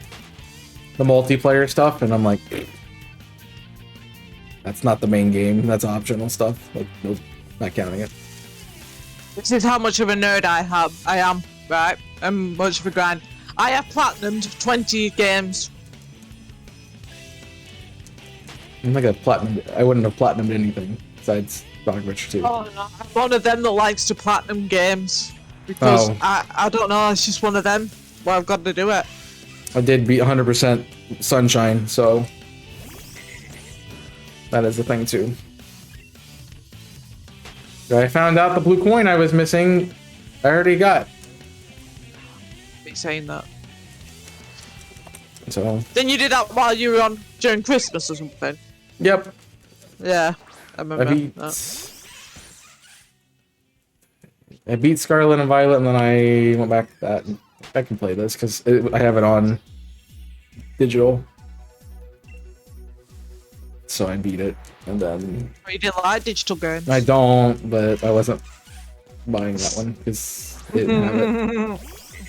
the multiplayer stuff, and I'm like, that's not the main game. That's optional stuff. Like, nope, not counting it. This is how much of a nerd I am, right? I'm much of a grind. I have platinumed 20 games. I'm like a platinum. I wouldn't have platinumed anything besides Sonic Adventure 2. Oh no, I'm one of them that likes to platinum games. Because I don't know, it's just one of them where I've got to do it. I did beat 100% Sunshine, so that is a thing too. I found out the blue coin I was missing, I already got. Keep saying that. So. Then you did that while you were on during Christmas or something. Yep. Yeah, I remember. I beat Scarlet and Violet, and then I went back to that. I can play this because I have it on digital, so I beat it, and then. Oh, you didn't like digital games? I don't, but I wasn't buying that one because it didn't have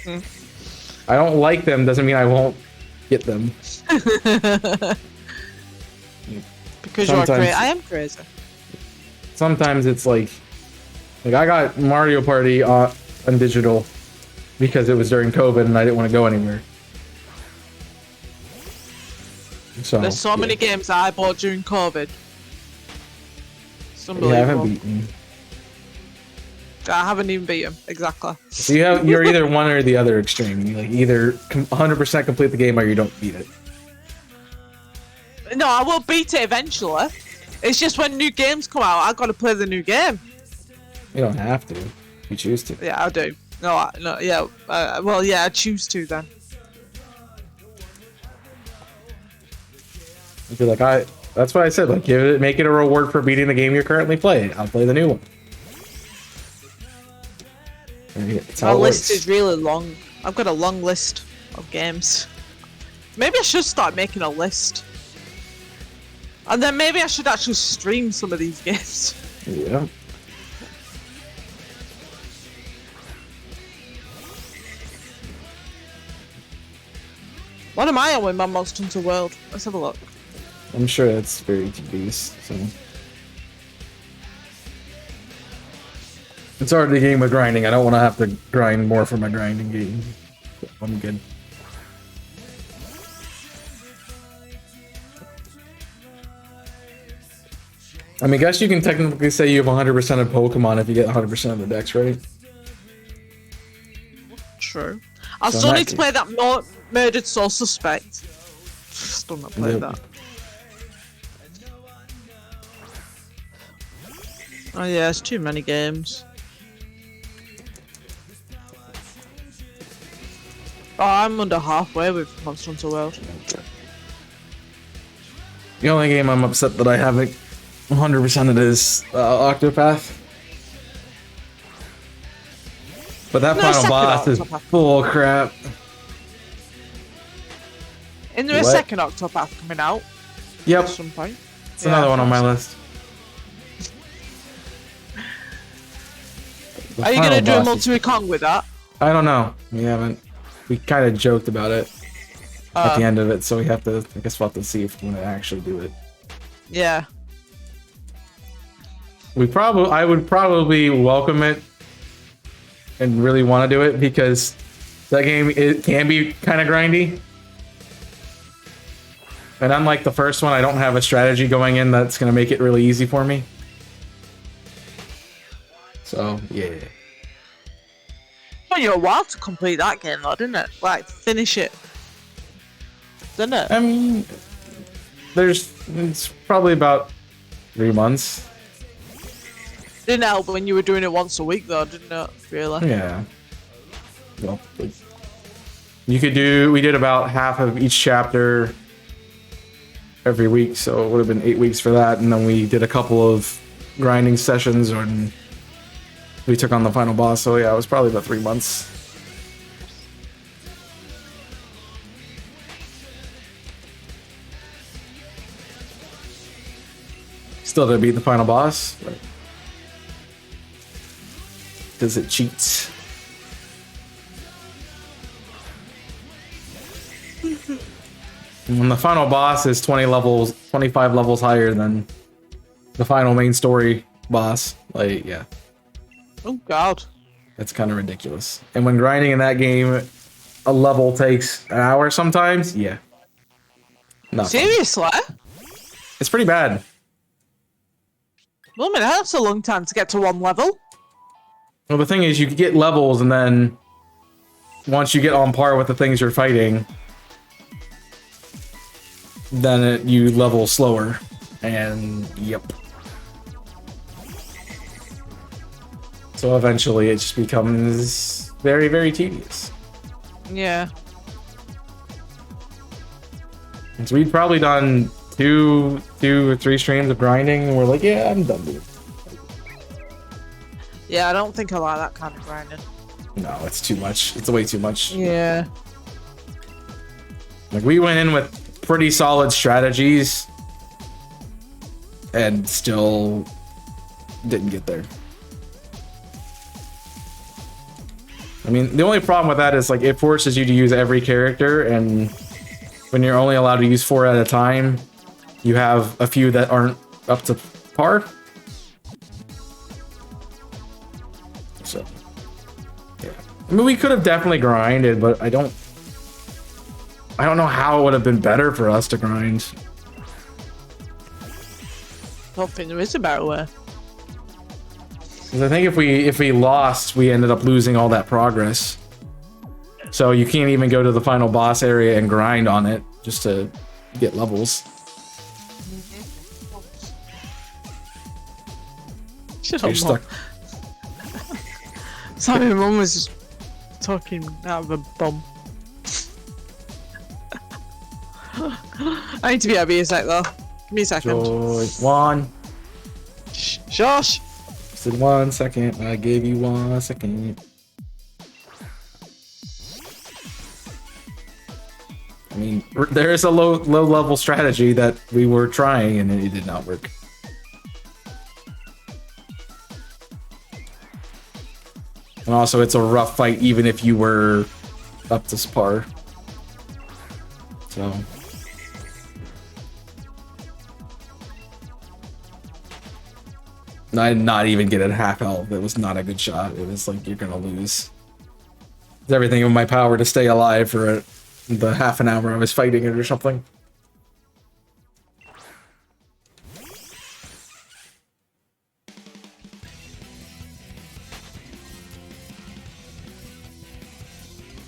it. I don't like them doesn't mean I won't get them. Because you're crazy. I am crazy. Sometimes it's like I got Mario Party on digital because it was during COVID and I didn't want to go anywhere. So there's so many games I bought during COVID. It's unbelievable. Yeah, I haven't beaten. I haven't even beat him. Exactly. So you're either one or the other extreme. You like either 100% complete the game or you don't beat it. No, I will beat it eventually. It's just when new games come out, I've got to play the new game. You don't have to. You choose to. Yeah, I do. No, yeah. Well, yeah, I choose to then. I feel like that's what I said. Like, make it a reward for beating the game you're currently playing. I'll play the new one. It's My how it list works. is really long. I've got a long list of games. Maybe I should start making a list. And then maybe I should actually stream some of these games. Yeah. What am I on with my Monster Hunter World? Let's have a look. I'm sure that's very tedious. So it's already a game with grinding. I don't want to have to grind more for my grinding game. I'm good. I mean, I guess you can technically say you have 100% of Pokemon if you get 100% of the decks, right? True. I So still in need that to play that Murdered Soul Suspect. Still not played Yep. that. Oh yeah, it's too many games. Oh, I'm under halfway with Monster Hunter World. The only game I'm upset that I haven't 100% it is Octopath. But that No, final second boss is Octopath. full crap. Isn't there a What? second Octopath coming out Yep, at some point? it's another one on my list. The Are you final gonna do a boss is- multi-recon with that? I don't know. We haven't. We kind of joked about it at the end of it, so we have to. I guess we'll have to see if we want to actually do it. Yeah. I would probably welcome it and really want to do it because that game it can be kind of grindy. And unlike the first one, I don't have a strategy going in that's going to make it really easy for me. So, yeah. Took you a while to complete that game though, didn't it? Like, finish it. Didn't it? I mean, it's probably about 3 months. Didn't help when you were doing it once a week though, didn't it? Really? Yeah. Well, we did about half of each chapter every week, so it would have been 8 weeks for that, and then we did a couple of grinding sessions and we took on the final boss, so yeah, it was probably about 3 months. Still didn't beat the final boss, but does it cheat? And the final boss is 25 levels higher than the final main story boss. Like, yeah, Oh god. it's kind of ridiculous. And when grinding in that game, a level takes an hour sometimes. Yeah. Not fun. Seriously? It's pretty bad. Well, I mean, that's a long time to get to one level. Well, the thing is, you can get levels, and then once you get on par with the things you're fighting, then you level slower. And yep. So eventually, it just becomes very, very tedious. Yeah. And so we'd probably done two or three streams of grinding, and we're like, yeah, I'm done with it. Yeah, I don't think I like that kind of grinding. No, it's too much. It's way too much. Yeah. Like, we went in with pretty solid strategies and still didn't get there. I mean, the only problem with that is, like, it forces you to use every character, and when you're only allowed to use 4 at a time, you have a few that aren't up to par. So, yeah. I mean, we could have definitely grinded, but I don't know how it would have been better for us to grind. Don't think there is a better way. 'Cause I think if we lost, we ended up losing all that progress. So you can't even go to the final boss area and grind on it just to get levels. Shut You're up, stuck. Mum. Sorry, Mum was just talking out of a bum. I need to be happy a sec though. Give me a second. Joy. 1. Shush! I said 1 second. I gave you 1 second. I mean, there is a low level strategy that we were trying and it did not work. And also, it's a rough fight even if you were up to par. So. I did not even get at half health. It was not a good shot. It was like, you're gonna lose. It's everything in my power to stay alive for the half an hour I was fighting it or something.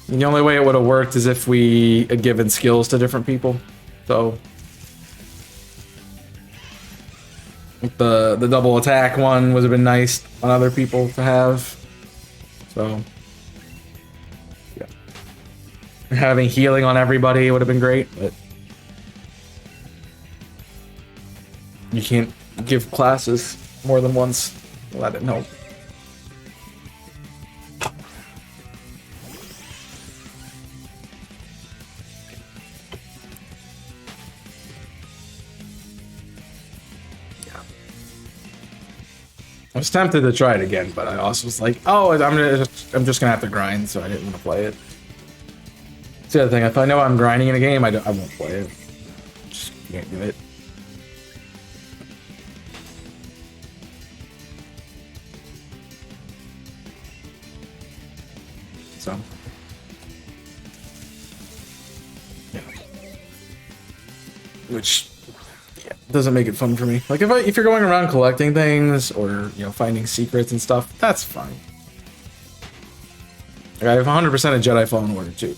And the only way it would have worked is if we had given skills to different people. So the double attack one would have been nice on other people to have. So yeah, having healing on everybody would have been great, but you can't give classes more than once. Well, that didn't help. I was tempted to try it again, but I also was like, "Oh, I'm just gonna have to grind," so I didn't want to play it. It's the other thing. If I know I'm grinding in a game, I won't play it. Just can't do it. So, yeah. Which. Doesn't make it fun for me. Like if you're going around collecting things or finding secrets and stuff, that's fine. Like I have 100% a Jedi Fallen Order too.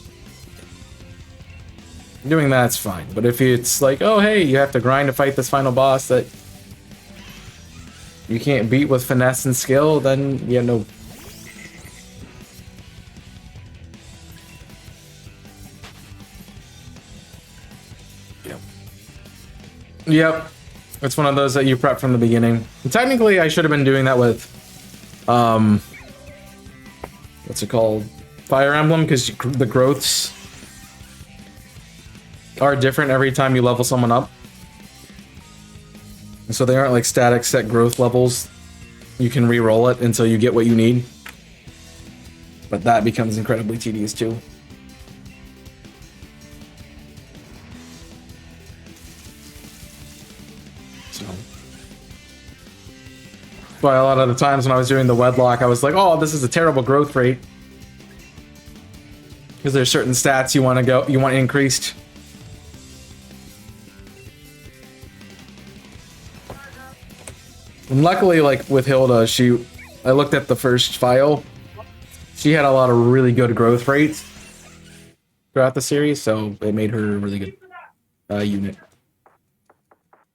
Doing that's fine, but if it's like, oh hey, you have to grind to fight this final boss that you can't beat with finesse and skill, then yeah, no. Yep, it's one of those that you prep from the beginning. And technically, I should have been doing that with, what's it called? Fire Emblem, because the growths are different every time you level someone up. And so they aren't like static set growth levels. You can re-roll it until you get what you need. But that becomes incredibly tedious too. But a lot of the times when I was doing the wedlock, I was like, oh, this is a terrible growth rate. Because there's certain stats you want increased. And luckily, like with Hilda, I looked at the first file. She had a lot of really good growth rates throughout the series, so it made her a really good unit.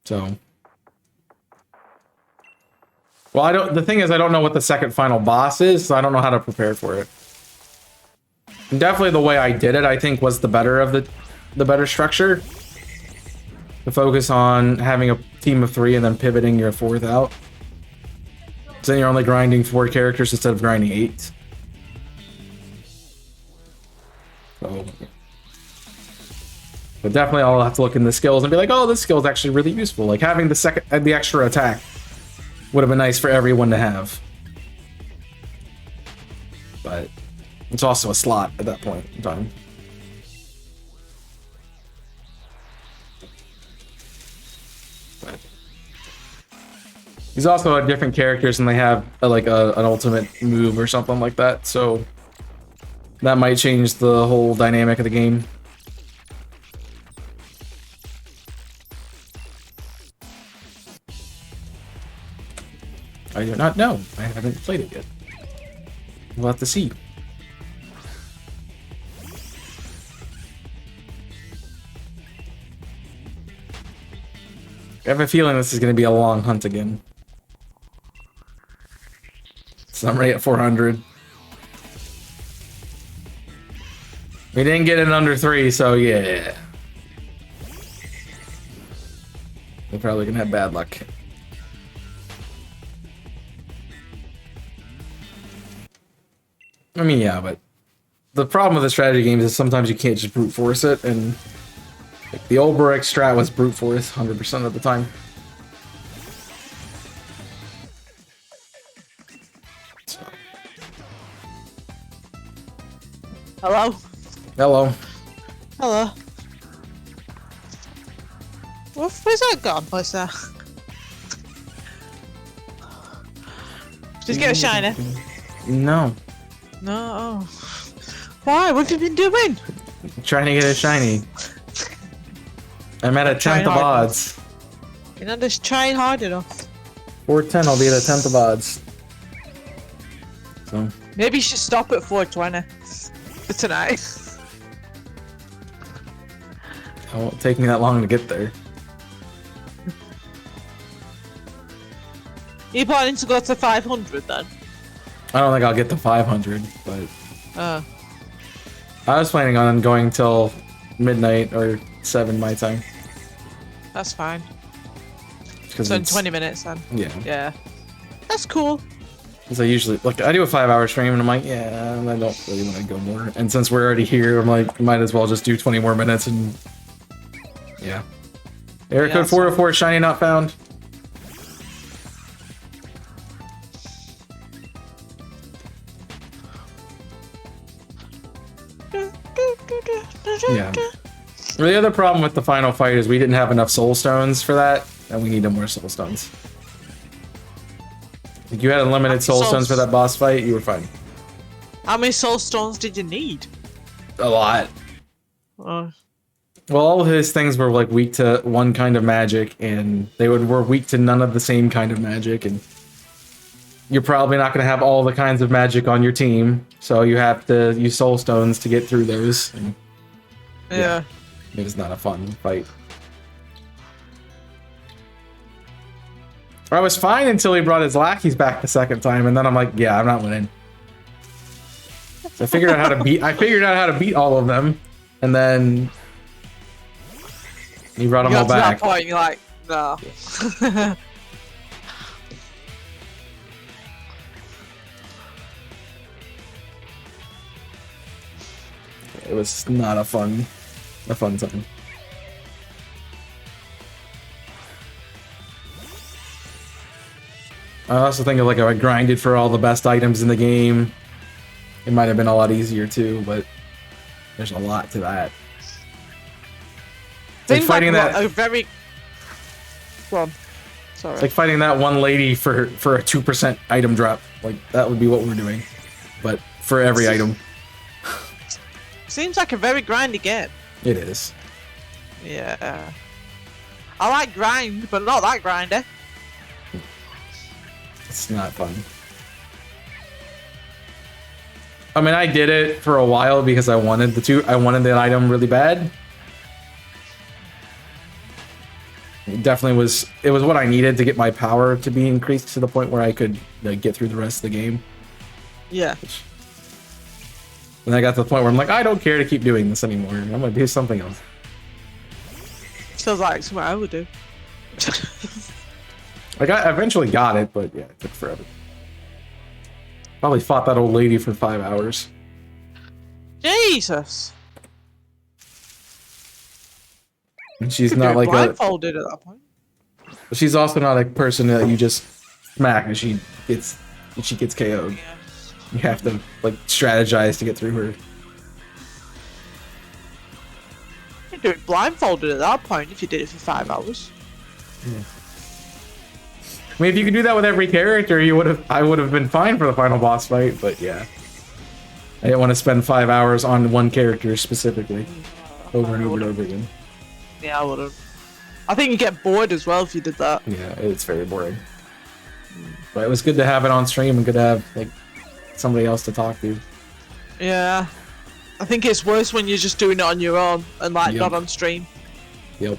So. Well, the thing is, I don't know what the second final boss is, so I don't know how to prepare for it. And definitely the way I did it, I think, was the better of the better structure. To focus on having a team of 3 and then pivoting your 4th out. So then you're only grinding 4 characters instead of grinding 8. So, but definitely I'll have to look in the skills and be like, oh, this skill is actually really useful. Like having the extra attack would have been nice for everyone to have. But it's also a slot at that point in time. But these also have different characters and they have an ultimate move or something like that. So that might change the whole dynamic of the game. I do not know. I haven't played it yet. We'll have to see. I have a feeling this is going to be a long hunt again. So I'm ready at 400. We didn't get it under 3, so yeah. We're probably going to have bad luck. I mean, yeah, but the problem with the strategy games is sometimes you can't just brute force it, and Like, the Olberich strat was brute force 100% of the time. So. Hello? Hello. Hello. Where's that gone? What's that? Just get a shiner. No. No. Why? What have you been doing? Trying to get a shiny. I'm at a 10th of odds. You're not just trying hard enough. 410, I'll be at a 10th of odds. So. Maybe you should stop at 420 for tonight. It won't take me that long to get there. You planning to go to 500 then? I don't think I'll get to 500, but Oh. I was planning on going till midnight or 7 my time. That's fine. So in 20 minutes then. Yeah. Yeah. That's cool. Because I usually, like, I do a 5-hour stream and I'm like, yeah, I don't really want to go more. And since we're already here, I'm like, might as well just do 20 more minutes and yeah. Error code 404, shiny not found. Yeah. The other problem with the final fight is we didn't have enough soul stones for that, and we needed more soul stones. If you had unlimited soul stones for that boss fight, you were fine. How many soul stones did you need? A lot. Oh. Well, all of his things were like weak to one kind of magic, and they were weak to none of the same kind of magic, and you're probably not going to have all the kinds of magic on your team, so you have to use soul stones to get through those. And Yeah. it was not a fun fight. I was fine until he brought his lackeys back the second time, and then I'm like, yeah, I'm not winning. So I figured out how to beat. I figured out how to beat all of them, and then he brought them all back. At that point, you're like, no. Yeah. It was not a fun time. I also think of like if I grinded for all the best items in the game, it might have been a lot easier too, but there's a lot to that. Seems like a very... Go on. Sorry. It's like fighting that one lady for a 2% item drop. Like, that would be what we're doing. But for every item. Seems like a very grindy game. It is. Yeah. I like grind, but not that grindy. It's not fun. I mean, I did it for a while because I wanted that item really bad. It definitely was. It was what I needed to get my power to be increased to the point where I could get through the rest of the game. Yeah. And I got to the point where I'm like, I don't care to keep doing this anymore. I'm gonna do something else. Feels like something I would do. Like I eventually got it, but yeah, it took forever. Probably fought that old lady for 5 hours. Jesus. And she's not like blindfolded at that point. She's also not a person that you just smack and she gets KO'd. Yeah. You have to like strategize to get through her. You'd do it blindfolded at that point if you did it for 5 hours. Yeah. I mean, if you could do that with every character, I would have been fine for the final boss fight. But yeah, I didn't want to spend 5 hours on one character specifically, over and over and over again. Yeah, I would've. I think you get bored as well if you did that. Yeah, it's very boring. But it was good to have it on stream and good to have like somebody else to talk to. Yeah. I think it's worse when you're just doing it on your own and like not on stream. Yep.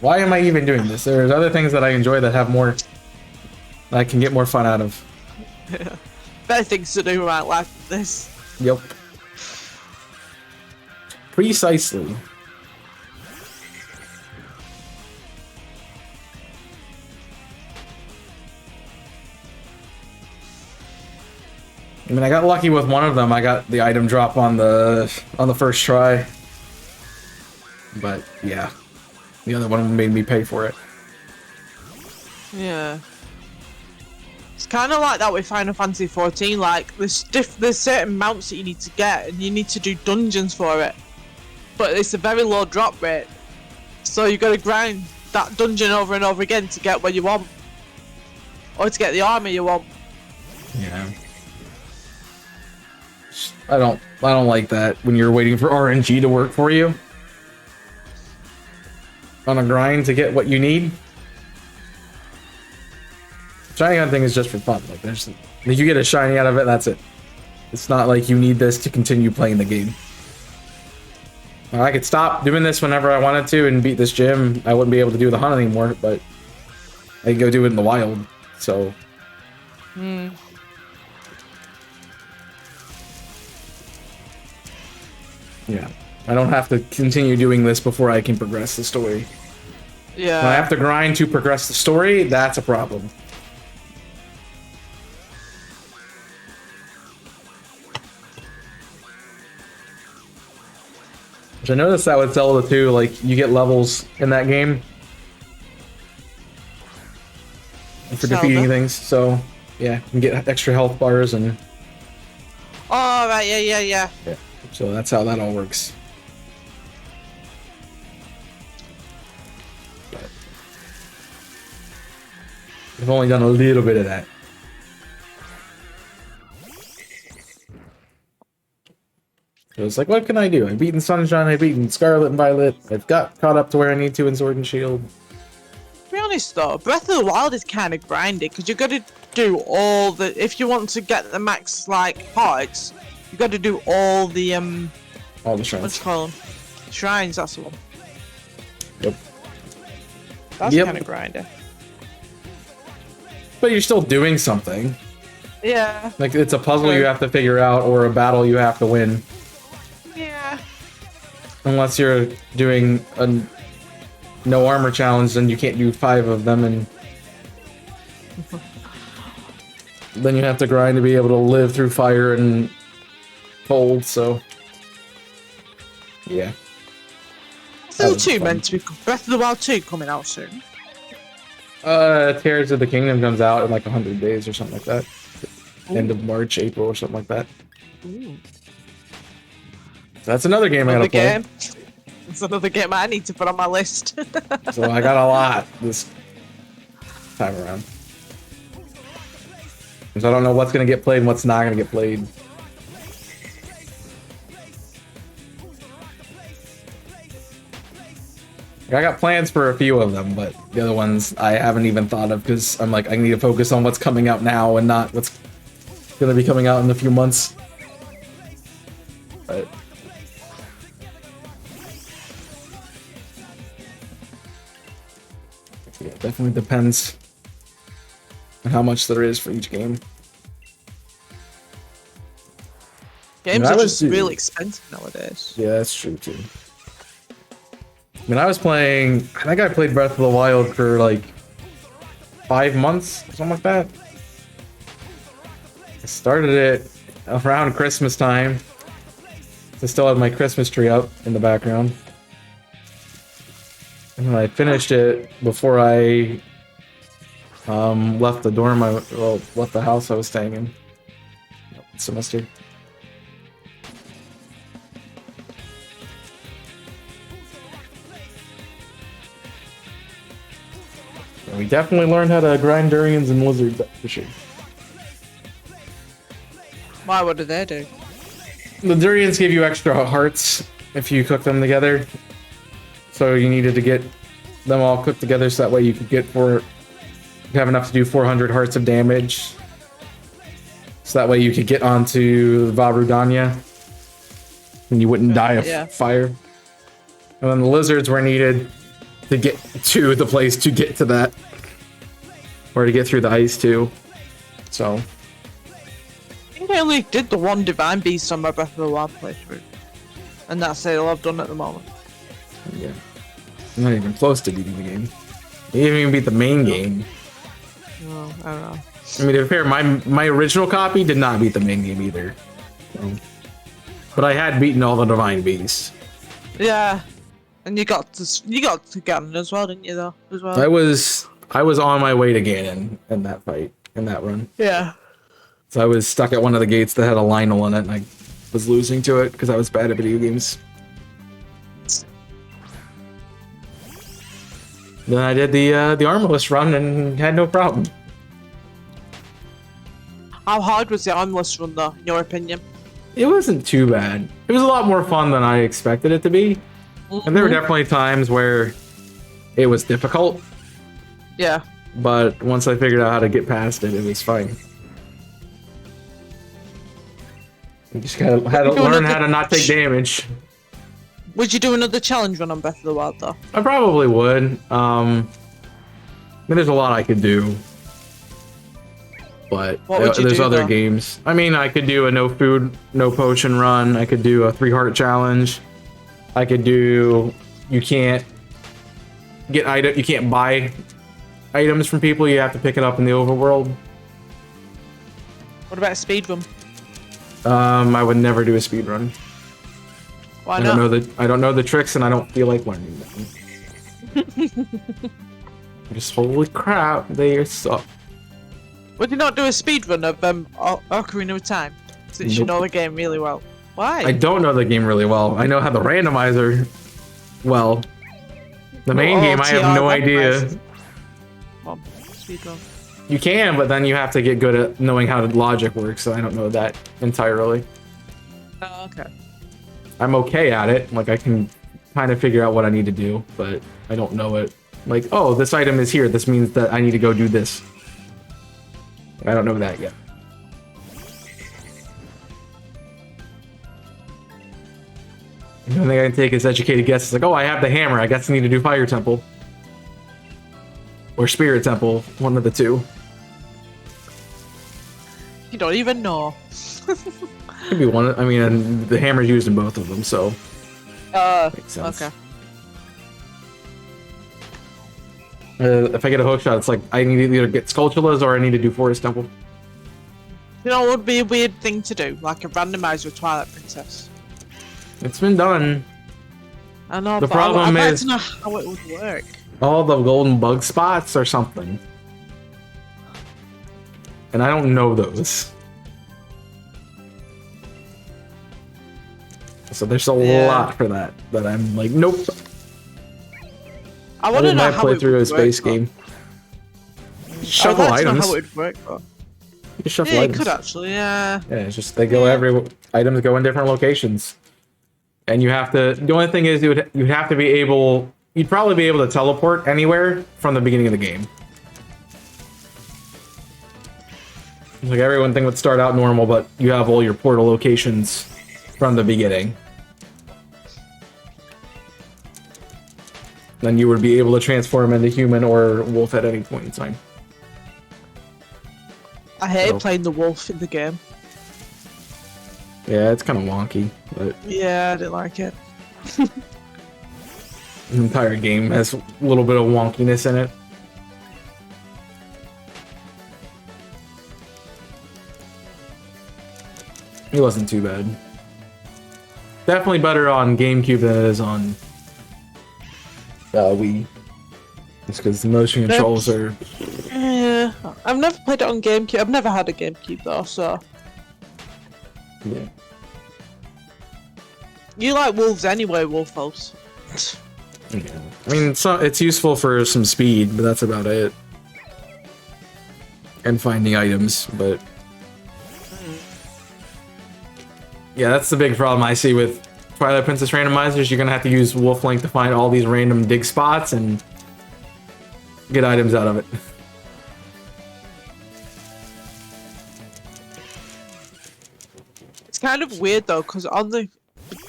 Why am I even doing this? There's other things that I enjoy that have more, that I can get more fun out of. Yeah. Better things to do about life than this. Yep. Precisely. I mean, I got lucky with one of them. I got the item drop on the first try. But yeah, the other one made me pay for it. Yeah. It's kind of like that with Final Fantasy 14. Like, there's certain mounts that you need to get, and you need to do dungeons for it. But it's a very low drop rate, so you got to grind that dungeon over and over again to get what you want, or to get the armor you want. Yeah. I don't like that when you're waiting for RNG to work for you on a grind to get what you need. Shiny hunting is just for fun. Like, if you get a shiny out of it, that's it. It's not like you need this to continue playing the game. I could stop doing this whenever I wanted to and beat this gym. I wouldn't be able to do the hunt anymore, but I could go do it in the wild. So. Yeah, I don't have to continue doing this before I can progress the story. Yeah. When I have to grind to progress the story, that's a problem. Which I noticed that with Zelda too, like, you get levels in that game for defeating things, so yeah, you can get extra health bars and... Oh, right, yeah. Yeah, so that's how that all works. But I've only done a little bit of that. It was like, what can I do? I've beaten Sunshine, I've beaten Scarlet and Violet, I've got caught up to where I need to in Sword and Shield. To be honest though, Breath of the Wild is kind of grindy, because you got to do all the... If you want to get the max, like, hearts, you got to do all the, All the shrines. what do you call them? Shrines, that's the one. Yep. That's kind of grindy. But you're still doing something. Yeah. Like, it's a puzzle you have to figure out, or a battle you have to win. Yeah. Unless you're doing a no armor challenge, then you can't do 5 of them, and then you have to grind to be able to live through fire and cold, so yeah. Still 2 meant to be... Breath of the Wild 2 coming out soon. Tears of the Kingdom comes out in like 100 days or something like that. End of March, April, or something like that. Ooh. So that's another game I gotta play. It's another game I need to put on my list. So I got a lot this time around. So I don't know what's gonna get played and what's not gonna get played. I got plans for a few of them, but the other ones I haven't even thought of because I'm like, I need to focus on what's coming out now and not what's gonna be coming out in a few months. But yeah, it definitely depends on how much there is for each game. Games are just really expensive nowadays. Yeah, that's true too. I mean, I was playing, I think I played Breath of the Wild for like 5 months, something like that. I started it around Christmas time. I still had my Christmas tree up in the background. And then I finished it before I left the dorm, left the house I was staying in. Semester. We definitely learned how to grind durians and lizards, for sure. Why? What do they do? The durians give you extra hearts if you cook them together. So you needed to get them all cooked together so that way you could have enough to do 400 hearts of damage. So that way you could get onto Varudanya and you wouldn't die of fire. And then the lizards were needed to get to the place to get to that. Or to get through the ice too. So I think I only did the one Divine Beast on my Breath of the Wild playthrough. And that's all I've done at the moment. yeah. I'm not even close to beating the game. You didn't even beat the main game. No, I don't know. I mean, to be fair, my original copy did not beat the main game either. So. But I had beaten all the Divine Beasts. Yeah. And you got to Ganon as well, didn't you? Though as well. I was on my way to Ganon in that fight, in that run. Yeah. So I was stuck at one of the gates that had a Lionel in it, and I was losing to it because I was bad at video games. Then I did the armless run and had no problem. How hard was the armless run, though, in your opinion? It wasn't too bad. It was a lot more fun than I expected it to be. And there were definitely times where it was difficult. Yeah. But once I figured out how to get past it, it was fine. You just had to learn how to not take damage. Would you do another challenge run on Breath of the Wild, though? I probably would. I mean, there's a lot I could do. But there's other games. I mean, I could do a no food, no potion run. I could do a 3-heart challenge. I could do... You can't buy items from people. You have to pick it up in the overworld. What about a speed run? I would never do a speed run. Why not? I don't know the tricks, and I don't feel like learning them. Just holy crap, they suck. Would you not do a speed run of Ocarina of Time? Since you know the game really well. Why? I don't know the game really well. I know how the randomizer well. The main game, I have no idea. Well, speed run. You can, but then you have to get good at knowing how the logic works, so I don't know that entirely. Oh, okay. I'm okay at it. Like, I can kind of figure out what I need to do, but I don't know it. Like, oh, this item is here. This means that I need to go do this. I don't know that yet. The only thing I can take is educated guesses. Like, oh, I have the hammer. I guess I need to do Fire Temple. Or Spirit Temple. One of the two. You don't even know. Could be one. I mean, and the hammer's used in both of them, so. Makes sense. Okay. If I get a hook shot, it's like I need to either get Skulltulas or I need to do Forest Temple. You know what would be a weird thing to do? Like a randomizer with Twilight Princess. It's been done. I know, the but problem I'd like is to know how it would work. All the golden bug spots or something. And I don't know those. So there's a lot for that I'm like, nope. I want to know how it would through a work, space game. Shuffle I'd like items. To know how it would work, though. You shuffle Yeah, items. it could actually, yeah. Yeah, it's just they go items go in different locations. And you have to, the only thing is you'd have to be able, you'd probably be able to teleport anywhere from the beginning of the game. Like everyone thing would start out normal, but you have all your portal locations from the beginning. Then you would be able to transform into human or wolf at any point in time. I hate playing the wolf in the game. Yeah, it's kind of wonky, but... Yeah, I didn't like it. The entire game has a little bit of wonkiness in it. It wasn't too bad. Definitely better on GameCube than it is on Wii. Just because the motion controls are... Yeah, I've never played it on GameCube. I've never had a GameCube though, so... Yeah. You like wolves anyway, Wolfos. Yeah. I mean, it's useful for some speed, but that's about it. And finding items, but... Yeah, that's the big problem I see with Twilight Princess randomizers. You're gonna have to use Wolf Link to find all these random dig spots and get items out of it. It's kind of weird though, because on the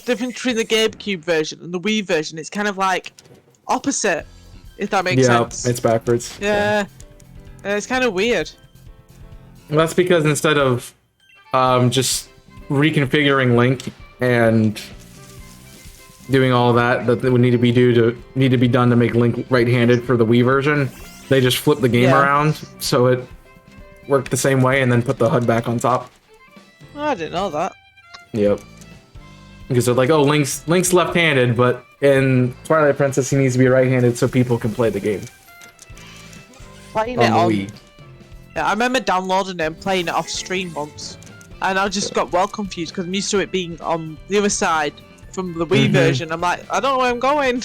difference between the GameCube version and the Wii version, it's kind of like opposite, if that makes sense. Yeah, it's backwards. Yeah. It's kind of weird. Well, that's because instead of just reconfiguring Link and doing all that would need to be done to make Link right-handed for the Wii version, they just flipped the game around so it worked the same way and then put the HUD back on top. Oh, I didn't know that. Yep. Because they're like, oh, Link's left-handed, but in Twilight Princess he needs to be right-handed so people can play the game. Playing On it the on. Wii. Yeah, I remember downloading it and playing it off stream once, and I just got well confused because I'm used to it being on the other side from the Wii version. I'm like, I don't know where I'm going.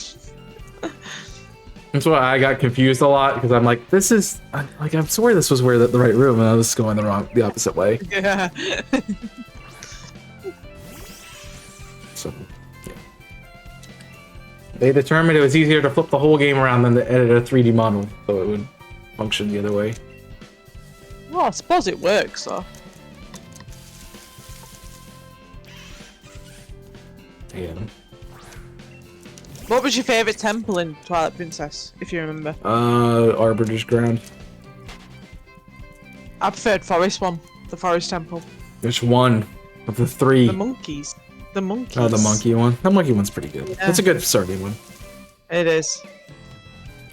That's why I got confused a lot because I'm like, this is like I swear this was where the right room, and I was going the opposite way. Yeah. So yeah. They determined it was easier to flip the whole game around than to edit a 3D model, so it would function the other way. Well, I suppose it works though. Yeah. What was your favourite temple in Twilight Princess, if you remember? Arbiter's Ground. I preferred Forest one, the Forest Temple. Which one of the three? The monkeys. The monkeys. Oh, the monkey one. The monkey one's pretty good. Yeah. It's a good starting one. It is.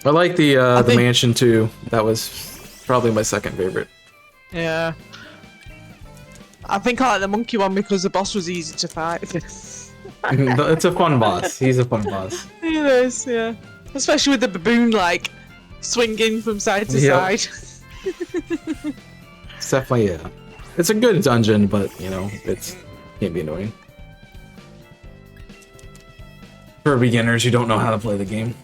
I like the mansion too. That was probably my second favorite. Yeah. I think I like the monkey one because the boss was easy to fight. It's a fun boss. He's a fun boss. It is, yeah. Especially with the baboon, like, swinging from side to side. It's definitely, yeah. It's a good dungeon, but, you know, it's can't be annoying. For beginners who don't know how to play the game.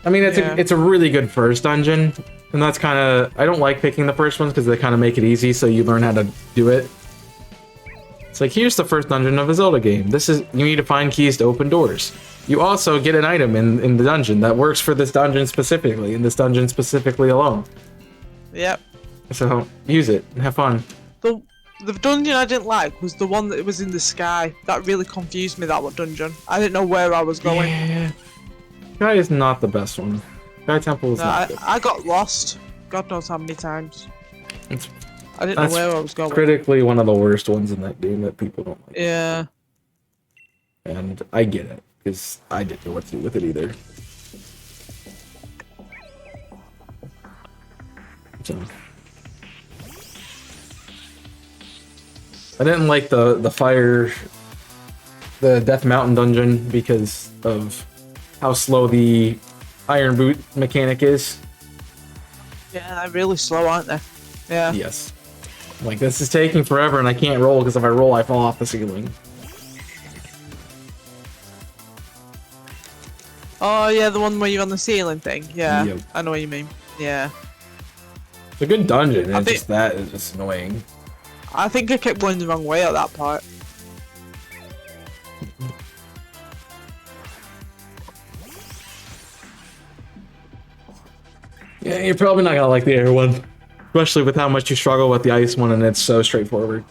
I mean, it's a really good first dungeon, and that's kind of... I don't like picking the first ones because they kind of make it easy so you learn how to do it. It's like, here's the first dungeon of a Zelda game. You need to find keys to open doors. You also get an item in the dungeon that works for this dungeon specifically, and this dungeon specifically alone. Yep. So, use it and have fun. The dungeon I didn't like was the one that was in the sky. That really confused me, that dungeon. I didn't know where I was going. Yeah. Sky is not the best one. Sky Temple is not good. I got lost. God knows how many times. I didn't know where I was going. Critically one of the worst ones in that game that people don't like. Yeah. And I get it, because I didn't know what to do with it either. So. I didn't like the Death Mountain dungeon because of how slow the Iron Boot mechanic is. Yeah, they're really slow, aren't they? Yeah. Yes. Like, this is taking forever and I can't roll because if I roll, I fall off the ceiling. Oh, yeah, the one where you're on the ceiling thing. Yeah, Yep. I know what you mean. Yeah. It's a good dungeon, and just that is just annoying. I think I kept going the wrong way at that part. Yeah, you're probably not gonna like the air one. Especially with how much you struggle with the ice one, and it's so straightforward.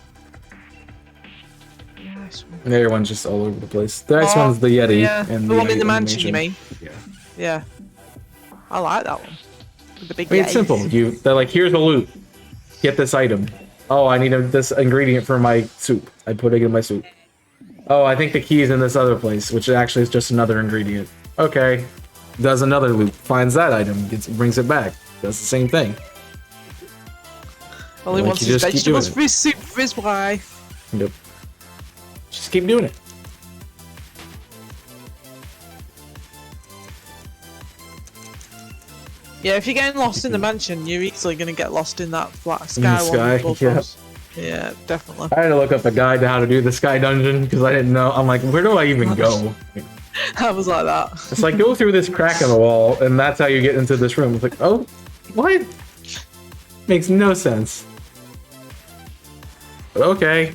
Yes. The air one's just all over the place. The ice one's the Yeti. Yeah, And the one in the animation. mansion, you mean? Yeah. Yeah. I like that one. With the big I mean, it's simple. They're like, here's a loot. Get this item. Oh, I need this ingredient for my soup. I put it in my soup. Oh, I think the key is in this other place, which actually is just another ingredient. Okay. Does another loop. Finds that item. Brings it back. Does the same thing. All he Like, wants you is just keep vegetables doing for his soup for his wife. Yep. Just keep doing it. Yeah, if you're getting lost in the mansion, you're easily going to get lost in that flat sky In the one. sky, with both yeah. of us. Yeah, definitely. I had to look up a guide to how to do the sky dungeon because I didn't know. I'm like, where do I even go? I was like that. It's like, go through this crack in the wall, and that's how you get into this room. It's like, oh, what? Makes no sense. But okay.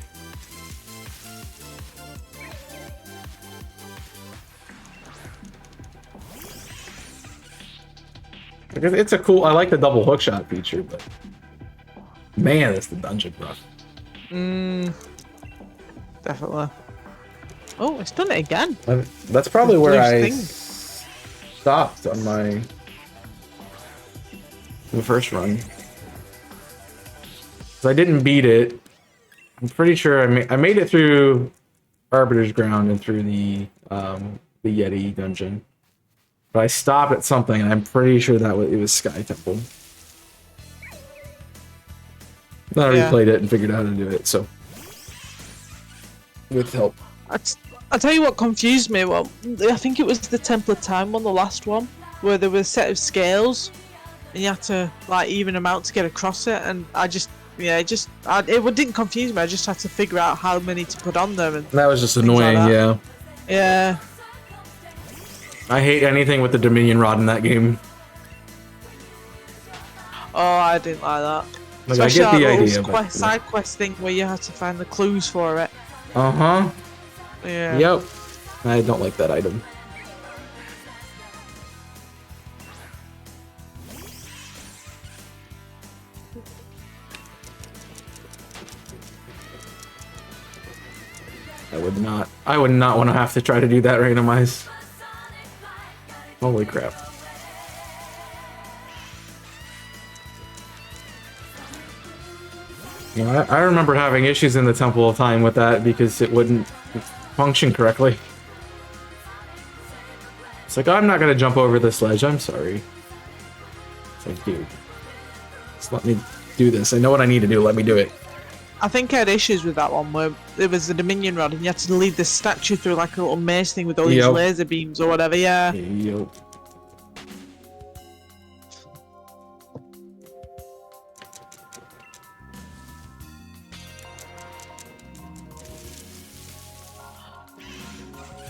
It's a cool. I like the double hookshot feature, but man, it's the dungeon rough. Definitely. Oh, it's done it again. That's probably where I Thing. stopped on the first run. 'Cause I didn't beat it. I'm pretty sure I made it through Arbiter's Ground and through the Yeti dungeon. But I stopped at something, and I'm pretty sure that it was Sky Temple. Then I replayed it and figured out how to do it, so with help. I'll tell you what confused me. Well, I think it was the Temple of Time one, the last one, where there was a set of scales, and you had to like even them out to get across it. And I just, yeah, it didn't confuse me. I just had to figure out how many to put on there. And That was just things annoying, like yeah. Yeah. I hate anything with the Dominion Rod in that game. Oh, I didn't like that. Like, I Especially get the that idea, little but... side quest thing where you had to find the clues for it. Uh-huh. Yeah. Yep. I don't like that item. I would not want to have to try to do that randomized. Holy crap. Yeah, I remember having issues in the Temple of Time with that because it wouldn't function correctly. It's like, I'm not gonna jump over this ledge, I'm sorry. It's like, dude, just let me do this. I know what I need to do, let me do it. I think I had issues with that one where there was the Dominion Rod and you had to lead the statue through like a little maze thing with all these laser beams or whatever, yeah. Yep.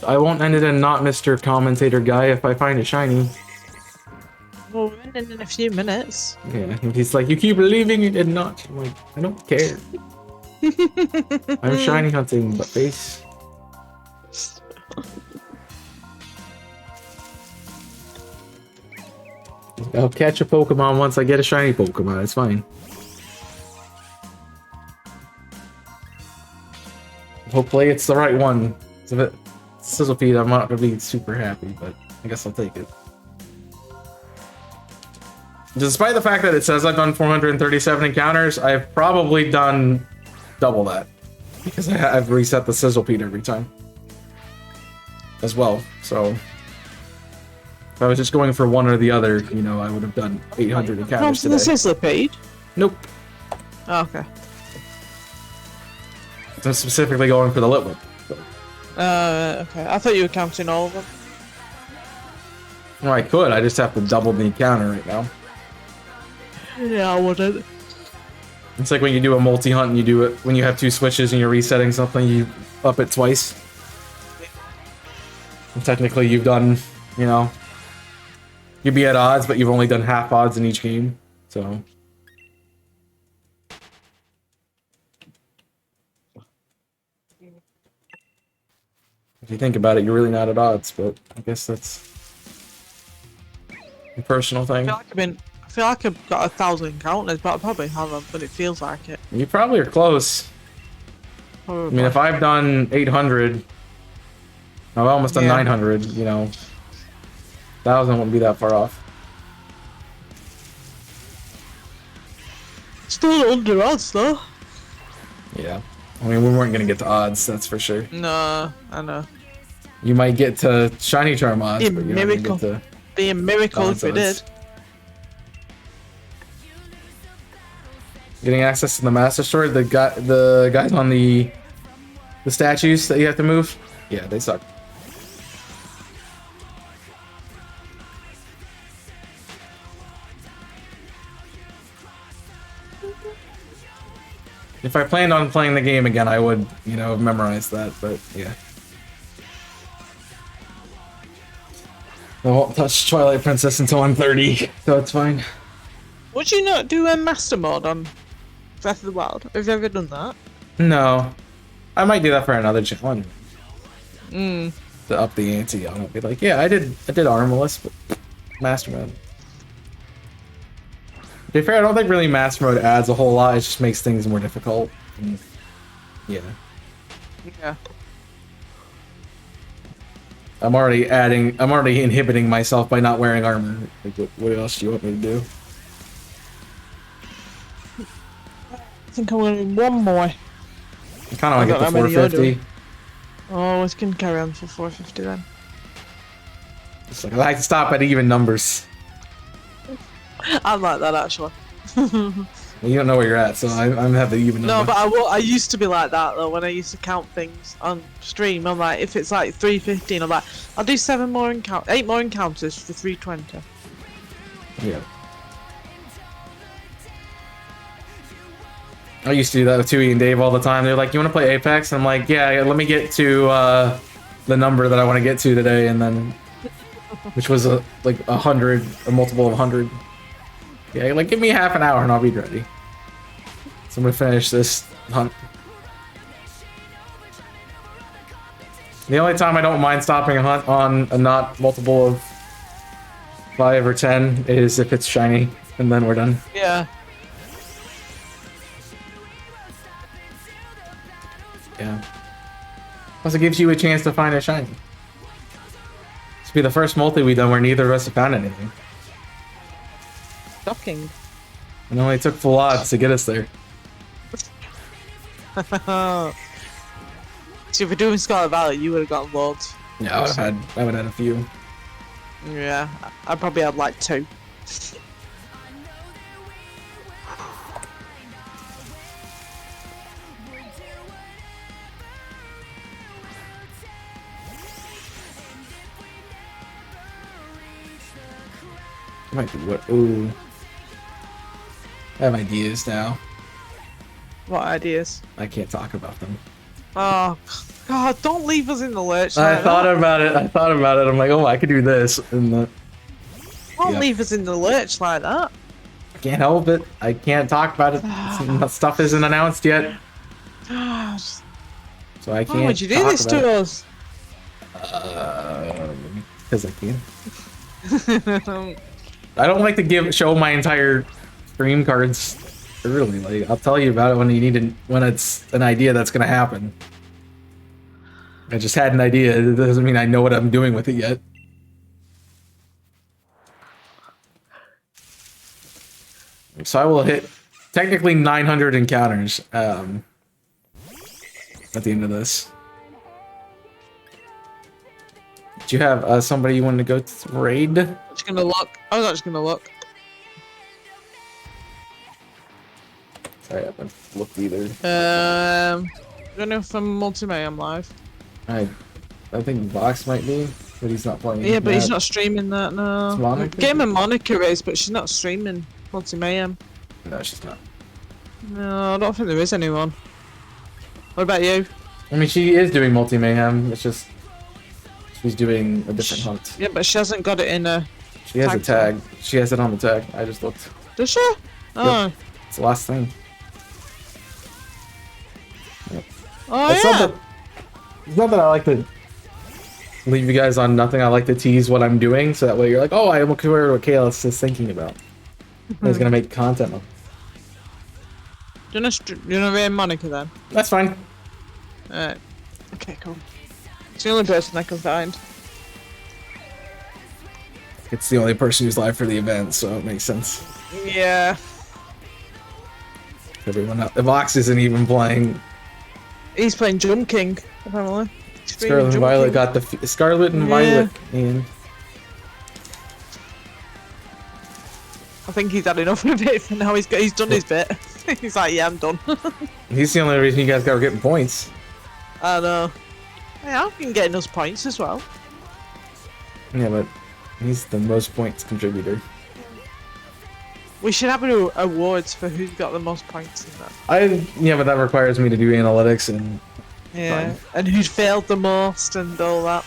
I won't end it in not Mr. Commentator Guy if I find a shiny. Well, we're ending in a few minutes. Yeah, he's like, you keep leaving it and not. I'm like, I don't care. I'm shiny hunting, but face. I'll catch a Pokemon once I get a shiny Pokemon, it's fine. Hopefully it's the right one. If it's Sizzlepeed, I'm not gonna be super happy, but I guess I'll take it. Despite the fact that it says I've done 437 encounters, I've probably done double that. Because I've reset the Sizzlepeed every time. As well, so... If I was just going for one or the other, you know, I would have done 800 encounters today. The Sizzlepeed? Nope. Oh, okay. I'm specifically going for the Litwick. So. Okay. I thought you were counting all of them. Well, I could, I just have to double the encounter right now. Yeah, I wouldn't. It's like when you do a multi-hunt and you do it when you have two switches and you're resetting something, you up it twice. And technically you've done, you know, you'd be at odds, but you've only done half odds in each game, so. If you think about it, you're really not at odds, but I guess that's a personal thing. I feel like I've got 1,000 encounters, but I probably haven't, but it feels like it. You probably are close. Probably. I mean, if I've done 800, I've almost done 900, you know. 1,000 wouldn't be that far off. Still under odds, though. Yeah. I mean, we weren't going to get to odds, that's for sure. No, I know. You might get to Shiny Charm odds, Be a but you're miracle. not going to get to Be a miracle if we odds. did. Getting access to the Master Sword, the guys on the statues that you have to move, yeah, they suck. If I planned on playing the game again, I would, you know, have memorized that, but yeah. I won't touch Twilight Princess until I'm 30, so it's fine. Would you not do a master mode on Breath of the Wild? Have you ever done that? No. I might do that for another challenge. Mm. To up the ante on it. Be like, yeah, I did Armorless, but Master Mode. To be fair, I don't think really Master Mode adds a whole lot, it just makes things more difficult. And yeah. Yeah. I'm already inhibiting myself by not wearing armor. Like, what else do you want me to do? I think I'm gonna do one more. I kind of want to get the 450. Oh, we can carry on for 450 then. It's like, I like to stop at even numbers. I like that actually. You don't know where you're at, so I'm have the even No, number. but I used to be like that though. When I used to count things on stream, I'm like, if it's like 315, I'm like, I'll do 8 more encounters for 320. Yeah. I used to do that with Tui and Dave all the time. They're like, "You want to play Apex?" And I'm like, "Yeah, let me get to the number that I want to get to today," and then, which was like 100, a multiple of 100. Yeah, like give me half an hour and I'll be ready. So I'm gonna finish this hunt. The only time I don't mind stopping a hunt on a not multiple of 5 or 10 is if it's shiny, and then we're done. Yeah. Yeah. Plus it gives you a chance to find a shiny. This will be the first multi we've done where neither of us have found anything. Shocking. It only took full odds to get us there. See, if we're doing Scarlet Valley, you would have gotten loads. Yeah, I would have had a few. Yeah, I probably had like 2. Might be what? Ooh. I have ideas now. What ideas? I can't talk about them. Oh, God, don't leave us in the lurch. I like thought that. about it. I'm like, oh, I could do this. And Don't yeah. leave us in the lurch like that. I can't help it. I can't talk about it. Stuff isn't announced yet. God, So I can't. why would you do talk this about to it. us? Because I can. I don't like to show my entire stream cards early. Like I'll tell you about it when you need to, when it's an idea that's gonna happen. I just had an idea. It doesn't mean I know what I'm doing with it yet. So I will hit technically 900 encounters at the end of this. Do you have somebody you want to go to raid? Just gonna look. I was not just gonna look. Sorry, I haven't looked either. I don't know if I'm Multi-Mayhem live. I think Vox might be, but he's not playing. Yeah, but he's not streaming that, no. It's Monica? Game of Monica is, but she's not streaming Multi-Mayhem. No, she's not. No, I don't think there is anyone. What about you? I mean, she is doing multi-mayhem. It's just she's doing a different hunt. Yeah, but she hasn't got it in a... She has a tag. She has it on the tag. I just looked. Does she? Oh. Yep. It's the last thing. Yep. Oh, It's yeah. it's not that I like to leave you guys on nothing. I like to tease what I'm doing, so that way you're like, oh, I'm aware of what Kalis is thinking about. He's gonna make content of. Do you know raid Monica then? That's fine. Alright. Okay, cool. It's the only person I can find. It's the only person who's live for the event, so it makes sense. Yeah. Everyone else. The Vox isn't even playing. He's playing Jump King, apparently. Scarlet and Violet got the Scarlet and Violet, and I think he's had enough of it for now. He's done his bit. He's like, yeah, I'm done. he's the only reason you guys got getting points. I know. Yeah, I've been getting us points as well. Yeah, but he's the most points contributor. We should have awards for who's got the most points in that. Yeah, but that requires me to do analytics and Yeah, and who's failed the most and all that.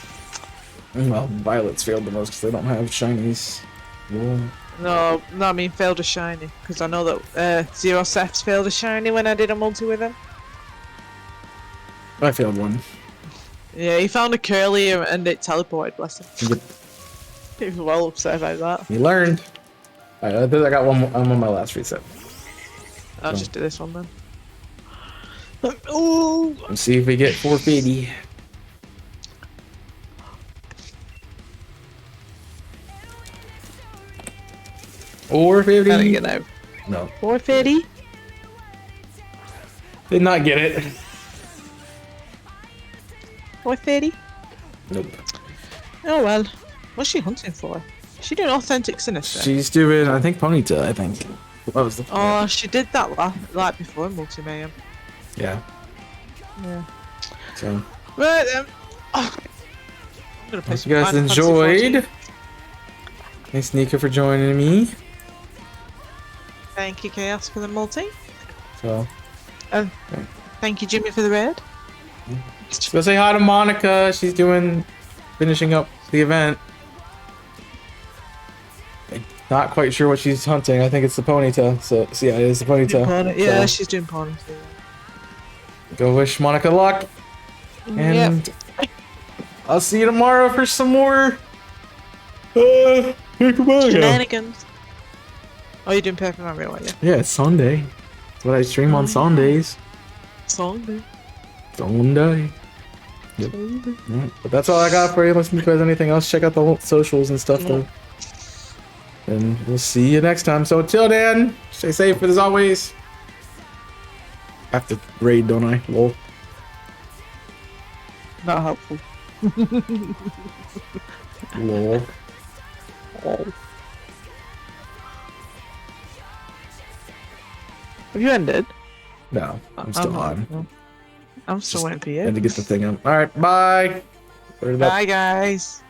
well, Violet's failed the most because they don't have shinies. Well, No, I mean failed a shiny because I know that Zero Seth's failed a shiny when I did a multi with him. I failed one. Yeah, he found a curly and it teleported. Bless him. Yep. He was well upset about that. You learned. Alright, I think I got one more. I'm on my last reset. I'll just do this one then. Oh. Let's see if we get 450. Or 50. I didn't get out. No. 450? Did not get it. 430? Nope. Oh well. What's she hunting for? Is she doing authentic sinister? She's doing, I think, Ponyta, I think. What was the Oh, she did that like before in Multi Mayhem. Yeah. Yeah. So Right then. Oh, I'm gonna play hope some you guys Final Fantasy 14. enjoyed. Thanks Nika for joining me. Thank you, Chaos, for the multi. So Thank you, Jimmy, for the raid. let's go say hi to Monica. She's finishing up the event. Not quite sure what she's hunting. I think it's the ponytail. So yeah, it is the ponytail. Yeah, So, she's doing pony. go wish Monica luck. And I'll see you tomorrow for some more Paper Mario. Shenanigans. Oh, you're doing Paper Mario, are you? Yeah, it's Sunday. That's what I stream on Sundays. Sunday. Sunday. Yep. Alright, but that's all I got for you. Unless you guys have anything else, check out the socials and stuff though. And we'll see you next time. So until then, stay safe as always. I have to raid, don't I? Lol. Not helpful. Lol. Have you ended? No, I'm still on. No. I'm still waiting for I had you. to get the thing up. Alright, bye. Bye, guys.